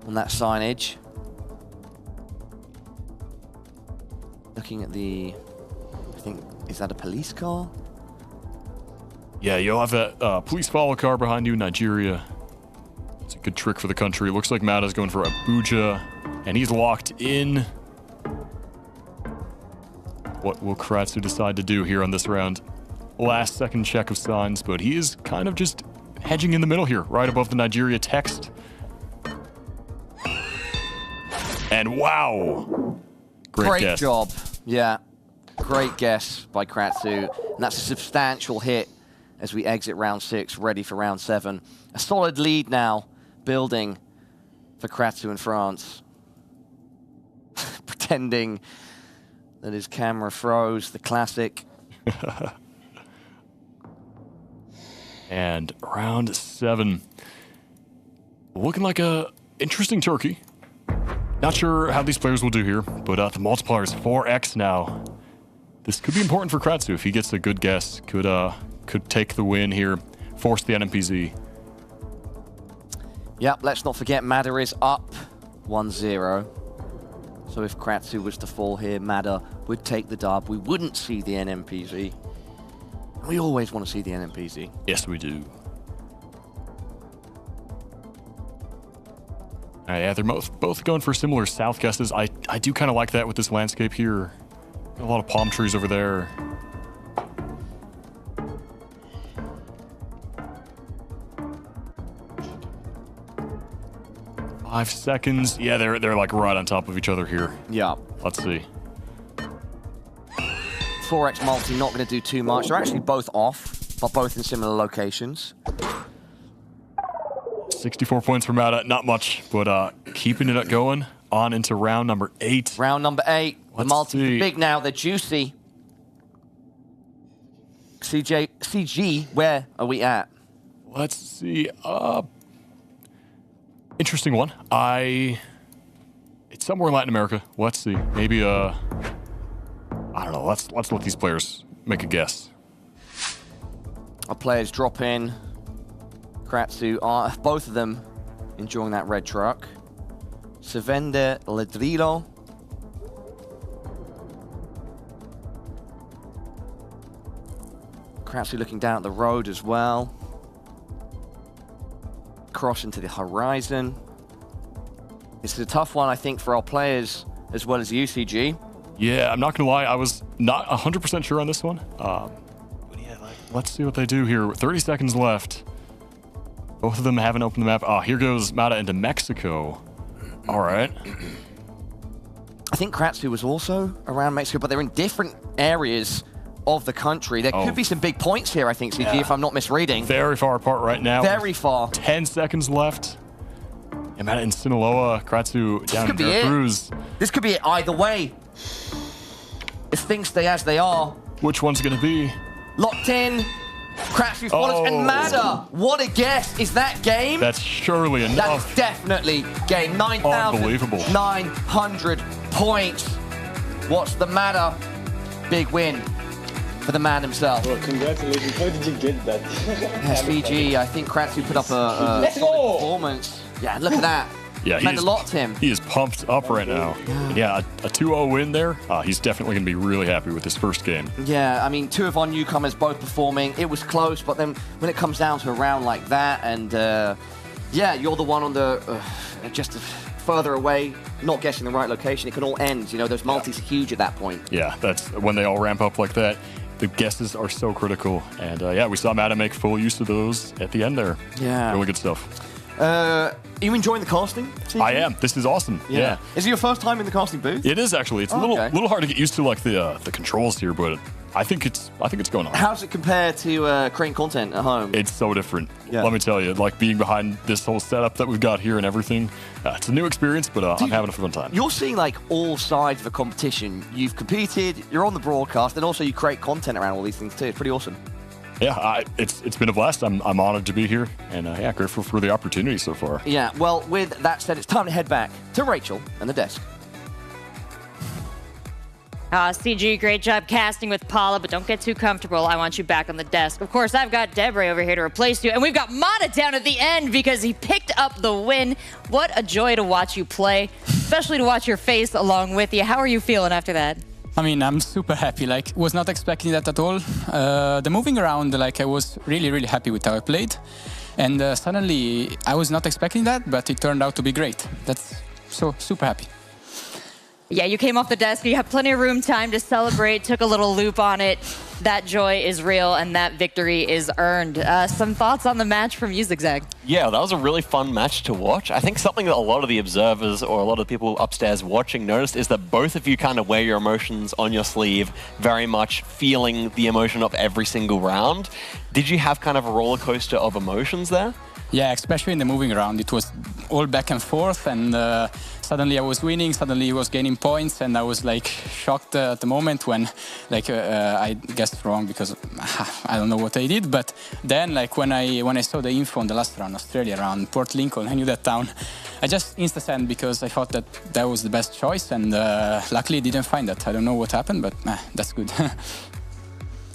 on that signage. Looking at the, I think, is that a police car? Yeah, you'll have that police follow car behind you in Nigeria. It's a good trick for the country. Looks like Mada's going for Abuja, and he's locked in. What will Kratzu decide to do here on this round? Last second check of signs, but he is kind of just hedging in the middle here, right above the Nigeria text. And wow! Great job. Yeah. Great guess by Kratzu. And that's a substantial hit as we exit round 6, ready for round 7. A solid lead now, building for Kratzu in France. Pretending that his camera froze, the classic. And round 7. Looking like a interesting turkey. Not sure how these players will do here, but the multiplier is 4x now. This could be important for Kratzu if he gets a good guess. Could take the win here, force the NMPZ. Yep, let's not forget Mada is up 1-0. So if Kratzu was to fall here, Mada would take the dub. We wouldn't see the NMPZ. We always want to see the NMPZ. Yes, we do. Yeah, they're both going for similar south guesses. I do kind of like that with this landscape here. A lot of palm trees over there. Five seconds. Yeah, they're like right on top of each other here. Yeah. Let's see. 4x multi, not going to do too much. They're actually both off, but both in similar locations. 64 points from Mada, not much, but keeping it going on into round number 8. Round number 8. The multi big now, they're juicy. CG, where are we at? Let's see. Interesting one. It's somewhere in Latin America. Let's see. Maybe I don't know. Let's let these players make a guess. Our players drop in. Kratzu are both of them enjoying that red truck. Se vende ladrillo. Kratzu looking down at the road as well. Cross into the horizon. This is a tough one, I think, for our players as well as UCG. Yeah, I'm not gonna lie, I was not 100% sure on this one. But yeah, let's see what they do here. 30 seconds left. Both of them haven't opened the map. Oh, here goes Mada into Mexico. All right. I think Kratzu was also around Mexico, but they're in different areas of the country. There could be some big points here, I think, CG, if I'm not misreading. Very far apart right now. Very far. 10 seconds left. And Mada in Sinaloa, Kratzu down in Veracruz. This could be it either way. If things stay as they are. Which one's going to be? Locked in. Kratzu follows, and Mada, what a guess. Is that game? That's surely enough. That's definitely game. 9,900 points. What's the Mada? Big win for the man himself. Well, congratulations. How did you get that? Yeah, CG, I think Kratzu put up a solid performance. Yeah, look at that. Yeah, meant a lot to him. He is pumped up right now. Yeah, a 2-0 win there. He's definitely going to be really happy with his first game. Yeah, I mean, two of our newcomers both performing. It was close, but then when it comes down to a round like that, and yeah, you're the one on the just further away, not guessing the right location, it can all end. You know, those multis are huge at that point. Yeah, that's when they all ramp up like that. The guesses are so critical. And yeah, we saw Mada make full use of those at the end there. Yeah. Really good stuff. Are you enjoying the casting? I am. This is awesome. Yeah. Is it your first time in the casting booth? It is actually. It's a little hard to get used to, like the controls here, but I think it's going on. How does it compare to creating content at home? It's so different. Yeah. Let me tell you, like being behind this whole setup that we've got here and everything. It's a new experience, but I'm having a fun time. You're seeing like all sides of the competition. You've competed, you're on the broadcast, and also you create content around all these things too. It's pretty awesome. Yeah, it's been a blast. I'm honored to be here, and grateful for the opportunity so far. Yeah, well, with that said, it's time to head back to Rachel and the desk. CG, great job casting with Paula, but don't get too comfortable. I want you back on the desk. Of course, I've got Debre over here to replace you, and we've got Mata down at the end because he picked up the win. What a joy to watch you play, especially to watch your face along with you. How are you feeling after that? I mean, I'm super happy. Like, was not expecting that at all. The moving around, like, I was really, really happy with how I played. And suddenly, I was not expecting that, but it turned out to be great. That's so super happy. Yeah, you came off the desk. You had plenty of room time to celebrate, took a little loop on it. That joy is real, and that victory is earned. Some thoughts on the match from you, Zigzag? Yeah, that was a really fun match to watch. I think something that a lot of the observers or a lot of the people upstairs watching noticed is that both of you kind of wear your emotions on your sleeve, very much feeling the emotion of every single round. Did you have kind of a roller coaster of emotions there? Yeah, especially in the moving around. It was all back and forth, and suddenly I was winning, suddenly he was gaining points, and I was like shocked at the moment when like I guessed wrong because I don't know what I did. But then like when I saw the info on the last round, Australia round, Port Lincoln, I knew that town. I just insta-sent because I thought that that was the best choice, and luckily didn't find that. I don't know what happened, but that's good.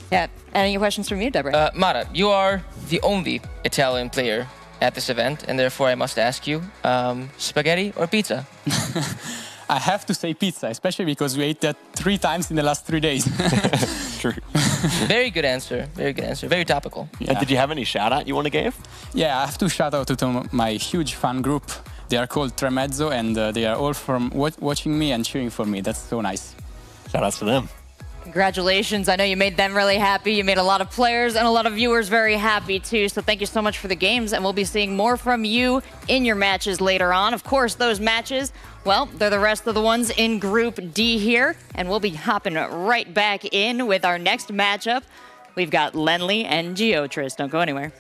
Yeah. Any questions from you, Deborah? Mata, you are the only Italian player at this event, and therefore I must ask you, spaghetti or pizza? I have to say pizza, especially because we ate that 3 times in the last 3 days. True. Very good answer. Very good answer. Very topical. Yeah. And did you have any shout out you want to give? Yeah, I have to shout out to my huge fan group. They are called Tremezzo, and they are all from watching me and cheering for me. That's so nice. Shout outs to them. Congratulations. I know you made them really happy. You made a lot of players and a lot of viewers very happy too. So thank you so much for the games, and we'll be seeing more from you in your matches later on. Of course, those matches, well, they're the rest of the ones in Group D here, and we'll be hopping right back in with our next matchup. We've got Lenley and Geotris. Don't go anywhere.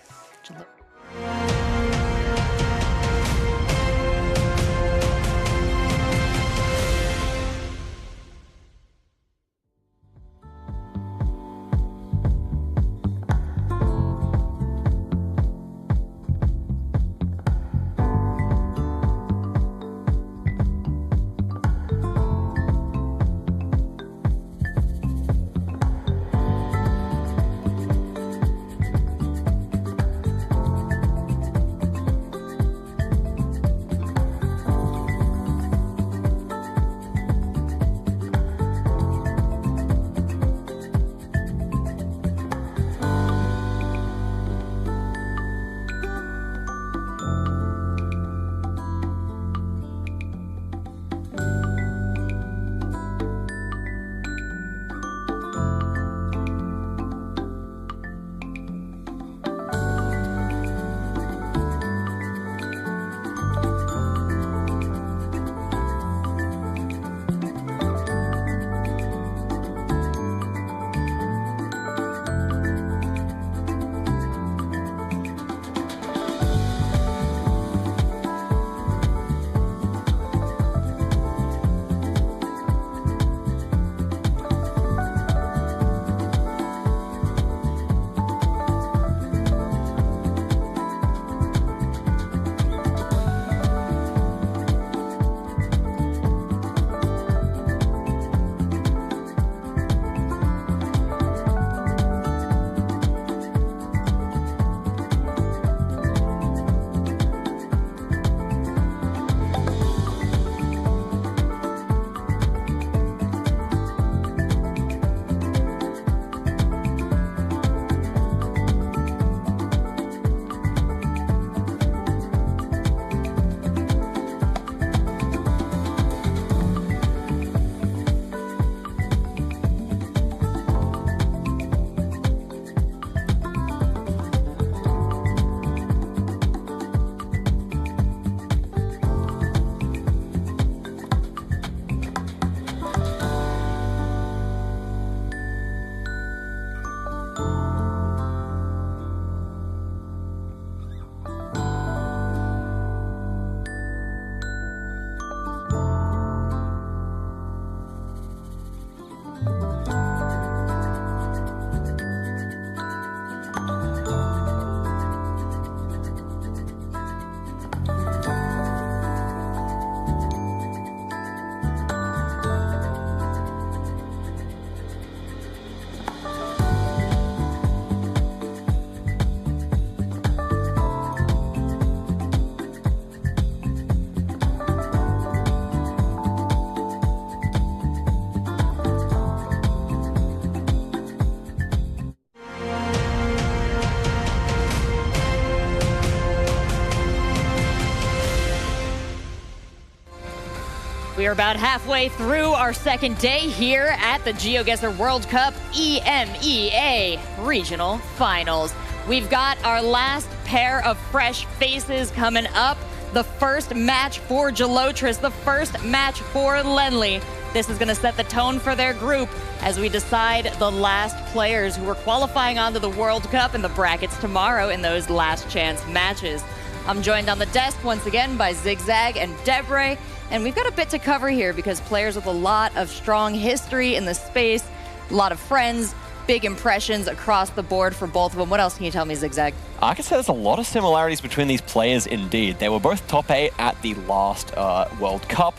We are about halfway through our second day here at the GeoGuessr World Cup EMEA Regional Finals. We've got our last pair of fresh faces coming up. The first match for Gelotris, the first match for Lenly. This is going to set the tone for their group as we decide the last players who are qualifying onto the World Cup in the brackets tomorrow in those last chance matches. I'm joined on the desk once again by Zigzag and Debre, and we've got a bit to cover here because players with a lot of strong history in the space, a lot of friends, big impressions across the board for both of them. What else can you tell me, Zigzag? I can say there's a lot of similarities between these players indeed. They were both top 8 at the last World Cup.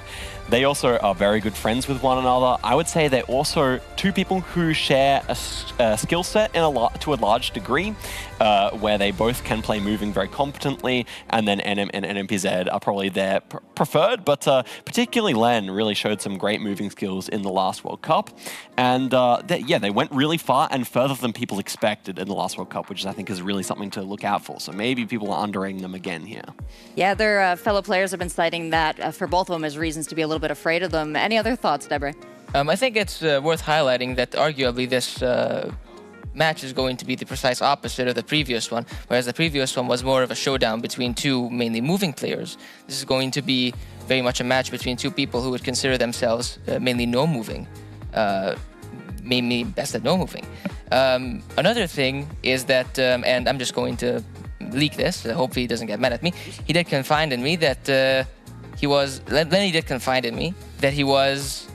They also are very good friends with one another. I would say they're also two people who share a skill set to a large degree, where they both can play moving very competently, and then NM and NMPZ are probably their preferred, but particularly Len really showed some great moving skills in the last World Cup. And they went really far and further than people expected in the last World Cup, which I think is really something to look out for. So maybe people are underrating them again here. Yeah, their fellow players have been citing that for both of them as reasons to be a little bit afraid of them. Any other thoughts, Debre? I think it's worth highlighting that arguably this match is going to be the precise opposite of the previous one, whereas the previous one was more of a showdown between two mainly moving players. This is going to be very much a match between two people who would consider themselves mainly no-moving, mainly best at no-moving. Another thing is that, and I'm just going to leak this, hopefully he doesn't get mad at me, he did confide in me that Lenny did confide in me that he was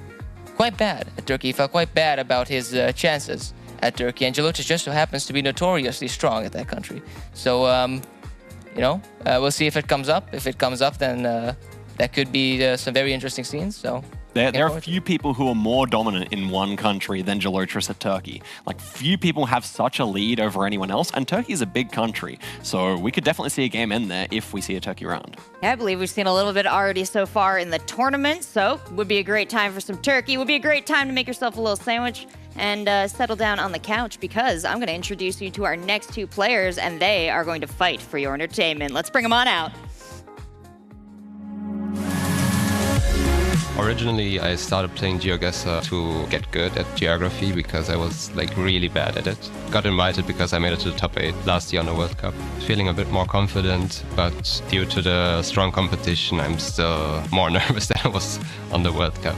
quite bad at Turkey. He felt quite bad about his chances at Turkey, and Gelotris just so happens to be notoriously strong at that country. So, we'll see if it comes up. If it comes up, then that could be some very interesting scenes. So. There are few people who are more dominant in one country than Gelotris at Turkey. Like, few people have such a lead over anyone else, and Turkey is a big country, so we could definitely see a game end there if we see a Turkey round. Yeah, I believe we've seen a little bit already so far in the tournament, so would be a great time for some turkey. Would be a great time to make yourself a little sandwich and settle down on the couch, because I'm going to introduce you to our next two players, and they are going to fight for your entertainment. Let's bring them on out. Originally, I started playing GeoGuessr to get good at geography because I was really bad at it. Got invited because I made it to the top 8 last year on the World Cup. Feeling a bit more confident, but due to the strong competition, I'm still more nervous than I was on the World Cup.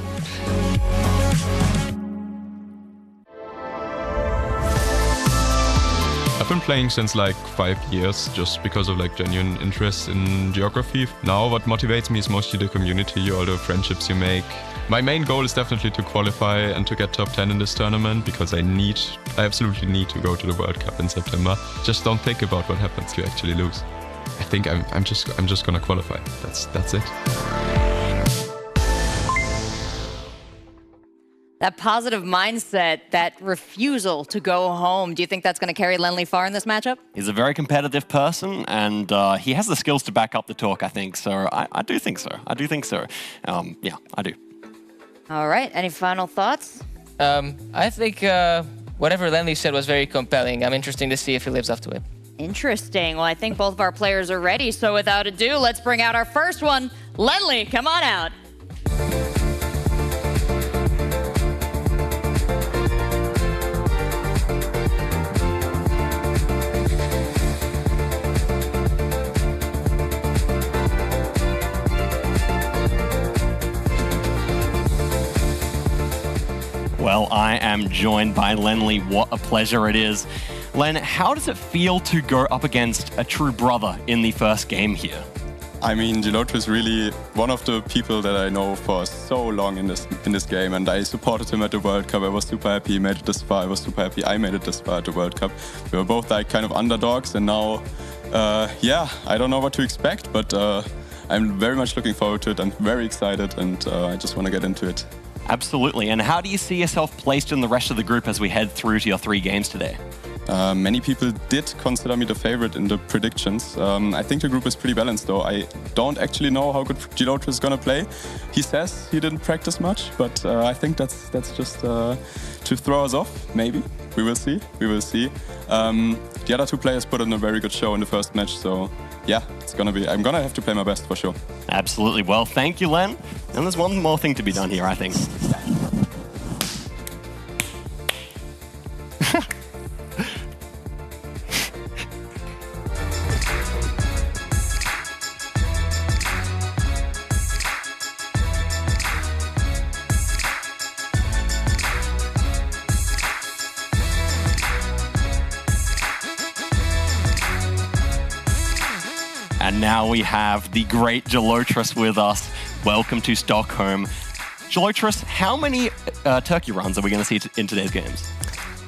I've been playing since 5 years just because of genuine interest in geography. Now what motivates me is mostly the community, all the friendships you make. My main goal is definitely to qualify and to get top 10 in this tournament because I absolutely need to go to the World Cup in September. Just don't think about what happens if you actually lose. I think I'm just gonna qualify. That's it. That positive mindset, that refusal to go home, do you think that's going to carry Lenly far in this matchup? He's a very competitive person, and he has the skills to back up the talk, I think. So I do think so. I do think so. Yeah, I do. All right. Any final thoughts? I think whatever Lenly said was very compelling. I'm interested to see if he lives up to it. Interesting. Well, I think both of our players are ready. So without ado, let's bring out our first one. Lenly, come on out. Well, I am joined by Lenly. What a pleasure it is. Len, how does it feel to go up against a true brother in the first game here? I mean, Gelotris is really one of the people that I know for so long in this game, and I supported him at the World Cup. I was super happy he made it this far. I was super happy I made it this far at the World Cup. We were both kind of underdogs, and now, I don't know what to expect, but I'm very much looking forward to it. I'm very excited, and I just want to get into it. Absolutely. And how do you see yourself placed in the rest of the group as we head through to your 3 games today? Many people did consider me the favorite in the predictions. I think the group is pretty balanced, though. I don't actually know how good Gelotris is going to play. He says he didn't practice much, but I think that's just to throw us off, maybe. We will see. We will see. The other 2 players put on a very good show in the first match, so yeah, it's gonna be. I'm gonna have to play my best for sure. Absolutely. Well, thank you, Len. And there's one more thing to be done here, I think. And now we have the great Gelotris with us. Welcome to Stockholm. Gelotris, how many turkey runs are we going to see in today's games?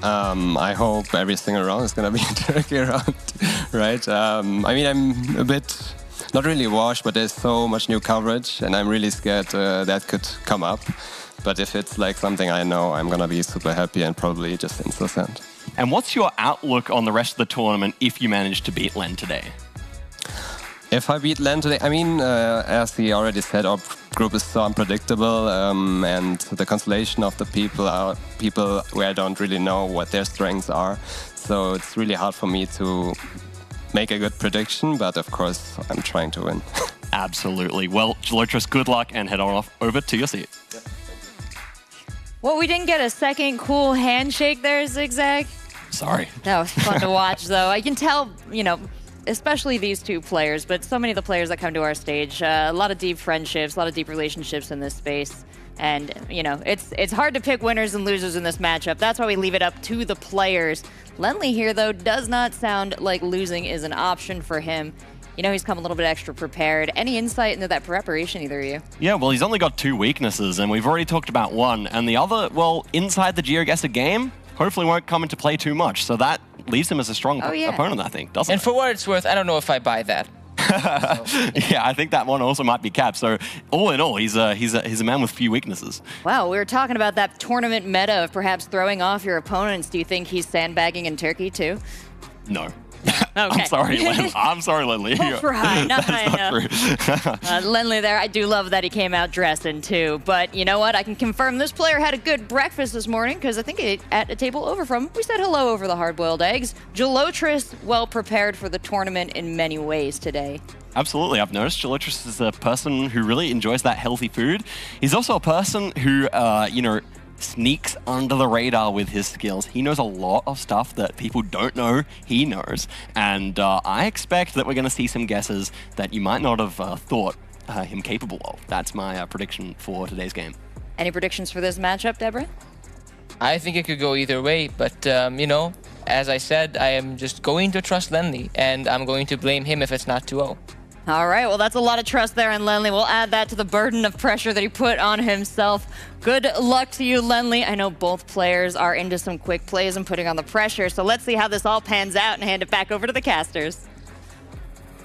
I hope every single round is going to be a turkey round, right? I mean, I'm a bit, not really washed, but there's so much new coverage, and I'm really scared that could come up. But if it's like something I know, I'm going to be super happy and probably just insta-send. And what's your outlook on the rest of the tournament if you manage to beat Len today? If I beat Len today, I mean, as he already said, our group is so unpredictable, and the constellation of the people are people where I don't really know what their strengths are. So it's really hard for me to make a good prediction, but of course, I'm trying to win. Absolutely. Well, Gelotris, good luck and head on off over to your seat. Well, we didn't get a second cool handshake there, Zigzag. Sorry. That was fun to watch, though. I can tell, you know, especially these two players, but so many of the players that come to our stage, a lot of deep friendships, a lot of deep relationships in this space. And, you know, it's hard to pick winners and losers in this matchup. That's why we leave it up to the players. Lenley here, though, does not sound like losing is an option for him. You know, he's come a little bit extra prepared. Any insight into that preparation, either of you? Yeah, well, he's only got 2 weaknesses, and we've already talked about one. And the other, well, inside the GeoGuessr game, hopefully won't come into play too much. So that leaves him as a strong opponent, I think, doesn't it? And for what it's worth, I don't know if I buy that. Yeah, I think that one also might be capped. So all in all, he's a man with few weaknesses. Wow, we were talking about that tournament meta of perhaps throwing off your opponents. Do you think he's sandbagging in Turkey too? No. Okay. I'm sorry, Len. I'm sorry, Lenley. Hope for high. Not high enough. True. Lenley there, I do love that he came out dressing too. But you know what? I can confirm this player had a good breakfast this morning because I think he ate at a table over from. We said hello over the hard-boiled eggs. Gelotris, well prepared for the tournament in many ways today. Absolutely. I've noticed Gelotris is a person who really enjoys that healthy food. He's also a person who, you know, sneaks under the radar with his skills. He knows a lot of stuff that people don't know he knows. And I expect that we're going to see some guesses that you might not have thought him capable of. That's my prediction for today's game. Any predictions for this matchup, Deborah? I think it could go either way, but, you know, as I said, I am just going to trust Lenley, and I'm going to blame him if it's not 2-0. All right, well, that's a lot of trust there in Lenley. We'll add that to the burden of pressure that he put on himself. Good luck to you, Lenley. I know both players are into some quick plays and putting on the pressure, so let's see how this all pans out and hand it back over to the casters.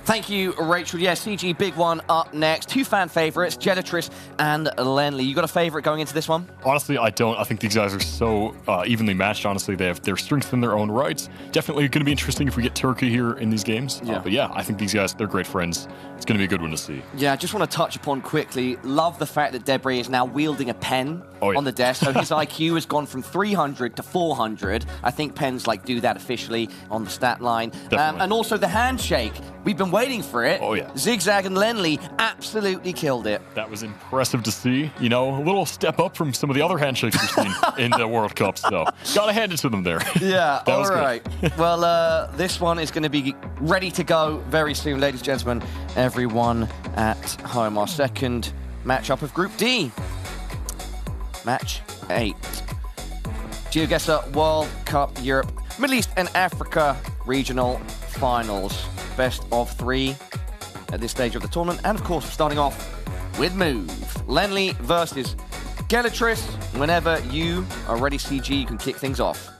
Thank you, Rachel. Yeah, CG, big one up next. 2 fan favorites, Gelotris and Lenley. You got a favorite going into this one? Honestly, I don't. I think these guys are so evenly matched, honestly. They have their strengths in their own rights. Definitely going to be interesting if we get Turkey here in these games. Yeah. But yeah, I think these guys, they're great friends. It's going to be a good one to see. Yeah, I just want to touch upon quickly, love the fact that Debris is now wielding a pen on the desk. So his IQ has gone from 300 to 400. I think pens like do that officially on the stat line. And also the handshake. We've been waiting for it. Oh, yeah. Zigzag and Lenley absolutely killed it. That was impressive to see. You know, a little step up from some of the other handshakes we've seen in the World Cup. So, got to hand it to them there. Yeah, all right. Well, this one is going to be ready to go very soon, ladies and gentlemen. Everyone at home. Our second matchup of Group D. Match 8. GeoGuessr World Cup Europe, Middle East and Africa Regional Finals. Best of 3 at this stage of the tournament. And of course, we're starting off with Move. Lenley versus Gelotris. Whenever you are ready, CG, you can kick things off.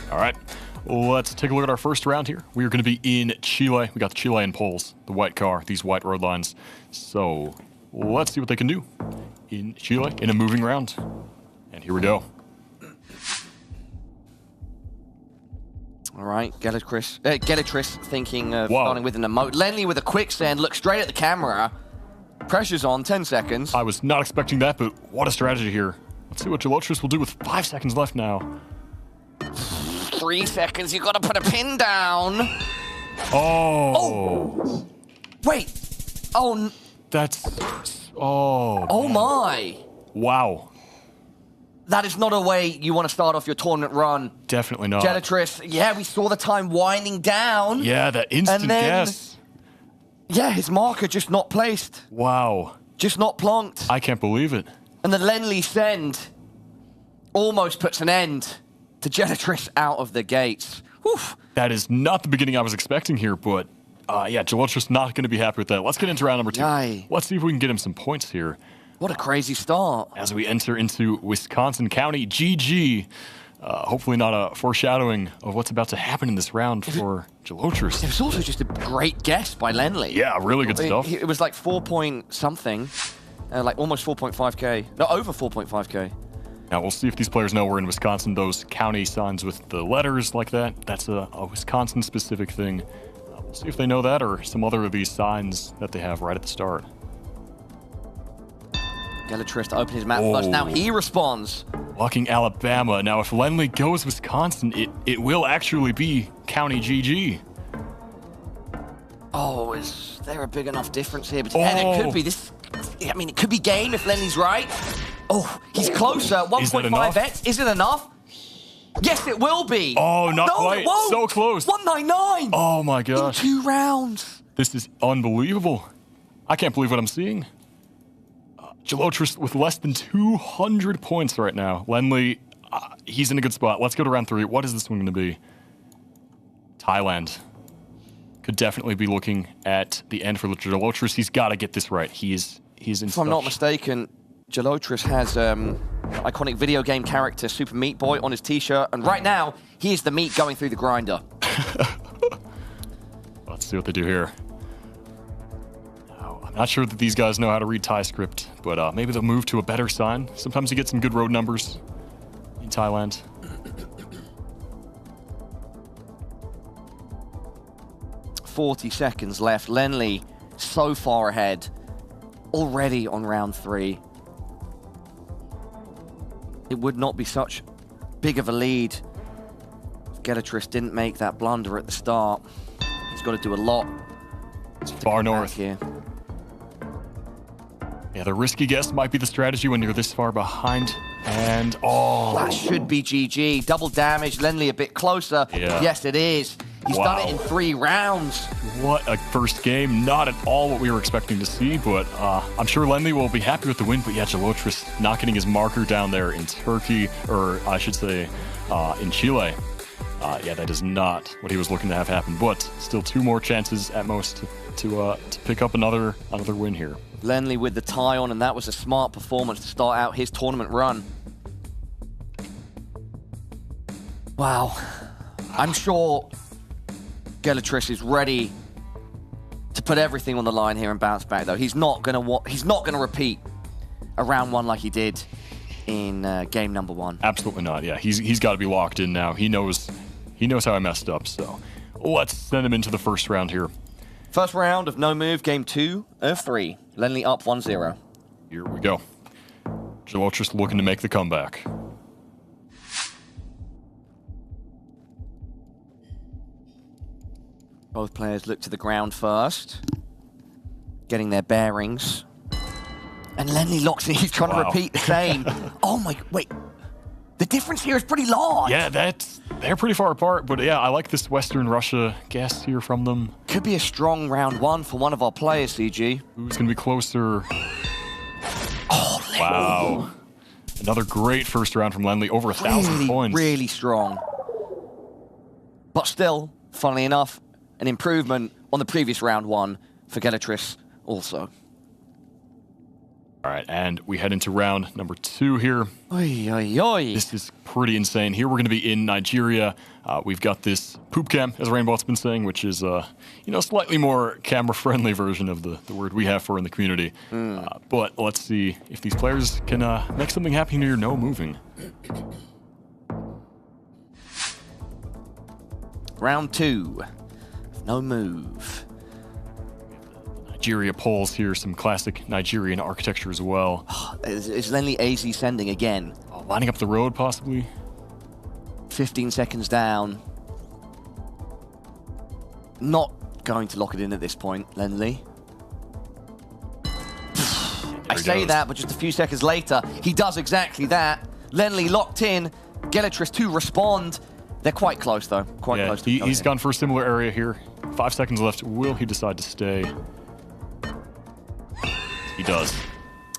All right. Let's take a look at our first round here. We are going to be in Chile. We got the Chilean poles, the white car, these white road lines. So let's see what they can do in Chile in a moving round. And here we go. All right, Gelotris thinking of starting with an emote. Lenley with a quicksand, look straight at the camera. Pressure's on, 10 seconds. I was not expecting that, but what a strategy here. Let's see what Gelotris will do with 5 seconds left now. 3 seconds, you gotta put a pin down. Oh. Wait. Oh. That's... Oh. Oh, my. Wow. That is not a way you want to start off your tournament run. Definitely not. Geogetr, yeah, we saw the time winding down. Yeah, that instant and then, guess. Yeah, his marker just not placed. Wow. Just not plonked. I can't believe it. And the Lenly send almost puts an end to Geogetr out of the gates. Whew. That is not the beginning I was expecting here, but yeah, Geogetr's not going to be happy with that. Let's get into round number 2. Aye. Let's see if we can get him some points here. What a crazy start. As we enter into Wisconsin County, GG. Hopefully not a foreshadowing of what's about to happen in this round for Geogetr. It was also just a great guess by Lenly. Yeah, really good stuff. It was like 4 point something, like almost 4.5k. No, over 4.5k. Now, we'll see if these players know we're in Wisconsin. Those county signs with the letters like that, that's a Wisconsin-specific thing. We'll see if they know that or some other of these signs that they have right at the start. Geogetr to open his map first. Now he responds. Walking Alabama. Now, if Lenly goes Wisconsin, it will actually be County GG. Oh, is there a big enough difference here? But it could be this. I mean, it could be game if Lenny's right. Oh, he's closer. 1.5x. Is it enough? Yes, it will be. Oh, not quite. It won't. So close. 199. Oh, my gosh. In 2 rounds. This is unbelievable. I can't believe what I'm seeing. Geogetr with less than 200 points right now. Lenly, he's in a good spot. Let's go to round 3. What is this one going to be? Thailand. Could definitely be looking at the end for Geogetr. He's got to get this right. He's in. If I'm not mistaken, Geogetr has iconic video game character Super Meat Boy on his t-shirt, and right now he is the meat going through the grinder. Let's see what they do here. I'm not sure that these guys know how to read Thai script, but maybe they'll move to a better sign. Sometimes you get some good road numbers in Thailand. .40 seconds left. Lenly so far ahead, already on round 3. It would not be such big of a lead if Geogetr didn't make that blunder at the start. He's got to do a lot. It's far north here. Yeah, the risky guess might be the strategy when you're this far behind. And, oh. That should be GG. Double damage. Lenly a bit closer. Yeah. Yes, it is. He's done it in 3 rounds. What a first game. Not at all what we were expecting to see, but I'm sure Lenly will be happy with the win. But yeah, Geogetr not getting his marker down there in Turkey, or I should say in Chile. Yeah, that is not what he was looking to have happen. But still 2 more chances at most to pick up another win here. Lenly with the tie on, and that was a smart performance to start out his tournament run. Wow. I'm sure Geogetr is ready to put everything on the line here and bounce back, though. He's not gonna repeat a round 1 like he did in game number 1. Absolutely not. Yeah, he's got to be locked in now. He knows how I messed up. So let's send him into the first round here. First round of no move, game 2 of 3. Lenly up 1-0. Here we go. Geogetr looking to make the comeback. Both players look to the ground first, getting their bearings. And Lenly locks in. He's trying to repeat the same. Oh my, wait. The difference here is pretty large. Yeah, they're pretty far apart, but yeah, I like this Western Russia guess here from them. Could be a strong round 1 for one of our players, CG. Who's going to be closer? Oh, Lenly. Wow. Another great first round from Lenly, over 1,000 points. Really strong. But still, funnily enough, an improvement on the previous round 1 for Geogetr also. All right, and we head into round number 2 here. Oy, oy, oy. This is pretty insane. Here we're going to be in Nigeria. We've got this poop cam, as Rainbolt's been saying, which is slightly more camera-friendly version of the word we have for in the community. But let's see if these players can make something happen here. No moving. Round 2. No move. Nigeria poles here, some classic Nigerian architecture as well. Is Lenly AZ sending again? Oh, lining up the road, possibly. 15 seconds down. Not going to lock it in at this point, Lenly. I say that, but just a few seconds later, he does exactly that. Lenly locked in, Geolytris to respond. They're quite close, though. Quite close. He's gone for a similar area here. 5 seconds left. Will he decide to stay? He does.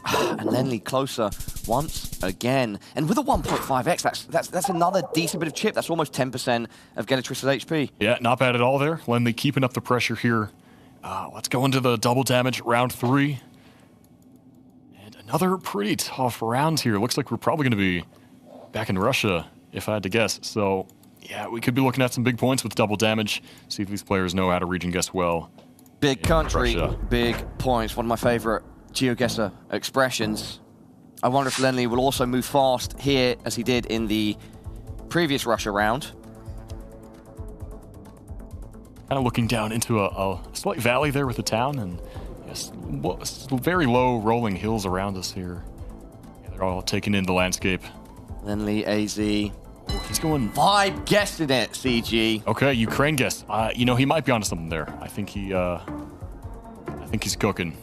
And Lenly closer once again. And with a 1.5x, that's another decent bit of chip. That's almost 10% of Geolytris' HP. Yeah, not bad at all there. Lenly keeping up the pressure here. Let's go into the double damage, round 3. And another pretty tough round here. Looks like we're probably going to be back in Russia, if I had to guess. So, yeah, we could be looking at some big points with double damage. See if these players know how to region guess well. Big country, big points. One of my favorite GeoGuessr expressions. I wonder if Lenly will also move fast here as he did in the previous Russia round. Kind of looking down into a slight valley there with the town, and yes, very low rolling hills around us here. Yeah, they're all taking in the landscape. Lenly, AZ. He's going vibe guessing it, CG. Okay, Ukraine guess. You know, he might be onto something there. I think he's cooking.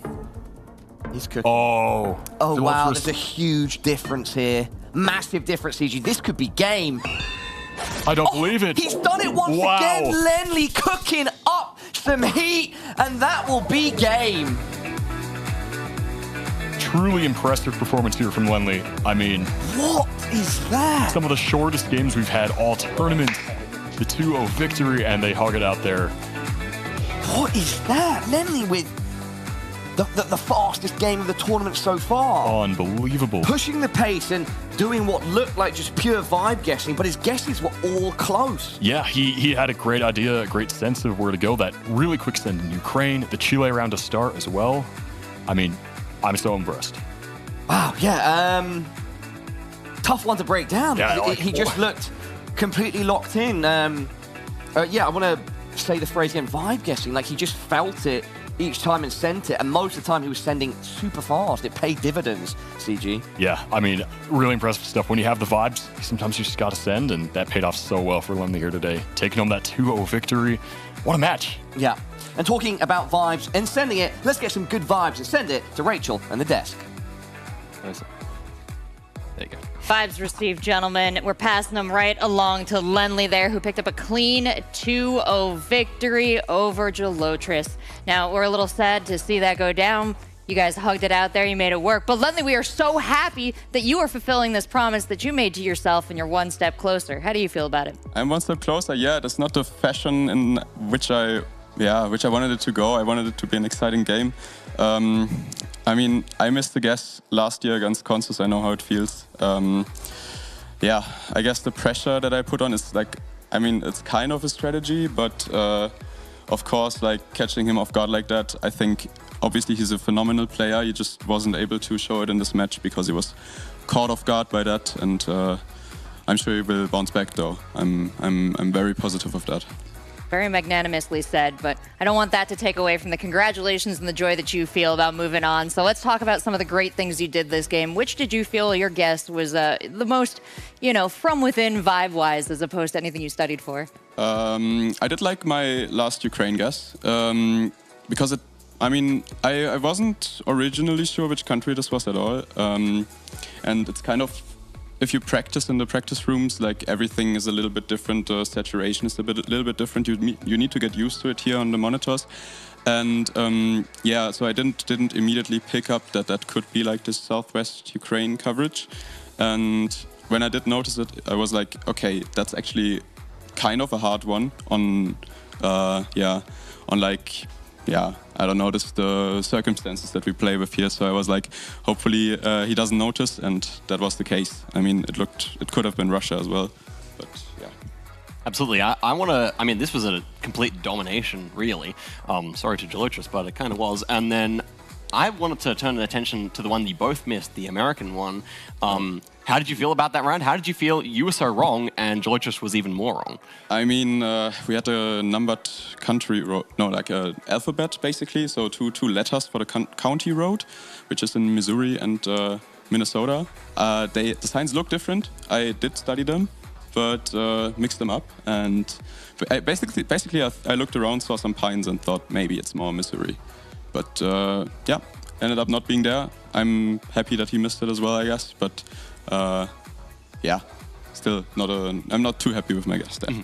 He's cooking. Oh. Oh, wow, there's a huge difference here. Massive difference, CG. This could be game. I don't believe it. He's done it once again. Lenly cooking up some heat, and that will be game. Truly impressive performance here from Lenly. I mean, what is that? Some of the shortest games we've had all tournament. The 2-0 victory, and they hug it out there. What is that? Lenly with the fastest game of the tournament so far. Unbelievable. Pushing the pace and doing what looked like just pure vibe guessing, but his guesses were all close. Yeah, he had a great idea, a great sense of where to go. That really quick send in Ukraine, the Chile round to start as well. I mean, I'm so impressed. Wow, yeah, tough one to break down. Yeah, he just looked completely locked in. Yeah, I want to say the phrase again, vibe guessing. Like, he just felt it each time and sent it, and most of the time he was sending super fast. It paid dividends, CG. Yeah, I mean, really impressive stuff. When you have the vibes, sometimes you just got to send, and that paid off so well for Lenly here today. Taking home that 2-0 victory. What a match. Yeah, and talking about vibes and sending it, let's get some good vibes and send it to Rachel and the desk. There you go. Vibes received, gentlemen. We're passing them right along to Lenly there, who picked up a clean 2-0 victory over Geolytris. Now, we're a little sad to see that go down. You guys hugged it out there. You made it work. But Lenly, we are so happy that you are fulfilling this promise that you made to yourself and you're one step closer. How do you feel about it? I'm one step closer. Yeah, that's not the fashion in which I wanted it to go. I wanted it to be an exciting game. I mean, I missed the guess last year against Consus. I know how it feels. Yeah, I guess the pressure that I put on is like, I mean, it's kind of a strategy, but of course, like catching him off guard like that, I think obviously he's a phenomenal player. He just wasn't able to show it in this match because he was caught off guard by that, and I'm sure he will bounce back though. I'm very positive of that. Very magnanimously said, but I don't want that to take away from the congratulations and the joy that you feel about moving on. So let's talk about some of the great things you did this game. Which did you feel your guess was the most, you know, from within vibe-wise as opposed to anything you studied for? I did like my last Ukraine guess because it, I mean, I wasn't originally sure which country this was at all. And it's kind of, if you practice in the practice rooms, like everything is a little bit different. Saturation is a little bit different. You need to get used to it here on the monitors. And yeah, so I didn't immediately pick up that could be like this Southwest Ukraine coverage. And when I did notice it, I was like, okay, that's actually kind of a hard one on, I don't know, the circumstances that we play with here. So I was like, hopefully he doesn't notice, and that was the case. I mean, it could have been Russia as well, but yeah. Absolutely. I mean, this was a complete domination, really. Sorry to Geolytris, but it kind of was. And then I wanted to turn attention to the one that you both missed, the American one. How did you feel about that round? How did you feel you were so wrong and Geolytris was even more wrong? I mean, we had a numbered country road, no, like an alphabet basically. So two letters for the county road, which is in Missouri and Minnesota. The signs look different. I did study them, but mixed them up. And basically, I looked around, saw some pines, and thought maybe it's more Missouri. But yeah, ended up not being there. I'm happy that he missed it as well, I guess. But yeah, still I'm not too happy with my guess there.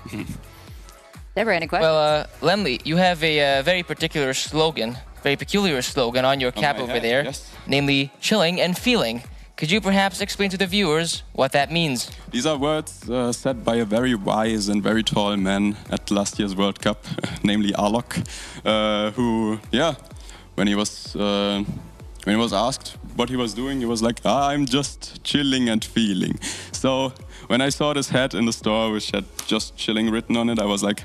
Deborah, any questions? Well, Lemley, you have a very particular slogan, very peculiar slogan on your cap over there, namely chilling and feeling. Could you perhaps explain to the viewers what that means? These are words said by a very wise and very tall man at last year's World Cup, namely Alok, who, yeah, when he was asked what he was doing, he was like, I'm just chilling and feeling. So when I saw this hat in the store, which had just chilling written on it, I was like,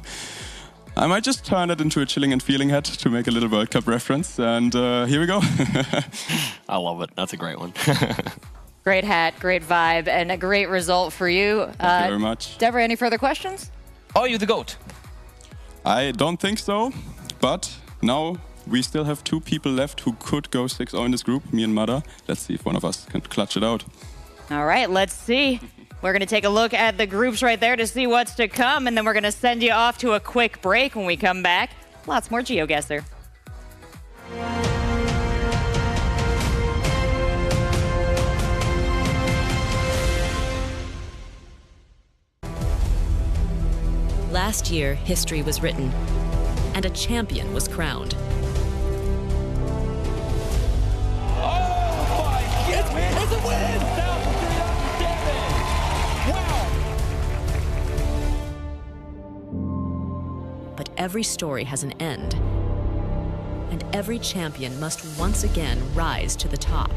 I might just turn it into a chilling and feeling hat to make a little World Cup reference. And here we go. I love it. That's a great one. Great hat, great vibe, and a great result for you. Thank you very much. Deborah, any further questions? Are you the GOAT? I don't think so, but now we still have 2 people left who could go 6-0 in this group, me and Mada. Let's see if one of us can clutch it out. All right, let's see. We're going to take a look at the groups right there to see what's to come, and then we're going to send you off to a quick break. When we come back, lots more GeoGuessr. Last year, history was written, and a champion was crowned. It's a win! But every story has an end, and every champion must once again rise to the top.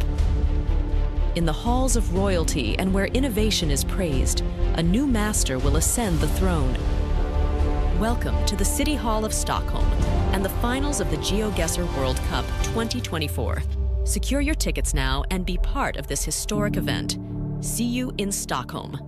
In the halls of royalty and where innovation is praised, a new master will ascend the throne. Welcome to the City Hall of Stockholm and the finals of the GeoGuessr World Cup 2024. Secure your tickets now and be part of this historic event. See you in Stockholm.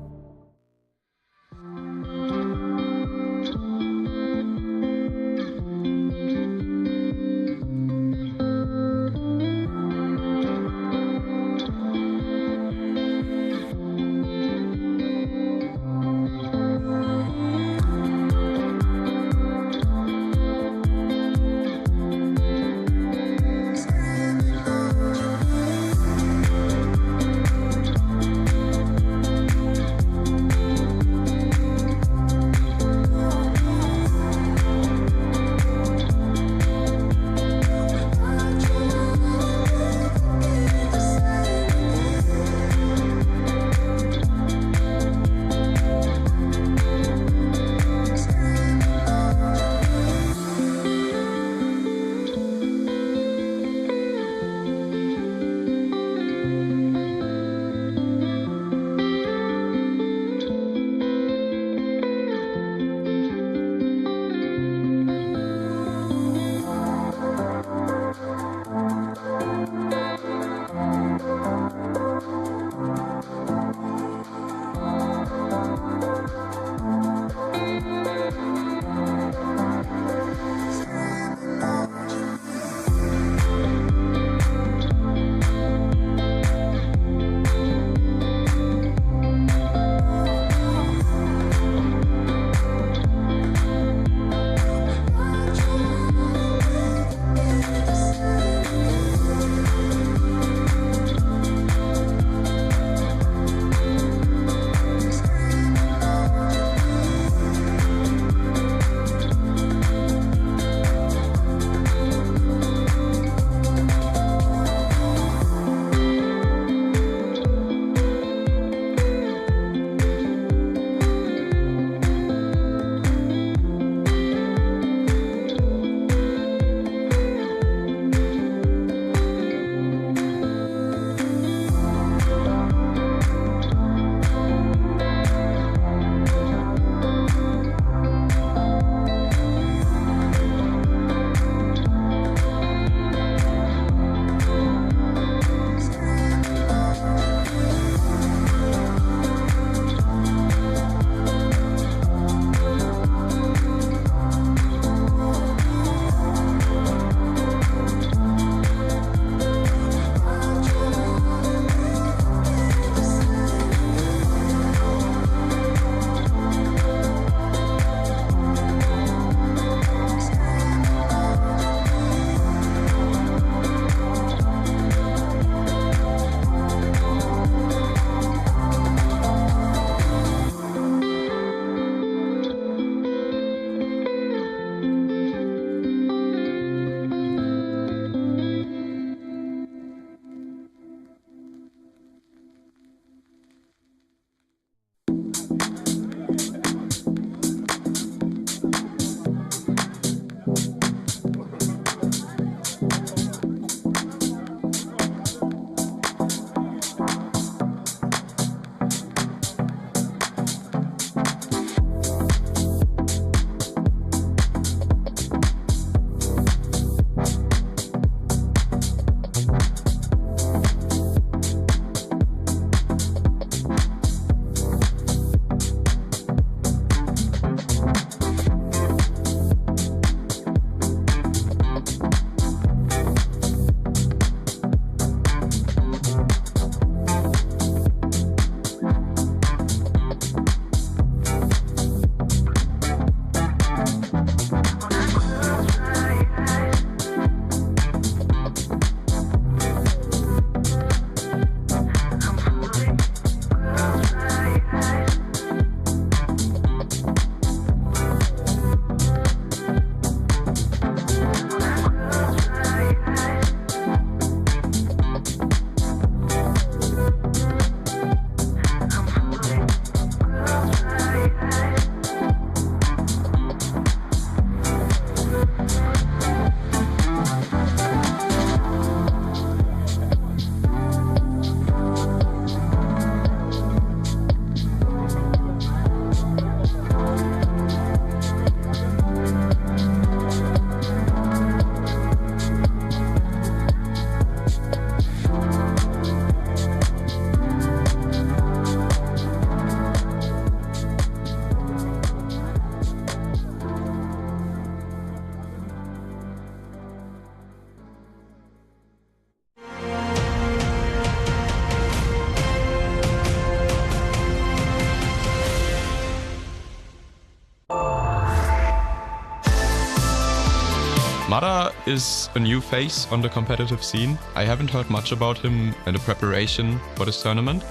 Mada is a new face on the competitive scene. I haven't heard much about him in the preparation for this tournament,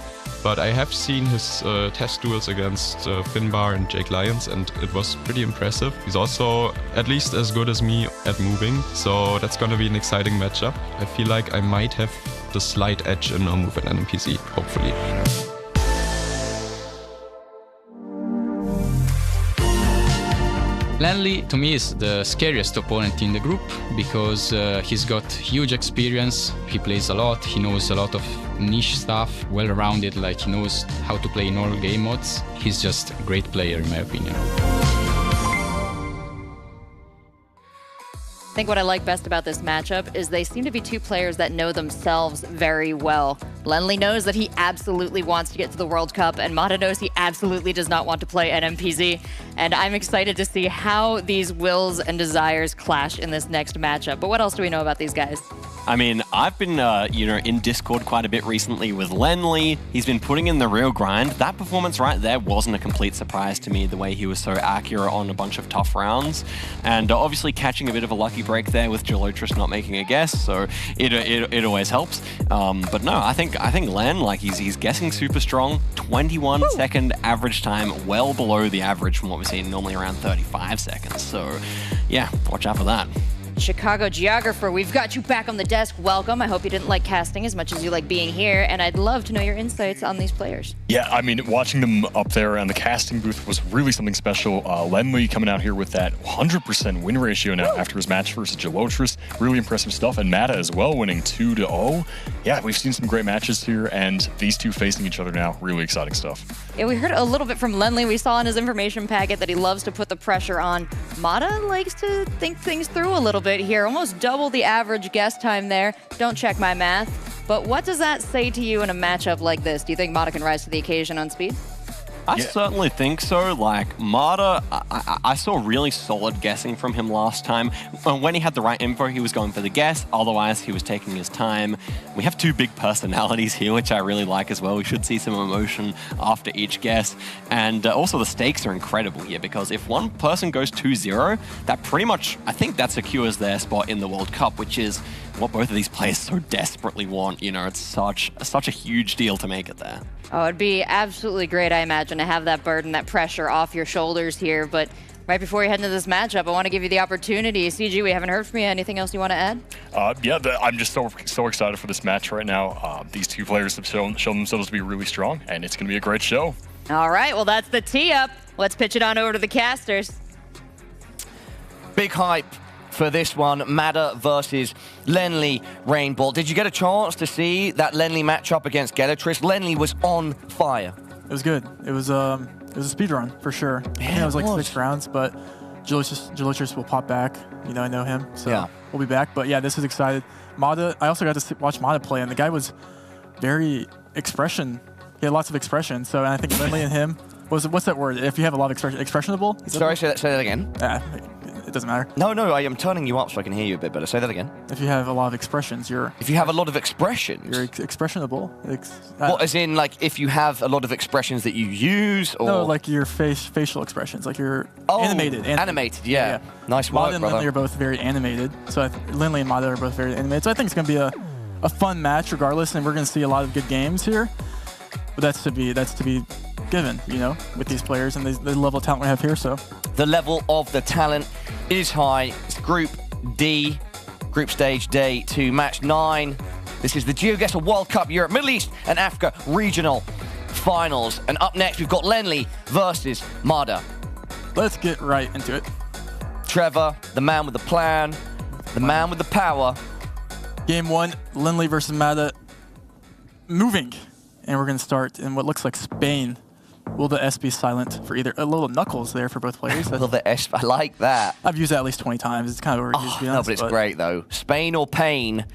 but I have seen his test duels against Finbar and Jake Lyons, and it was pretty impressive. He's also at least as good as me at moving, so that's gonna be an exciting matchup. I feel like I might have the slight edge in no move and NPC, hopefully. Lenly, to me, is the scariest opponent in the group because he's got huge experience, he plays a lot, he knows a lot of niche stuff, well-rounded, like he knows how to play in all game modes. He's just a great player, in my opinion. I think what I like best about this matchup is they seem to be two players that know themselves very well. Lenly knows that he absolutely wants to get to the World Cup, and Mada knows he absolutely does not want to play at NPZ. And I'm excited to see how these wills and desires clash in this next matchup. But what else do we know about these guys? I mean, I've been, in Discord quite a bit recently with Lenly. He's been putting in the real grind. That performance right there wasn't a complete surprise to me, the way he was so accurate on a bunch of tough rounds. And obviously catching a bit of a lucky break there with Gelotris not making a guess, so it always helps. But no, I think Len, like, he's guessing super strong. 21-second average time, well below the average from what we see normally around 35 seconds. So yeah, watch out for that. Chicago Geographer, we've got you back on the desk. Welcome. I hope you didn't like casting as much as you like being here, and I'd love to know your insights on these players. Yeah, I mean, watching them up there on the casting booth was really something special. Lenly coming out here with that 100% win ratio now after his match versus Gelotris. Really impressive stuff. And Mada as well, winning 2-0. Yeah, we've seen some great matches here, and these two facing each other now, really exciting stuff. Yeah, we heard a little bit from Lenly. We saw in his information packet that he loves to put the pressure on. Mada likes to think things through a little bit here, almost double the average guess time there. Don't check my math. But what does that say to you in a matchup like this? Do you think Mada can rise to the occasion on speed? I certainly think so. Like, Mada, I saw really solid guessing from him last time. When he had the right info, he was going for the guess. Otherwise, he was taking his time. We have two big personalities here, which I really like as well. We should see some emotion after each guess. And also, the stakes are incredible here, because if one person goes 2-0, that pretty much, I think that secures their spot in the World Cup, which is what both of these players so desperately want. You know, it's such a huge deal to make it there. Oh, it'd be absolutely great, I imagine, to have that burden, that pressure off your shoulders here. But right before we head into this matchup, I want to give you the opportunity. CG, we haven't heard from you. Anything else you want to add? Yeah, I'm just so excited for this match right now. These two players have shown themselves to be really strong, and it's going to be a great show. All right, well, that's the tee up. Let's pitch it on over to the casters. Big hype for this one, Mada versus Lenly Rainbolt. Did you get a chance to see that Lenly matchup against Gelotris? Lenly was on fire. It was good. It was a speed run for sure. Yeah, I think it was like 6 was. rounds, but Gelotris will pop back. You know, I know him, so yeah, we'll be back. But yeah, this is excited. Mada, I also got to watch Mada play, and the guy was very expression. He had lots of expression. So, and I think Lenly and him what's that word? If you have a lot of expressionable. Sorry, say that again. It doesn't matter. No, I am turning you up so I can hear you a bit better. Say that again. If you have a lot of expressions, you're... If you have a lot of expressions? You're expressionable. What, as in, like, if you have a lot of expressions that you use, or... No, like your facial expressions, like you're animated. Animated, yeah. Nice work, Mada and brother. Lenly are both very animated. So Lenly and Mada are both very animated. So I think it's going to be a fun match regardless, and we're going to see a lot of good games here. But that's to be given, you know, with these players and the level of talent we have here. So the level of the talent is high. It's Group D, Group Stage Day 2, Match 9. This is the GeoGuessr World Cup Europe, Middle East and Africa Regional Finals. And up next, we've got Lenly versus Mada. Let's get right into it. Trevor, the man with the plan, the man with the power. Game 1, Lenly versus Mada. Moving. And we're going to start in what looks like Spain. Will the S be silent for either? A little knuckles there for both players. Will the S, I like that. I've used that at least 20 times. It's kind of overused, to be honest. No, but it's great, though. Spain or pain?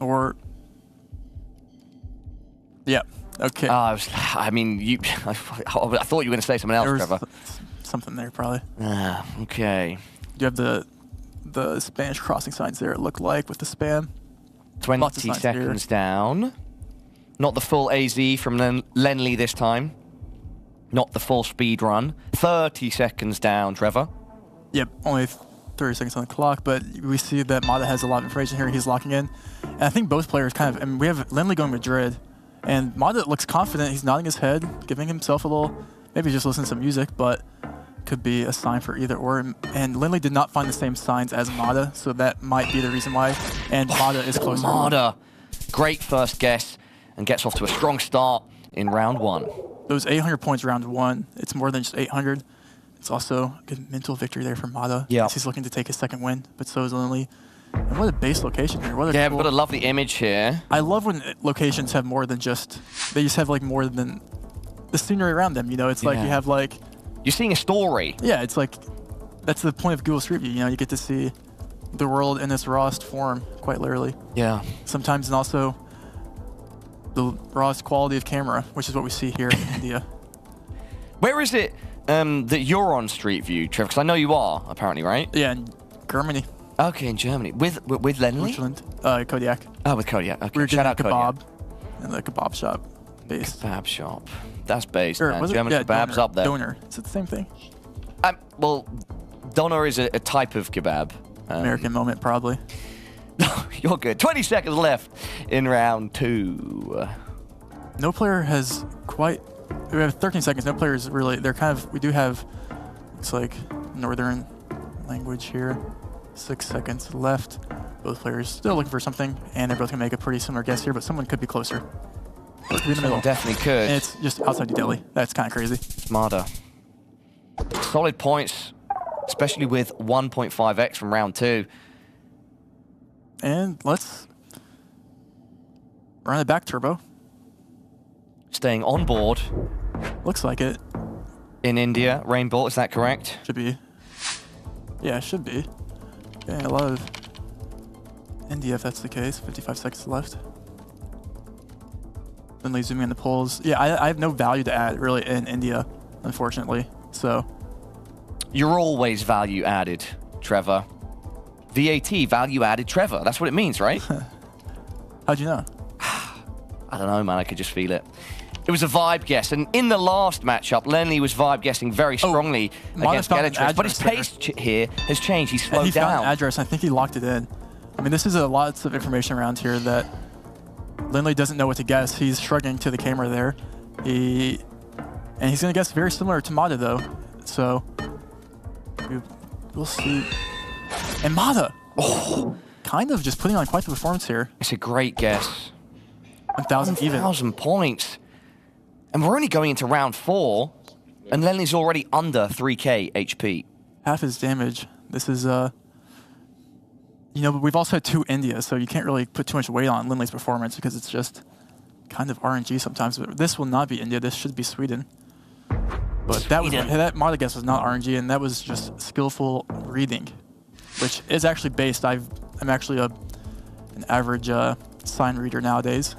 Or... Yeah, okay. I mean, I thought you were going to say something else, Trevor. Something there, probably. Okay. Do you have the Spanish crossing signs there, it looked like, with the spam? 20 seconds down. Not the full AZ from Lenly this time. Not the full speed run. 30 seconds down, Trevor. Yep, only 30 seconds on the clock, but we see that Mata has a lot of information here. He's locking in. And I think both players kind of, and we have Lindley going Madrid, and Mata looks confident. He's nodding his head, giving himself a little, maybe just listening to some music, but could be a sign for either or. And Lindley did not find the same signs as Mata, so that might be the reason why. And Mata is closer. Mata, great first guess, and gets off to a strong start in round 1. Those 800 points round 1, it's more than just 800. It's also a good mental victory there for Mata. Yeah. He's looking to take his second win, but so is Lindley. And what a base location here. What a Yeah, cool... we've got a lovely image here. I love when locations have more than just, they just have like more than the scenery around them. You know, it's like you have like... You're seeing a story. Yeah, it's like, that's the point of Google Street View. You know, you get to see the world in its rawest form, quite literally. Yeah. Sometimes, and also the rawest quality of camera, which is what we see here in India. Where is it that you're on Street View, Trevor? Because I know you are, apparently, right? Yeah, in Germany. Okay, in Germany. With Lindley? Kodiak. Oh, with Kodiak. Okay. We were Shout out kebab Kodiak. in the kebab shop. Base. Kebab shop. That's based, Or, man. was it? German Yeah, kebab's doner. up there. Doner. Is it the same thing? Well, doner is a type of kebab. American moment, probably. You're good. 20 seconds left in round 2. No player has quite... We have 13 seconds. No players really... They're kind of... We do have... Looks like northern language here. 6 seconds left. Both players still looking for something, and they're both going to make a pretty similar guess here, but someone could be closer. Could be in the middle. Definitely could. And it's just outside New Delhi. That's kind of crazy. Mata. Solid points, especially with 1.5x from round 2. And let's run it back, Turbo. Staying on board. Looks like it. In India, rainbolt, is that correct? Should be. Yeah, it should be. Getting a lot of India if that's the case. 55 seconds left. Lindley zooming in the polls. Yeah, I have no value to add really in India, unfortunately. So you're always value added, Trevor. VAT, value added Trevor. That's what it means, right? How'd you know? I don't know, man. I could just feel it. It was a vibe guess, and in the last matchup, Lindley was vibe guessing very strongly against Galatrix, but his pace here has changed. He's slowed he down. Found an address. I think he locked it in. I mean, this is lots of information around here that Lindley doesn't know what to guess. He's shrugging to the camera there. And he's going to guess very similar to Mata, though. So we'll see. And Mata, kind of just putting on quite the performance here. It's a great guess. 1,000 even. 1,000 points. And we're only going into round 4, and Lindley's already under 3k HP. Half his damage. This is, you know, but we've also had 2 India, so you can't really put too much weight on Lindley's performance because it's just kind of RNG sometimes. But this will not be India. This should be Sweden. But that Mata guess was not RNG, and that was just skillful reading, which is actually based. I'm actually an average sign reader nowadays.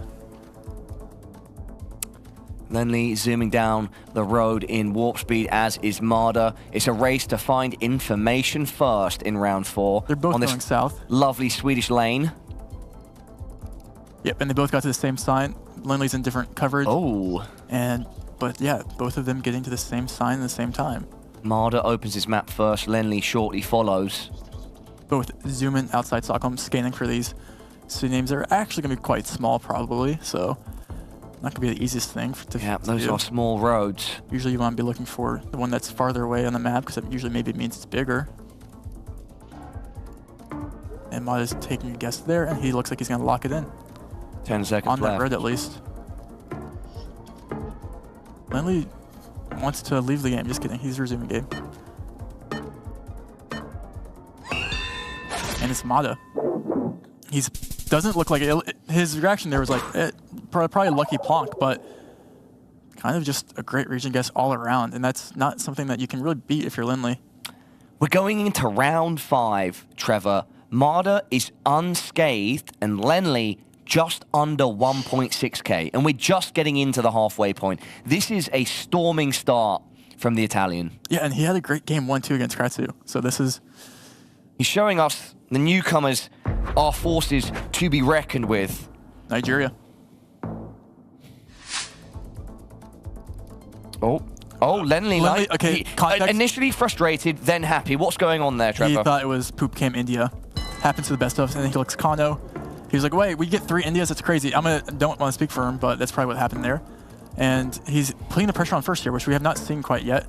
Lindley zooming down the road in warp speed, as is Mata. It's a race to find information first in round 4. They're both on this going south. Lovely Swedish lane. Yep, and they both got to the same sign. Lindley's in different coverage. Oh. But yeah, both of them getting to the same sign at the same time. Mata opens his map first. Lindley shortly follows. Both zoom in outside Stockholm, scanning for these city names. They're actually going to be quite small, probably. So not going to be the easiest thing to those do. are small roads. Usually you want to be looking for the one that's farther away on the map, because that usually maybe means it's bigger. And Mata's taking a guess there, and he looks like he's going to lock it in. 10 seconds on left. that road, at least. Lindley wants to leave the game. Just kidding. He's resuming game. And it's Mata. He doesn't look like it. His reaction there was like probably a lucky plonk, but kind of just a great region guess all around. And that's not something that you can really beat if you're Lindley. We're going into round 5, Trevor. Mata is unscathed, and Lindley just under 1.6k, and we're just getting into the halfway point. This is a storming start from the Italian. Yeah, and he had a great game 1-2 against Kratsu. So this is... He's showing us, the newcomers, our forces to be reckoned with. Nigeria. Oh. Oh, Lenley, okay, initially frustrated, then happy. What's going on there, Trevor? He thought it was Poop Cam India. Happens to the best of us, and then he looks Kano. He was like, wait, we get 3 Indias? That's crazy. Don't want to speak for him, but that's probably what happened there. And he's putting the pressure on first here, which we have not seen quite yet.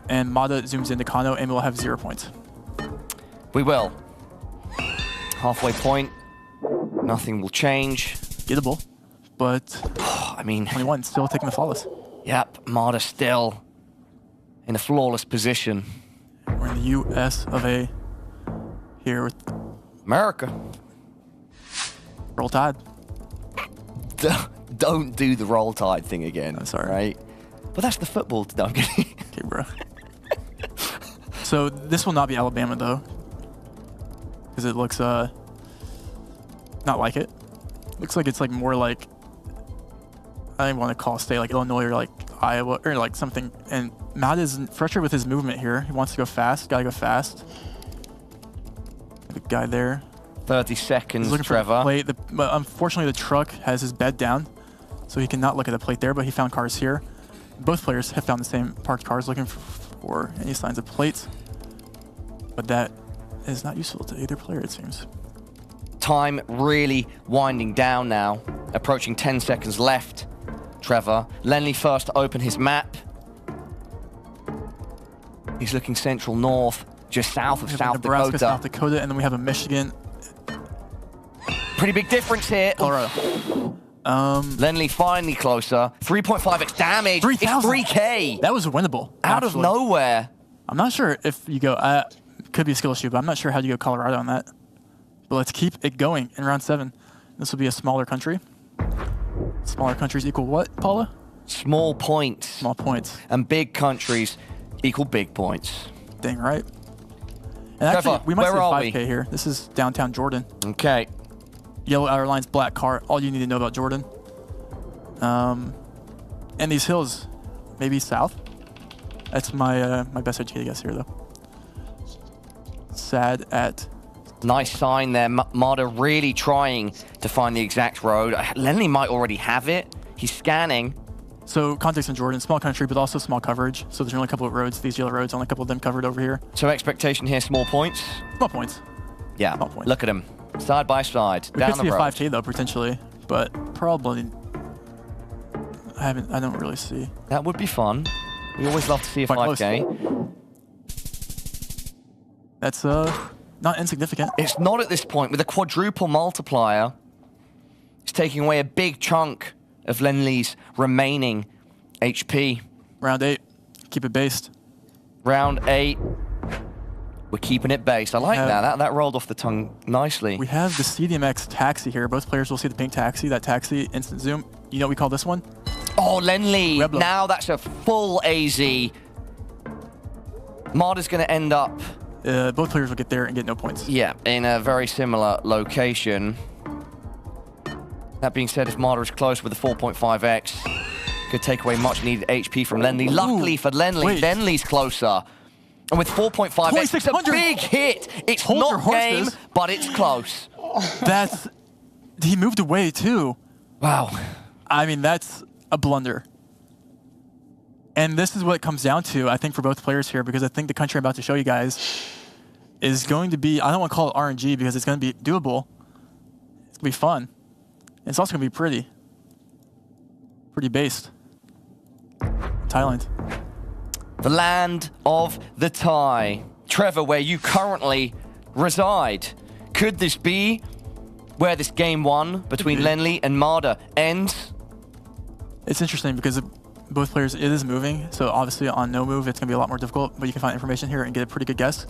And Mada zooms into Kano, and we'll have 0 points. We will. Halfway point. Nothing will change. Gettable, but I mean, 21 still taking the flawless. Yep, Mada still in a flawless position. We're in the US of A here with America. Roll Tide. Don't do the Roll Tide thing again. I'm sorry. Right? But that's the football. No, I'm kidding. Okay, bro. So this will not be Alabama though, because it looks not like it. Looks like it's like more like, I don't want to call a state like Illinois or like Iowa or like something. And Matt is frustrated with his movement here. He wants to go fast. Gotta go fast. The guy there. 30 seconds, He's looking Trevor. For the plate. But unfortunately, the truck has his bed down, so he cannot look at the plate there. But he found cars here. Both players have found the same parked cars, looking for any signs of plates. But that is not useful to either player, it seems. Time really winding down now. Approaching 10 seconds left. Trevor. Lenley first to open his map. He's looking central north, just south of South Nebraska, Dakota. South Dakota, and then we have a Michigan. Pretty big difference here. Colorado. Lenley finally closer. 3.5x damage. 3,000. It's 3K. That was winnable. Out of nowhere. I'm not sure if you go, could be a skill issue, but I'm not sure how you go Colorado on that. But let's keep it going in round 7. This will be a smaller country. Smaller countries equal what, Paula? Small points. Small points. And big countries equal big points. Dang right. And actually, Trevor, we might see where a are 5K we? here. This is downtown Jordan. Okay. Yellow outer lines, black car. All you need to know about Jordan. And these hills, maybe south. That's my my best educated guess here, though. Sad at. Nice sign there. Mada really trying to find the exact road. Lenley might already have it. He's scanning. So context in Jordan, small country, but also small coverage. So there's only a couple of roads. These yellow roads, only a couple of them covered over here. So expectation here, small points. Small points. Yeah. Small points. Look at them, side by side, We down could the see road. a 5K though potentially, but probably I don't really see. That would be fun. We always love to see a Quite 5K. Close. That's not insignificant. It's not at this point with a quadruple multiplier. It's taking away a big chunk of Lenley's remaining HP. Round 8, keep it based. Round 8, we're keeping it based. I like that. That rolled off the tongue nicely. We have the CDMX taxi here. Both players will see the pink taxi. That taxi, instant zoom. You know what we call this one? Oh, Lenley. Now that's a full AZ. Mada's going to end up... both players will get there and get no points. Yeah, in a very similar location. That being said, if Mada is close with a 4.5x, could take away much needed HP from Lenley. Luckily for Lenley, Lenley's closer. And with 4.5x, it's a big hit. It's not game, but it's close. That's... He moved away too. Wow. I mean, that's a blunder. And this is what it comes down to, I think, for both players here, because I think the country I'm about to show you guys is going to be, I don't want to call it RNG because it's going to be doable. It's going to be fun. It's also going to be pretty. Pretty based. Thailand. The land of the Thai. Trevor, where you currently reside. Could this be where this game 1 between Lenley and Mada ends? It's interesting because both players, it is moving. So obviously on no move, it's going to be a lot more difficult, but you can find information here and get a pretty good guess.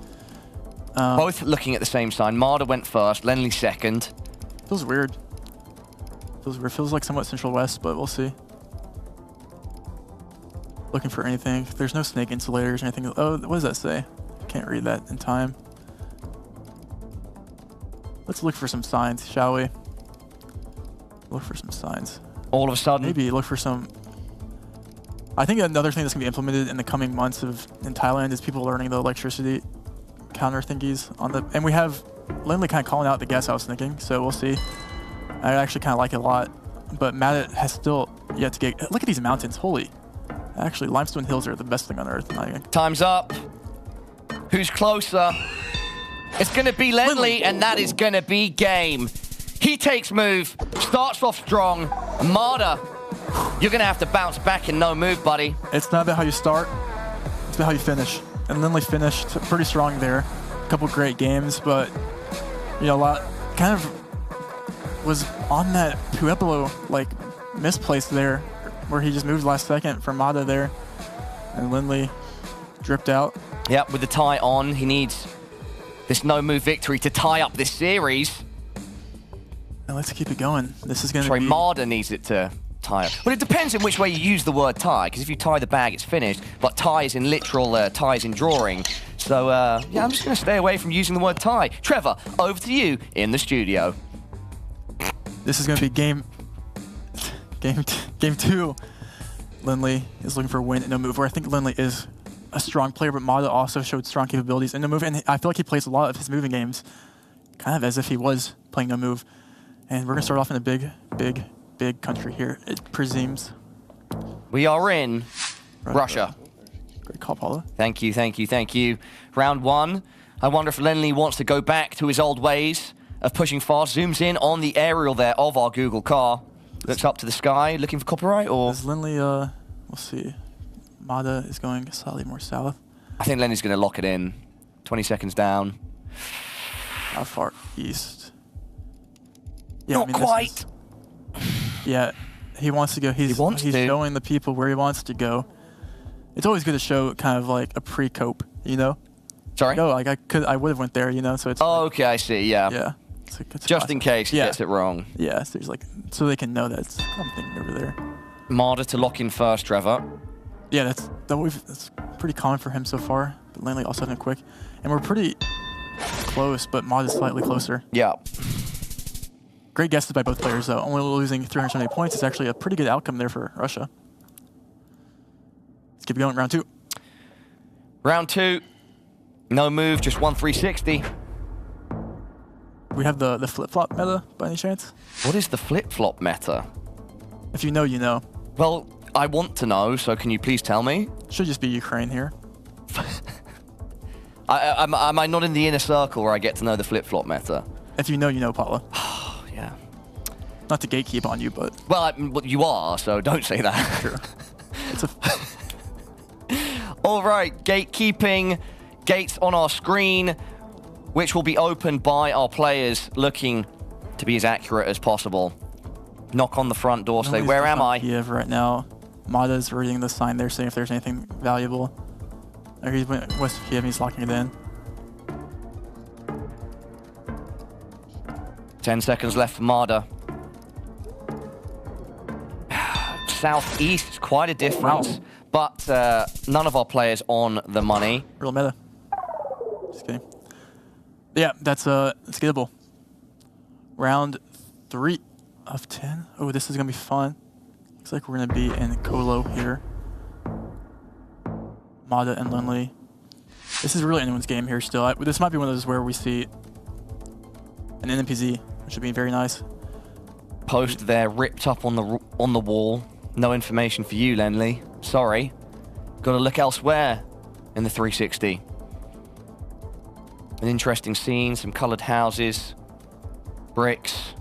Both looking at the same sign. Mada went first, Lenley second. Feels weird. Feels like somewhat Central West, but we'll see. Looking for anything. There's no snake insulators or anything. Oh, what does that say? Can't read that in time. Let's look for some signs, shall we? Look for some signs. All of a sudden? Maybe look for some... I think another thing that's going to be implemented in the coming months in Thailand is people learning the electricity counter thingies on the... And we have Lenley kind of calling out the gas house thinking, so we'll see. I actually kind of like it a lot. But Matt has still yet to get... Look at these mountains. Holy. Actually, limestone hills are the best thing on earth. Time's up. Who's closer? It's going to be Lenley, and that is going to be game. He takes move, starts off strong. Marder, you're going to have to bounce back in no move, buddy. It's not about how you start, it's about how you finish. And Lenley finished pretty strong there. A couple great games, but you know, a lot kind of was on that Pueblo like misplaced there, where he just moved last second for Mada there, and Lenley dripped out. Yep, with the tie on, he needs this no-move victory to tie up this series. And let's keep it going. This is going to be... Sorry, Marder needs it to tie up. But it depends in which way you use the word tie, because if you tie the bag, it's finished. But tie is in literal, tie is in drawing. So, yeah, I'm just going to stay away from using the word tie. Trevor, over to you in the studio. This is going to be game two. Lenley is looking for a win in no move, where I think Lenley is a strong player, but Mada also showed strong capabilities in no move, and I feel like he plays a lot of his moving games kind of as if he was playing no move. And we're going to start off in a big country here, it presumes. We are in Russia. Great call, Paula. Thank you, thank you, thank you. Round one. I wonder if Lenley wants to go back to his old ways of pushing fast. Zooms in on the aerial there of our Google car. Looks up to the sky, looking for copyright, or? Is Lenley, we'll see. Mada is going slightly more south. I think Lenley's going to lock it in. 20 seconds down. How far east? Yeah, Not quite. Yeah, he wants to go. He's showing the people where he wants to go. It's always good to show kind of like a pre-cope, you know? Sorry? No, like I would have went there, you know? So it's. Oh, okay, I see. Yeah. Yeah. Just in case he gets it wrong. Yeah, so there's like, so they can know that it's something over there. Marder to lock in first, Trevor. Yeah, that's pretty common for him so far. But Lenley also having it quick, and we're pretty close, but Mod is slightly closer. Yeah. Great guesses by both players, though. Only losing 370 points is actually a pretty good outcome there for Russia. Let's keep going. Round two. Round two. No move, just 1-360. We have the flip-flop meta, by any chance? What is the flip-flop meta? If you know, you know. Well, I want to know, so can you please tell me? Should just be Ukraine here. Am I not in the inner circle where I get to know the flip-flop meta? If you know, you know, Paula. Yeah. Not to gatekeep on you, but... Well, you are, so don't say that. True. It's a... All right, gatekeeping. Gates on our screen, which will be opened by our players looking to be as accurate as possible. Knock on the front door, say, where am I? Kiev right now. Mada's reading the sign there, saying if there's anything valuable. Or he's west of Kiev, he's locking it in. 10 seconds left for Marder. Southeast is quite a difference, but none of our players on the money. Real meta. Just kidding. Yeah, that's it's gettable. Round 3 of 10. Oh, this is gonna be fun. Looks like we're gonna be in Colo here. Mada and Lenley. This is really anyone's game here still. This might be one of those where we see an NPZ, which would be very nice. Post there, ripped up on the wall. No information for you, Lenley. Sorry. Got to look elsewhere in the 360. An interesting scene, some coloured houses, bricks,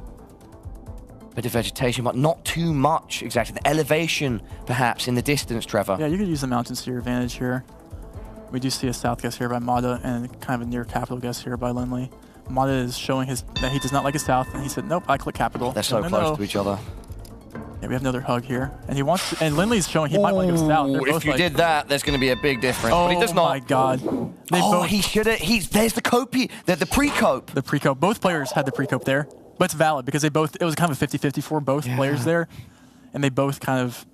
bit of vegetation, but not too much exactly. The elevation, perhaps, in the distance, Trevor. Yeah, you could use the mountains to your advantage here. We do see a south guess here by Mada and kind of a near capital guess here by Lenley. Mada is showing that he does not like his south, and he said, nope, I click capital. They're so close to each other. Yeah, we have another hug here. And he wants to, and Lenley's showing he might want to go south. If you did that, there's going to be a big difference. Oh, but he does not. My God. He should have. There's the cope, the pre-cope. The pre-cope. Both players had the pre-cope there. But it's valid because it was kind of a 50-50 for both players there. And they both kind of,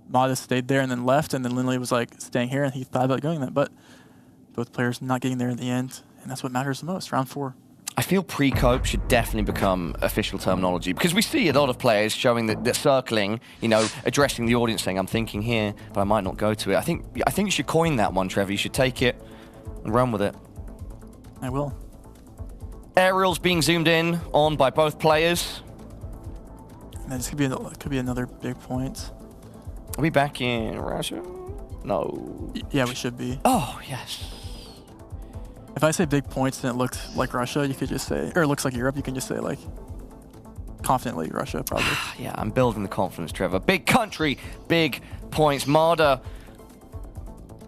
Mada stayed there and then left, and then Lenley was like staying here, and he thought about going that. But both players not getting there in the end. And that's what matters the most, round 4. I feel pre-cope should definitely become official terminology because we see a lot of players showing that circling, you know, addressing the audience, saying, I'm thinking here, but I might not go to it. I think you should coin that one, Trevor. You should take it and run with it. I will. Aerials being zoomed in on by both players. And this could be another big point. Are we back in Russia? No. Yeah, we should be. Oh, yes. If I say big points and it looks like Russia, you could just say, or it looks like Europe, you can just say like, confidently Russia, probably. Yeah, I'm building the confidence, Trevor. Big country, big points. Marder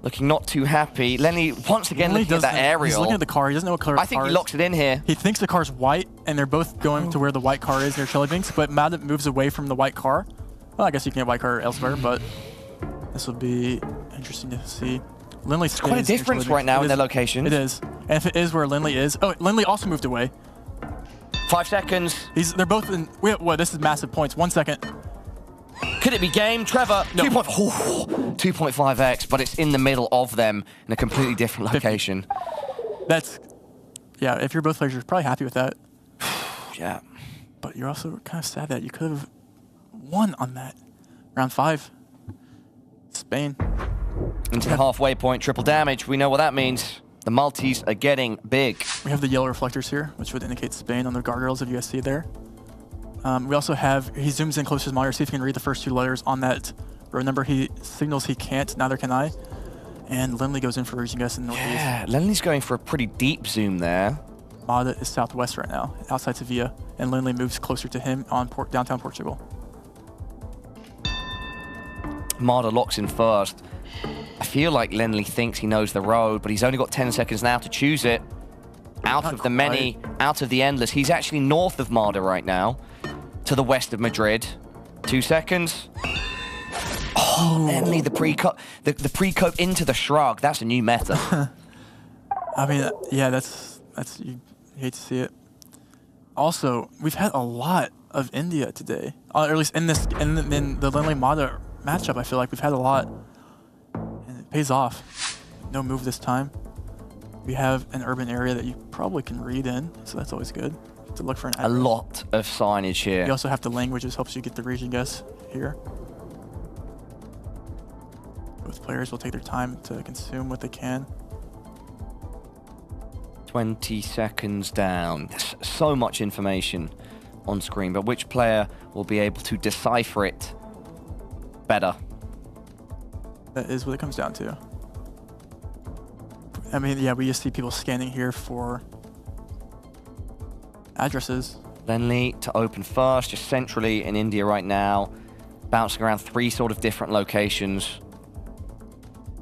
looking not too happy. Lenny once again looking at that aerial. He's looking at the car. He doesn't know what color I think he locks it in here. He thinks the car's white, and they're both going to where the white car is near Chellybinks, but Mada moves away from the white car. Well, I guess you can get white car elsewhere, but this will be interesting to see. Lindley stays quite a difference right now in their location. It is. And if it is where Lindley is... Oh, Lindley also moved away. 5 seconds. They're both in... Well, this is massive points. 1 second. Could it be game? Trevor, no. 2.5x, but it's in the middle of them in a completely different location. That's... Yeah, if you're both players, you're probably happy with that. Yeah. But you're also kind of sad that you could have won on that. Round 5. Spain. Into the halfway point, triple damage. We know what that means. The multis are getting big. We have the yellow reflectors here, which would indicate Spain on the guardrails if you guys see there. We also have, he zooms in close to his monitor, see if he can read the first 2 letters on that road number. He signals he can't, neither can I. And Lindley goes in for region guess in northeast. Yeah, Lindley's going for a pretty deep zoom there. Mada is southwest right now, outside Sevilla, and Lindley moves closer to him on downtown Portugal. Mada locks in first. I feel like Lindley thinks he knows the road, but he's only got 10 seconds now to choose it. Out of the many, out of the endless. He's actually north of Mada right now, to the west of Madrid. 2 seconds. Oh, Lindley, the pre-cope into the shrug. That's a new meta. I mean, yeah, that's you hate to see it. Also, we've had a lot of India today, or at least in the Lindley Mada matchup. I feel like we've had a lot, and it pays off. No move this time. We have an urban area that you probably can read in, so that's always good to look for an address. A lot of signage here. You also have the languages, helps you get the region guess here. Both players will take their time to consume what they can. 20 seconds down. There's so much information on screen, but which player will be able to decipher it better? That is what it comes down to. I mean, yeah, we just see people scanning here for addresses. Lindley to open first, just centrally in India right now, bouncing around 3 sort of different locations.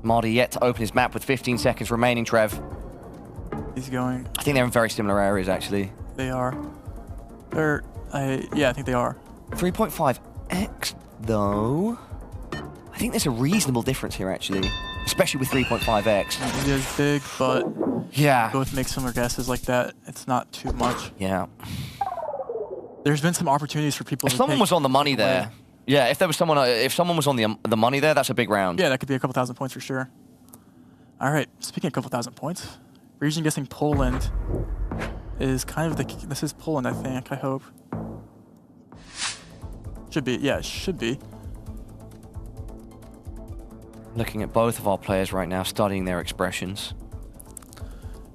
Marty yet to open his map with 15 seconds remaining, Trev. He's going. I think they're in very similar areas, actually. They are. Yeah, I think they are. 3.5x, though. I think there's a reasonable difference here, actually, especially with 3.5x. It is big, but yeah, both make similar guesses like that. It's not too much. Yeah. There's been some opportunities for people. If someone was on the money there, yeah. If there was someone, if someone was on the money there, that's a big round. Yeah, that could be a couple thousand points for sure. All right, speaking of a couple thousand points, region guessing Poland is kind of the. This is Poland, I think. I hope. Should be. Yeah, it should be. Looking at both of our players right now, studying their expressions.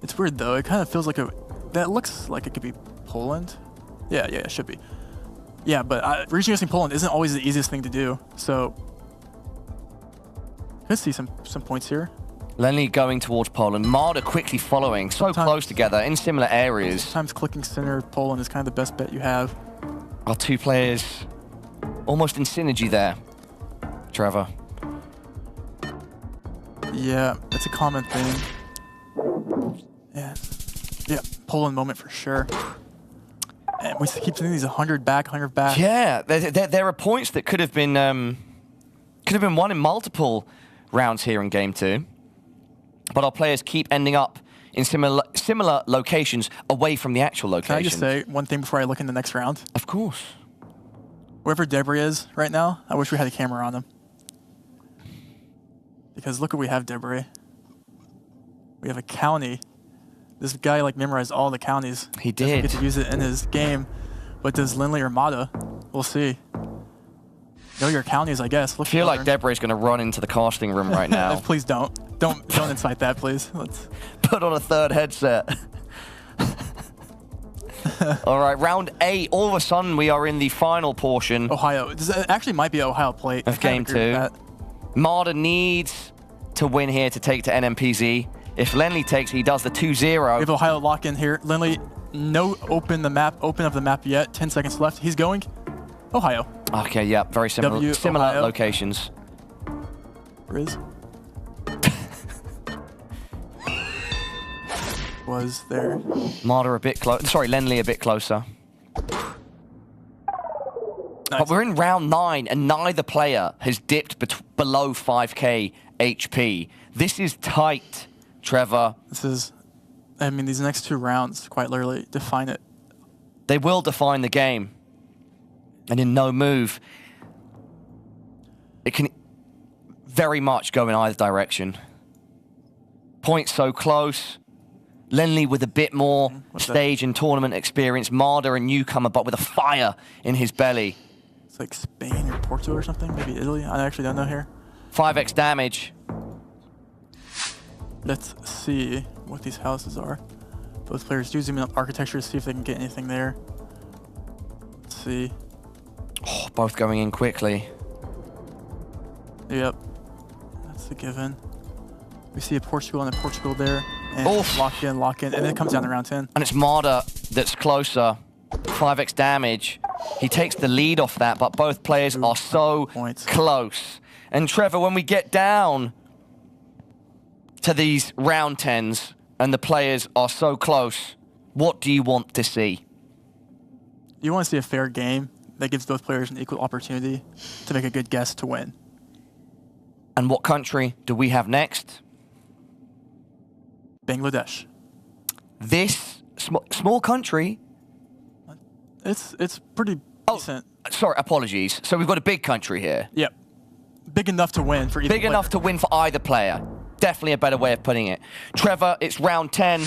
It's weird though. It kind of feels like that looks like it could be Poland. Yeah, it should be. Yeah, but region guessing Poland isn't always the easiest thing to do. So, could see some points here. Lenny going towards Poland. Marder quickly following. So close together in similar areas. Sometimes clicking center Poland is kind of the best bet you have. Our 2 players almost in synergy there, Trevor. Yeah, it's a common thing. Yeah, Poland moment for sure. And we keep seeing these 100 back, 100 back. Yeah, there are points that could have been won in multiple rounds here in Game 2. But our players keep ending up in similar locations away from the actual location. Can I just say one thing before I look in the next round? Of course. Wherever Debris is right now, I wish we had a camera on him. Because look what we have, Debris. We have a county. This guy memorized all the counties. He did. Doesn't get to use it in his game. But does Lindley or Mada? We'll see. Know your counties, I guess. I feel like Debris is going to run into the casting room right now. Please don't. Don't incite that, please. Let's put on a 3rd headset. All right, round 8. All of a sudden, we are in the final portion. Ohio. This actually might be Ohio plate. Of game 2. Marder needs to win here to take to NMPZ. If Lenley takes, he does the 2-0. We have Ohio lock in here. Lenley, no open of the map yet. 10 seconds left. He's going Ohio. Okay, yeah, very similar, similar locations. Riz. Was there. Marder a bit close. Sorry, Lenley a bit closer. Nice. But we're in round 9, and neither player has dipped below 5k HP. This is tight, Trevor. This is, I mean, these next 2 rounds quite literally define it. They will define the game. And in no move, it can very much go in either direction. Points so close. Lenley with a bit more stage and tournament experience. Marder a newcomer, but with a fire in his belly. It's like Spain or Portugal or something. Maybe Italy. I actually don't know here. 5x damage. Let's see what these houses are. Both players do zoom in on architecture to see if they can get anything there. Let's see. Oh, both going in quickly. Yep. That's a given. We see a Portugal and a Portugal there. And lock in, and then it comes down to round 10. And it's Marder that's closer. 5x damage. He takes the lead off that, but both players are so close. And Trevor, when we get down to these round 10s and the players are so close, what do you want to see? You want to see a fair game that gives both players an equal opportunity to make a good guess to win. And what country do we have next? Bangladesh. This small country. It's pretty decent. Sorry, apologies. So we've got a big country here. Yep. Big enough to win for either Big enough to win for either player. Definitely a better way of putting it. Trevor, it's round 10.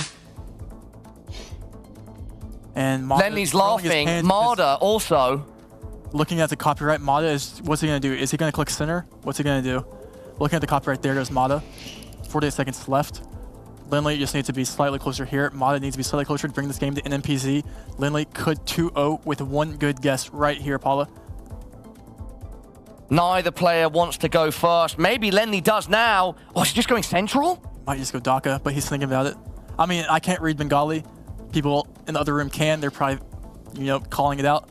And Lenley's laughing. Marder also. Looking at the copyright, Mada is, what's he going to do? Is he going to click center? What's he going to do? Looking at the copyright, there goes Mada. 48 seconds left. Lenley just needs to be slightly closer here. Mada needs to be slightly closer to bring this game to NMPZ. Lenley could 2-0 with one good guess right here, Paula. Neither player wants to go first. Maybe Lenley does now. Oh, she's just going central? Might just go Dhaka, but he's thinking about it. I mean, I can't read Bengali. People in the other room can. They're probably, you know, calling it out.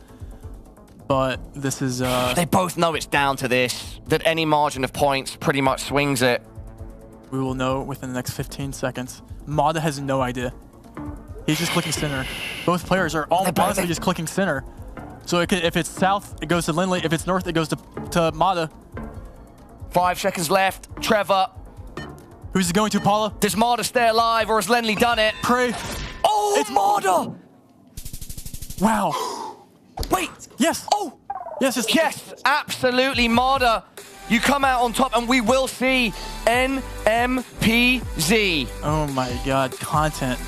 But this is... They both know it's down to this, that any margin of points pretty much swings it. We will know within the next 15 seconds. Mada has no idea. He's just clicking center. Both players are all honestly just clicking center. So if it's south, it goes to Lenley. If it's north, it goes to Mada. 5 seconds left. Trevor. Who's it going to, Paula? Does Marder stay alive, or has Lenley done it? Pray. Oh, it's Marder! Wow. Wait. Yes. Oh. Yes. Yes, absolutely, Marder. You come out on top, and we will see NMPZ. Oh my God, content.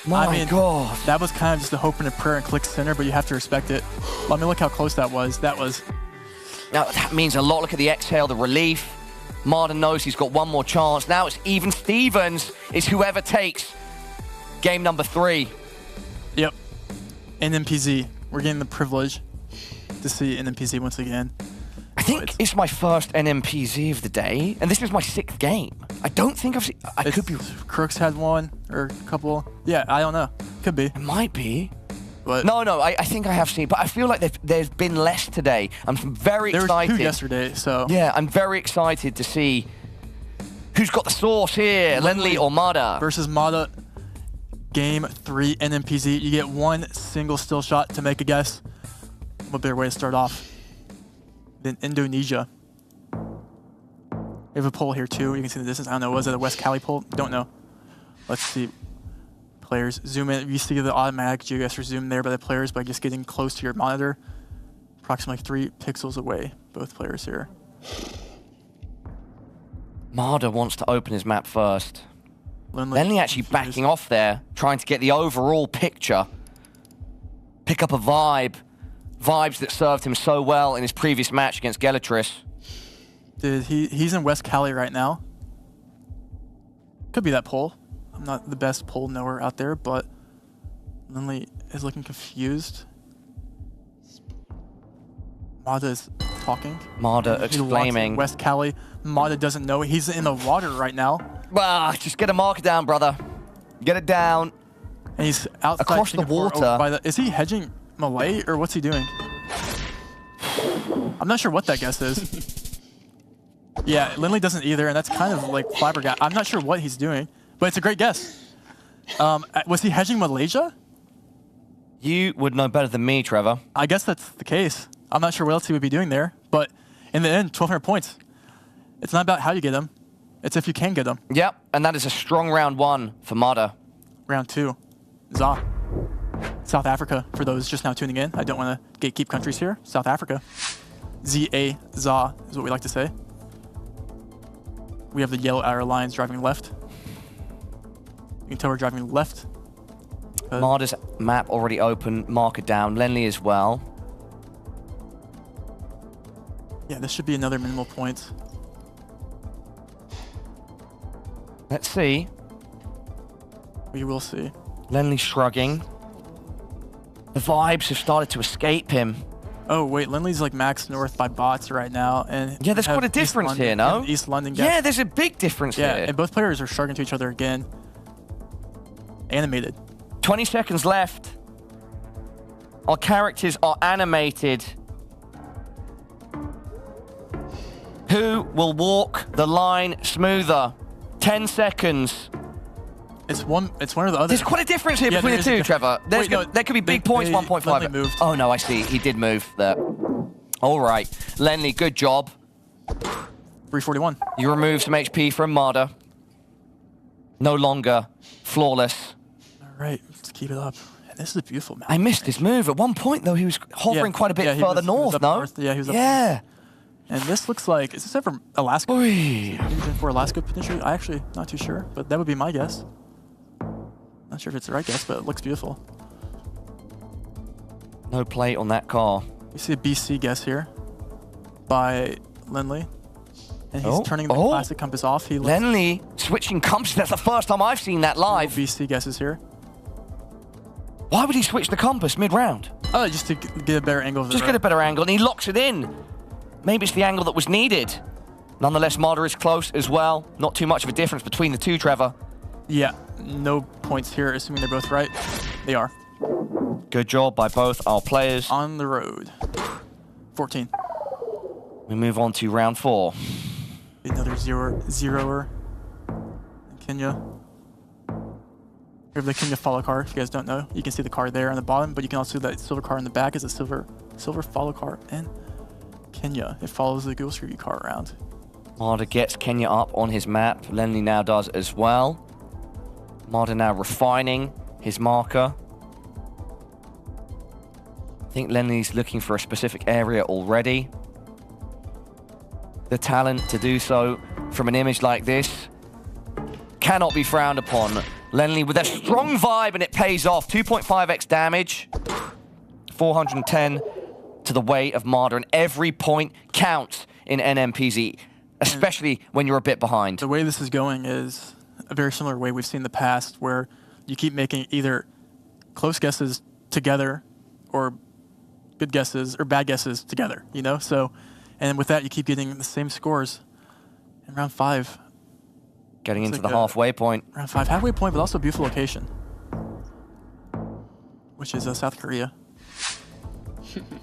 My God. That was kind of just a hope and a prayer and click center, but you have to respect it. I mean, look how close that was. That was... Now, that means a lot. Look at the exhale, the relief. Marder knows he's got one more chance. Now it's even Stevens. It's whoever takes game number 3. Yep. NMPZ. We're getting the privilege to see NMPZ once again. I think it's my first NMPZ of the day, and this is my 6th game. I don't think I've seen... I could be... Crooks had one, or a couple. Yeah, I don't know. Could be. It might be. But no, I think I have seen, but I feel like there's been less today. I'm very excited. There was 2 yesterday, so... Yeah, I'm very excited to see who's got the sauce here, Lenley or Mada. Versus Mada. Game 3 NMPZ. You get one single still shot to make a guess. What better way to start off than Indonesia? We have a poll here too. You can see the distance. I don't know. Was it a West Cali poll? Don't know. Let's see. Players zoom in. You see the automatic GeoGuessr zoom there by the players by just getting close to your monitor. Approximately 3 pixels away. Both players here. Marder wants to open his map first. Lenley actually backing off there, trying to get the overall picture. Pick up a vibe. Vibes that served him so well in his previous match against Gelatris. He's in West Cali right now. Could be that poll. I'm not the best poll knower out there, but Lindley is looking confused. Mada is talking. Mada exclaiming. West Cali. Mada doesn't know. He's in the water right now. Just get a marker down, brother. Get it down. And he's outside across the water. Is he hedging Malay or what's he doing? I'm not sure what that guess is. Yeah, Lindley doesn't either, and that's kind of like flabbergasted. I'm not sure what he's doing, but it's a great guess. Was he hedging Malaysia? You would know better than me, Trevor. I guess that's the case. I'm not sure what else he would be doing there, but in the end, 1,200 points. It's not about how you get them. It's if you can get them. Yep, and that is a strong round 1 for Mada. Round 2, Za. South Africa, for those just now tuning in. I don't want to gatekeep countries here. South Africa. Zi8gzag is what we like to say. We have the yellow outer lines driving left. You can tell we're driving left. Mada's map already open, marker down. Lenley as well. Yeah, this should be another minimal point. Let's see. We will see. Lenley shrugging. The vibes have started to escape him. Oh, wait, Lindley's like max north by bots right now. And yeah, there's quite a difference here, no? East London guy. Yeah, there's a big difference here. Yeah, and both players are shrugging to each other again. Animated. 20 seconds left. Our characters are animated. Who will walk the line smoother? 10 seconds. It's one of the other. There's quite a difference here between the two, Trevor. There could be big points, 1.5. Moved. Oh, no, I see. He did move there. All right. Lenley, good job. 341. You remove some HP from Mada. No longer flawless. All right, let's keep it up. And this is a beautiful map. I missed his move. At one point, though, he was hovering quite a bit further north, no? North. Yeah, he was up Yeah. north. And this looks like, is this ever Alaska? Region for Alaska, potentially? I actually not too sure, but that would be my guess. Not sure if it's the right guess, but it looks beautiful. No plate on that car. You see a BC guess here by Lindley. And he's turning the plastic compass off. Lenley switching compasses. That's the first time I've seen that live. BC guesses here. Why would he switch the compass mid-round? Oh, just to get a better angle of the Just get a better angle, and he locks it in. Maybe it's the angle that was needed. Nonetheless, Mada is close as well. Not too much of a difference between the two, Trevor. Yeah, no points here, assuming they're both right. They are. Good job by both our players. On the road. 14. We move on to round 4. Another zeroer in Kenya. We have the Kenya follow car, if you guys don't know. You can see the car there on the bottom, but you can also see that silver car in the back is a silver follow car in Kenya. It follows the Google Street View car around. Mada gets Kenya up on his map. Lenley now does as well. Mada now refining his marker. I think Lenley's looking for a specific area already. The talent to do so from an image like this cannot be frowned upon. Lenley with a strong vibe, and it pays off. 2.5x damage. 410 to the weight of Mada, and every point counts in NMPZ, especially when you're a bit behind. The way this is going is a very similar way we've seen in the past, where you keep making either close guesses together or good guesses or bad guesses together, you know? So, and with that, you keep getting the same scores in round 5. Getting into the halfway point. Round 5, halfway point, but also a beautiful location, which is South Korea.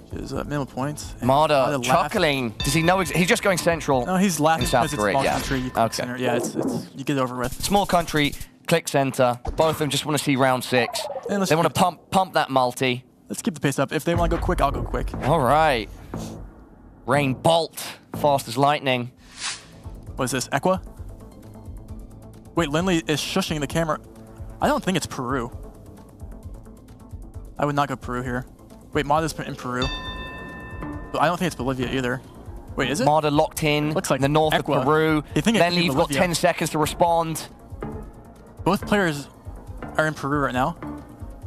Which is minimal points. Mada chuckling. Does he know? He's just going central. No, he's laughing South because Korea. it's small country. You click center. Yeah, it's you get it over with. Small country, click center. Both of them just want to see round 6. They want to pump that multi. Let's keep the pace up. If they want to go quick, I'll go quick. All right. Rainbolt, fast as lightning. What is this, Equa? Wait, Lindley is shushing the camera. I don't think it's Peru. I would not go Peru here. Wait, Mada's in Peru. But I don't think it's Bolivia either. Wait, is it? Mada locked in. Looks like the north Equa. of Peru. Then you've got 10 seconds to respond. Both players are in Peru right now.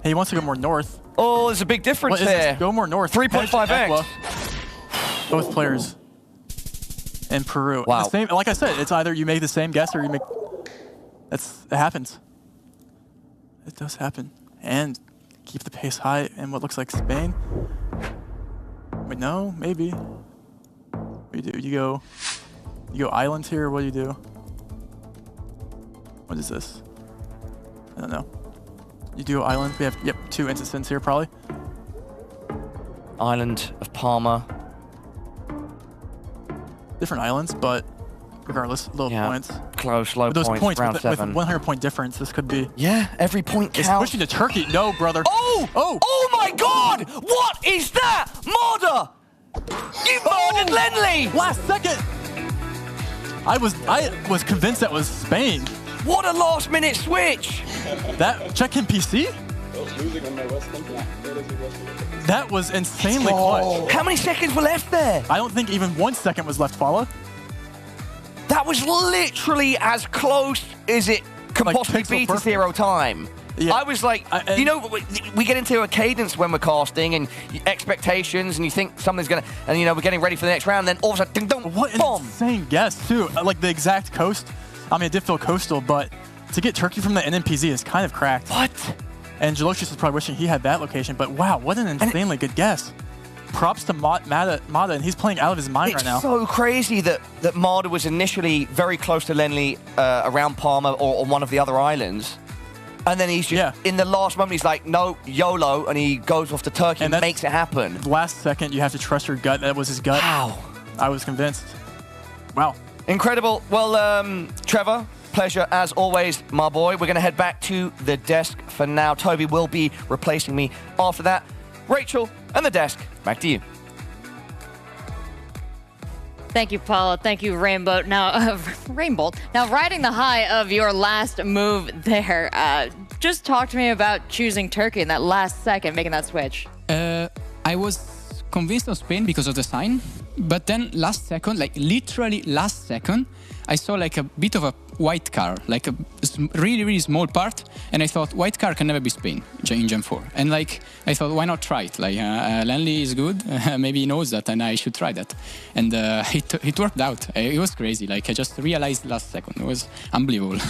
He wants to go more north. Oh, there's a big difference there. Go more north. 3.5x. Both players in Peru. Wow. The same, like I said, it's either you make the same guess or you make... It happens. It does happen. And keep the pace high in what looks like Spain. Wait, no, maybe. What do you do? You go island here, or what do you do? What is this? I don't know. You do island. We have, yep, 2 instances here, probably. Island of Palma. Different islands, but regardless, low points. Close, low those points, round with 7. 100-point difference, this could be. Yeah, every point counts. It's pushing to Turkey. No, brother. Oh! Oh! Oh my God! What is that? Marder! You murdered Lenley! Last second! I was convinced that was Spain. What a last-minute switch! That check in PC? That was insanely clutch. How many seconds were left there? I don't think even 1 second was left, Fala. That was literally as close as it could possibly be to 0 time. Yeah. I was like, you know, we get into a cadence when we're casting and expectations, and you think something's gonna, and you know, we're getting ready for the next round. Then all of a sudden, ding dong, what an insane guess too! Like the exact coast. I mean, it did feel coastal, but to get Turkey from the NMPZ is kind of cracked. What? And Gelocious is probably wishing he had that location. But wow, what an insanely good guess! Props to Mada, and he's playing out of his mind right now. It's so crazy that Marder was initially very close to Lenley around Palma or on one of the other islands. And then he's just, in the last moment, he's like, no, YOLO, and he goes off to Turkey and makes it happen. Last second, you have to trust your gut. That was his gut. Wow. I was convinced. Wow. Incredible. Well, Trevor, pleasure as always, my boy. We're going to head back to the desk for now. Toby will be replacing me after that. Rachel and the desk, back to you. Thank you, Paula. Thank you, Rainbolt. Now, Rainbolt. Now, riding the high of your last move there, just talk to me about choosing Turkey in that last second, making that switch. I was convinced of Spain because of the sign, but then last second, like literally last second, I saw like a bit of a white car, like a really, really small part, and I thought white car can never be Spain in Gen 4. And like I thought, why not try it? Like Lenley is good, maybe he knows that, and I should try that. And it worked out. It was crazy. Like I just realized last second. It was unbelievable.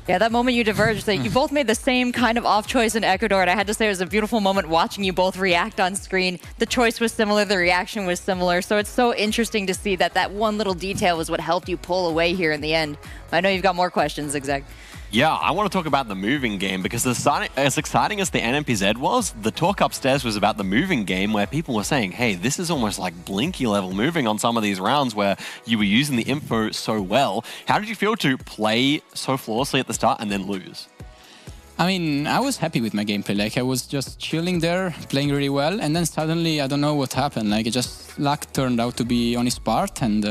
Yeah, that moment you diverged, that you both made the same kind of off choice in Ecuador, and I had to say it was a beautiful moment watching you both react on screen. The choice was similar, the reaction was similar, so it's so interesting to see that that one little detail was what helped you pull away here in the end. I know you've got more questions, Zigzag. Yeah, I want to talk about the moving game because as exciting as the NMPZ was, the talk upstairs was about the moving game where people were saying, hey, this is almost like Blinky level moving on some of these rounds where you were using the info so well. How did you feel to play so flawlessly at the start and then lose? I mean, I was happy with my gameplay. Like, I was just chilling there, playing really well, and then suddenly, I don't know what happened. Like, it just luck turned out to be on his part, and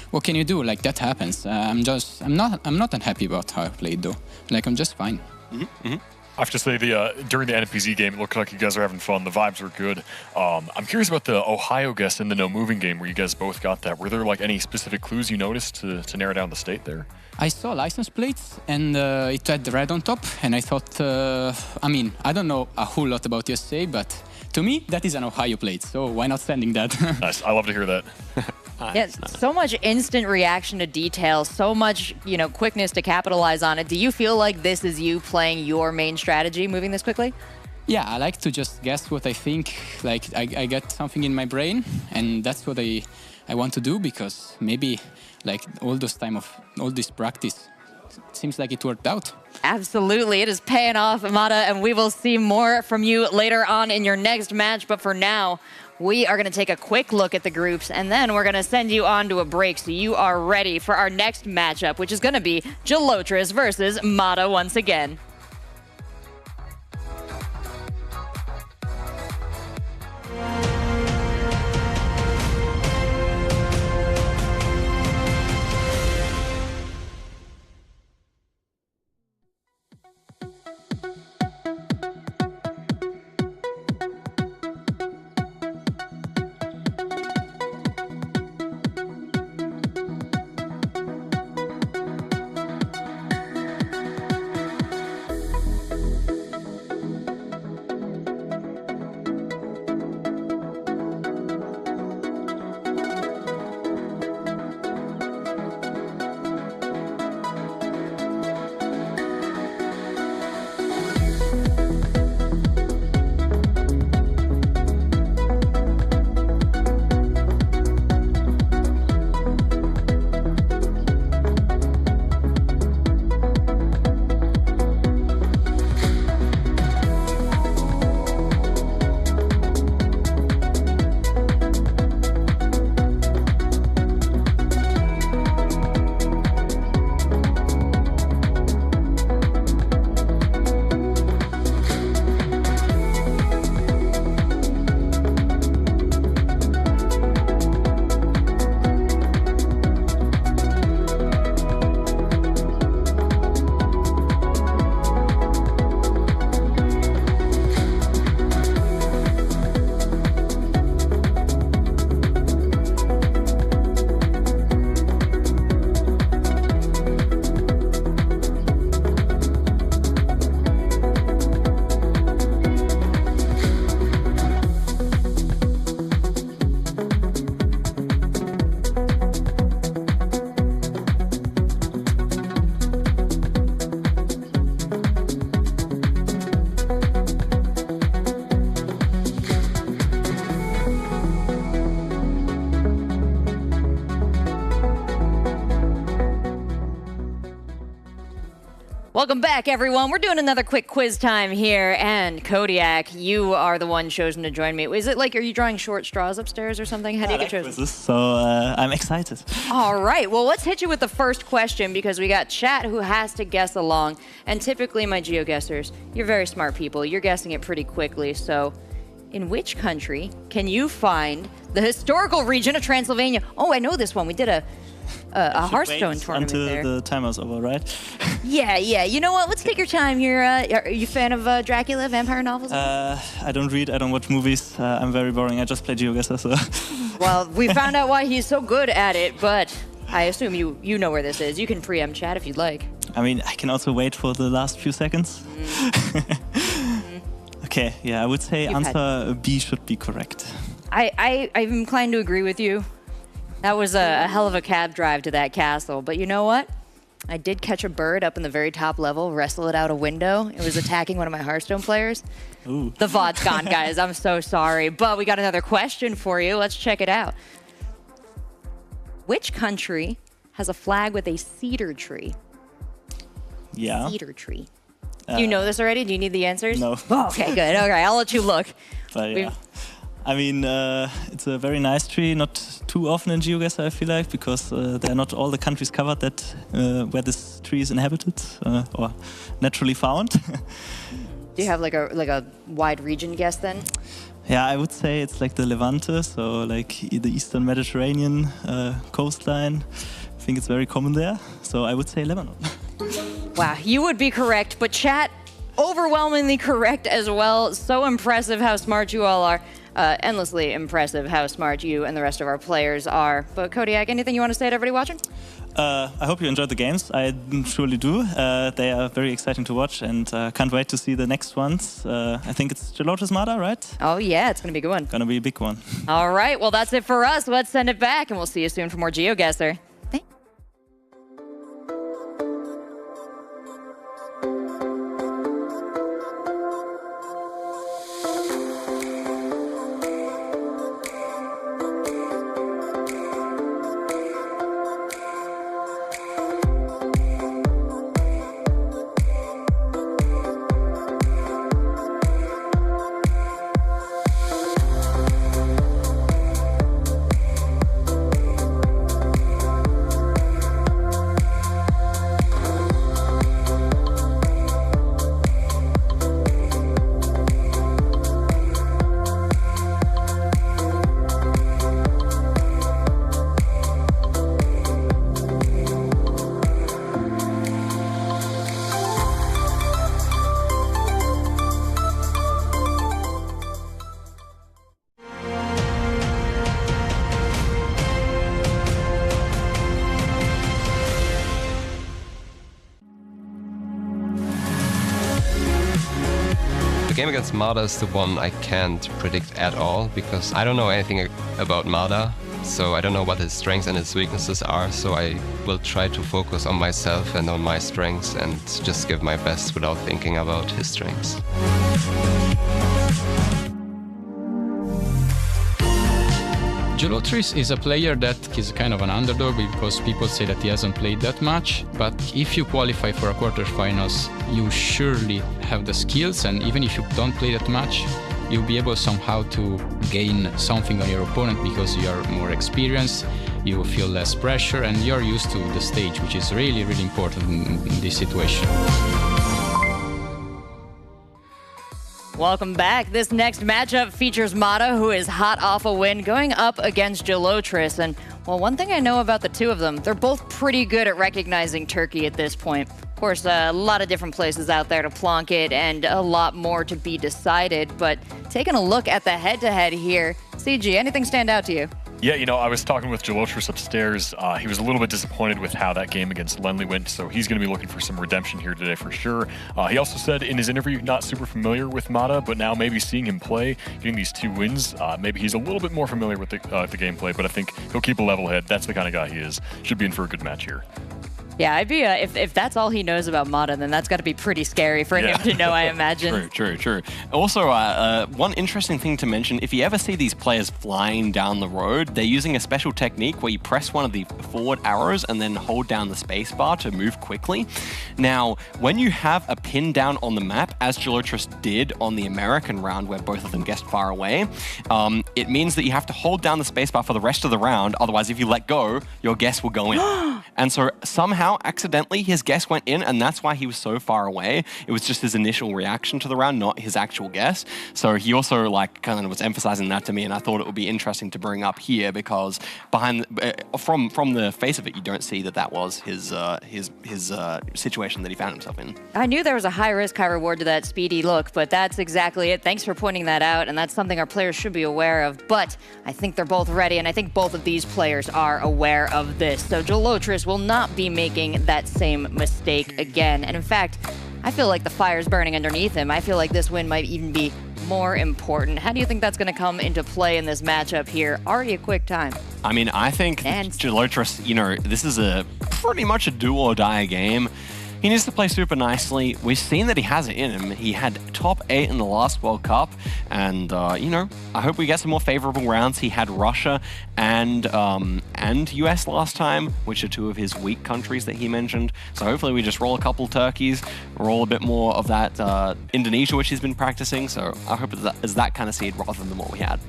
what can you do? Like, that happens. I'm not unhappy about how I played, though. Like, I'm just fine. I have to say, during the NPZ game, it looked like you guys were having fun. The vibes were good. I'm curious about the Ohio guess in the no moving game where you guys both got that. Were there like any specific clues you noticed to narrow down the state there? I saw license plates and it had red on top, and I thought, I mean, I don't know a whole lot about USA, but to me, that is an Ohio plate, so why not sending that? Nice. I love to hear that. Yeah, so much instant reaction to detail, so much, you know, quickness to capitalize on it. Do you feel like this is you playing your main strategy, moving this quickly? Yeah, I like to just guess what I think. Like, I get something in my brain, and that's what I want to do, because maybe like all this practice, it seems like it worked out. Absolutely, it is paying off, Amada, and we will see more from you later on in your next match. But for now, we are going to take a quick look at the groups, and then we're going to send you on to a break so you are ready for our next matchup, which is going to be Gelotris versus Mada once again. Welcome back, everyone. We're doing another quick quiz time here, and Kodiak, you are the one chosen to join me. Is it like, are you drawing short straws upstairs or something? How do you get chosen? Quizzes, so I'm excited. All right, well, let's hit you with the first question because we got chat who has to guess along, and typically my GeoGuessers, you're very smart people. You're guessing it pretty quickly, so in which country can you find the historical region of Transylvania? Oh, I know this one. We did a Hearthstone tournament until there. the timer's over, right? Yeah. You know what? Let's take your time here. Are you a fan of Dracula, vampire novels? I don't read, I don't watch movies. I'm very boring. I just play GeoGuessr, so. Well, we found out why he's so good at it, but I assume you know where this is. You can preempt chat if you'd like. I mean, I can also wait for the last few seconds. Okay, yeah, I would say answer B should be correct. I'm inclined to agree with you. That was a hell of a cab drive to that castle, but you know what? I did catch a bird up in the very top level, wrestle it out a window. It was attacking one of my Hearthstone players. Ooh. The VOD's gone, guys. I'm so sorry. But we got another question for you. Let's check it out. Which country has a flag with a cedar tree? Yeah. Cedar tree. Do you know this already? Do you need the answers? No. Oh, okay, good. Okay, I'll let you look. But yeah. I mean, it's a very nice tree, not too often in GeoGuessr, I feel like, because there are not all the countries covered that where this tree is inhabited or naturally found. Do you have like a wide region guess then? Yeah, I would say it's like the Levante, so like the Eastern Mediterranean coastline. I think it's very common there, so I would say Lebanon. Wow, you would be correct, but chat, overwhelmingly correct as well. So impressive how smart you all are. Endlessly impressive how smart you and the rest of our players are. But Kodiak, anything you want to say to everybody watching? I hope you enjoyed the games. I surely do. They are very exciting to watch, and can't wait to see the next ones. I think it's Gelotus Mada, right? Oh yeah, it's going to be a good one. Gonna be a big one. All right, well that's it for us. Let's send it back, and we'll see you soon for more GeoGuessr. The game against Marder is the one I can't predict at all because I don't know anything about Marder, so I don't know what his strengths and his weaknesses are, so I will try to focus on myself and on my strengths and just give my best without thinking about his strengths. Gelotus is a player that is kind of an underdog because people say that he hasn't played that much. But if you qualify for a quarterfinals, you surely have the skills, and even if you don't play that much, you'll be able somehow to gain something on your opponent because you are more experienced, you feel less pressure, and you're used to the stage, which is really, really important in this situation. Welcome back. This next matchup features Mata, who is hot off a win, going up against Gelotus. And, well, one thing I know about the two of them, they're both pretty good at recognizing Turkey at this point. Of course, a lot of different places out there to plonk it and a lot more to be decided. But taking a look at the head-to-head here, CG, anything stand out to you? Yeah, you know, I was talking with Gelotus upstairs. He was a little bit disappointed with how that game against Lenley went, so he's going to be looking for some redemption here today for sure. He also said in his interview, not super familiar with Mata, but now maybe seeing him play, getting these 2 wins, maybe he's a little bit more familiar with the gameplay, but I think he'll keep a level head. That's the kind of guy he is. Should be in for a good match here. Yeah, I'd be if that's all he knows about Mata, then that's got to be pretty scary for him to know, I imagine. True. Also, one interesting thing to mention, if you ever see these players flying down the road, they're using a special technique where you press one of the forward arrows and then hold down the spacebar to move quickly. Now, when you have a pin down on the map, as Gelotris did on the American round where both of them guessed far away, it means that you have to hold down the spacebar for the rest of the round, otherwise if you let go, your guess will go in. And so somehow, accidentally, his guess went in, and that's why he was so far away. It was just his initial reaction to the round, not his actual guess. So he also kind of was emphasizing that to me, and I thought it would be interesting to bring up here because from the face of it, you don't see that was his situation that he found himself in. I knew there was a high risk, high reward to that speedy look, but that's exactly it. Thanks for pointing that out, and that's something our players should be aware of. But I think they're both ready, and I think both of these players are aware of this. So Gelotris will not be making that same mistake again. And in fact, I feel like the fire's burning underneath him. I feel like this win might even be more important. How do you think that's going to come into play in this matchup here? Already a quick time. I mean, I think Gelotris, this is pretty much a do or die game. He needs to play super nicely. We've seen that he has it in him. He had top 8 in the last World Cup, and I hope we get some more favorable rounds. He had Russia and US last time, which are 2 of his weak countries that he mentioned. So hopefully we just roll a couple turkeys, roll a bit more of that Indonesia, which he's been practicing. So I hope it's that kind of seed rather than what we had.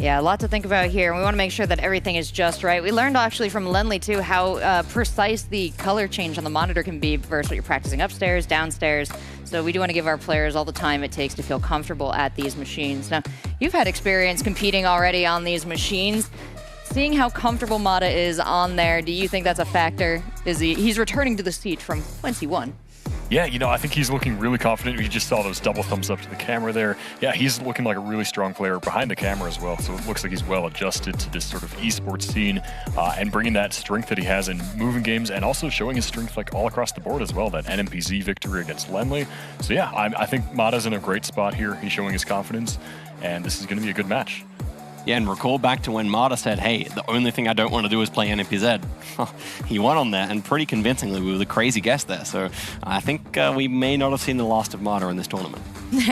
Yeah, a lot to think about here. We want to make sure that everything is just right. We learned actually from Lenley too how precise the color change on the monitor can be versus what you're practicing upstairs, downstairs. So we do want to give our players all the time it takes to feel comfortable at these machines. Now, you've had experience competing already on these machines. Seeing how comfortable Mata is on there, do you think that's a factor? He's returning to the seat from whence he won? Yeah, I think he's looking really confident. We just saw those double thumbs up to the camera there. Yeah, he's looking like a really strong player behind the camera as well. So it looks like he's well adjusted to this sort of esports scene and bringing that strength that he has in moving games and also showing his strength all across the board as well. That NMPZ victory against Lenley. So yeah, I think Mata's in a great spot here. He's showing his confidence, and this is going to be a good match. Yeah, and recall back to when Mata said, hey, the only thing I don't want to do is play NMPZ. He won on that, and pretty convincingly with a crazy guess there. So I think we may not have seen the last of Mata in this tournament.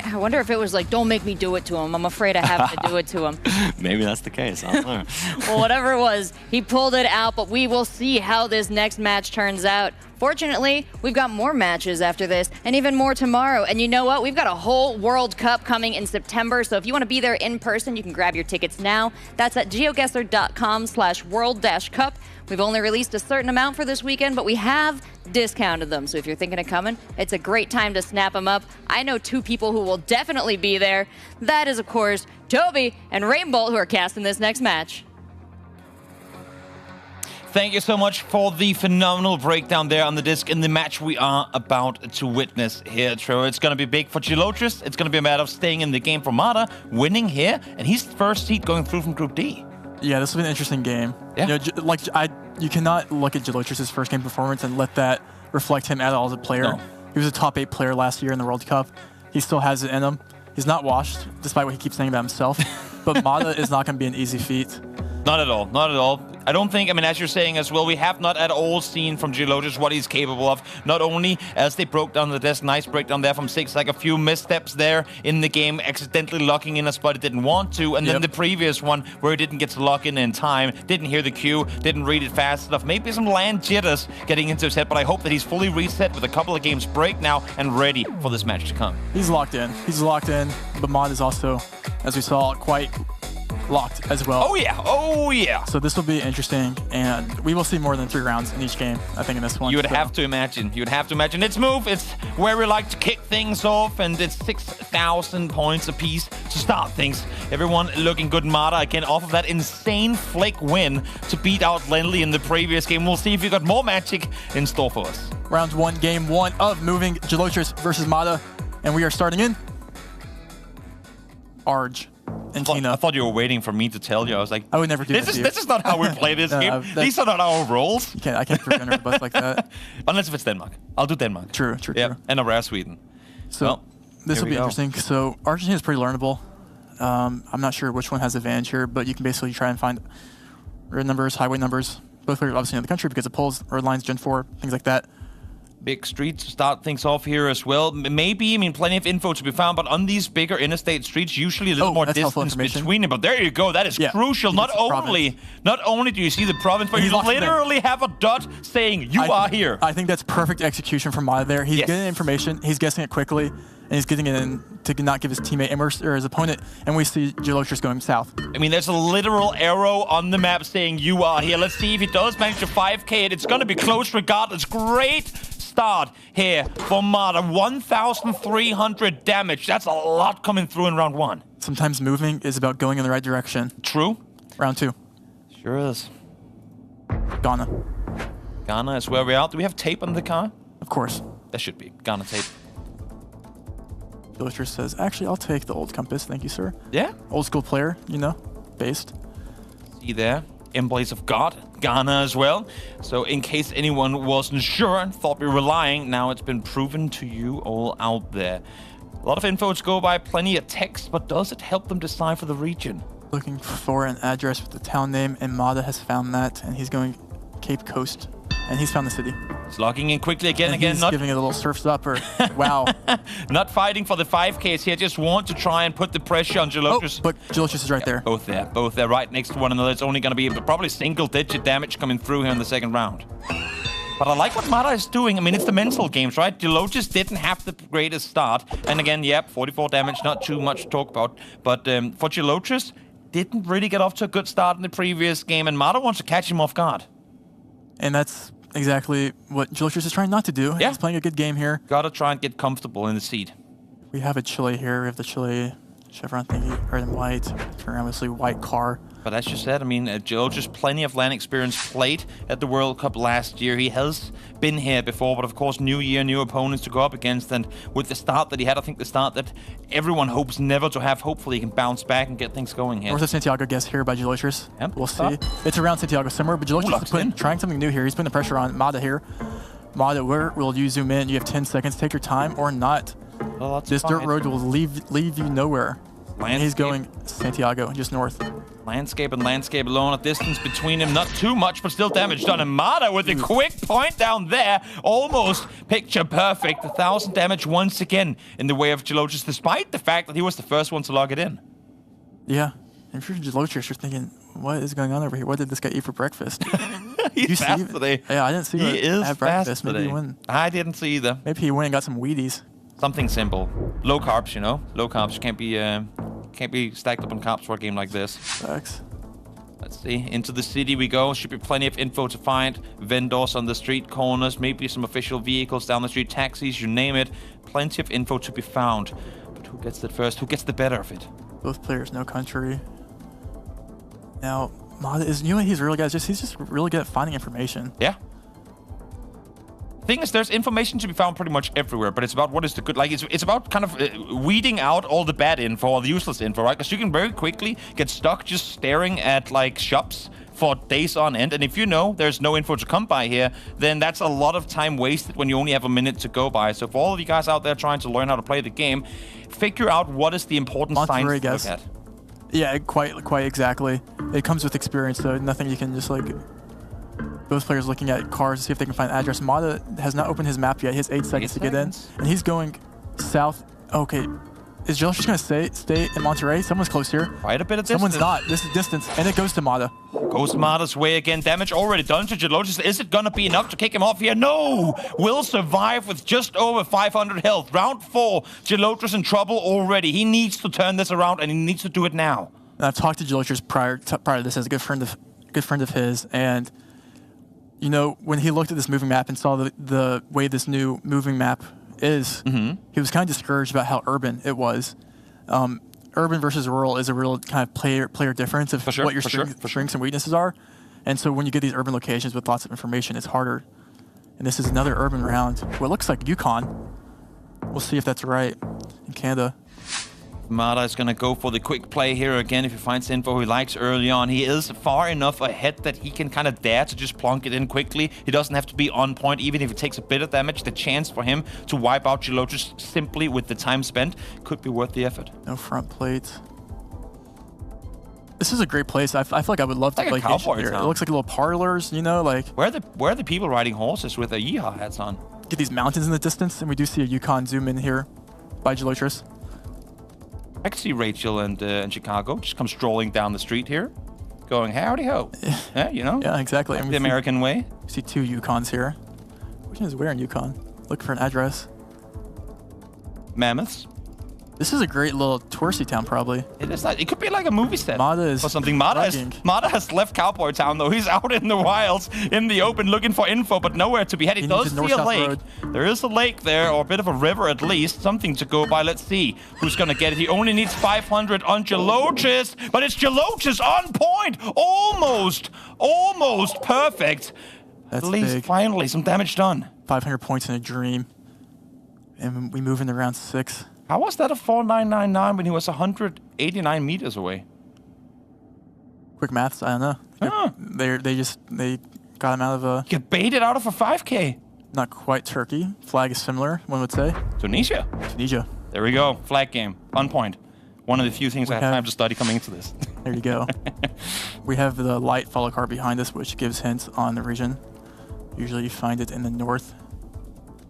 I wonder if it was like, don't make me do it to him. I'm afraid I have to do it to him. Maybe that's the case. I don't know. Well, whatever it was, he pulled it out, but we will see how this next match turns out. Fortunately, we've got more matches after this and even more tomorrow. And you know what? We've got a whole World Cup coming in September. So if you want to be there in person, you can grab your tickets now. That's at geoguessr.com/world-cup. We've only released a certain amount for this weekend, but we have discounted them. So if you're thinking of coming, it's a great time to snap them up. I know 2 people who will definitely be there. That is, of course, Toby and rainbolt, who are casting this next match. Thank you so much for the phenomenal breakdown there on the disc in the match we are about to witness here, Trevor. It's going to be big for Gelotris. It's going to be a matter of staying in the game for Mata, winning here, and he's first seed going through from Group D. Yeah, this will be an interesting game. Yeah. You cannot look at Gelotris' first game performance and let that reflect him at all as a player. No. He was a top 8 player last year in the World Cup. He still has it in him. He's not washed, despite what he keeps saying about himself. But Mata is not going to be an easy feat. Not at all. Not at all. I don't think, as you're saying as well, we have not at all seen from Gelotris what he's capable of. Not only as they broke down the desk, nice breakdown there from ZigZag, a few missteps there in the game, accidentally locking in a spot he didn't want to, and then the previous one where he didn't get to lock in time, didn't hear the cue, didn't read it fast enough. Maybe some land jitters getting into his head, but I hope that he's fully reset with a couple of games break now and ready for this match to come. He's locked in. But Mod is also, as we saw, quite locked as well. Oh yeah. So this will be interesting, and we will see more than 3 rounds in each game, I think, in this one. You would have to imagine. It's Move. It's where we like to kick things off, and it's 6,000 points apiece to start things. Everyone looking good. Mata again off of that insane flick win to beat out Lenley in the previous game. We'll see if you got more magic in store for us. Round 1, game 1 of Moving, Gelotris versus Mata, and we are starting in Arge. I thought you were waiting for me to tell you. I was like, I would never do this. This is not how we play this game. These are not our rules. I can't prevent a bus like that. Unless if it's Denmark. I'll do Denmark. True. And a rare Sweden. So this will be interesting. So Argentina is pretty learnable. I'm not sure which one has advantage here, but you can basically try and find red numbers, highway numbers, both players obviously in the country because of polls, road lines, Gen 4, things like that. Big streets to start things off here as well. Maybe, I mean, plenty of info to be found, but on these bigger interstate streets, usually a little more distance between them. But there you go, that is crucial. Not only do you see the province, but you literally have a dot saying you are here. I think that's perfect execution from Mada there. He's getting information, he's guessing it quickly, and he's getting it in to not give his teammate or his opponent, and we see GeoGuessr going south. I mean, there's a literal arrow on the map saying you are here. Let's see if he does manage to 5K it. It's going to be close regardless. Great start here for Mada. 1,300 damage. That's a lot coming through in round 1. Sometimes moving is about going in the right direction. True. Round 2. Sure is. Ghana. Ghana is where we're out. Do we have tape on the car? Of course. There should be. Ghana tape. GeoGuessr says, actually, I'll take the old compass. Thank you, sir. Yeah. Old school player, you know, based. See there. In place of God, Ghana as well. So in case anyone wasn't sure and thought we were lying, now it's been proven to you all out there. A lot of info to go by, plenty of text, but does it help them decipher the region? Looking for an address with the town name, and Mada has found that, and he's going Cape Coast, and he's found the city. He's logging in quickly again. He's giving it a little surfs up, or wow. Not fighting for the 5Ks here, just want to try and put the pressure on GeoGuessr. Oh, but GeoGuessr is right there. Both there, right next to one another. It's only going to be probably single-digit damage coming through here in the second round. But I like what Mada is doing. I mean, it's the mental games, right? GeoGuessr didn't have the greatest start. And again, 44 damage, not too much to talk about. But for GeoGuessr, didn't really get off to a good start in the previous game, and Mada wants to catch him off guard. And that's exactly what GeoGuessr is trying not to do. Yeah. He's playing a good game here. Gotta try and get comfortable in the seat. We have a Chile here. We have the Chile chevron thingy, red and white. Obviously, white car. But as you said, I mean, GeoGuessr plenty of land experience, played at the World Cup last year. He has been here before, but of course, new year, new opponents to go up against. And with the start that he had, I think the start that everyone hopes never to have, hopefully he can bounce back and get things going here. North of Santiago guess here by GeoGuessr. Yep. We'll see. It's around Santiago somewhere, but GeoGuessr is trying something new here. He's putting the pressure on Mada here. Mada, where will you zoom in? You have 10 seconds. Take your time or not. Well, this dirt road will leave you nowhere. And he's going Santiago, just north. Landscape and landscape alone, a distance between him, not too much, but still damage done. And Mada with a quick point down there, almost picture perfect. 1,000 damage once again in the way of GeoGuessr, despite the fact that he was the first one to log it in. Yeah, and if you're GeoGuessr, you're thinking, what is going on over here? What did this guy eat for breakfast? He's fast today. Yeah, I didn't see him have breakfast. Maybe he went. I didn't see either. Maybe he went and got some Wheaties. Something simple. Low carbs, you know? Low carbs can't be stacked up on carbs for a game like this. Facts. Let's see. Into the city we go. Should be plenty of info to find. Vendors on the street corners. Maybe some official vehicles down the street. Taxis, you name it. Plenty of info to be found. But who gets it first? Who gets the better of it? Both players, no country. Now, Mada is, you know what he's really good at? He's just really good at finding information. Yeah. Thing is, there's information to be found pretty much everywhere, but it's about what is the good. Like, it's about kind of weeding out all the bad info, all the useless info, right? Because you can very quickly get stuck just staring at, like, shops for days on end. And if you know there's no info to come by here, then that's a lot of time wasted when you only have a minute to go by. So for all of you guys out there trying to learn how to play the game, figure out what is the important signs to look at. Yeah, quite exactly. It comes with experience, though. Nothing you can just, like... Both players looking at cars to see if they can find an address. Mada has not opened his map yet. He has 8 seconds to get in. And he's going south. Okay. Is GeoGuessr just going to stay in Monterey? Someone's close here. Quite a bit of distance. Someone's not. This is distance. And it goes to Mada. Goes Mada's way again. Damage already done to GeoGuessr. Is it going to be enough to kick him off here? No! Will survive with just over 500 health. Round 4. GeoGuessr's in trouble already. He needs to turn this around, and he needs to do it now. And I've talked to GeoGuessr prior to this as a good friend of his, and... You know, when he looked at this moving map and saw the way this new moving map is, he was kind of discouraged about how urban it was. Urban versus rural is a real kind of player difference of what your strengths and weaknesses are. And so when you get these urban locations with lots of information, it's harder. And this is another urban round. What looks like Yukon. We'll see if that's right in Canada. Mada is going to go for the quick play here again if he finds info he likes early on. He is far enough ahead that he can kind of dare to just plonk it in quickly. He doesn't have to be on point, even if it takes a bit of damage. The chance for him to wipe out GeoGuessr simply with the time spent could be worth the effort. No front plates. This is a great place. I feel like I would love to Like a play cowboy here. town. It looks like little parlors, you know, like. Where are the people riding horses with their yeehaw hats on? Get these mountains in the distance, and we do see a Yukon zoom in here by Gelotris. I can see Rachel and Chicago just come strolling down the street here, going howdy ho. Yeah, you know. Yeah, exactly. Like the American way. We see 2 Yukons here. Which one is where in Yukon? Looking for an address. Mammoths. This is a great little touristy town, probably. It is like, it could be like a movie set is or something. Mada has left Cowboy Town though. He's out in the wilds, in the open, looking for info, but nowhere to be had. He does see a lake. Road. There is a lake there, or a bit of a river at least. Something to go by. Let's see who's gonna get it. He only needs 500 on Gelotris, but it's Gelotris on point. Almost perfect. That's at least big. finally some damage done. 500 points in a dream. And we move into round 6. How was that a 4999 when he was 189 meters away? Quick maths, I don't know. Huh. They got him out of a... Get baited out of a 5K. Not quite Turkey. Flag is similar, one would say. Tunisia. There we go. Flag game. On point. One of the few things I had time to study coming into this. There you go. We have the light follow car behind us, which gives hints on the region. Usually you find it in the north.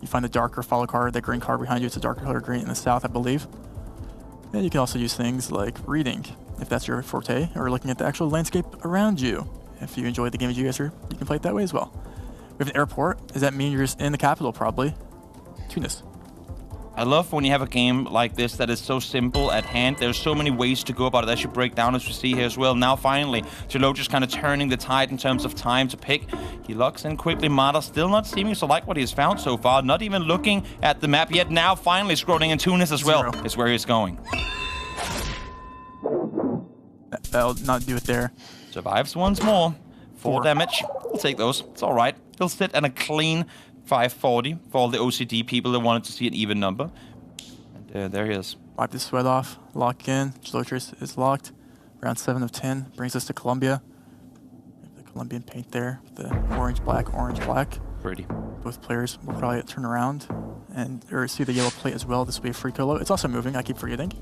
You find a darker follow car, that green car behind you, it's a darker color green in the south, I believe. And you can also use things like reading, if that's your forte, or looking at the actual landscape around you. If you enjoy the game of GeoGuessr, you can play it that way as well. We have an airport. Does that mean you're just in the capital, probably? Tunis. I love when you have a game like this that is so simple at hand. There's so many ways to go about it. That should break down as we see here as well. Now finally, Gelotris kind of turning the tide in terms of time to pick. He locks in quickly. Mada still not seeming to like what he has found so far. Not even looking at the map yet. Now finally scrolling in Tunis as well is where he's going. That'll not do it there. Survives once more. 4 damage. We'll take those. It's all right. He'll sit at a clean 540 for all the OCD people that wanted to see an even number. And there he is. Wipe the sweat off. Lock in. Gelotris is locked. Round 7 of 10 brings us to Colombia. The Colombian paint there. The orange, black, orange, black. Pretty. Both players will probably turn around or see the yellow plate as well. This will be a free colo. It's also moving. I keep forgetting.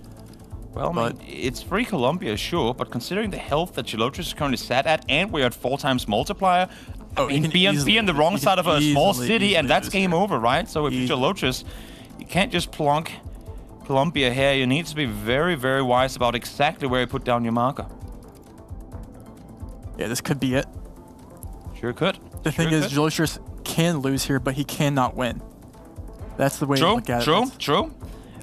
Well, I mean, it's free Colombia, sure, but considering the health that Gelotris is currently sat at, and we're at 4 times multiplier, I mean, be on the wrong side of a small city, and that's game over, right? So if you're Gelotris, you can't just plonk Colombia here. You need to be very, very wise about exactly where you put down your marker. Yeah, this could be it. Sure could. The thing is, Gelotris can lose here, but he cannot win. That's the way to look at it. True.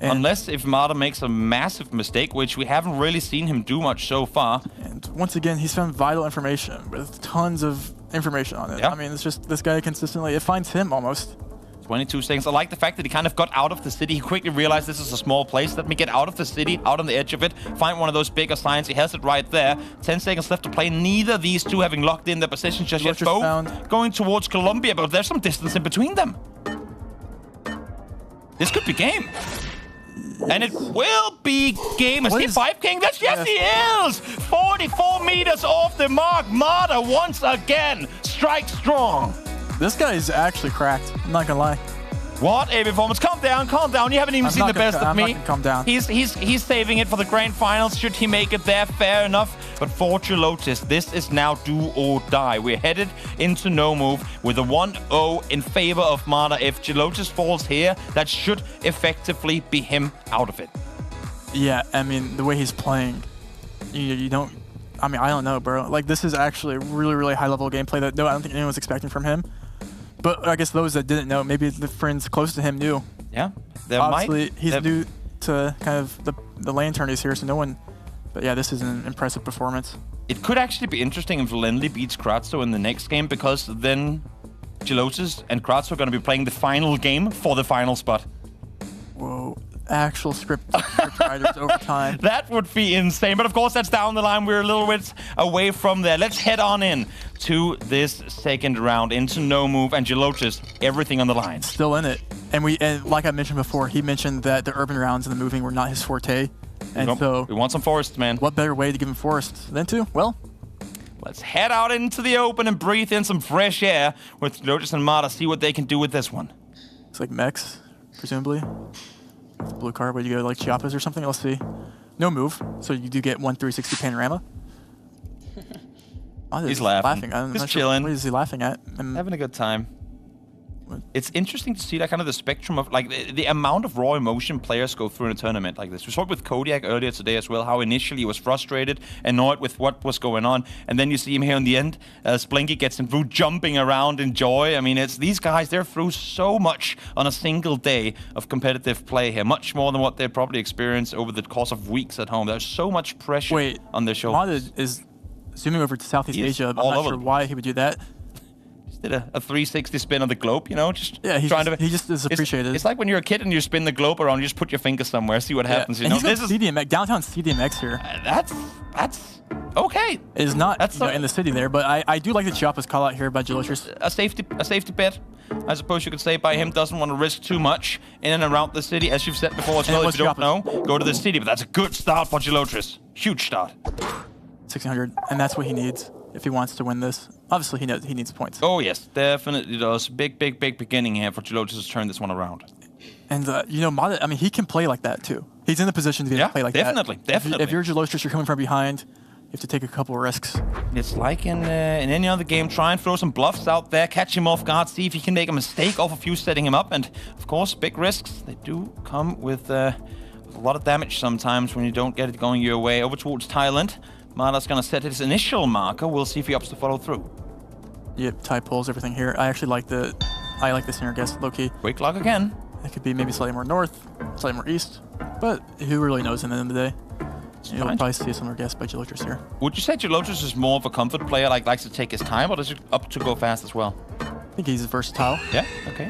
Unless if Mada makes a massive mistake, which we haven't really seen him do much so far. And once again, he's found vital information with tons of information on it. Yeah. I mean, it's just this guy consistently, it finds him almost. 22 seconds. I like the fact that he kind of got out of the city. He quickly realized this is a small place. Let me get out of the city, out on the edge of it, find one of those bigger signs. He has it right there. 10 seconds left to play. Neither of these two having locked in their positions just yet. Both going towards Colombia, but there's some distance in between them. This could be game. And it will be game. Is he 5King? Yes, he is! 44 meters off the mark. Mada once again strikes strong. This guy is actually cracked. I'm not gonna lie. What a performance. Calm down. You haven't even seen the best of me. I'm not gonna calm down. He's saving it for the grand finals. Should he make it there, fair enough. But for Gelotris, this is now do or die. We're headed into no move with a 1-0 in favor of Mada. If Gelotris falls here, that should effectively be him out of it. Yeah, I mean, the way he's playing, you don't... I mean, I don't know, bro. Like, this is actually really, really high-level gameplay that I don't think anyone was expecting from him. But I guess those that didn't know, maybe the friends close to him knew. Yeah, obviously he's new to kind of the lantern is here, so no one. But yeah, this is an impressive performance. It could actually be interesting if Lenly beats Kratzo in the next game, because then Gelotris and Kratzo are going to be playing the final game for the final spot. Whoa. Actual script writers over time. That would be insane. But of course, that's down the line. We're a little bit away from there. Let's head on in to this second round into no move and Gelotris, everything on the line. Still in it. And like I mentioned before, he mentioned that the urban rounds and the moving were not his forte. And so we want some forests, man. What better way to give him forests than to? Well, let's head out into the open and breathe in some fresh air with Gelotris and Mada, see what they can do with this one. It's like mechs, presumably. The blue card, where you go like Chiapas or something. Let's see. No move, so you do get 1 360 panorama. He's laughing. I'm He's not sure chilling. what is he laughing at? Having a good time. It's interesting to see that kind of the spectrum of like the amount of raw emotion players go through in a tournament like this. We saw it with Kodiak earlier today as well, how initially he was frustrated, annoyed with what was going on, and then you see him here in the end as Blinky gets him through, jumping around in joy. I mean, it's these guys, they're through so much on a single day of competitive play here, much more than what they probably experienced over the course of weeks at home. There's so much pressure on their shoulders. Mada is zooming over to Southeast Asia. I'm all not over sure why he would do that. Did a 360 spin on the globe, you know, just he just is appreciated. It's like when you're a kid and you spin the globe around, you just put your finger somewhere, see what happens. You and know, he's got CDMX, downtown CDMX here. That's okay. It is not in the city there, but I do like the Chiapas call out here by Geolotrus. A safety bet, I suppose you could say, by him. Doesn't want to risk too much in and around the city, as you've said before as well. If you don't know, go to the city. But that's a good start for Geolotrus. Huge start. 1600, and that's what he needs if he wants to win this. Obviously, he needs points. Oh yes, definitely does. Big beginning here for Geolotrus to turn this one around. And you know, Mada, I mean, he can play like that too. He's in the position to play like definitely, that. Definitely. If you're Geolotrus, you're coming from behind. You have to take a couple of risks. It's like in any other game, try and throw some bluffs out there, catch him off guard, see if he can make a mistake off of you setting him up. And of course, big risks, they do come with a lot of damage sometimes when you don't get it going your way. Over towards Thailand. Mada's gonna set his initial marker. We'll see if he opts to follow through. Yep, Thai pulls everything here. I actually like the Singer guess, low-key. Quick lock again. It could be maybe slightly more north, slightly more east, but who really knows in the end of the day? You'll probably see a similar guess by Geolotrus here. Would you say Geolotrus is more of a comfort player, like likes to take his time, or does he up to go fast as well? I think he's versatile. Yeah, okay.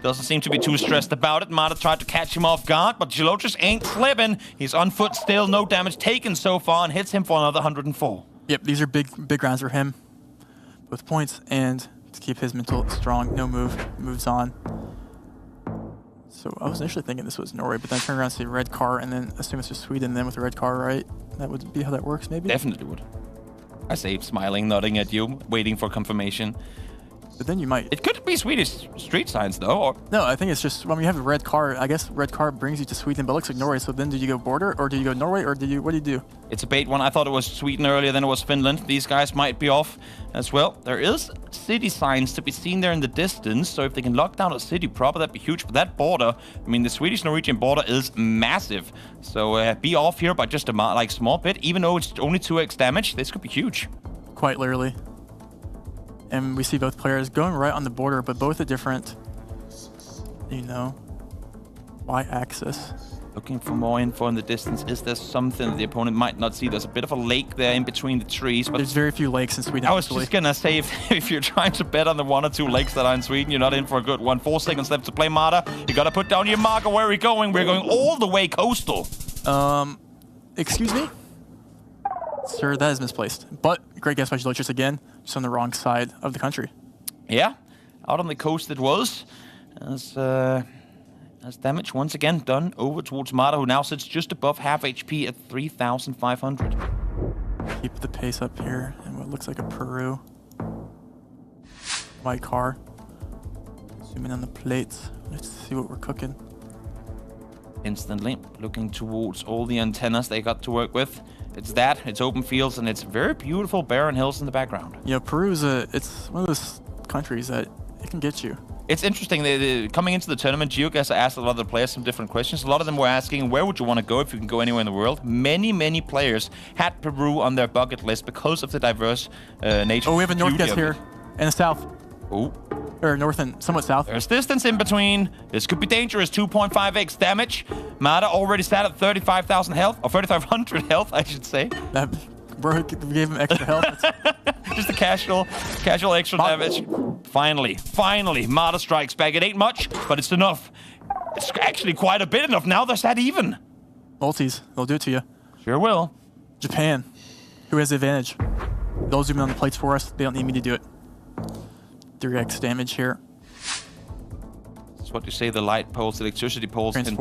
Doesn't seem to be too stressed about it. Mada tried to catch him off guard, but Geolotrus ain't slipping. He's on foot still, no damage taken so far, and hits him for another 104. Yep, these are big rounds for him. Both points, and to keep his mental strong, no moves on. So I was initially thinking this was Norway, but then I turned around and see red car, and then assume it's just Sweden then with the red car, right? That would be how that works, maybe? Definitely would. I say smiling, nodding at you, waiting for confirmation. But then you might... It could be Swedish street signs, though. Or... No, I think it's just when you have a red car, I guess red car brings you to Sweden, but it looks like Norway. So then did you go border, or did you go Norway, or what do you do? It's a bait one. I thought it was Sweden earlier, then it was Finland. These guys might be off as well. There is city signs to be seen there in the distance, so if they can lock down a city proper, that'd be huge. But that border, I mean, the Swedish-Norwegian border is massive. So be off here by just a small bit. Even though it's only 2x damage, this could be huge. Quite literally. And we see both players going right on the border, but both at different, you know, y-axis. Looking for more info in the distance. Is there something that the opponent might not see? There's a bit of a lake there in between the trees. But there's very few lakes in Sweden. I was just going to say, if you're trying to bet on the 1 or 2 lakes that are in Sweden, you're not in for a good one. 4 seconds left to play Mada. You got to put down your marker. Where are we going? We're going all the way coastal. Excuse me? Sir, that is misplaced. But great guess by Geolotrus again, just on the wrong side of the country. Yeah, out on the coast it was. As damage once again done over towards Mada, who now sits just above half HP at 3,500. Keep the pace up here in what looks like a Peru. White car. Zoom in on the plates. Let's see what we're cooking. Instantly looking towards all the antennas they got to work with. It's open fields, and it's very beautiful barren hills in the background. Yeah, Peru's it's one of those countries that it can get you. It's interesting, coming into the tournament, GeoGuessr asked a lot of the players some different questions. A lot of them were asking, where would you want to go if you can go anywhere in the world? Many players had Peru on their bucket list because of the diverse nature. Oh, we have a north guess here, and a south. Oh. Or north and somewhat south. There's distance in between. This could be dangerous. 2.5x damage. Mada already sat at 35,000 health, or 3,500 health, I should say. Bro, we gave him extra health. Just a casual extra damage. Finally, Mada strikes back. It ain't much, but it's enough. It's actually quite a bit enough. Now they're sat even. Multis, they'll do it to you. Sure will. Japan, who has the advantage? They'll zoom in on the plates for us. They don't need me to do it. 3x damage here. That's what you say, the light poles, electricity poles can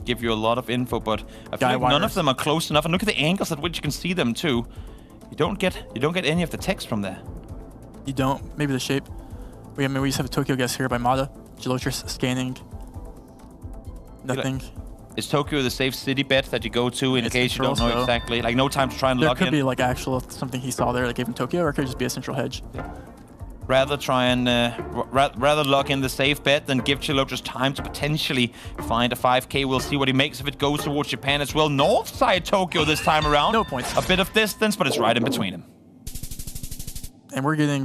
give you a lot of info, but I feel like none of them are close enough. And look at the angles at which you can see them too. You don't get any of the text from there. You don't. Maybe the shape. We just have a Tokyo guess here by Mada. Geolotrus scanning. Nothing. Is Tokyo the safe city bet that you go to in case you don't know exactly? Like, no time to try and log in? There could be, like, actual something he saw there that gave him Tokyo, or it could just be a central hedge. Rather try and rather lock in the safe bet than give Chilo just time to potentially find a 5K. We'll see what he makes if it goes towards Japan as well. North side Tokyo this time around. No points. A bit of distance, but it's right in between him. And we're getting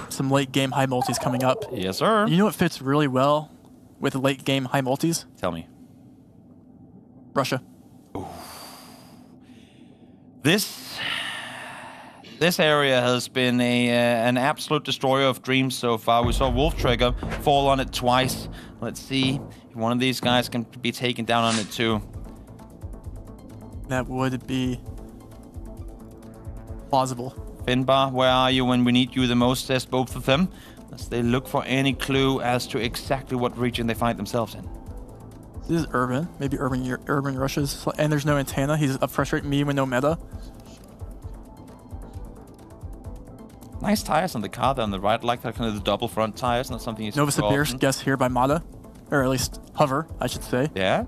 some late game high multis coming up. Yes, sir. You know what fits really well with late game high multis? Tell me. Russia. Ooh. This area has been an absolute destroyer of dreams so far. We saw Wolf Trigger fall on it twice. Let's see if one of these guys can be taken down on it too. That would be plausible. Finbar, where are you when we need you the most, says both of them, as they look for any clue as to exactly what region they find themselves in. This is urban. Maybe urban Russia's. And there's no antenna. He's frustrating me with no meta. Nice tires on the car there on the right. I like that kind of the double front tires. Not something you see Novosibirsk guess here by Mata. Or at least hover, I should say. Yeah.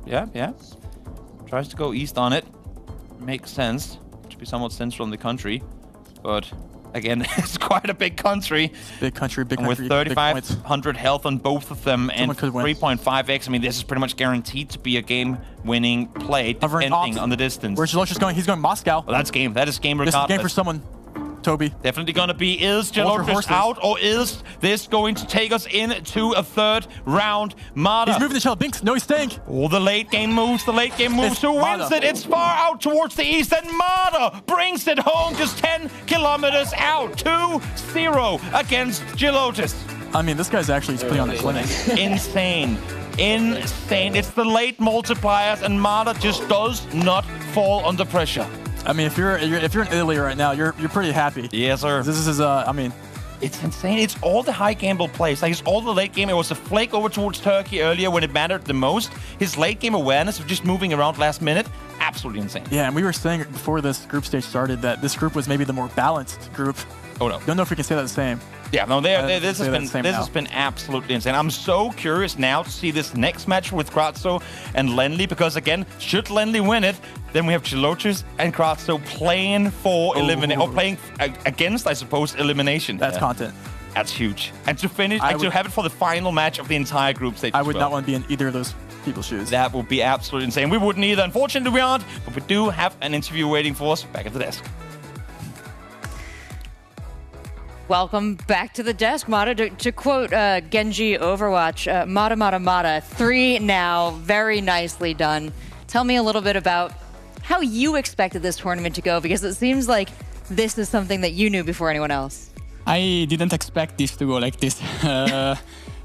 Tries to go east on it. Makes sense. Should be somewhat central in the country. But again, it's quite a big country. Big country, and with 3,500 health on both of them and 3.5x, I mean, this is pretty much guaranteed to be a game-winning play, depending on the distance. Where's Gelotus going? He's going Moscow. Well, that's game. That is game regardless. This is game for someone. Toby. Definitely gonna be, is Gelotus out, or is this going to take us into a third round? Mata. He's moving the shell. Binks. No, he's staying. Oh, the late game moves. Who wins it? It's far out towards the east, and Mata brings it home just 10 kilometers out. 2-0 against Gelotus. I mean, this guy's actually putting on the clinic. Insane. It's the late multipliers, and Mata just does not fall under pressure. I mean, if you're in Italy right now, you're pretty happy. Yes, sir. This is I mean, it's insane. It's all the high gamble plays. Like, it's all the late game. It was a flake over towards Turkey earlier when it mattered the most. His late game awareness of just moving around last minute, absolutely insane. Yeah, and we were saying before this group stage started that this group was maybe the more balanced group. Oh no. Don't know if we can say that the same. Yeah, no, this has been absolutely insane. I'm so curious now to see this next match with Kratso and Lenly, because again, should Lenly win it, then we have Gelotus and Kratso playing for elimination, or playing against, I suppose, elimination. That's content. That's huge. And to finish, to have it for the final match of the entire group stage. I would not want to be in either of those people's shoes. That would be absolutely insane. We wouldn't either. Unfortunately, we aren't, but we do have an interview waiting for us back at the desk. Welcome back to the desk, Mata. To quote Genji Overwatch, Mata, Mata, Mata, 3 now, very nicely done. Tell me a little bit about how you expected this tournament to go, because it seems like this is something that you knew before anyone else. I didn't expect this to go like this.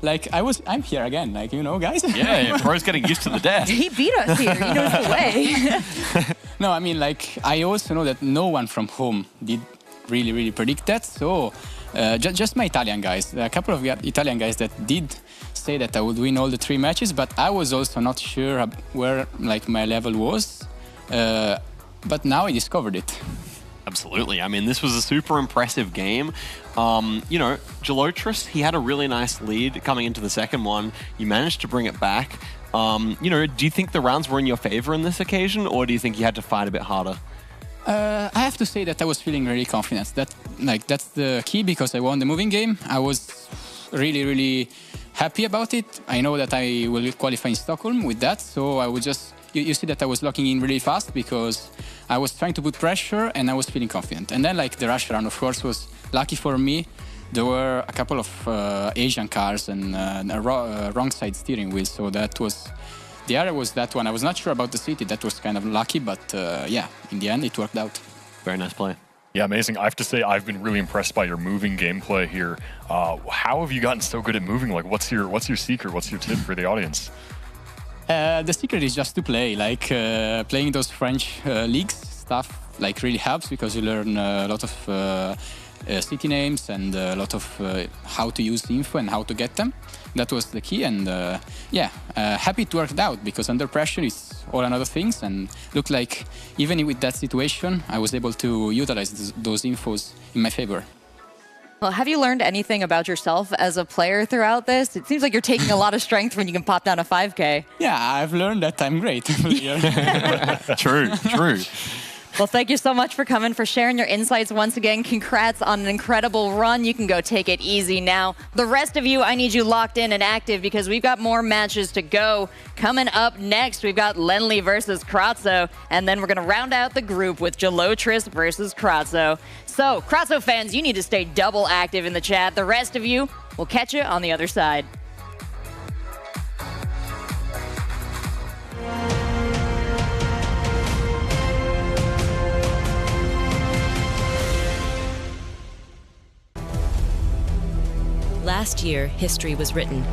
Like, I'm here again, like, you know, guys. Yeah, bro's getting used to the desk. He beat us here, he knows the way. No, I mean, like, I also know that no one from home did really predict that, so just my Italian guys, a couple of Italian guys that did say that I would win all the 3 matches, but I was also not sure where, like, my level was, but now I discovered it. Absolutely. I mean, this was a super impressive game. You know, Gelotus, he had a really nice lead coming into the second one. You managed to bring it back. You know, do you think the rounds were in your favor in this occasion, or do you think you had to fight a bit harder? I have to say that I was feeling really confident. That's the key, because I won the moving game. I was really happy about it. I know that I will qualify in Stockholm with that, so I would just... You see that I was locking in really fast because I was trying to put pressure and I was feeling confident. And then, like, the rush round, of course, was lucky for me. There were a couple of Asian cars and a wrong side steering wheel, so that was... The other was that one. I was not sure about the city. That was kind of lucky, but yeah, in the end, it worked out. Very nice play. Yeah, amazing. I have to say, I've been really impressed by your moving gameplay here. How have you gotten so good at moving? Like, what's your secret? What's your tip for the audience? The secret is just to play. Like, playing those French leagues stuff, like, really helps, because you learn a lot of city names and a lot of how to use the info and how to get them. That was the key, and yeah, happy it worked out, because under pressure is all another things, and looked like even with that situation, I was able to utilize those infos in my favor. Well, have you learned anything about yourself as a player throughout this? It seems like you're taking a lot of strength when you can pop down a 5K. Yeah, I've learned that I'm great. True, true. Well, thank you so much for coming, for sharing your insights once again. Congrats on an incredible run. You can go take it easy now. The rest of you, I need you locked in and active because we've got more matches to go. Coming up next, we've got Lenly versus Kratzo, and then we're going to round out the group with Gelotris versus Kratzo. So, Kratzo fans, you need to stay double active in the chat. The rest of you, we'll catch you on the other side. Last year, history was written,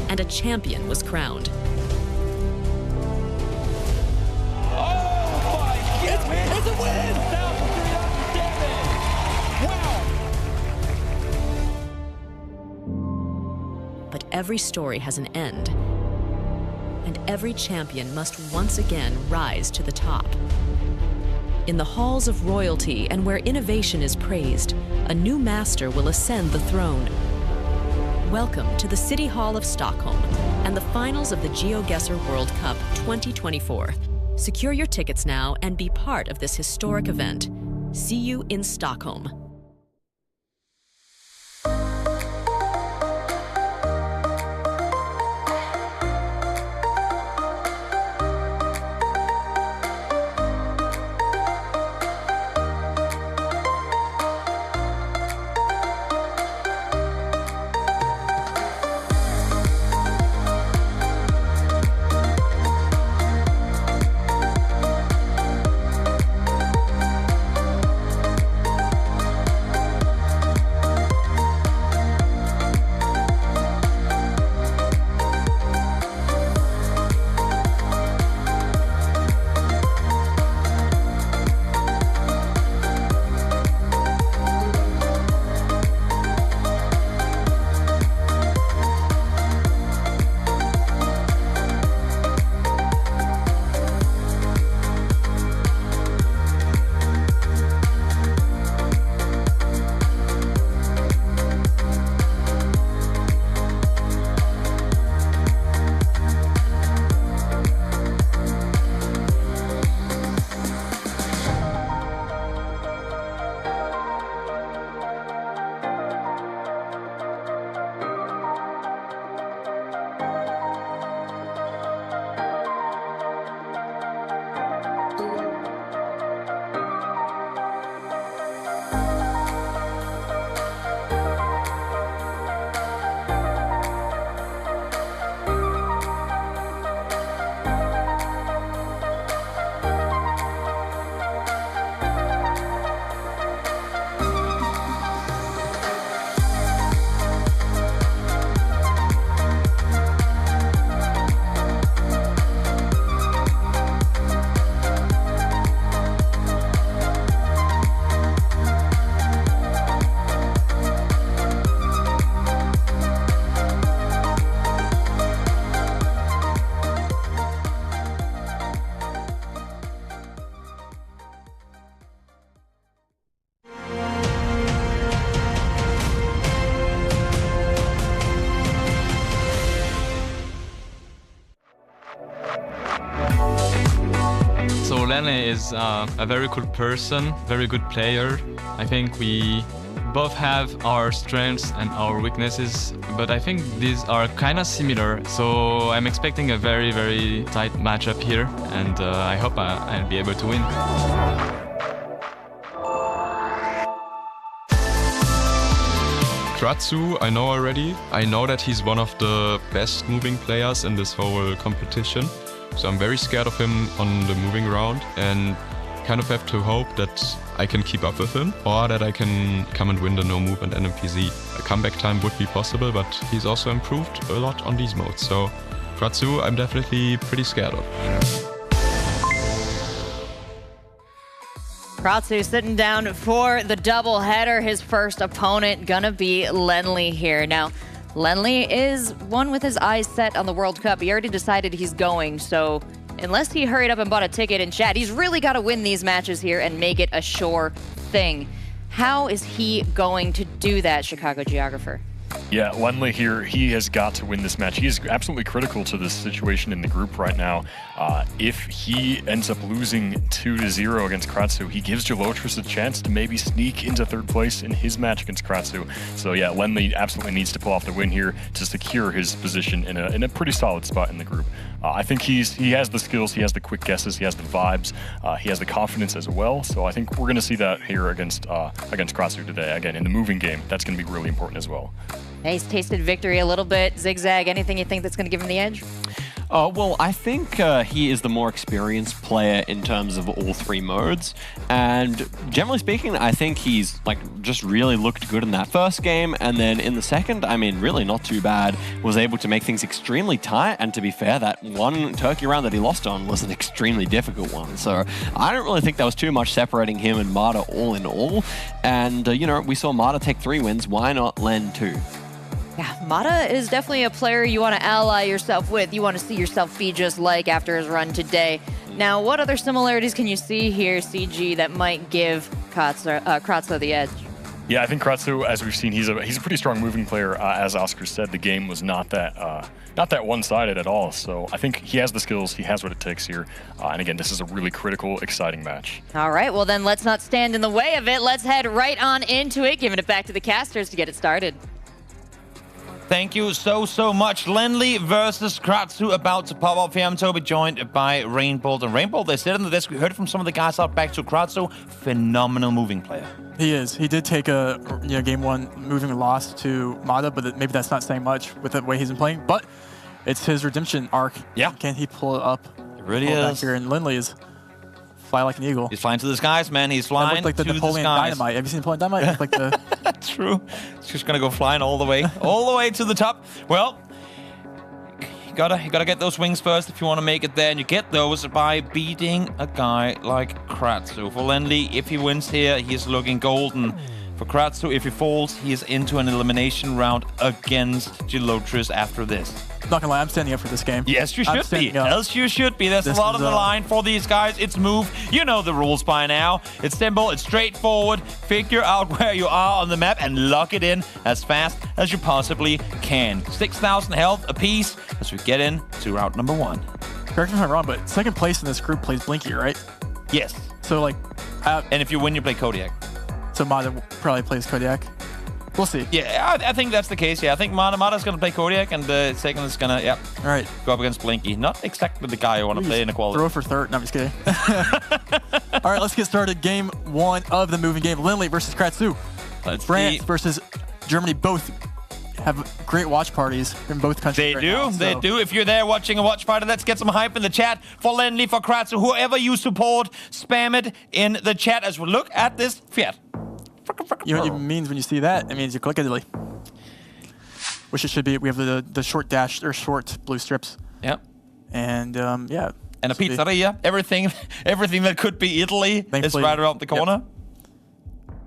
and a champion was crowned. Oh my goodness! It's a win! Wow! But every story has an end, and every champion must once again rise to the top. In the halls of royalty and where innovation is praised, a new master will ascend the throne. Welcome to the City Hall of Stockholm and the finals of the GeoGuessr World Cup 2024. Secure your tickets now and be part of this historic event. See you in Stockholm. Lenny is a very cool person, very good player. I think we both have our strengths and our weaknesses, but I think these are kind of similar. So I'm expecting a very, very tight matchup here, and I hope I'll be able to win. Kratzo, I know already. I know that he's one of the best moving players in this whole competition. So I'm very scared of him on the moving round and kind of have to hope that I can keep up with him or that I can come and win the no move and NMPZ. A comeback time would be possible, but he's also improved a lot on these modes. So Kratzo, I'm definitely pretty scared of. Kratzo sitting down for the doubleheader. His first opponent gonna be Lenly here. Now, Lenly is one with his eyes set on the World Cup. He already decided he's going, so unless he hurried up and bought a ticket in chat, he's really got to win these matches here and make it a sure thing. How is he going to do that, Chicago Geographer? Yeah, Lenley here, he has got to win this match. He is absolutely critical to this situation in the group right now. If he ends up losing 2-0 against Kratzu, he gives Gelotris a chance to maybe sneak into third place in his match against Kratzu. So yeah, Lenley absolutely needs to pull off the win here to secure his position in a pretty solid spot in the group. I think he has the skills, he has the quick guesses, he has the vibes, he has the confidence as well. So I think we're going to see that here against Kratzu today. Again, in the moving game, that's going to be really important as well. He's tasted victory a little bit. Zigzag, anything you think that's going to give him the edge? Well, I think he is the more experienced player in terms of all three modes, and generally speaking, I think he's just really looked good in that first game, and then in the second, I mean, really not too bad. Was able to make things extremely tight, and to be fair, that one Turkey round that he lost on was an extremely difficult one. So I don't really think there was too much separating him and Marta all in all. And you know, we saw Marta take 3 wins. Why not Len 2? Yeah, Mata is definitely a player you want to ally yourself with. You want to see yourself be just like after his run today. Now, what other similarities can you see here, CG, that might give Kratzu the edge? Yeah, I think Kratzu, as we've seen, he's a pretty strong moving player. As Oscar said, the game was not that one-sided at all. So I think he has the skills, he has what it takes here. And again, this is a really critical, exciting match. All right, well then let's not stand in the way of it. Let's head right on into it, giving it back to the casters to get it started. Thank you so much. Lenley versus Kratzu about to pop up here. I'm Toby, joined by Rainbolt. And Rainbolt, they said on the desk, we heard from some of the guys out back to Kratzu, phenomenal moving player. He is. He did take a game 1 moving loss to Mata, but maybe that's not saying much with the way he's been playing. But it's his redemption arc. Yeah. Can he pull it up? It really is. Back here, and Lenley is fly like an eagle. He's flying to the skies, man. He's flying like the to Napoleon the skies. Dynamite. Have you seen Napoleon Dynamite? It's like the True. It's just gonna go flying all the way to the top. Well, you gotta get those wings first if you want to make it there, and you get those by beating a guy like Kratzu. For Lenley, if he wins here, he's looking golden. For Kratzu, if he falls, he is into an elimination round against Gelotris after this. Not gonna lie, I'm standing up for this game. Yes, you should be. Yes, you should be. There's a lot on the line for these guys. It's move. You know the rules by now. It's simple. It's straightforward. Figure out where you are on the map and lock it in as fast as you possibly can. 6,000 health apiece as we get into round number 1. Correct me if I'm wrong, but second place in this group plays Blinky, right? Yes. So and if you win, you play Kodiak. So Mata probably plays Kodiak. We'll see. Yeah, I think that's the case. Yeah, I think Mata's going to play Kodiak, and second is going to, all right, go up against Blinky. Not exactly the guy I want to play in equality. Throw for third. No, I'm just kidding. All right, let's get started. Game 1 of the moving game. Lenley versus Kratzu. France versus Germany. Both have great watch parties in both countries. They do. If you're there watching a watch party, let's get some hype in the chat for Lenley, for Kratzu. Whoever you support, spam it in the chat as we look at this Fiat. You know what it means when you see that? It means you click Italy. Which it should be. We have the short dash or short blue strips. Yep. And yeah. And a pizzeria. Everything that could be Italy is right around the corner.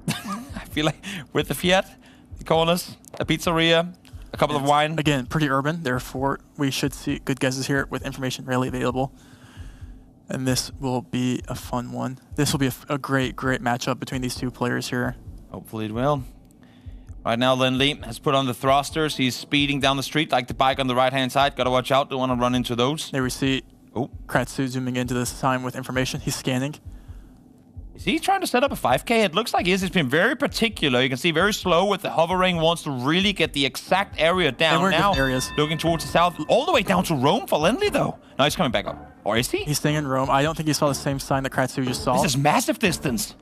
Yep. I feel like with the Fiat, the corners, a pizzeria, a couple of wine. Again, pretty urban. Therefore, we should see good guesses here with information readily available. And this will be a fun one. This will be a great matchup between these two players here. Hopefully it will. Right now, Lenley has put on the thrusters. He's speeding down the street like the bike on the right-hand side. Got to watch out. Don't want to run into those. There we see Kratzu zooming into this time with information. He's scanning. Is he trying to set up a 5K? It looks like he is. He's been very particular. You can see very slow with the hovering. Wants to really get the exact area down. Now, looking towards the south. All the way down to Rome for Lenley, though. Now he's coming back up. Or is he? He's staying in Rome. I don't think he saw the same sign that Kratzu just saw. This is massive distance.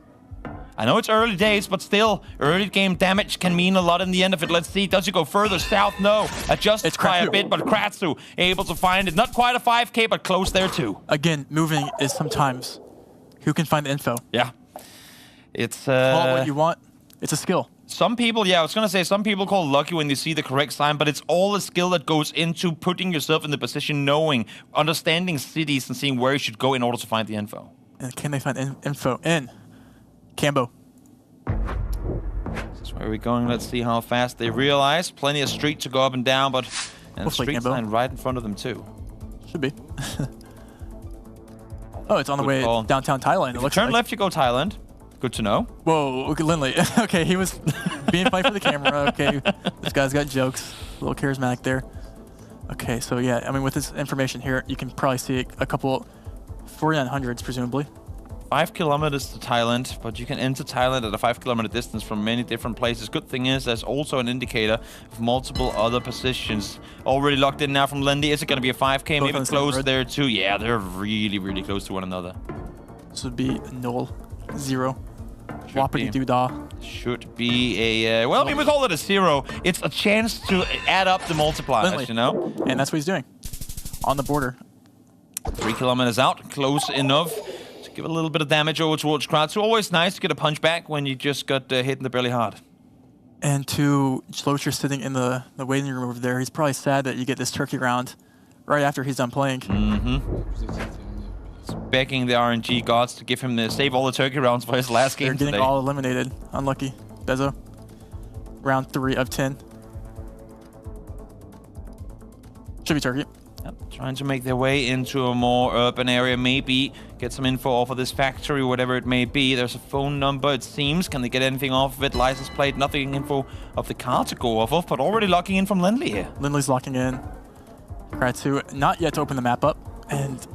I know it's early days, but still, early game damage can mean a lot in the end of it. Let's see, does he go further south? No, adjusts by a bit, but Kratzu able to find it. Not quite a 5K, but close there too. Again, moving is sometimes who can find the info. Yeah. It's call it what you want. It's a skill. Some people, I was going to say, some people call lucky when they see the correct sign, but it's all a skill that goes into putting yourself in the position, knowing, understanding cities and seeing where you should go in order to find the info. And can they find info in Cambo? This is where we're going. Let's see how fast they realize. Plenty of street to go up and down, but and street sign right in front of them too. Should be. Oh, it's on the way downtown Thailand. It looks turn left, you go Thailand. Good to know. Whoa, okay, Lindley. Okay, he was being funny for the camera. Okay, this guy's got jokes. A little charismatic there. Okay, so yeah, I mean, with this information here, you can probably see a couple 4900s, presumably. 5 kilometers to Thailand, but you can enter Thailand at a 5-kilometer distance from many different places. Good thing is there's also an indicator of multiple other positions. Already locked in now from Lindy. Is it going to be a 5K? Maybe close there too. Yeah, they're really, really close to one another. This would be 0. Whoppity doo dah. Should be a, well, I mean, we call it a 0. It's a chance to add up the multipliers, you know? And that's what he's doing. On the border. 3 kilometers out, close enough. Give a little bit of damage over towards Kratz. So always nice to get a punch back when you just got hit in the belly hard. And to Schlocher sitting in the waiting room over there, he's probably sad that you get this turkey round right after he's done playing. He's begging the RNG gods to give him save all the turkey rounds for his last game They're getting today. all eliminated. Unlucky. Bezo. Round 3 of 10. Should be turkey. Yep, trying to make their way into a more urban area, maybe get some info off of this factory, whatever it may be. There's a phone number, it seems. Can they get anything off of it? License plate, nothing info of the car to go off of, but already locking in from Lindley here. Lindley's locking in. Kratzu, not yet to open the map up. And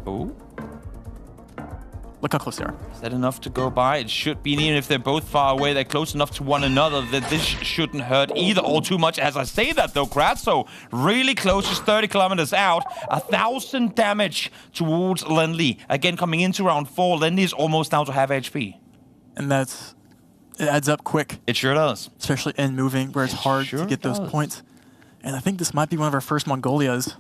look how close they are. Is that enough to go by? It should be, even if they're both far away, they're close enough to one another that this shouldn't hurt either all too much. As I say that though, Kratzo really close, just 30 kilometers out. 1,000 damage towards Lindley. Again, coming into round 4, Lindley is almost down to half HP. And it adds up quick. It sure does. Especially in moving, where it's hard to get those points. And I think this might be one of our first Mongolias.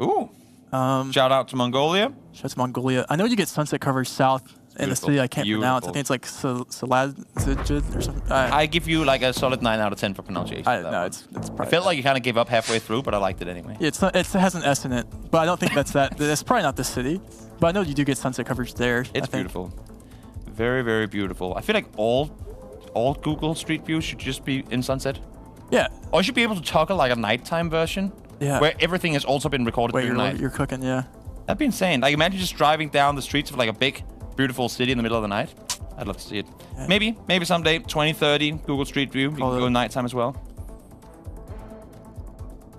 Ooh. Shout out to Mongolia. Shout out to Mongolia. I know you get sunset coverage south in the city I can't pronounce. I think it's like Seltzer or something. I give you like a solid 9 out of 10 for pronunciation. It's I felt like you kind of gave up halfway through, but I liked it anyway. Yeah, it has an S in it, but I don't think that's that. That's probably not the city. But I know you do get sunset coverage there. It's beautiful. Very, very beautiful. I feel like all Google Street View should just be in sunset. Yeah. Or you should be able to toggle like a nighttime version. Yeah. Where everything has also been recorded during the night. You're cooking, yeah. That'd be insane. Like imagine just driving down the streets of like a big, beautiful city in the middle of the night. I'd love to see it. Yeah. Maybe someday, 2030, Google Street View. You can go nighttime as well.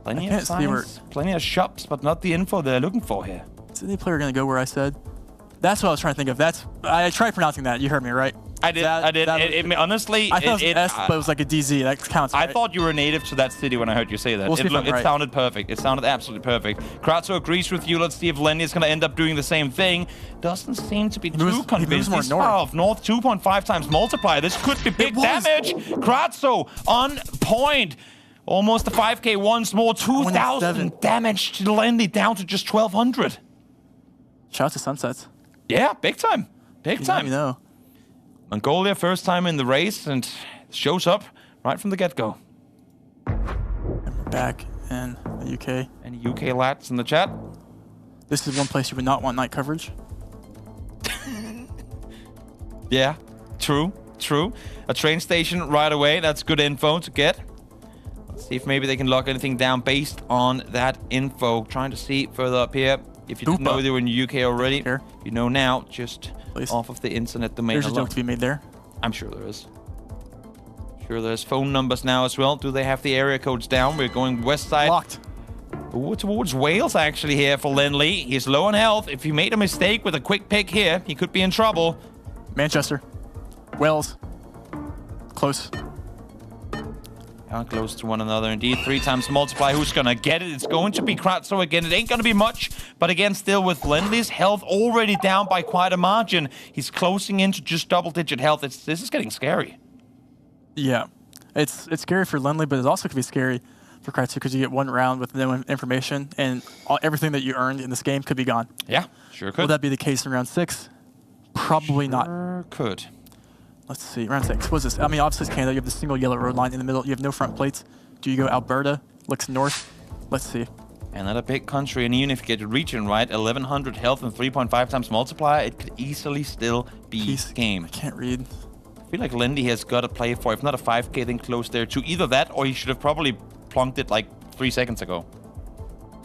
Plenty of signs, plenty of shops, but not the info they're looking for here. Is any player gonna go where I said? That's what I was trying to think of. I tried pronouncing that. You heard me, right? I did. Honestly, I thought it was S, but it was like a DZ. That counts. Right? I thought you were native to that city when I heard you say that. It sounded perfect. It sounded absolutely perfect. Kratzo agrees with you. Let's see if Lenny is going to end up doing the same thing. Doesn't seem to be too convinced. He's far off north, 2.5 times multiplier. This could be big damage. Kratzo on point. Almost a 5K once more. 2,000 damage to Lenny, down to just 1,200. Shout out to Sunsets. Yeah, big time. Big time. You know. Mongolia, first time in the race, and shows up right from the get-go. And we're back in the UK. Any UK lads in the chat? This is one place you would not want night coverage. Yeah, true. A train station right away. That's good info to get. Let's see if maybe they can lock anything down based on that info. Trying to see further up here. If you didn't know they were in the UK already, you know now, just off of the internet domain. There's a joke to be made there. I'm sure there is. Sure there's phone numbers now as well. Do they have the area codes down? We're going west side. Locked. Ooh, towards Wales actually here for Lindley. He's low on health. If he made a mistake with a quick pick here, he could be in trouble. Manchester. Wales. Close. Close to one another indeed. 3 times multiply. Who's gonna get it? It's going to be Kratzo again. It ain't gonna be much, but again, still with Lindley's health already down by quite a margin. He's closing into just double-digit health. This is getting scary. Yeah, it's scary for Lindley, but it also could be scary for Kratzo because you get one round with no information, and everything that you earned in this game could be gone. Yeah, sure could. Will that be the case in round 6? Probably not. Could. Let's see, round 6. What's this? I mean, obviously it's Canada. You have the single yellow road line in the middle. You have no front plates. Do you go Alberta? Looks north. Let's see. Another big country, and even if you get a region right, 1,100 health and 3.5 times multiplier, it could easily still be game. I can't read. I feel like Lindy has got to play for, if not a 5K, then close there too. Either that, or he should have probably plunked it like 3 seconds ago.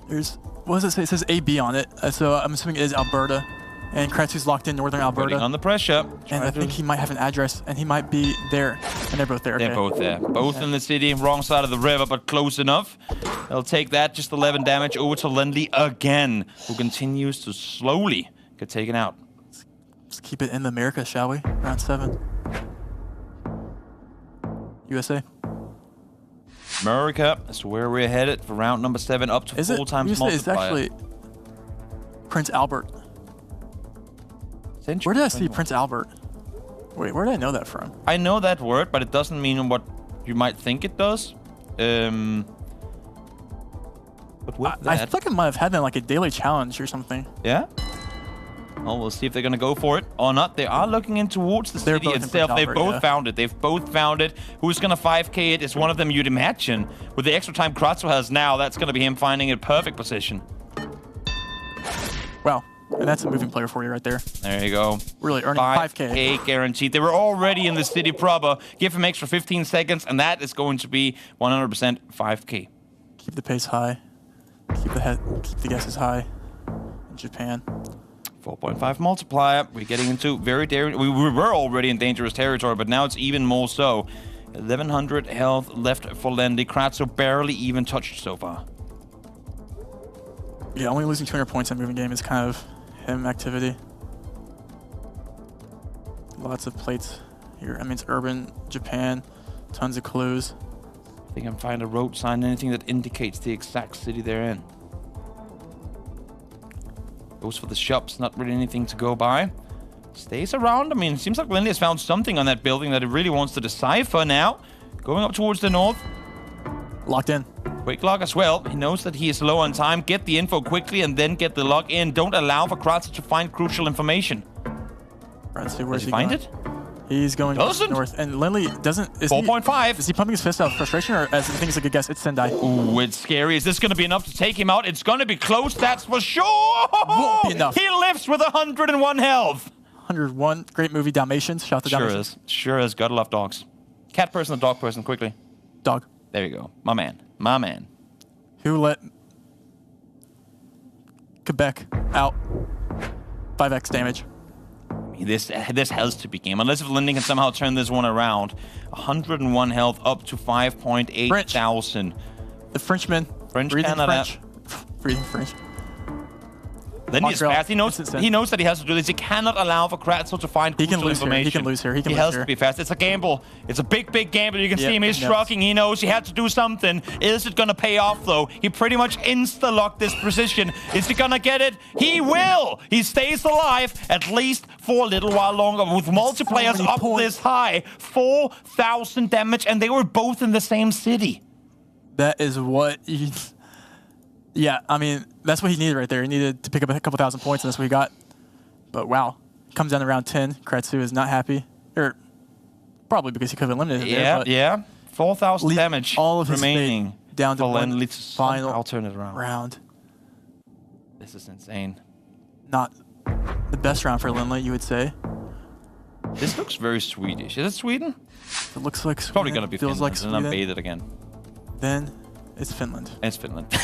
There's, what does it say? It says AB on it, so I'm assuming it is Alberta. And Kratzu's locked in Northern Alberta. Putting on the pressure. And I think he might have an address, and he might be there. And they're both there. They're both there. Both in the city, wrong side of the river, but close enough. They'll take that, just 11 damage over to Lindley again, who continues to slowly get taken out. Let's keep it in America, shall we? Round 7. USA. America is where we're headed for round number 7, up to 4 times multiplier. It's actually Prince Albert. Where did I see Prince Albert? Wait, where did I know that from? I know that word, but it doesn't mean what you might think it does. But with that, I feel like I might have had that in like a daily challenge or something. Yeah? Well, we'll see if they're going to go for it or not. They are looking in towards the city itself. They've both found it. They've both found it. Who's going to 5k it is one of them, you'd imagine. With the extra time Kratzu has now, that's going to be him finding a perfect position. Wow. And that's a moving player for you right there. There you go. Really earning 5k guaranteed. They were already in the city proper. Give him extra 15 seconds, and that is going to be 100% 5k. Keep the pace high. Keep the guesses high. In Japan. 4.5 multiplier. We're getting into very daring. We were already in dangerous territory, but now it's even more so. 1100 health left for Lendy. Kratzu barely even touched so far. Yeah, only losing 200 points in moving game is kind of him activity. Lots of plates here. I mean, it's urban, Japan, tons of clues. I think I can find a road sign, anything that indicates the exact city they're in. Goes for the shops, not really anything to go by. Stays around. I mean, it seems like Lindy has found something on that building that he really wants to decipher now. Going up towards the north. Locked in. Quick lock as well. He knows that he is low on time. Get the info quickly and then get the lock in. Don't allow for Kratzu to find crucial information. Kratzu, where's he find it? He's going north. And Lindley doesn't... 4.5. Is he pumping his fist out of frustration, or as I think it's a good guess, it's Sendai? Ooh, it's scary. Is this going to be enough to take him out? It's going to be close, that's for sure. Won't be enough. He lives with 101 health. 101. Great movie, Dalmatians. Shout out to Dalmatians. Sure is. Gotta love dogs. Cat person or dog person, quickly. Dog. There you go. My man. My man. Who let Quebec out? 5x damage. This has to be game. Unless if Linden can somehow turn this one around. 101 health up to 5.8 thousand. The Frenchman. Breathing French. Breathing French. Then he's fast. He knows that he has to do this. He cannot allow for Kratzu to find crucial information. He can lose here. He has to be fast. It's a gamble. It's a big, big gamble. You can see him. He's shrugging. He knows he had to do something. Is it going to pay off, though? He pretty much insta-locked this position. Is he going to get it? He will. He stays alive at least for a little while longer. With multiplayers up this high, 4,000 damage, and they were both in the same city. That is what he... Yeah, I mean, that's what he needed right there. He needed to pick up a couple thousand points, and that's what he got. But wow, comes down to round 10. Kratzu is not happy. Or probably because he could have eliminated it there. Yeah. 4,000 damage all of his remaining. Down to one final I'll turn it around. round. This is insane. Not the best round for Lindley, you would say. This looks very Swedish. Is it Sweden? It looks like It's probably going to be feels Finland, like and I'm Sweden. baited again. Then it's Finland. It's Finland.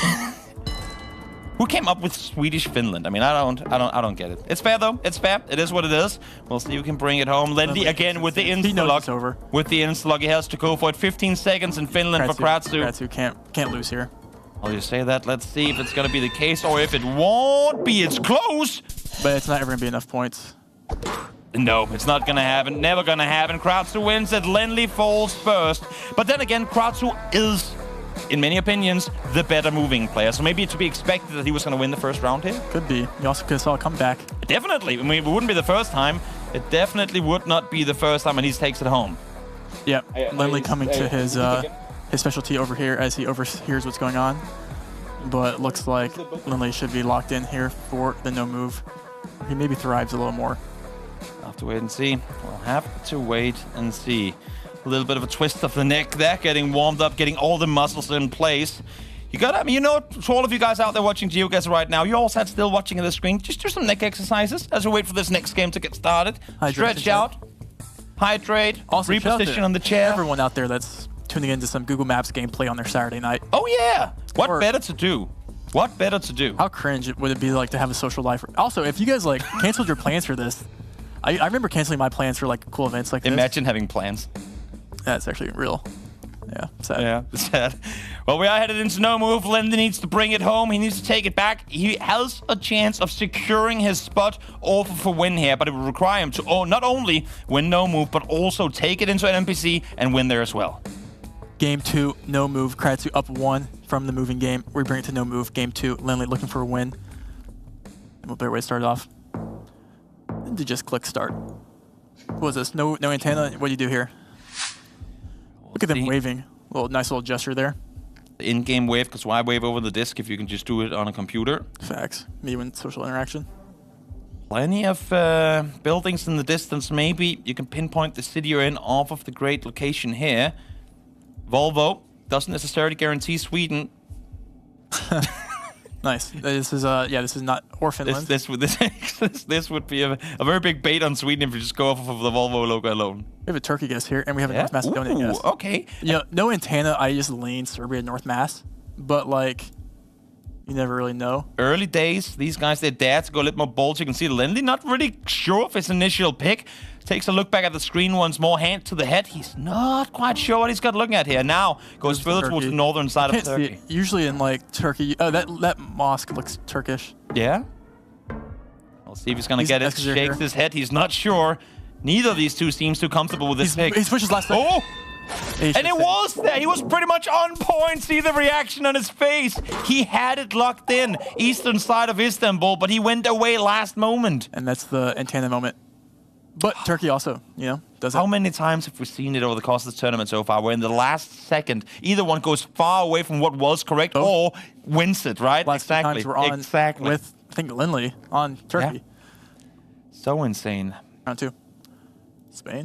Who came up with Swedish Finland? I mean, I don't get it. It's fair though. It's fair. It is what it is. We'll see who can bring it home. Lendy again with the insta-lock. With the insta-lock, he has to go for it. 15 seconds in Finland for Kratzu. Kratzu can't lose here. Well, you say that. Let's see if it's going to be the case or if it won't be. It's close. But it's not ever going to be enough points. No, it's not going to happen. Never going to happen. Kratzu wins it. Lindley falls first. But then again, Kratzu is, in many opinions, the better moving player. So maybe to be expected that he was going to win the first round here. Could be. You also could have saw a comeback. Definitely. I mean, it wouldn't be the first time. It definitely would not be the first time, and he takes it home. Yep. Lindley coming to his specialty over here as he overhears what's going on. But it looks like Lindley should be locked in here for the no move. He maybe thrives a little more. We'll have to wait and see. We'll have to wait and see. A little bit of a twist of the neck there, getting warmed up, getting all the muscles in place. You got, I mean, you know, to all of you guys out there watching GeoGuessr right now, you all sat still watching the screen. Just do some neck exercises as we wait for this next game to get started. Stretch out, hydrate, also, reposition on the chair. Everyone out there that's tuning into some Google Maps gameplay on their Saturday night. Oh yeah, what better to do What better to do? How cringe would it be like to have a social life? Also, if you guys like canceled your plans for this, I remember canceling my plans for like cool events like this. Imagine having plans. That's actually real. Yeah, sad. Yeah, sad. Well, we are headed into no move. Lindy needs to bring it home. He needs to take it back. He has a chance of securing his spot over for win here, but it would require him to not only win no move, but also take it into an NPC and win there as well. Game 2, no move. Kratsu up 1 from the moving game. We bring it to no move. Game 2, Lindley looking for a win. And we'll better way to start off. And to just click start. What was this? No antenna? What do you do here? Look at them waving. Nice little gesture there. The in-game wave, because why wave over the disc if you can just do it on a computer? Facts. Maybe when social interaction. Plenty of buildings in the distance. Maybe you can pinpoint the city you're in off of the great location here. Volvo doesn't necessarily guarantee Sweden. Nice. This is this is not Finland. This would be a very big bait on Sweden if you just go off of the Volvo logo alone. We have a Turkey guest here, and we have a North Macedonia guest. Okay. Yeah, no antenna. I just lean Serbia, North Mass, but like, you never really know. Early days, these guys, they dare to go a little more bold. You can see Lindley not really sure of his initial pick. Takes a look back at the screen once more, hand to the head. He's not quite sure what he's got looking at here. Now goes further towards the northern side of Turkey. Usually in like Turkey, that mosque looks Turkish. Yeah. We'll see if he's gonna get it. Shakes his head. He's not sure. Neither of these two seems too comfortable with this pick. He switches last time. Oh! And it was there. He was pretty much on point. See the reaction on his face. He had it locked in. Eastern side of Istanbul, but he went away last moment. And that's the antenna moment. But Turkey also, does it. How many times have we seen it over the course of this tournament so far, where in the last second, either one goes far away from what was correct or wins it, right? Exactly. We're on with, I think, Lindley on Turkey. Yeah. So insane. Round 2. Spain.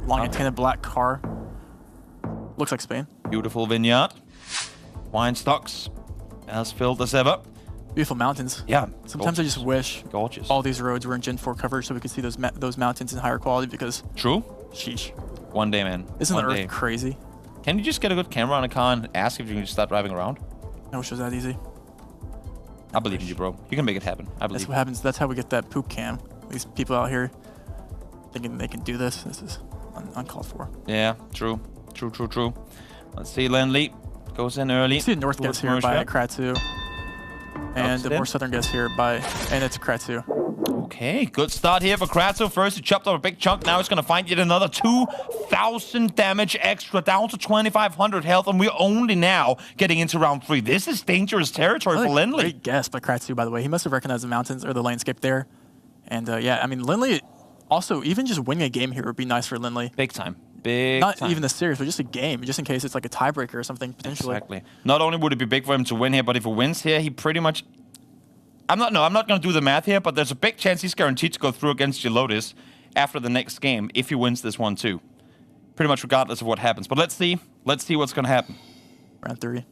Long antenna, black car. Looks like Spain. Beautiful vineyard. Wine stocks as filled as ever. Beautiful mountains. Yeah. Sometimes I just wish all these roads were in Gen 4 coverage so we could see those mountains in higher quality because... True. Sheesh. One day, man. Isn't the Earth crazy? Can you just get a good camera on a car and ask if you can just start driving around? I wish it was that easy. I believe in you, bro. You can make it happen. I believe. That's what happens. That's how we get that poop cam. These people out here thinking they can do this. This is uncalled for. Yeah, true. True. Let's see, Lindley goes in early. You see the north guest here by Kratsu. And the more southern guest here and it's Kratsu. Okay, good start here for Kratsu. First, he chopped up a big chunk. Now he's going to find yet another 2,000 damage extra, down to 2,500 health, and we're only now getting into round 3. This is dangerous territory for Lindley. Great guess by Kratsu, by the way. He must have recognized the mountains or the landscape there. And yeah, I mean, Lindley also, even just winning a game here would be nice for Lindley. Big time. Not even the series, but just a game, just in case it's like a tiebreaker or something, potentially. Exactly. Not only would it be big for him to win here, but if he wins here, he pretty much... I'm not going to do the math here, but there's a big chance he's guaranteed to go through against Gelotis after the next game if he wins this one too. Pretty much regardless of what happens. But let's see what's going to happen. Round 3.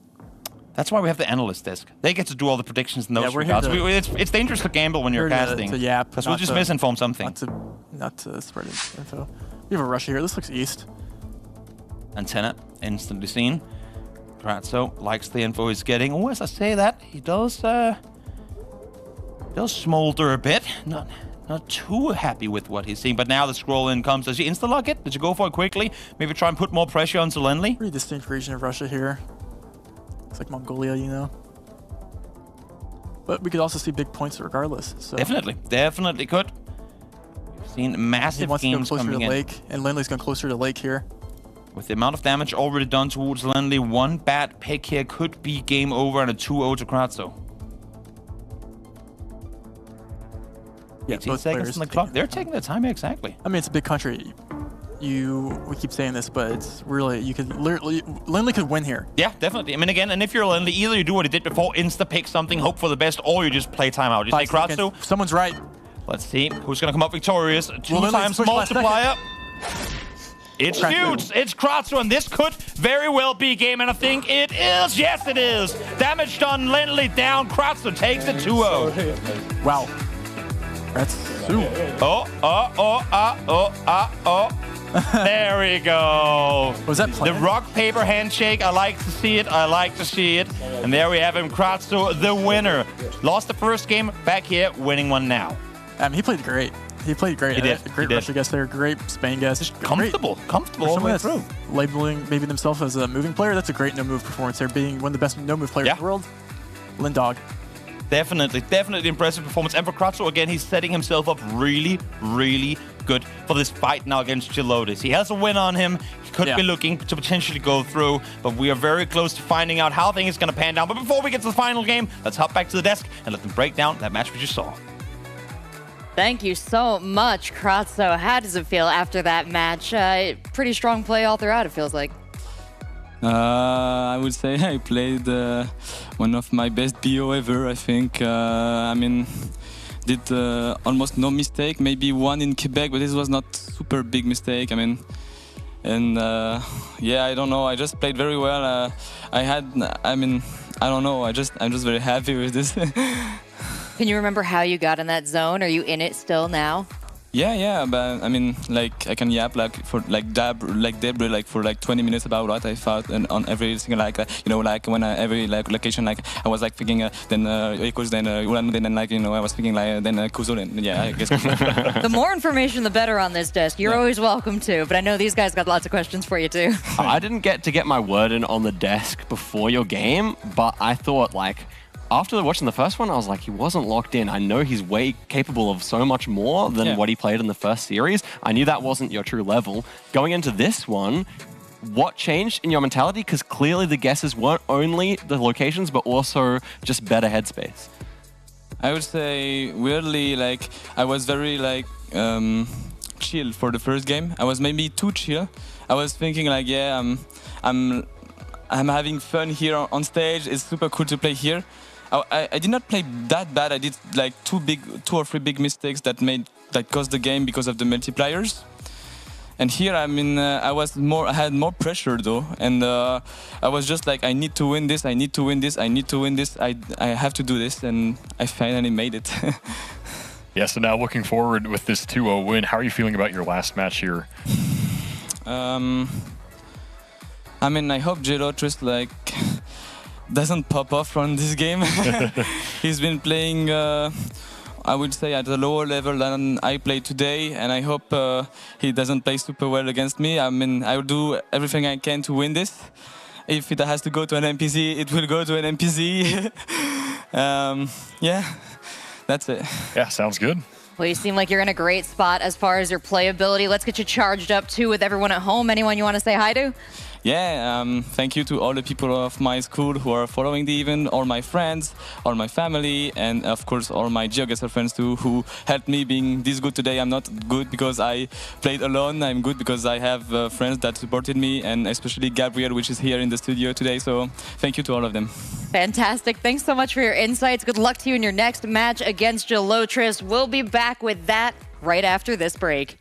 That's why we have the analyst desk. They get to do all the predictions in those regards. It's dangerous to gamble when you're casting. Because we'll just misinform something. Not to spread info. We have a Russia here. This looks east. Antenna, instantly seen. Kratsu likes the info he's getting. Oh, as I say that, he does smolder a bit. Not too happy with what he's seeing. But now the scroll in comes. Does he insta-lock it? Did you go for it quickly? Maybe try and put more pressure onto Lindley? Pretty distinct region of Russia here. It's like Mongolia, But we could also see big points regardless. So. Definitely could. We've seen massive games coming in. He wants to go closer to lake, and Lindley's going closer to lake here. With the amount of damage already done towards Lindley, one bad pick here could be game over and a 2-0 to Kratsu. Yeah, 18 seconds on the clock. They're taking their time exactly. I mean, it's a big country. We keep saying this, but it's really, Lindley could win here. Yeah, definitely. I mean, again, and if you're Lindley, either you do what he did before, insta-pick something, hope for the best, or you just play timeout. You say Kratsu. Someone's right. Let's see who's going to come up victorious. 2 times multiplier. It's huge. It's Kratsu, and this could very well be game, and I think it is. Yes, it is. Damage done. Lindley down. Kratsu takes it 2-0. Wow. That's There we go. Was that the planned? rock paper handshake? I like to see it. I like to see it. And there we have him, Kratzo, the winner. Lost the first game, back here, winning one now. He played great. He played great. He did. Great Russia guess there. Great Spain guess. Just Comfortable all the way through. Labeling maybe themselves as a moving player. That's a great no-move performance there. Being one of the best no-move players in the world. Lindog. Definitely impressive performance. And for Kratzo, again, he's setting himself up really, really good for this fight now against Gelotis. He has a win on him. He could be looking to potentially go through, but we are very close to finding out how things are going to pan down. But before we get to the final game, let's hop back to the desk and let them break down that match we just saw. Thank you so much, Kratzo. How does it feel after that match? Pretty strong play all throughout, it feels like. I would say I played one of my best BO ever, I think. I mean, did almost no mistake, maybe one in Quebec, but this was not super big mistake. I mean, and yeah, I don't know. I just played very well. I don't know. I'm just very happy with this. Can you remember how you got in that zone? Are you in it still now? Yeah, but I mean, like I can yap for Deborah for 20 minutes about what I thought and on every single when every location I was thinking then Equals then Ulan then I was thinking then Kuzo and yeah I guess. The more information the better on this desk. You're always welcome to, but I know these guys got lots of questions for you too. I didn't get to get my word in on the desk before your game, but I thought after watching the first one, I was like, he wasn't locked in. I know he's way capable of so much more than what he played in the first series. I knew that wasn't your true level. Going into this one, what changed in your mentality? Because clearly the guesses weren't only the locations, but also just better headspace. I would say, weirdly, I was very, chill for the first game. I was maybe too chill. I was thinking, yeah, I'm having fun here on stage. It's super cool to play here. I did not play that bad. I did two or three big mistakes that caused the game because of the multipliers. And here, I mean, I had more pressure though, and I was just I need to win this. I need to win this. I need to win this. I have to do this, and I finally made it. Yeah. So now looking forward with this 2-0 win, how are you feeling about your last match here? I mean, I hope Gelotis doesn't pop off from this game. He's been playing, I would say, at a lower level than I played today, and I hope he doesn't play super well against me. I mean, I will do everything I can to win this. If it has to go to an NPC, it will go to an NPC. Yeah, that's it. Yeah, sounds good. Well, you seem like you're in a great spot as far as your playability. Let's get you charged up too with everyone at home. Anyone you want to say hi to? Yeah, thank you to all the people of my school who are following the event, all my friends, all my family, and of course all my GeoGuessr friends too, who helped me being this good today. I'm not good because I played alone. I'm good because I have friends that supported me, and especially Gabriel, which is here in the studio today. So thank you to all of them. Fantastic. Thanks so much for your insights. Good luck to you in your next match against Gelotis. We'll be back with that right after this break.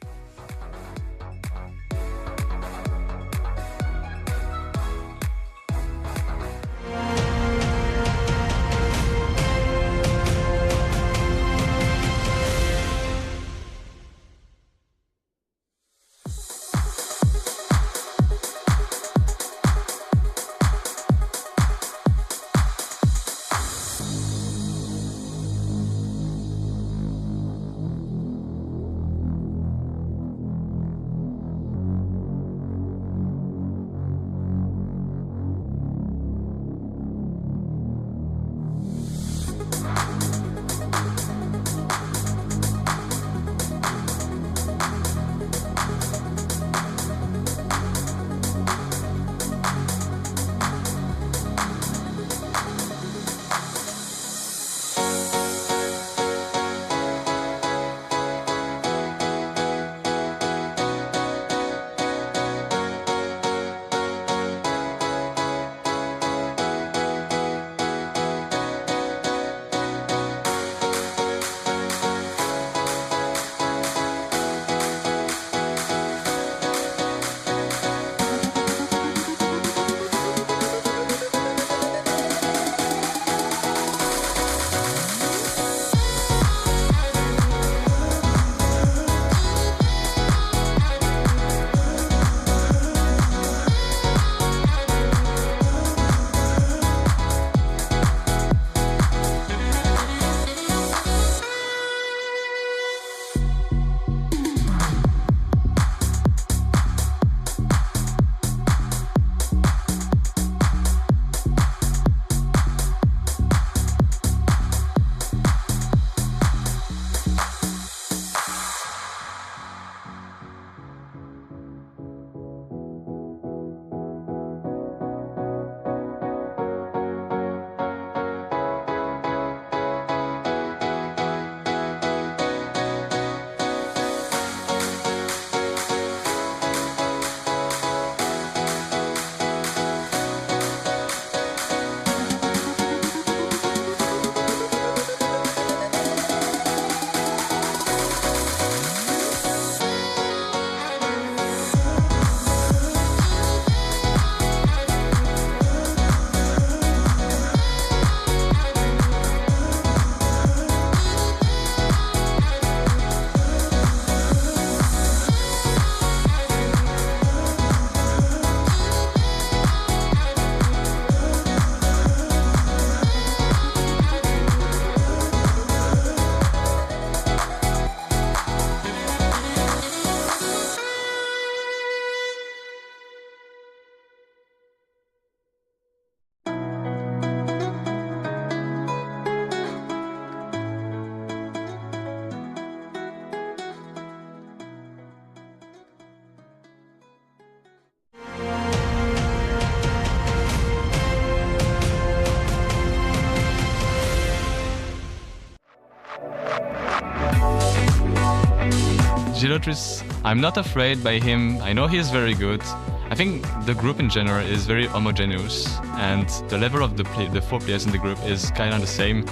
Geographer, I'm not afraid by him. I know he's very good. I think the group in general is very homogeneous, and the level of the 4 players in the group is kind of the same.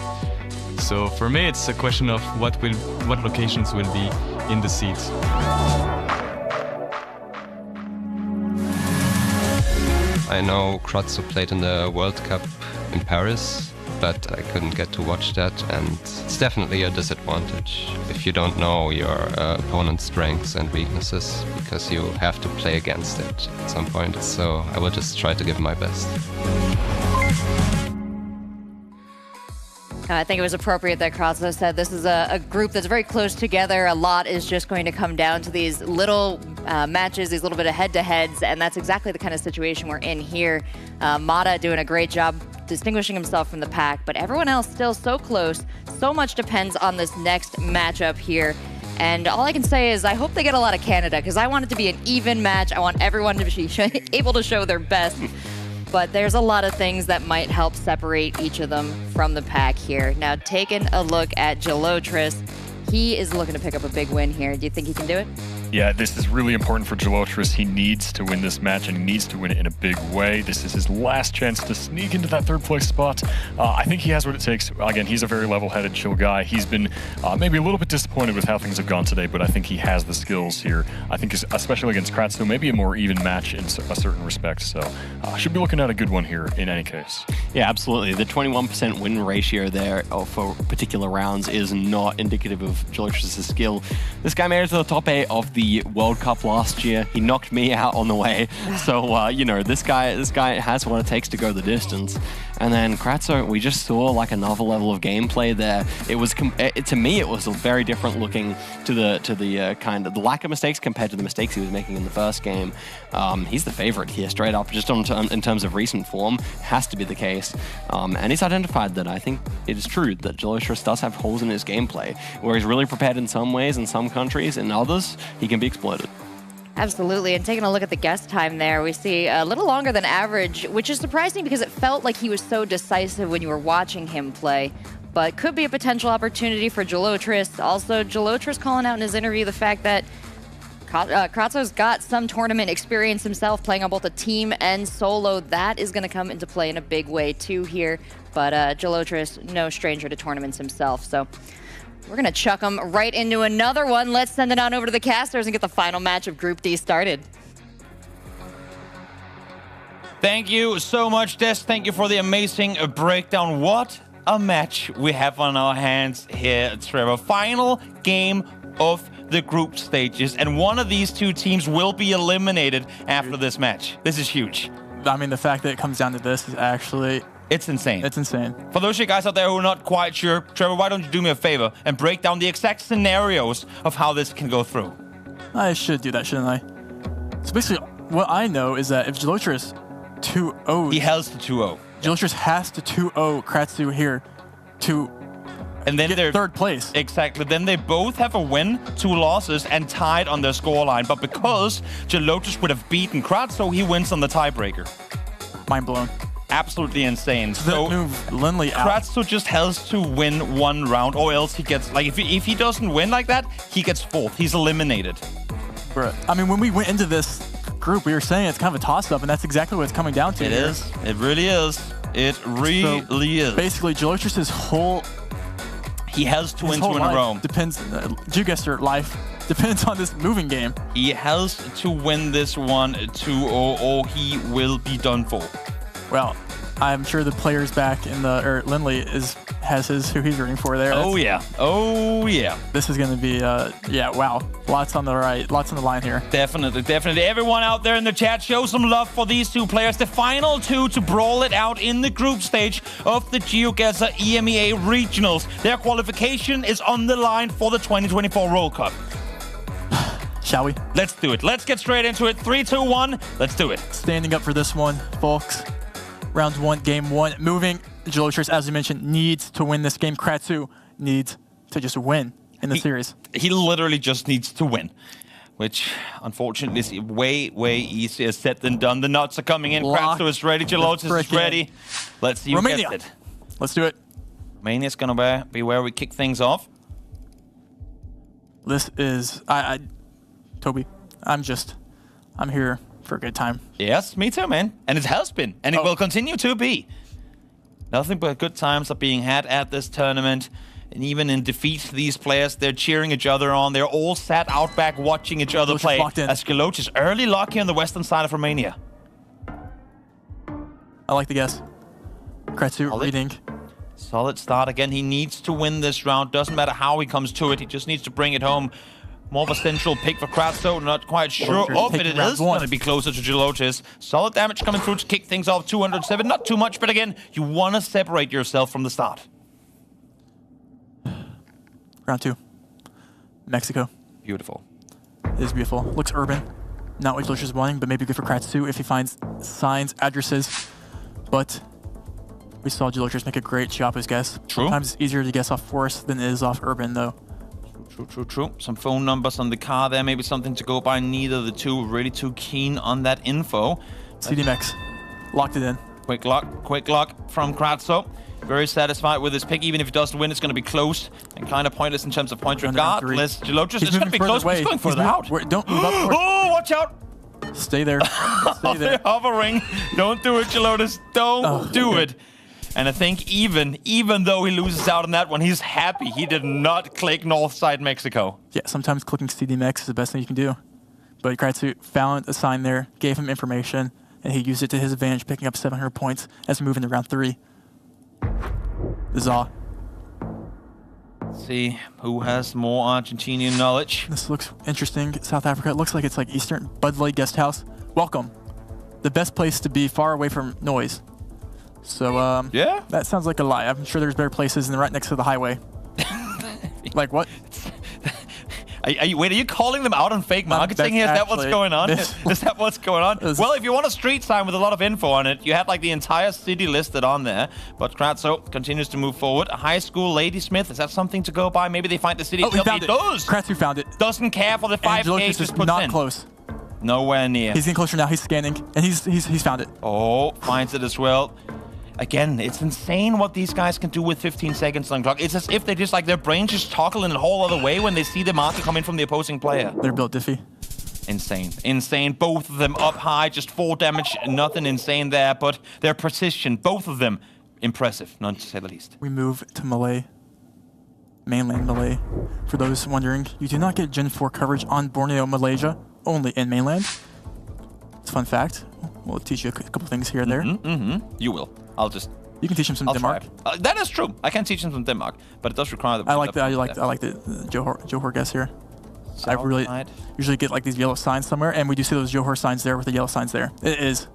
So for me, it's a question of what locations will be in the seeds. I know Kratzo played in the World Cup in Paris, but I couldn't get to watch that, and it's definitely a disadvantage if you don't know your opponent's strengths and weaknesses, because you have to play against it at some point. So I will just try to give my best. I think it was appropriate that Kratzo said this is a group that's very close together. A lot is just going to come down to these little matches, these little bit of head-to-heads, and that's exactly the kind of situation we're in here. Mata doing a great job distinguishing himself from the pack, but everyone else still so close. So much depends on this next matchup here. And all I can say is I hope they get a lot of Canada, because I want it to be an even match. I want everyone to be able to show their best. But there's a lot of things that might help separate each of them from the pack here. Now, taking a look at Geographer, he is looking to pick up a big win here. Do you think he can do it? Yeah, this is really important for Geographer. He needs to win this match, and he needs to win it in a big way. This is his last chance to sneak into that 3rd place spot. I think he has what it takes. Again, he's a very level-headed, chill guy. He's been maybe a little bit disappointed with how things have gone today, but I think he has the skills here. I think, especially against Kratzo, maybe a more even match in a certain respect. So should be looking at a good one here in any case. Yeah, absolutely. The 21% win ratio there for particular rounds is not indicative of Geograper's skill. This guy made it to the top 8 of the World Cup last year. He knocked me out on the way. So, you know, this guy has what it takes to go the distance. And then Kratzo, we just saw like another level of gameplay there. It was, to me, it was very different looking to the kind of the lack of mistakes compared to the mistakes he was making in the first game. He's the favorite here, straight up, just in terms of recent form, has to be the case. And he's identified that I think it is true that Geographer does have holes in his gameplay, where he's really prepared in some ways, in some countries, in others, he can be exploited. Absolutely, and taking a look at the guest time there, we see a little longer than average, which is surprising because it felt like he was so decisive when you were watching him play, but could be a potential opportunity for Geographer. Also, Geographer's calling out in his interview the fact that Kratzo's got some tournament experience himself, playing on both a team and solo. That is going to come into play in a big way too here, but Geographer's no stranger to tournaments himself, so we're going to chuck them right into another one. Let's send it on over to the casters and get the final match of Group D started. Thank you so much, Des. Thank you for the amazing breakdown. What a match we have on our hands here, Trevor. Final game of the group stages, and one of these two teams will be eliminated after this match. This is huge. I mean, the fact that it comes down to this is actually... It's insane. It's insane. For those of you guys out there who are not quite sure, Trevor, why don't you do me a favor and break down the exact scenarios of how this can go through? I should do that, shouldn't I? So basically, what I know is that if Geographer is 2-0... He has to 2-0. Geographer has to 2-0 Kratzo here to and then get 3rd place. Exactly. Then they both have a win, 2 losses, and tied on their scoreline. But because Geographer would have beaten Kratzo, he wins on the tiebreaker. Mind blown. Absolutely insane. So move Lindley out. Kratzo just has to win 1 round, or else he gets, like, if he doesn't win like that, he gets 4th. He's eliminated. Bruh. I mean, when we went into this group, we were saying it's kind of a toss-up, and that's exactly what it's coming down to. It is. It really is. It really is. Basically, Geographer's whole... He has to win 2 in a row. Depends. GeoGuessr life depends on this moving game. He has to win this one 2-0, or he will be done for. Well, I'm sure the players back in the Lindley has who he's rooting for there. Oh yeah, oh yeah. This is going to be yeah, wow. Lots on the right, lots on the line here. Definitely, definitely. Everyone out there in the chat, show some love for these two players. The final two to brawl it out in the group stage of the GeoGuessr EMEA Regionals. Their qualification is on the line for the 2024 World Cup. Shall we? Let's do it. Let's get straight into it. 3, 2, 1. Let's do it. Standing up for this one, folks. Round 1, game 1. Moving. Geographer, as we mentioned, needs to win this game. Kratzo needs to just win in the series. He literally just needs to win, which unfortunately is way, way easier said than done. The nuts are coming in. Kratzo is ready. Geographer is ready. Let's see who gets it. Let's do it. Romania is going to be where we kick things off. This is... Toby. I'm here for a good time. Yes, me too, man. And it has been, and it will continue to be. Nothing but good times are being had at this tournament. And even in defeat, these players, they're cheering each other on. They're all sat out back watching each other play. As Geologic is early lock here on the western side of Romania. I like the guess. Kratsu reading. Solid start again. He needs to win this round. Doesn't matter how he comes to it. He just needs to bring it home. More of a central pick for Kratsu. Not quite sure. Oh, but it is going to be closer to Geologic. Solid damage coming through to kick things off. 207. Not too much, but again, you want to separate yourself from the start. Round 2. Mexico. Beautiful. It is beautiful. Looks urban. Not what Geologic is wanting, but maybe good for Kratsu if he finds signs, addresses. But we saw Geologic make a great Chiapas guess. True. Sometimes it's easier to guess off forest than it is off urban, though. True. Some phone numbers on the car there. Maybe something to go by. Neither of the two really too keen on that info. CDMX. Locked it in. Quick lock from Kratsu. Very satisfied with his pick. Even if he doesn't win, it's going to be close and kind of pointless in terms of points regardless. Geologic is going to be close, but he's going further out. Don't move up. Oh, watch out. Stay there. Stay there. They're hovering. Don't do it, Geologic. Don't do it. And I think even though he loses out on that one, he's happy he did not click north side Mexico. Yeah, sometimes clicking CDMX is the best thing you can do. But Kratsu found a sign there, gave him information, and he used it to his advantage, picking up 700 points as we move into round 3. Za. Let's see who has more Argentinian knowledge. This looks interesting. South Africa. It looks like it's like Eastern Bud Light Guest House. Welcome. The best place to be far away from noise. So, yeah, that sounds like a lie. I'm sure there's better places and right next to the highway. Like what? Wait, are you calling them out on fake marketing here? Is that what's going on? Is that what's going on? Well, if you want a street sign with a lot of info on it, you had like the entire city listed on there. But Kratsu continues to move forward. A high school Ladysmith, is that something to go by? Maybe they find the city. Oh, he found it. Kratsu found it. Doesn't care for the 5K. Just puts not in. Close. Nowhere near. He's getting closer now. He's scanning, and he's found it. Oh, finds it as well. Again, it's insane what these guys can do with 15 seconds on the clock. It's as if they just like their brains just toggle in a whole other way when they see the marker come in from the opposing player. They're built diffy. Insane. Both of them up high, just 4 damage. Nothing insane there, but their precision, both of them, impressive, not to say the least. We move to Malay. Mainland Malay. For those wondering, you do not get Gen 4 coverage on Borneo, Malaysia, only in mainland. It's a fun fact. We'll teach you a couple things here and there. You will. You can teach him some Denmark. That is true. I can teach him some Denmark, but it does require the. I like the Johor guess here. I really usually get like these yellow signs somewhere, and we do see those Johor signs there with the yellow signs there. It is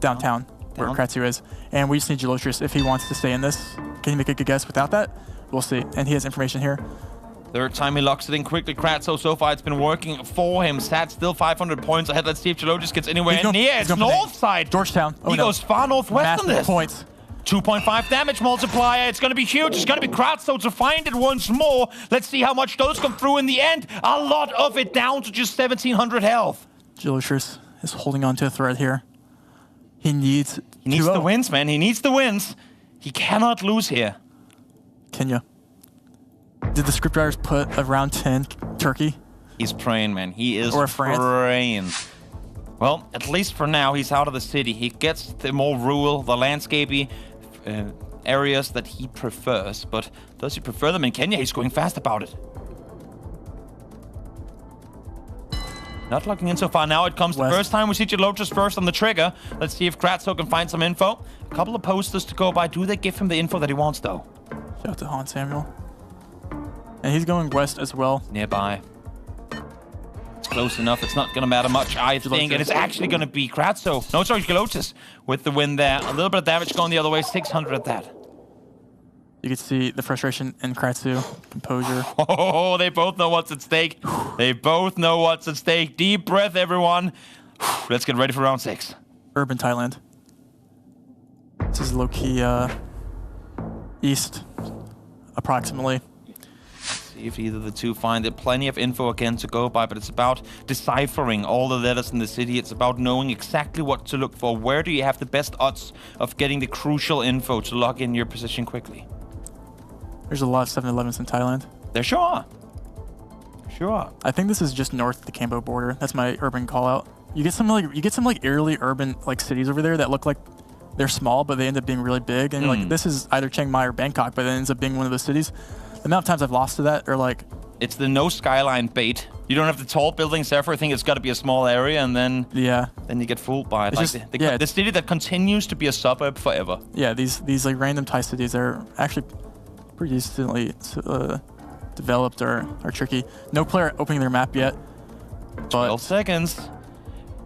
downtown where Kratsu is, and we just need Geologic if he wants to stay in this. Can he make a good guess without that? We'll see. And he has information here. Third time he locks it in quickly. Kratsu, so far it's been working for him. Sat still 500 points ahead. Let's see if Geologic gets anywhere near. It's north side. Georgetown. He goes far northwest on this. Points. 2.5 damage multiplier. It's going to be huge. It's going to be Kratsu to find it once more. Let's see how much those come through in the end. A lot of it down to just 1,700 health. Geologic is holding on to a thread here. He needs the wins, man. He needs the wins. He cannot lose here. Kenya. Did the scriptwriters put a round 10 Turkey? He's praying, man. He is France. praying. Well, at least for now, he's out of the city. He gets the more rural, the landscapey areas that he prefers. But does he prefer them in Kenya? He's going fast about it. Not locking in so far. Now it comes the first time we see Geologic first on the trigger. Let's see if Kratsu can find some info. A couple of posters to go by. Do they give him the info that he wants, though? Shout out to Hans Samuel. And he's going west as well. Nearby. It's close enough. It's not going to matter much, I think. And it's actually going to be Kratsu. No, sorry, Geologic with the win there. A little bit of damage going the other way. 600 at that. You can see the frustration in Kratsu. Composure. Oh, they both know what's at stake. They both know what's at stake. Deep breath, everyone. Let's get ready for round 6. Urban Thailand. This is low-key east, approximately. See if either of the two find it. Plenty of info again to go by, but it's about deciphering all the letters in the city. It's about knowing exactly what to look for. Where do you have the best odds of getting the crucial info to lock in your position quickly? There's a lot of 7-Elevens in Thailand. There sure are. Sure. I think this is just north of the Cambo border. That's my urban call out. You get some like eerily urban like cities over there that look like they're small, but they end up being really big. And you're like, this is either Chiang Mai or Bangkok, but it ends up being one of those cities. The amount of times I've lost to that are like... It's the no skyline bait. You don't have the tall buildings, therefore I think it's got to be a small area, and then then you get fooled by it. It's Like just- the city that continues to be a suburb forever. Yeah, these like random Thai cities are actually pretty decently developed are tricky. No player opening their map yet. But 12 seconds.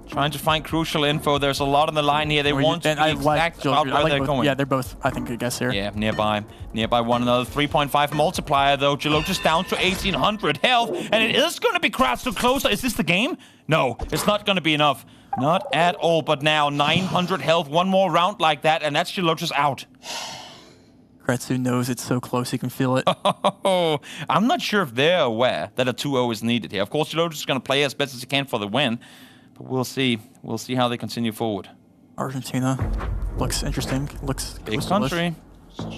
Trying to find crucial info. There's a lot on the line here. They want to be exact about where they're going. Yeah, they're both, I think, I guess here. Yeah, nearby one another. 3.5 multiplier though. Geolotus down to 1800 health, and it is going to be Kratzu closer. Is this the game? No, it's not going to be enough. Not at all. But now 900 health. One more round like that, and that's Geolotus out. Kratzu knows it's so close, he can feel it. Oh, I'm not sure if they're aware that a 2-0 is needed here. Of course, Geolotus is going to play as best as he can for the win. But we'll see. We'll see how they continue forward. Argentina looks interesting. Looks big country.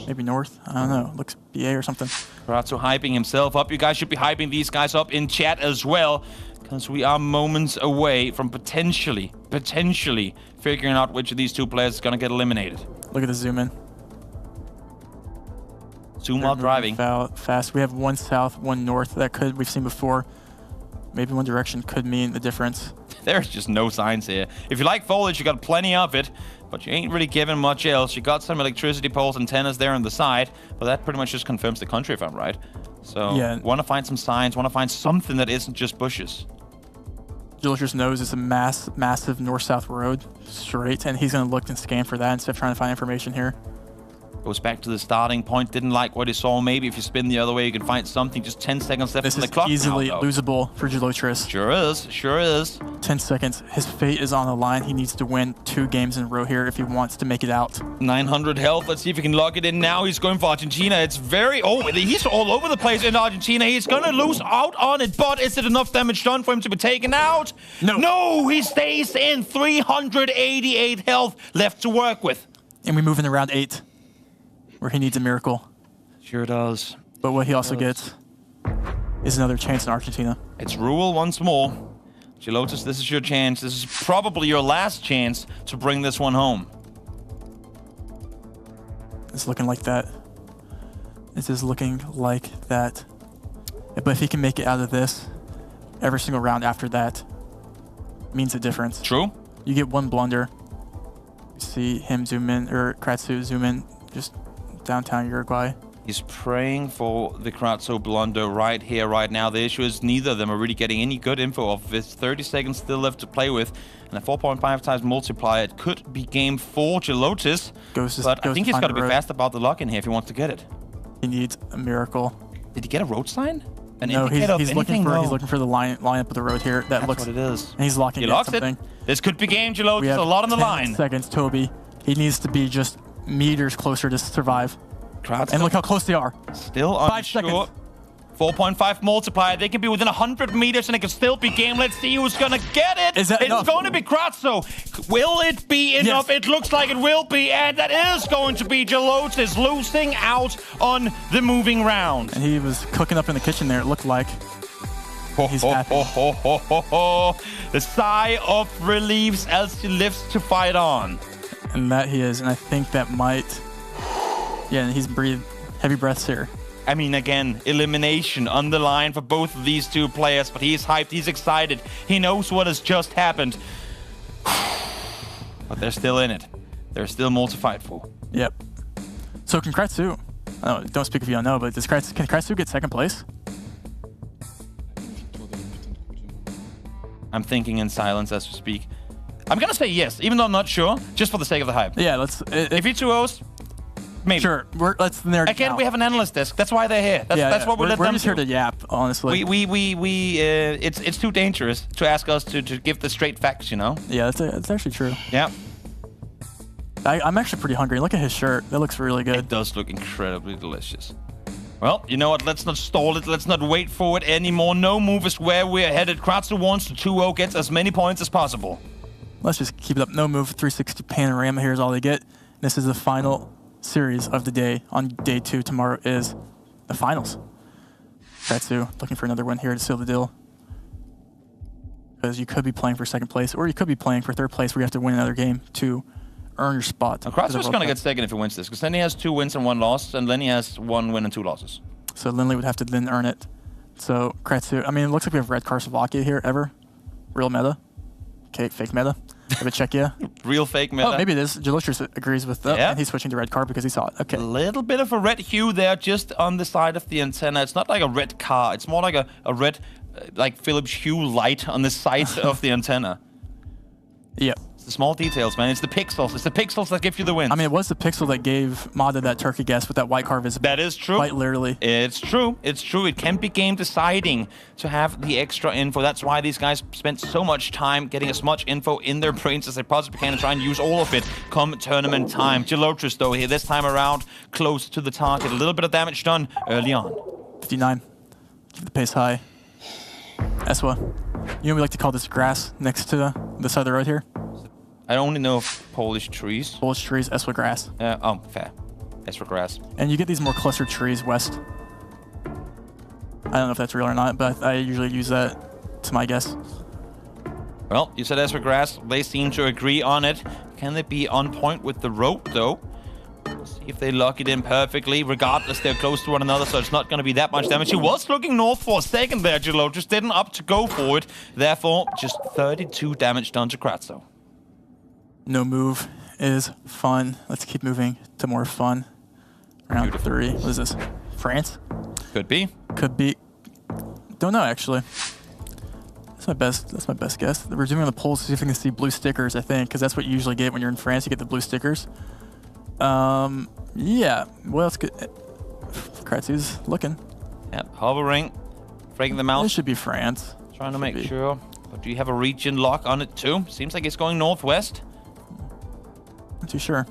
Maybe north. I don't know. Looks BA or something. Kratzu hyping himself up. You guys should be hyping these guys up in chat as well, because we are moments away from potentially figuring out which of these two players is going to get eliminated. Look at the zoom in. Zoom while driving. Fast. We have one south, one north. That could we've seen before. Maybe one direction could mean the difference. There's just no signs here. If you like foliage, you got plenty of it, but you ain't really given much else. You got some electricity poles, antennas there on the side, but that pretty much just confirms the country, if I'm right. So, want to find some signs, want to find something that isn't just bushes. Geolotus knows it's a massive north-south road straight, and he's going to look and scan for that instead of trying to find information here. Goes back to the starting point, didn't like what he saw. Maybe if you spin the other way, you can find something. Just 10 seconds left on the clock. This is easily losable for Geolotus. Sure is, sure is. 10 seconds. His fate is on the line. He needs to win 2 games in a row here if he wants to make it out. 900 health. Let's see if he can lock it in now. He's going for Argentina. It's very... Oh, he's all over the place in Argentina. He's going to lose out on it, but is it enough damage done for him to be taken out? No. No, he stays in. 388 health left to work with. And we move into round 8. Where he needs a miracle. Sure does. But what he also gets is another chance in Argentina. It's Rule once more. Geolotus, this is your chance. This is probably your last chance to bring this one home. It's looking like that. This is looking like that. But if he can make it out of this, every single round after that means a difference. True. You get one blunder. You see him zoom in, or Kratzu zoom in, just downtown Uruguay. He's praying for the Kratzu blunder right here, right now. The issue is neither of them are really getting any good info of this. 30 seconds still left to play with. And a 4.5 times multiplier. It could be game 4, Geolotus. But I think he's got to be fast about the lock in here if he wants to get it. He needs a miracle. Did he get a road sign? No, he's looking for the line up of the road here. That's what it is. And he's locking He in locks something. it. This could be game, Geolotus. We have A lot on the 10 line. seconds, Toby. He needs to be just meters closer to survive. Kratzu. And look how close they are. Still 5 seconds. 4.5 multiplier. They can be within 100 meters and it can still be game. Let's see who's going to get it. Is that it's enough? going to be Kratzu. Will it be enough? Yes. It looks like it will be. And that is going to be Geolotus losing out on the moving round. And he was cooking up in the kitchen there, it looked like. He's happy. The sigh of relief as he lives to fight on. And that he is. And I think that might... Yeah, and he's breathed heavy breaths here. I mean, again, elimination on the line for both of these two players, but he's hyped, he's excited. He knows what has just happened. But they're still in it. They're still more to fight for. Yep. So can Kratzu... don't speak if you don't know, but can Kratzu get second place? I'm thinking in silence as we speak. I'm going to say yes, even though I'm not sure, just for the sake of the hype. Yeah, let's... If you 2-0s, maybe. Sure, let's narrow it Again, down. we have an analyst desk. That's why they're here. That's what we let them do. We're just here to yap, honestly. It's too dangerous to ask us to give the straight facts, you know? Yeah, that's actually true. Yeah. I'm actually pretty hungry. Look at his shirt. That looks really good. It does look incredibly delicious. Well, you know what? Let's not stall it. Let's not wait for it anymore. No move is where we're headed. Kratzu wants to 2-0, gets as many points as possible. Let's just keep it up. No move, 360 panorama. Here's all they get. This is the final series of the day. On day 2, tomorrow is the finals. Kratzu looking for another win here to seal the deal. Because you could be playing for second place, or you could be playing for third place where you have to win another game to earn your spot. Kratzu's going to get second if he wins this, because then he has 2 wins and 1 loss, and Lenny has 1 win and 2 losses. So Lindley would have to then earn it. So Kratzu, I mean, it looks like we have red car Slovakia here, ever. Real meta. Okay, fake meta. Have a Czechia. Real fake meta. Oh, maybe it is. Geologius agrees with that, Yeah. and he's switching to red car because he saw it. Okay. A little bit of a red hue there just on the side of the antenna. It's not like a red car. It's more like a red, like Philips Hue light on the side of the antenna. Yep. It's the small details, man. It's the pixels. It's the pixels that give you the win. I mean, it was the pixel that gave Mada that turkey guess with that white car visible. That is true. Quite literally. It's true. It's true. It can be game deciding to have the extra info. That's why these guys spent so much time getting as much info in their brains as they possibly can and try and use all of it come tournament time. Geolotrus, though, here this time around, close to the target. A little bit of damage done early on. 59. Keep the pace high. Eswa. You know we like to call this grass next to the side of the road here? I only know of Polish trees. Polish trees, Eswa grass. Oh, fair. Eswa grass. And you get these more clustered trees west. I don't know if that's real or not, but I usually use that to my guess. Well, you said Eswa grass. They seem to agree on it. Can they be on point with the rope, though? See if they lock it in perfectly. Regardless, they're close to one another, so it's not going to be that much damage. He was looking north for a second there, Gelo. Just didn't opt to go for it. Therefore, just 32 damage done to Kratzo. No move is fun. Let's keep moving to more fun. Round 3. What is this? France? Could be. Could be. Don't know, actually. That's my best guess. We're doing the polls to see if we can see blue stickers, I think, because that's what you usually get when you're in France. You get the blue stickers. Yeah. What else could... Kratzu's looking. Yep, hovering. Breaking them out. It should be France. Trying to make sure. But do you have a region lock on it, too? Seems like it's going northwest. Not too sure.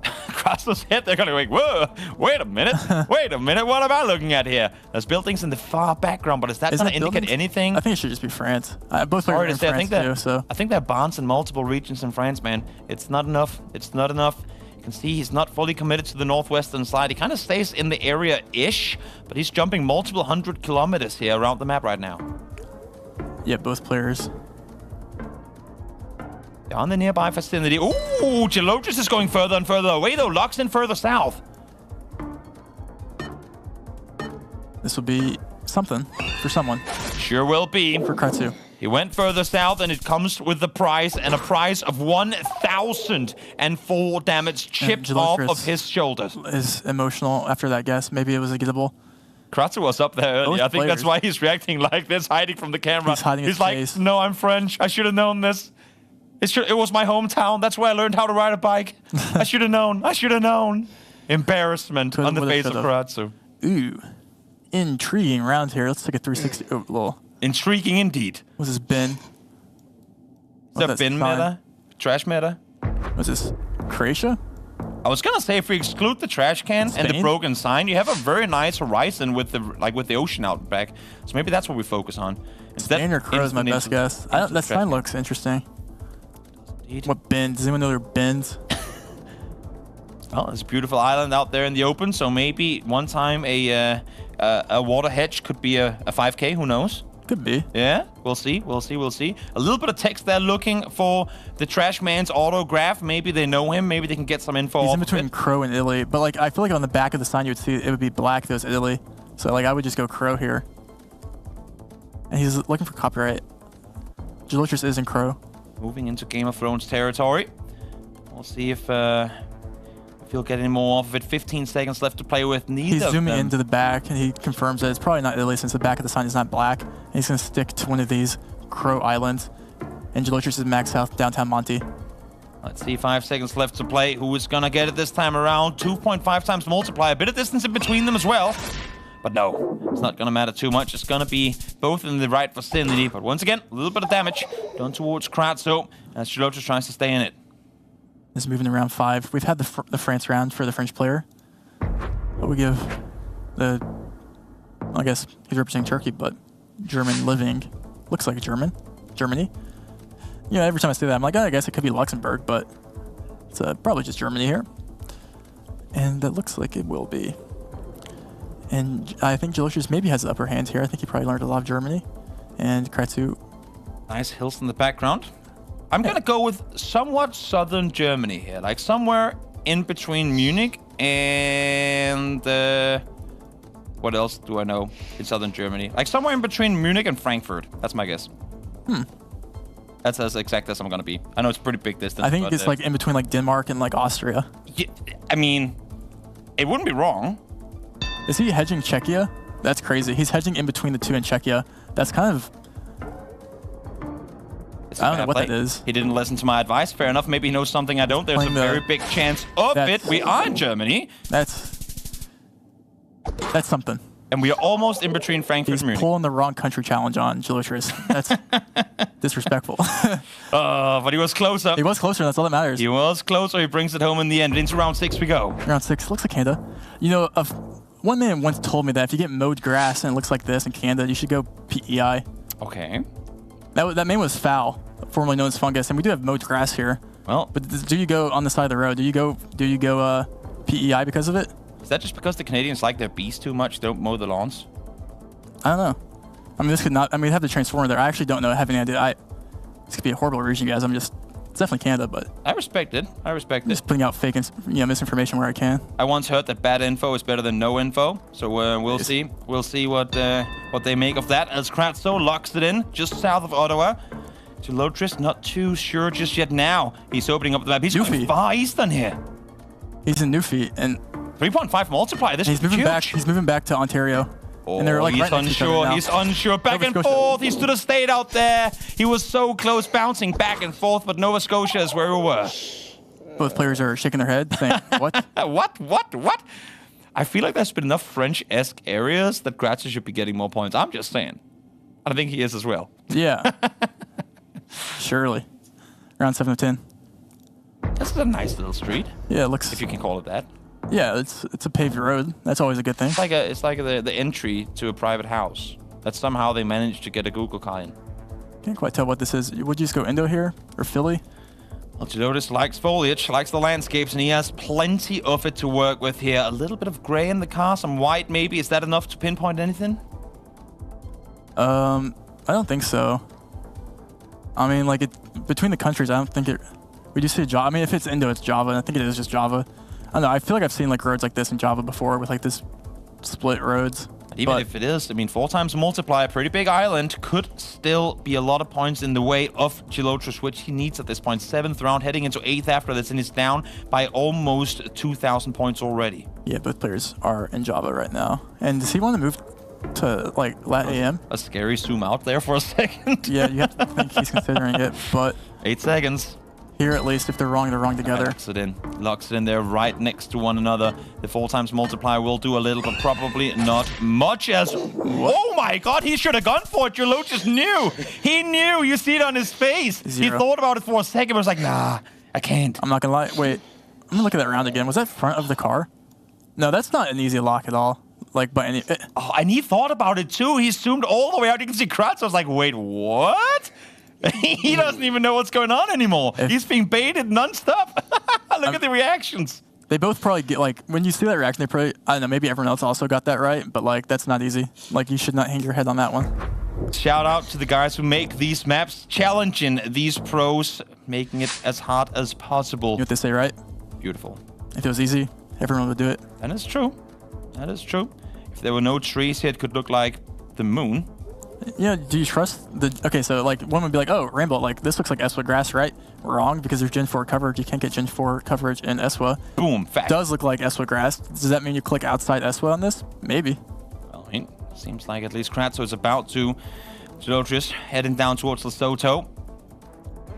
Kratzo's head, they're going to be like, whoa, wait a minute. Wait a minute. What am I looking at here? There's buildings in the far background, but is that going to indicate anything? I think it should just be France. Both players are in France too, so. I think there are bonds in multiple regions in France, man. It's not enough. It's not enough. You can see he's not fully committed to the northwestern side. He kind of stays in the area-ish, but he's jumping multiple 100 kilometers here around the map right now. Yeah, both players. On the nearby vicinity. Ooh, Geolotrus is going further and further away, though. Locks in further south. This will be something for someone. Sure will be. For Kratzu. He went further south, and it comes with the prize, and a prize of 1,004 damage chipped off of his shoulders. Is emotional after that guess. Maybe it was a gettable. Kratzu was up there earlier. I think that's why he's reacting like this, hiding from the camera. He's hiding his like, face. no, I'm French. I should have known this. It was my hometown. That's where I learned how to ride a bike. I should have known. I should have known. Embarrassment on the face of Kratzu. Ooh. Intriguing round here. Let's take a 360. Oh, lol. Intriguing indeed. What's this bin? Is that bin meta? Trash meta? What's this? Croatia? I was gonna say if we exclude the trash can and the broken sign, you have a very nice horizon with the ocean out back. So maybe that's what we focus on. Spain or Crow is my best guess. That sign looks interesting. Indeed. What bins? Does anyone know there are bins? Well, there's a beautiful island out there in the open, so maybe one time a water hedge could be a 5K. Who knows? Could be. Yeah, we'll see. We'll see. We'll see. A little bit of text there looking for the trash man's autograph. Maybe they know him. Maybe they can get some info. He's in between Crow and Italy, but like I feel like on the back of the sign you would see it would be black if it was Italy. So like I would just go Crow here. And he's looking for copyright. Geolotrus is in Crow. Moving into Game of Thrones territory. We'll see if he'll get any more off of it. 15 seconds left to play with. Neither He's zooming of them. into the back, and he confirms that it's probably not Italy since the back of the sign is not black. And he's going to stick to one of these Crow Islands. And Geolotrus is max health, downtown Monty. Let's see, 5 seconds left to play. Who is going to get it this time around? 2.5 times multiply. A bit of distance in between them as well. But no, it's not going to matter too much. It's going to be both in the right vicinity. But once again, a little bit of damage done towards Kratzo as Geolotrus tries to stay in it. This is moving to round 5. We've had the France round for the French player. But we give the, I guess he's representing Turkey, but German living. Looks like a German. Germany. You know, every time I say that, I'm like, oh, I guess it could be Luxembourg, but it's probably just Germany here. And that looks like it will be. And I think Geologius maybe has the upper hand here. I think he probably learned a lot of Germany. And Kratzu. Nice hills in the background. I'm going to go with somewhat southern Germany here. Like somewhere in between Munich and... what else do I know in southern Germany? Like somewhere in between Munich and Frankfurt. That's my guess. That's as exact as I'm going to be. I know it's pretty big distance. I think it's like in between like Denmark and like Austria. Yeah, I mean, it wouldn't be wrong. Is he hedging Czechia? That's crazy. He's hedging in between the two in Czechia. That's kind of... I don't know what that is. He didn't listen to my advice. Fair enough. Maybe he knows something I don't. There's a very big chance of it. We are in Germany. That's something. And we are almost in between Frankfurt and Munich. He's pulling the wrong country challenge on Geologius. That's disrespectful. But he was closer. He was closer. That's all that matters. He was closer. He brings it home in the end. Into round 6 we go. Round 6. Looks like Canada. You know, one man once told me that if you get mowed grass and it looks like this in Canada, you should go PEI. Okay. That man was foul, formerly known as fungus, and we do have mowed grass here. Well, but do you go on the side of the road? Do you go PEI because of it? Is that just because the Canadians like their bees too much? Don't mow the lawns? I don't know. I mean, this could not. I mean, have the transformer there. I actually don't know. I have any idea. This could be a horrible region, guys. It's definitely Canada, but I respect it. I respect it. Just putting out fake, misinformation where I can. I once heard that bad info is better than no info, so we'll see. We'll see what they make of that. As Kratzo locks it in just south of Ottawa. Geologius not too sure just yet. Now he's opening up the map. He's going far eastern here. He's in Newfie and 3.5 multiplier. This is moving huge. back. He's moving back to Ontario. Oh, and they're like he's right next to each other now. He's unsure. Back and forth. He stood a stayed out there. He was so close, bouncing back and forth, but Nova Scotia is where we were. Both players are shaking their head, saying, "What? What? I feel like there's been enough French-esque areas that Kratzer should be getting more points. I'm just saying. I think he is as well. Yeah. Surely. Round 7 of 10. This is a nice little street. Yeah, it looks... If you can call it that. Yeah, it's a paved road. That's always a good thing. It's like the entry to a private house. That somehow they managed to get a Google car in. Can't quite tell what this is. Would you just go Indo here? Or Philly? Well, Geologius likes foliage, likes the landscapes, and he has plenty of it to work with here. A little bit of gray in the car, some white maybe. Is that enough to pinpoint anything? I don't think so. I mean, like, between the countries, I don't think it... We do see Java. I mean, if it's Indo, it's Java. And I think it is just Java. I don't know. I feel like I've seen, like, roads like this in Java before with, like, this split roads. Even if it is, I mean, 4 times multiplier, pretty big island, could still be a lot of points in the way of Geologius, which he needs at this point. 7th round, heading into 8th after this, and he's down by almost 2,000 points already. Yeah, both players are in Java right now. And does he want to move to, like, Lat AM? A scary zoom out there for a second. Yeah, you have to think he's considering it, but... 8 seconds. Here, at least, if they're wrong together. Locks it in there right next to one another. The 4 times multiplier will do a little, but probably not much as... Oh my god, he should have gone for it. Geologius knew. He knew. You see it on his face. 0. He thought about it for a second, but was like, nah, I can't. I'm not gonna lie. Wait, I'm gonna look at that round again. Was that front of the car? No, that's not an easy lock at all. Like, by any... Oh, and he thought about it too. He zoomed all the way out. You can see Kratz. I was like, wait, what? He doesn't even know what's going on anymore. He's being baited nonstop. Look at the reactions. They both probably get, like, when you see that reaction, they probably, I don't know, maybe everyone else also got that right, but, like, that's not easy. Like, you should not hang your head on that one. Shout out to the guys who make these maps, challenging these pros, making it as hard as possible. You know what they say, right? Beautiful. If it was easy, everyone would do it. That is true. That is true. If there were no trees here, it could look like the moon. Yeah, do you trust the... Okay, so, like, one would be like, oh, rainbolt, like, this looks like ESWA grass, right? Wrong, because there's Gen 4 coverage. You can't get Gen 4 coverage in ESWA. Boom, fact. Does look like ESWA grass. Does that mean you click outside ESWA on this? Maybe. Well, it seems like at least Kratzo is about to. Geologius heading down towards Lesotho.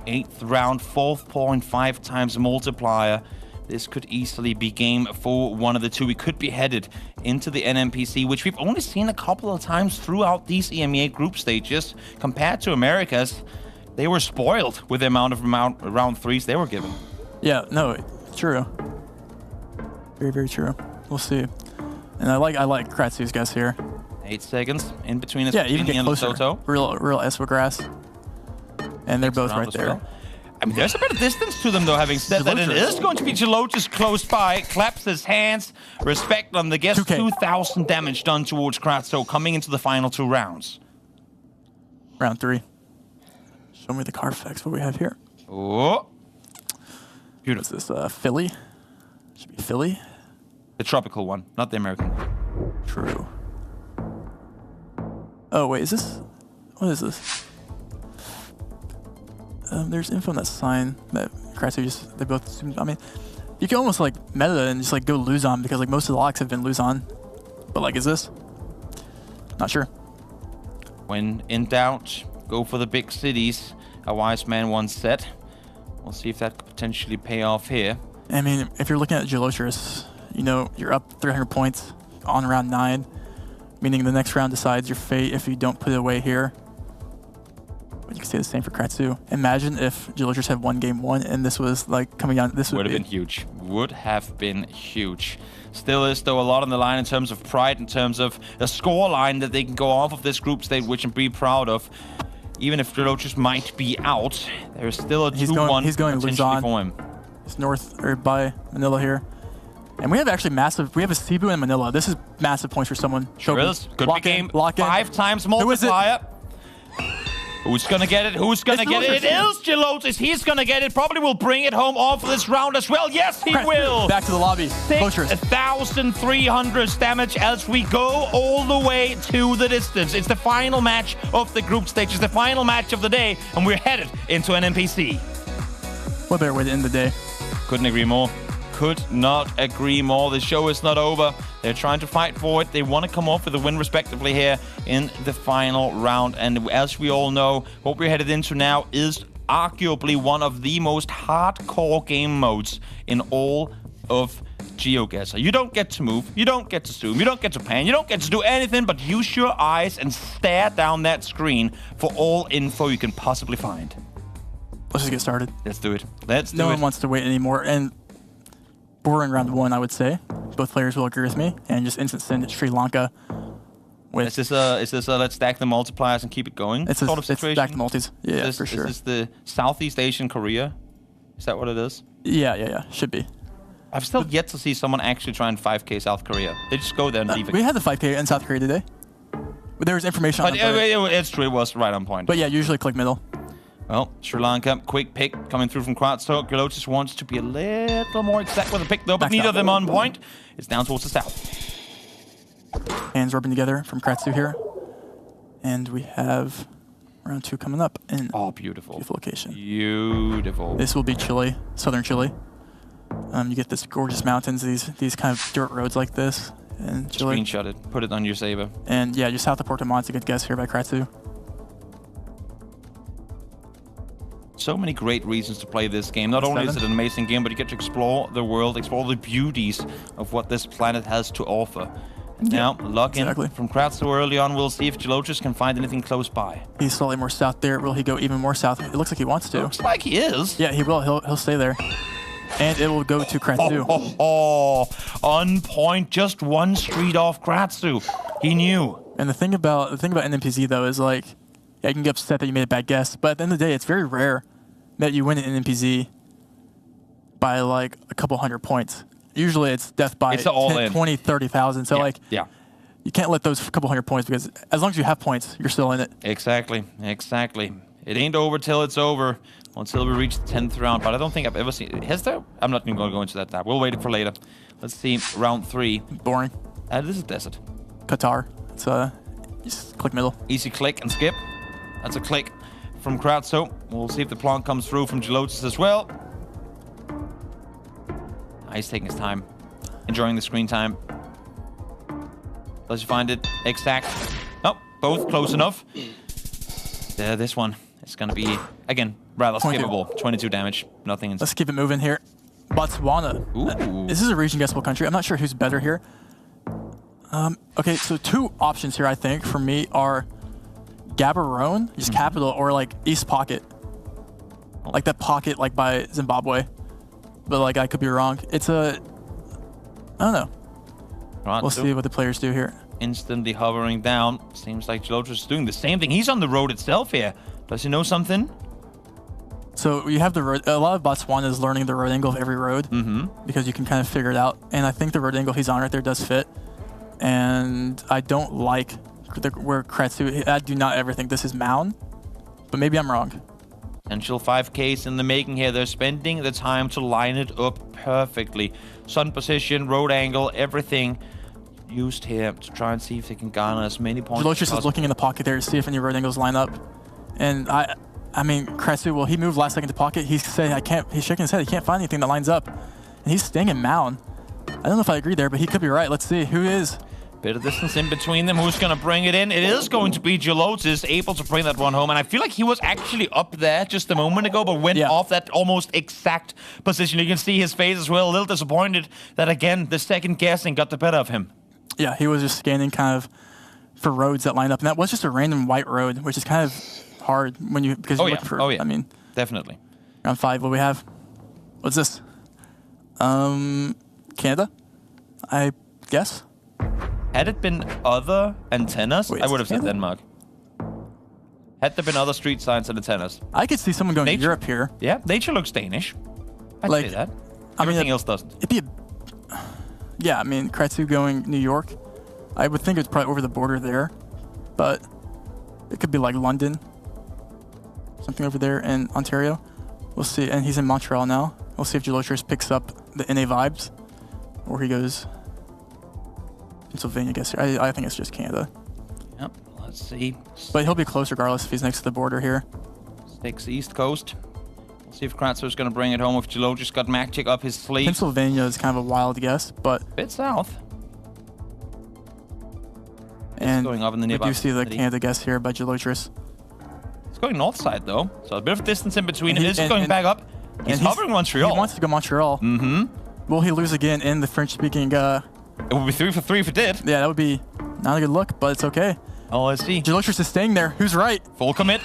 8th round, 4.5 times multiplier. This could easily be game for one of the two. We could be headed into the NMPC, which we've only seen a couple of times throughout these EMEA group stages. Compared to Americas, they were spoiled with the amount of round 3s they were given. Yeah, no, true. Very, very true. We'll see. And I like Kratzu's guess here. 8 seconds in between us. Yeah, even get closer. Real ESWA grass. And they're both right there. Well. mean, there's a bit of distance to them, though, having said that. It is going to be Geolotus close by. Claps his hands. Respect on the guess. 2,000 damage done towards Kratso coming into the final 2 rounds. Round 3. Show me the Carfax. What we have here. Oh. Beautiful. What's this? Philly? Should be Philly. The tropical one, not the American one. True. Oh, wait, is this? What is this? There's info on that sign that Kratso just, they both, I mean, you can almost like meta and just like go Luzon because like most of the locks have been Luzon. But like, is this? Not sure. When in doubt, go for the big cities. A wise man once said. We'll see if that could potentially pay off here. I mean, if you're looking at Geolotus, you know, you're up 300 points on round 9, meaning the next round decides your fate if you don't put it away here. But you can say the same for Kratso. Imagine if Geolotus had won game 1 and this was like coming down. This would have been huge. Would have been huge. Still is, though, a lot on the line in terms of pride, in terms of a score line that they can go off of this group stage, which and be proud of. Even if Geolotus might be out, there's still a 2-1 he's going potentially for him. It's north or by Manila here. And we have actually massive, we have a Cebu in Manila. This is massive points for someone. Sure is. Could be game 5 times multiplier. Who's going to get it? Who's going to get it? It is Geolotus. He's going to get it. Probably will bring it home off this round as well. Yes, he will. Back to the lobby. 6,300 damage as we go all the way to the distance. It's the final match of the group stage. It's the final match of the day, and we're headed into an NPC. What better way to end the day? Couldn't agree more. Could not agree more. The show is not over. They're trying to fight for it. They want to come off with a win respectively here in the final round. And as we all know, what we're headed into now is arguably one of the most hardcore game modes in all of GeoGuessr. You don't get to move, you don't get to zoom, you don't get to pan, you don't get to do anything but use your eyes and stare down that screen for all info you can possibly find. Let's just get started. Let's do it. Let's do it. No one wants to wait anymore. And boring round 1, I would say. Both players will agree with me. And just instant send Sri Lanka. Is this a let's stack the multipliers and keep it going it's sort of situation? It's stack the multis. Yeah, for sure. Is this the Southeast Asian Korea? Is that what it is? Yeah. Should be. I've still yet to see someone actually try and 5K South Korea. They just go there and leave it. We had the 5K in South Korea today. But there was information on it. It's true, it was right on point. But yeah, usually click middle. Well, Sri Lanka, quick pick coming through from Kratso. Geolotus wants to be a little more exact with the pick, though, but neither of them on point. It's down towards the south. Hands rubbing together from Kratso here. And we have round 2 coming up. In beautiful. Beautiful location. Beautiful. This will be Chile, southern Chile. You get this gorgeous mountains, these kind of dirt roads like this. And Chile. Screenshot it. Put it on your saber. And yeah, just south of Puerto Mont's a good guess here by Kratso. So many great reasons to play this game. Not only is it an amazing game, but you get to explore the world, explore the beauties of what this planet has to offer. And now, lock in from Kratso early on. We'll see if Geolotus can find anything close by. He's slightly more south there. Will he go even more south? It looks like he wants to. Looks like he is. Yeah, he will. He'll stay there. And it will go to Kratso. On point. Just one street off Kratso. He knew. And the thing about NPC though is like, yeah, you can get upset that you made a bad guess, but at the end of the day, it's very rare that you win an NPC by like a couple hundred points. Usually it's death by 10, 20, 30,000. So you can't let those couple hundred points, because as long as you have points, you're still in it. Exactly. It ain't over till it's over, until we reach the 10th round. But I don't think I've ever seen... Has there? I'm not even going to go into that now. We'll wait it for later. Let's see. Round 3. Boring. This is desert. Qatar. It's just click middle. Easy click and skip. That's a click from Kratso. We'll see if the plant comes through from Geolotus as well. He's taking his time. Enjoying the screen time. Does he find it exact? Oh, both close enough. This one is going to be, again, rather skippable. 22 damage. Nothing. Let's keep it moving here. Botswana. Ooh. This is a region guessable country. I'm not sure who's better here. Okay, so 2 options here, I think, for me are Gaborone, just capital, or like East Pocket. Like that pocket like by Zimbabwe. But like I could be wrong. It's I don't know. Right, we'll see what the players do here. Instantly hovering down. Seems like Geolotus is doing the same thing. He's on the road itself here. Does he know something? So you have the road. A lot of Botswana is learning the road angle of every road because you can kind of figure it out. And I think the road angle he's on right there does fit. And I don't like where Kratsu. I do not ever think this is Mound, but maybe I'm wrong. Potential 5Ks in the making here. They're spending the time to line it up perfectly. Sun position, road angle, everything used here to try and see if they can garner as many points. Geologius is looking in the pocket there to see if any road angles line up. And I mean, Kratsu, well, he moved last second to pocket. He's saying, he's shaking his head. He can't find anything that lines up. And he's staying in Mound. I don't know if I agree there, but he could be right. Let's see. Who is? Bit of distance in between them. Who's going to bring it in? It is going to be Geologius, able to bring that one home. And I feel like he was actually up there just a moment ago, but went off that almost exact position. You can see his face as well. A little disappointed that, again, the second guessing got the better of him. Yeah, he was just scanning kind of for roads that line up. And that was just a random white road, which is kind of hard when you, because you're looking for, I mean. Definitely. Round 5, what we have? What's this? Canada, I guess. Had it been other antennas, I would have said Denmark. Had there been other street signs and antennas. I could see someone going to Europe here. Yeah, nature looks Danish. I'd say that. Everything else doesn't. It'd be yeah, I mean, Kratsu going New York. I would think it's probably over the border there, but it could be like London. Something over there in Ontario. We'll see. And he's in Montreal now. We'll see if Geologius picks up the NA vibes or he goes Pennsylvania, I guess. I think it's just Canada. Yep, let's see. But he'll be close regardless if he's next to the border here. Sticks East Coast. We'll see if Kratsu is going to bring it home if Geologius got Magic up his sleeve. Pennsylvania is kind of a wild guess, but... Bit south. And going up in the we nearby do see the city. Canada guess here by Geologius. It's going north side, though. So a bit of distance in between. It is going back up. He's hovering Montreal. He wants to go Montreal. Will he lose again in the French-speaking... It would be 3 for 3 if it did. Yeah, that would be not a good look, but it's okay. Oh, let's see. Geologius is staying there. Who's right? Full commit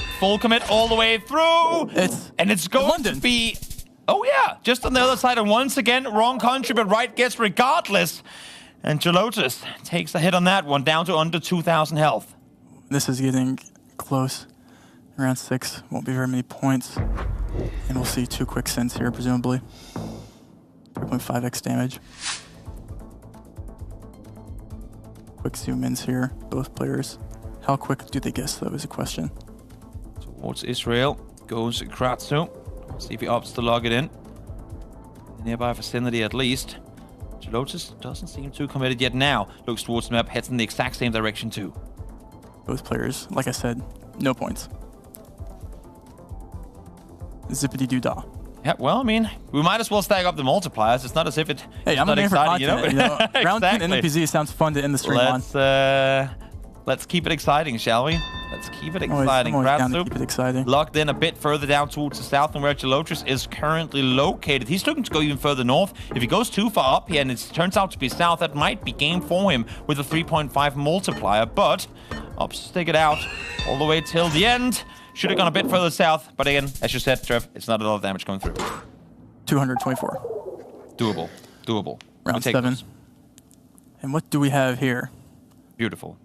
all the way through. It's going to be... Oh, yeah. Just on the other side. And once again, wrong country, but right guess regardless. And Geologius takes a hit on that one, down to under 2,000 health. This is getting close. Round 6 won't be very many points. And we'll see 2 quick sends here, presumably. 3.5x damage. Quick zoom ins here, both players. How quick do they guess, though, is a question. Towards Israel goes Kratsu. See if he opts to log it in. The nearby vicinity, at least. Geologius doesn't seem too committed yet now. Looks towards the map, heads in the exact same direction, too. Both players, like I said, no points. Zippity-doo-dah. Yeah, well, I mean, we might as well stack up the multipliers. It's not as if it's I'm not looking for exciting, content, you know? Round 10 Exactly. NPZ sounds fun to end the stream on. Let's keep it exciting, shall we? Let's keep it I'm always exciting. down to Kratsu keep it exciting. locked in a bit further down towards the south and where Geologius is currently located. He's looking to go even further north. If he goes too far up here and it turns out to be south, that might be game for him with a 3.5 multiplier. But opts to stick it out all the way till the end. Should have gone a bit further south. But again, as you said, Trev, it's not a lot of damage going through. 224. Doable. Round 7. And what do we have here? Beautiful.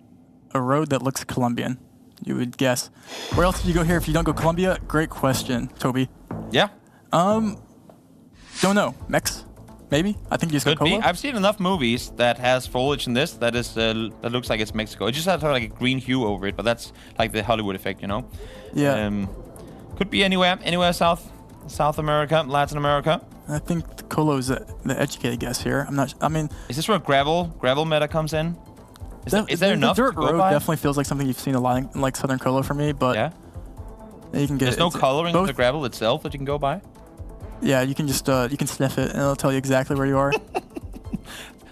A road that looks Colombian, you would guess. Where else do you go here if you don't go Colombia? Great question, Toby. Yeah. Don't know. Mex? Maybe? I think you just Could go be. Colo. I've seen enough movies that has foliage in this that is that looks like it's Mexico. It just has like a green hue over it, but that's like the Hollywood effect, you know? Yeah. Could be anywhere South America, Latin America. I think the Colo is the educated guess here. I'm not. I mean, is this where gravel meta comes in? Is there enough The dirt to go road by? definitely feels like something you've seen a lot in like Southern Colo for me, but yeah, you can get. There's no coloring of the gravel itself that you can go by. Yeah, you can just you can sniff it and it'll tell you exactly where you are.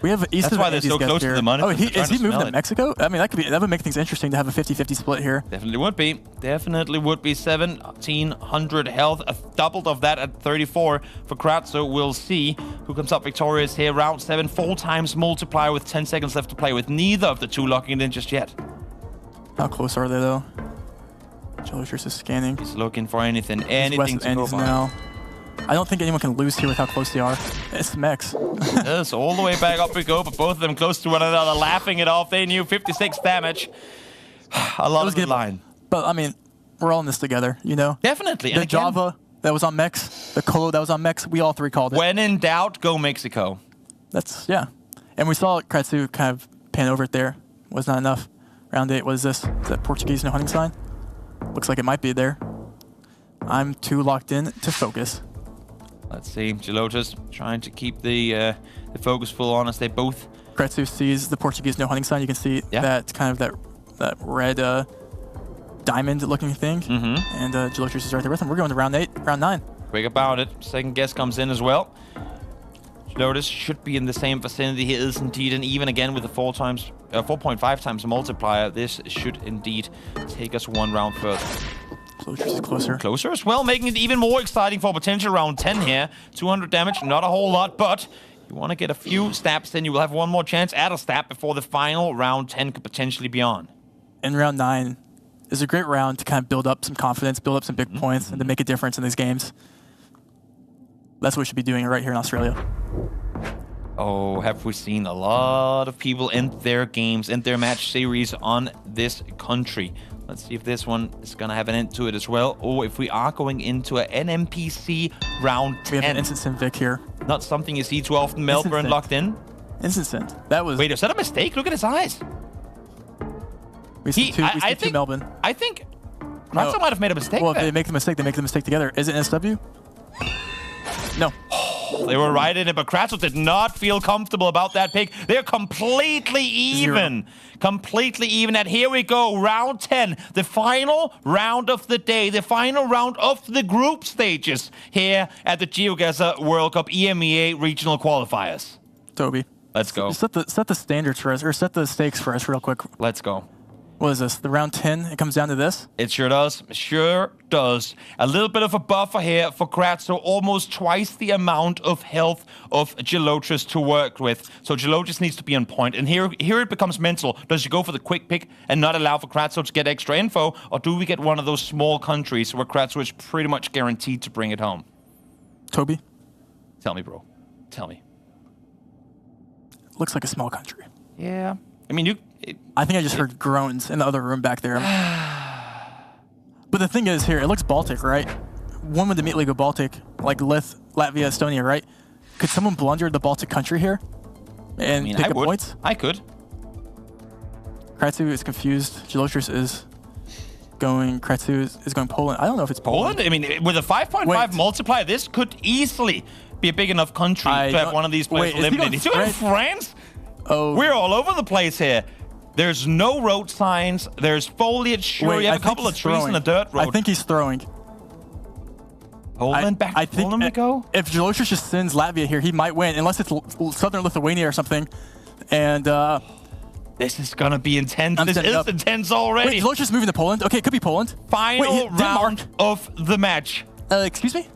We have east That's of why the they're Andes so guest close to here. the money. Oh, They're trying is he to moving smell to it. Mexico? I mean, that would make things interesting to have a 50-50 split here. Definitely would be. 1,700 health. Doubled of that at 34 for Kratsu. We'll see who comes up victorious here. Round 7, 4 times multiplier with 10 seconds left to play with. Neither of the two locking it in just yet. How close are they, though? Geologius is scanning. He's looking for anything He's west of to go Andes by. now. I don't think anyone can lose here with how close they are. It's Mex. Yes, all the way back up we go, but both of them close to one another, laughing it off. They knew 56 damage. A lot of good line. But, I mean, we're all in this together, you know? Definitely. The And again, Java that was on Mex, the Colo that was on Mex, we all three called it. When in doubt, go Mexico. That's, yeah. And we saw Kratzu kind of pan over it there. Was not enough. Round 8, what is this? Is that Portuguese no hunting sign? Looks like it might be there. I'm too locked in to focus. Let's see. Gelotus trying to keep the focus full on as they both... Kratzu sees the Portuguese no hunting sign. You can see that kind of that red diamond-looking thing. And Gelotus is right there with him. We're going to round 8, round 9. Quick about it. Second guess comes in as well. Gelotus should be in the same vicinity. He is indeed, and even again with the 4.5 times multiplier, this should indeed take us one round further. Gelotus is closer. Closer as well, making it even more exciting for potential round 10 here. 200 damage, not a whole lot, but you want to get a few stabs, then you will have one more chance at a stab before the final round 10 could potentially be on. And round 9 is a great round to kind of build up some confidence, build up some big points, and to make a difference in these games. That's what we should be doing right here in Australia. Oh, have we seen a lot of people end their games, end their match series on this country. Let's see if this one is going to have an end to it as well, or if we are going into an NMPC round 10. We have an instant sim Vic here. Not something you see too often. Melbourne locked in. Instant sim. That was... Wait, is that a mistake? Look at his eyes. We see two Melbourne. I think Kratzu might have made a mistake. Well, there. if they make the mistake, they make the mistake together. Is it SW? No. They were right in it, but Kratzu did not feel comfortable about that pick. They're completely even. 0. Completely even. And here we go, round 10. The final round of the day. The final round of the group stages here at the GeoGuessr World Cup EMEA regional qualifiers. Toby. Let's go. Set the standards for us, or set the stakes for us real quick. Let's go. What is this? The round 10? It comes down to this? It sure does. Sure does. A little bit of a buffer here for Kratzu. Almost twice the amount of health of Gelotus to work with. So Gelotus needs to be on point. And here it becomes mental. Does he go for the quick pick and not allow for Kratzu to get extra info? Or do we get one of those small countries where Kratzu is pretty much guaranteed to bring it home? Toby? Tell me, bro. Tell me. Looks like a small country. Yeah. I mean, I think I just heard groans in the other room back there. But the thing is here, it looks Baltic, right? One would immediately go Baltic, like Latvia, Estonia, right? Could someone blunder the Baltic country here and pick up points? I could. Kratzu is confused. Gelotus is going. Kratzu is going Poland. I don't know if it's Poland. I mean, with a 5.5 multiplier, this could easily be a big enough country to have one of these players eliminated. He's going France? Oh. We're all over the place here. There's no road signs. There's foliage. Sure, you have a couple of trees in the dirt road. I think he's throwing. Poland, back to Poland we go? If Gelotus just sends Latvia here, he might win, unless it's Southern Lithuania or something. And this is going to be intense. This is intense already. Wait, Gelotus moving to Poland? Okay, it could be Poland. Final round of the match. Excuse me?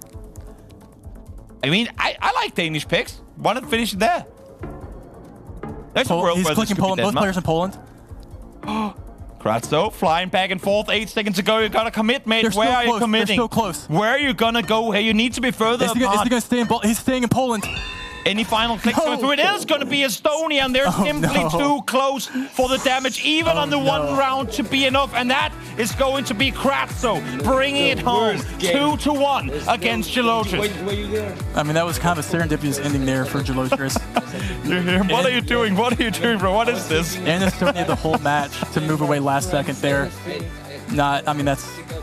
I mean, I like Danish picks. Why not finish it there? There's a world he's where clicking Poland. Both players in Poland. Kratzu flying back and forth. 8 seconds to go. You gotta commit, mate. Where are you committing? They're so close. Where are you gonna go here? You need to be further apart. Is he gonna stay in? He's staying in Poland. Any final clicks going through? It is going to be Estonia, and they're simply too close for the damage, even on the one round to be enough. And that is going to be Kratzu bringing it home 2-1 against Gelotus. I mean, that was kind of a serendipitous ending there for Gelotus. What are you doing? What are you doing, bro? What is this? And Estonia the whole match to move away last second there. I mean,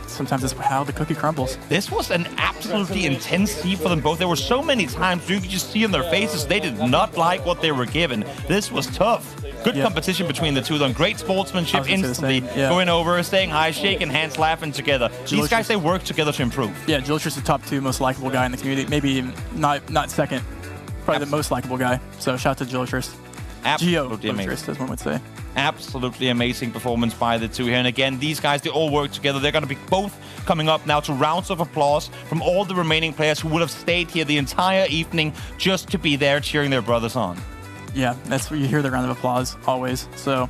sometimes that's how the cookie crumbles. This was an absolutely intense heat for them both. There were so many times you could just see in their faces they did not like what they were given. This was tough. Good competition between the two of them. Great sportsmanship instantly. Going over, staying high, shaking hands, laughing together. These guys, they work together to improve. Yeah, Gelotus is the top 2 most likable guy in the community. Maybe not second. Probably the most likable guy. So shout out to Gelotus. Absolutely amazing, as one would say. Absolutely amazing performance by the two here. And again, these guys, they all work together. They're going to be both coming up now to rounds of applause from all the remaining players who would have stayed here the entire evening just to be there cheering their brothers on. Yeah, that's where you hear the round of applause always. So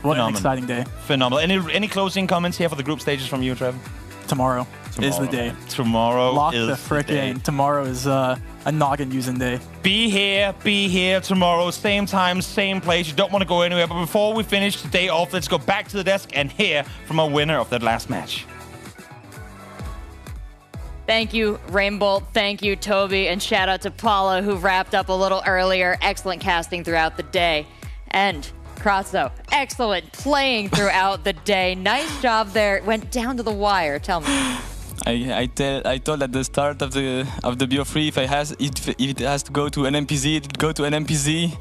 what an exciting day. Phenomenal. Any closing comments here for the group stages from you, Trev? Tomorrow is the day. Tomorrow Lock is the frickin'. Tomorrow is a noggin using day. Be here tomorrow, same time, same place. You don't want to go anywhere. But before we finish the day off, let's go back to the desk and hear from our winner of that last match. Thank you, Rainbolt. Thank you, Toby. And shout out to Paula, who wrapped up a little earlier. Excellent casting throughout the day. And Kratzo, excellent playing throughout the day. Nice job there. It went down to the wire. Tell me. I told at the start of the BO3 if it has to go to an NPZ, it would go to an NPZ.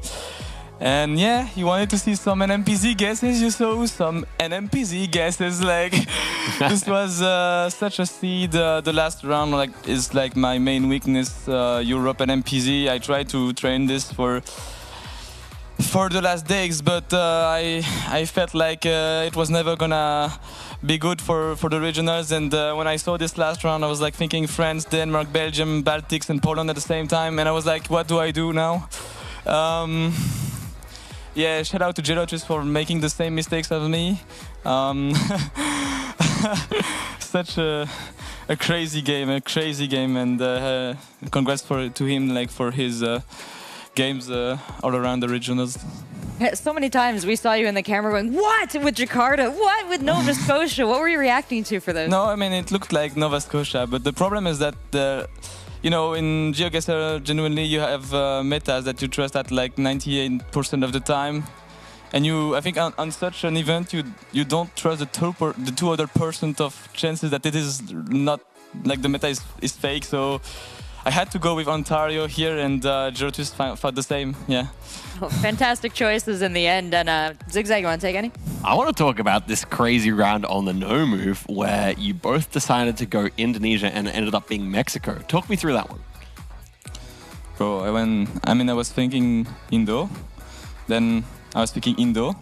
And yeah, you wanted to see some NPZ guesses, you saw some NPZ guesses. Like this was such a seed. The last round is like my main weakness, Europe and NPZ. I tried to train this for the last days, but I felt like it was never gonna be good for the regionals. And when I saw this last round, I was like thinking France, Denmark, Belgium, Baltics, and Poland at the same time. And I was like, what do I do now? Yeah, shout out to GeoGuessr for making the same mistakes as me. Such a crazy game, and congrats to him for his games all around the regionals. So many times we saw you in the camera going, what with Jakarta? What with Nova Scotia? What were you reacting to for this? No, I mean, it looked like Nova Scotia, but the problem is that you know, in GeoGuessr, genuinely, you have metas that you trust at like 98% of the time. And I think on such an event, you don't trust the 2 other % of chances that it is not, like the meta is fake. So I had to go with Ontario here, and GeoGuessr thought the same, yeah. Oh, fantastic choices in the end. And Zigzag, you want to take any? I want to talk about this crazy round on the no move where you both decided to go Indonesia and it ended up being Mexico. Talk me through that one. Bro, I was thinking Indo, then I was thinking Indo,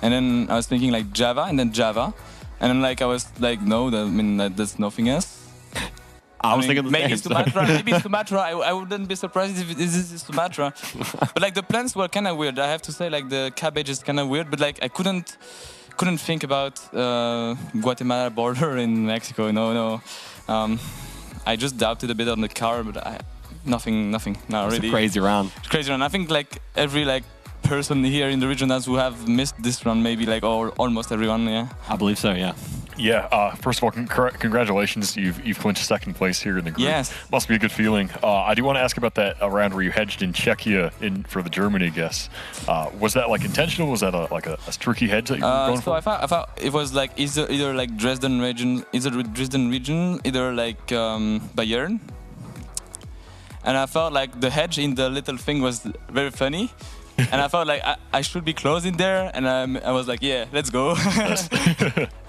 and then I was thinking like Java, and then Java, and then like I was like, no, that's nothing else. I was thinking the maybe same. Sumatra, maybe Sumatra. I wouldn't be surprised if this is Sumatra. But like the plans were kind of weird. I have to say, like the cabbage is kind of weird. But like I couldn't think about Guatemala border in Mexico. No. I just doubted a bit on the car, but nothing. No, it's really. A crazy round. It's crazy round. I think like every person here in the regionals who have missed this round, maybe like almost everyone. Yeah. I believe so. Yeah. Yeah, first of all, congratulations. You've clinched second place here in the group. Yes. Must be a good feeling. I do want to ask about that round where you hedged in Czechia for the Germany guess. Was that like intentional? Was that a tricky hedge that you were going for? I thought it was like either like Dresden region, either like Bayern. And I felt like the hedge in the little thing was very funny. And I felt like I should be close in there, and I was like, yeah, let's go.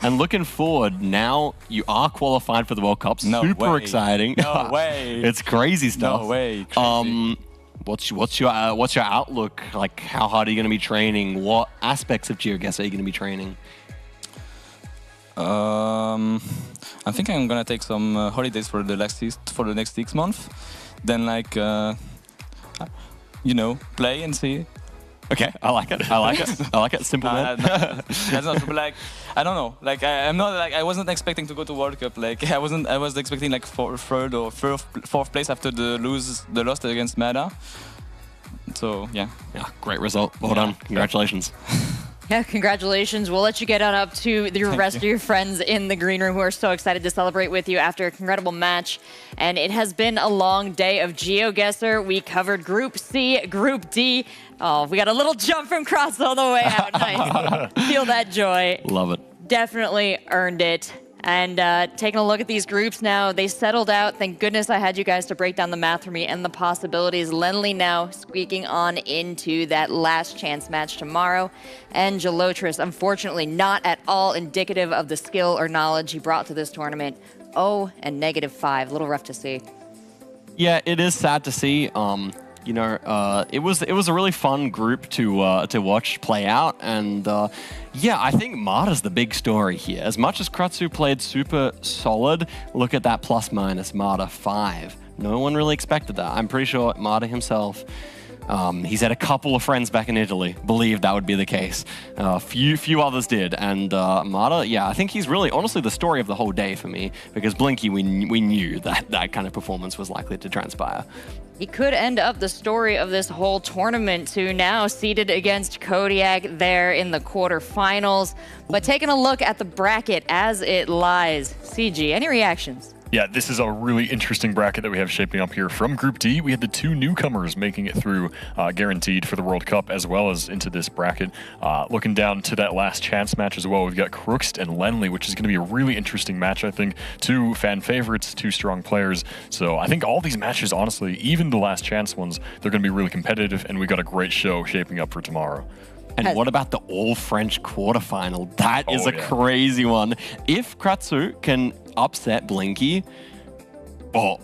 And looking forward, now you are qualified for the World Cup. No Super way. exciting. No way. It's crazy stuff. No way. Crazy. What's your outlook? Like, how hard are you going to be training? What aspects of GeoGuessr are you going to be training? I think I'm gonna take some holidays for the next 6 months. Then play and see. Okay, I like it. I like it. Simple man. That's not super, like, I don't know. Like I'm not like I wasn't expecting to go to World Cup. Like I was expecting like third or fourth place after the loss against Mada. So yeah. Yeah, great result. Well done. Congratulations. Yeah, congratulations. We'll let you get on up to the rest of your friends in the green room who are so excited to celebrate with you after a incredible match. And it has been a long day of GeoGuessr. We covered Group C, Group D. Oh, we got a little jump from Cross all the way out. Nice. Feel that joy. Love it. Definitely earned it. And taking a look at these groups now, they settled out. Thank goodness I had you guys to break down the math for me and the possibilities. Lenley now squeaking on into that last chance match tomorrow. And Gelotris, unfortunately, not at all indicative of the skill or knowledge he brought to this tournament. Oh, and -5. A little rough to see. Yeah, it is sad to see. It was a really fun group to watch play out, and yeah, I think Mada's the big story here. As much as Kratzu played super solid, look at that plus-minus Mada 5. No one really expected that. I'm pretty sure Mada himself, he's had a couple of friends back in Italy, believed that would be the case. Few others did, and Mada, yeah, I think he's really, honestly, the story of the whole day for me, because Blinky, we knew that kind of performance was likely to transpire. He could end up the story of this whole tournament, too, now seated against Kodiak there in the quarterfinals. But taking a look at the bracket as it lies, CG, any reactions? Yeah, this is a really interesting bracket that we have shaping up here. From Group D, we had the 2 newcomers making it through, guaranteed for the World Cup, as well as into this bracket. Looking down to that last chance match as well, we've got Crooksed and Lenley, which is going to be a really interesting match, I think. 2 fan favorites, 2 strong players. So I think all these matches, honestly, even the last chance ones, they're going to be really competitive, and we got a great show shaping up for tomorrow. And what about the all-French quarterfinal? That is a crazy one. If Kratsu can upset Blinky, oh,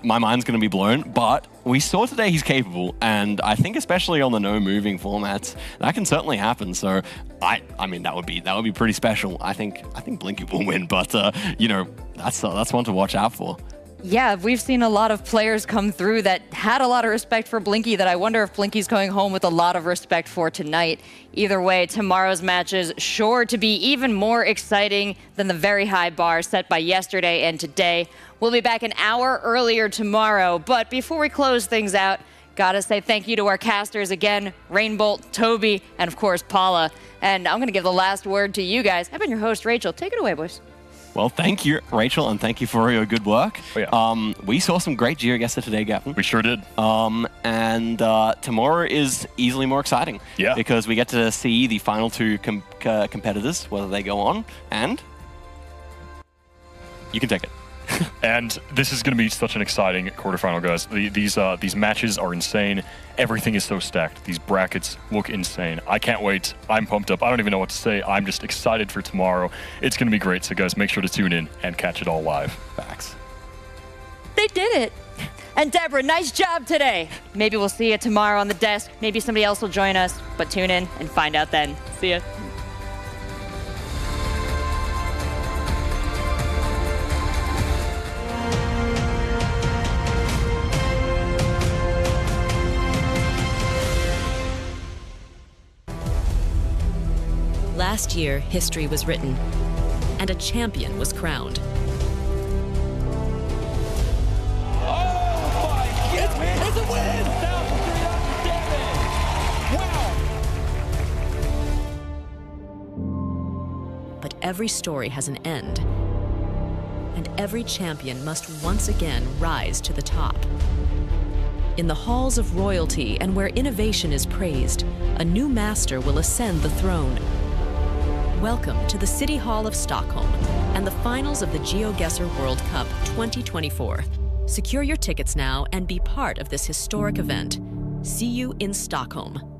my mind's gonna be blown. But we saw today he's capable, and I think especially on the no-moving formats, that can certainly happen. So I mean that would be pretty special. I think Blinky will win, but you know, that's one to watch out for. Yeah, we've seen a lot of players come through that had a lot of respect for Blinky that I wonder if Blinky's going home with a lot of respect for tonight. Either way, tomorrow's match is sure to be even more exciting than the very high bar set by yesterday and today. We'll be back an hour earlier tomorrow, but before we close things out, gotta say thank you to our casters again, Rainbolt, Toby, and of course Paula. And I'm gonna give the last word to you guys. I've been your host, Rachel. Take it away, boys. Well, thank you, Rachel, and thank you for your good work. Oh, yeah. We saw some great GeoGuessr today, Gavin. We sure did. And tomorrow is easily more exciting. Yeah. Because we get to see the final 2 competitors, whether they go on, and you can take it. And this is going to be such an exciting quarterfinal, guys. These matches are insane. Everything is so stacked. These brackets look insane. I can't wait. I'm pumped up. I don't even know what to say. I'm just excited for tomorrow. It's going to be great. So, guys, make sure to tune in and catch it all live. Facts. They did it. And Deborah, nice job today. Maybe we'll see you tomorrow on the desk. Maybe somebody else will join us. But tune in and find out then. See ya. Last year, history was written, and a champion was crowned. Oh my goodness! It's a win! 1,307! Wow! But every story has an end, and every champion must once again rise to the top. In the halls of royalty and where innovation is praised, a new master will ascend the throne. Welcome to the City Hall of Stockholm and the finals of the GeoGuessr World Cup 2024. Secure your tickets now and be part of this historic event. See you in Stockholm.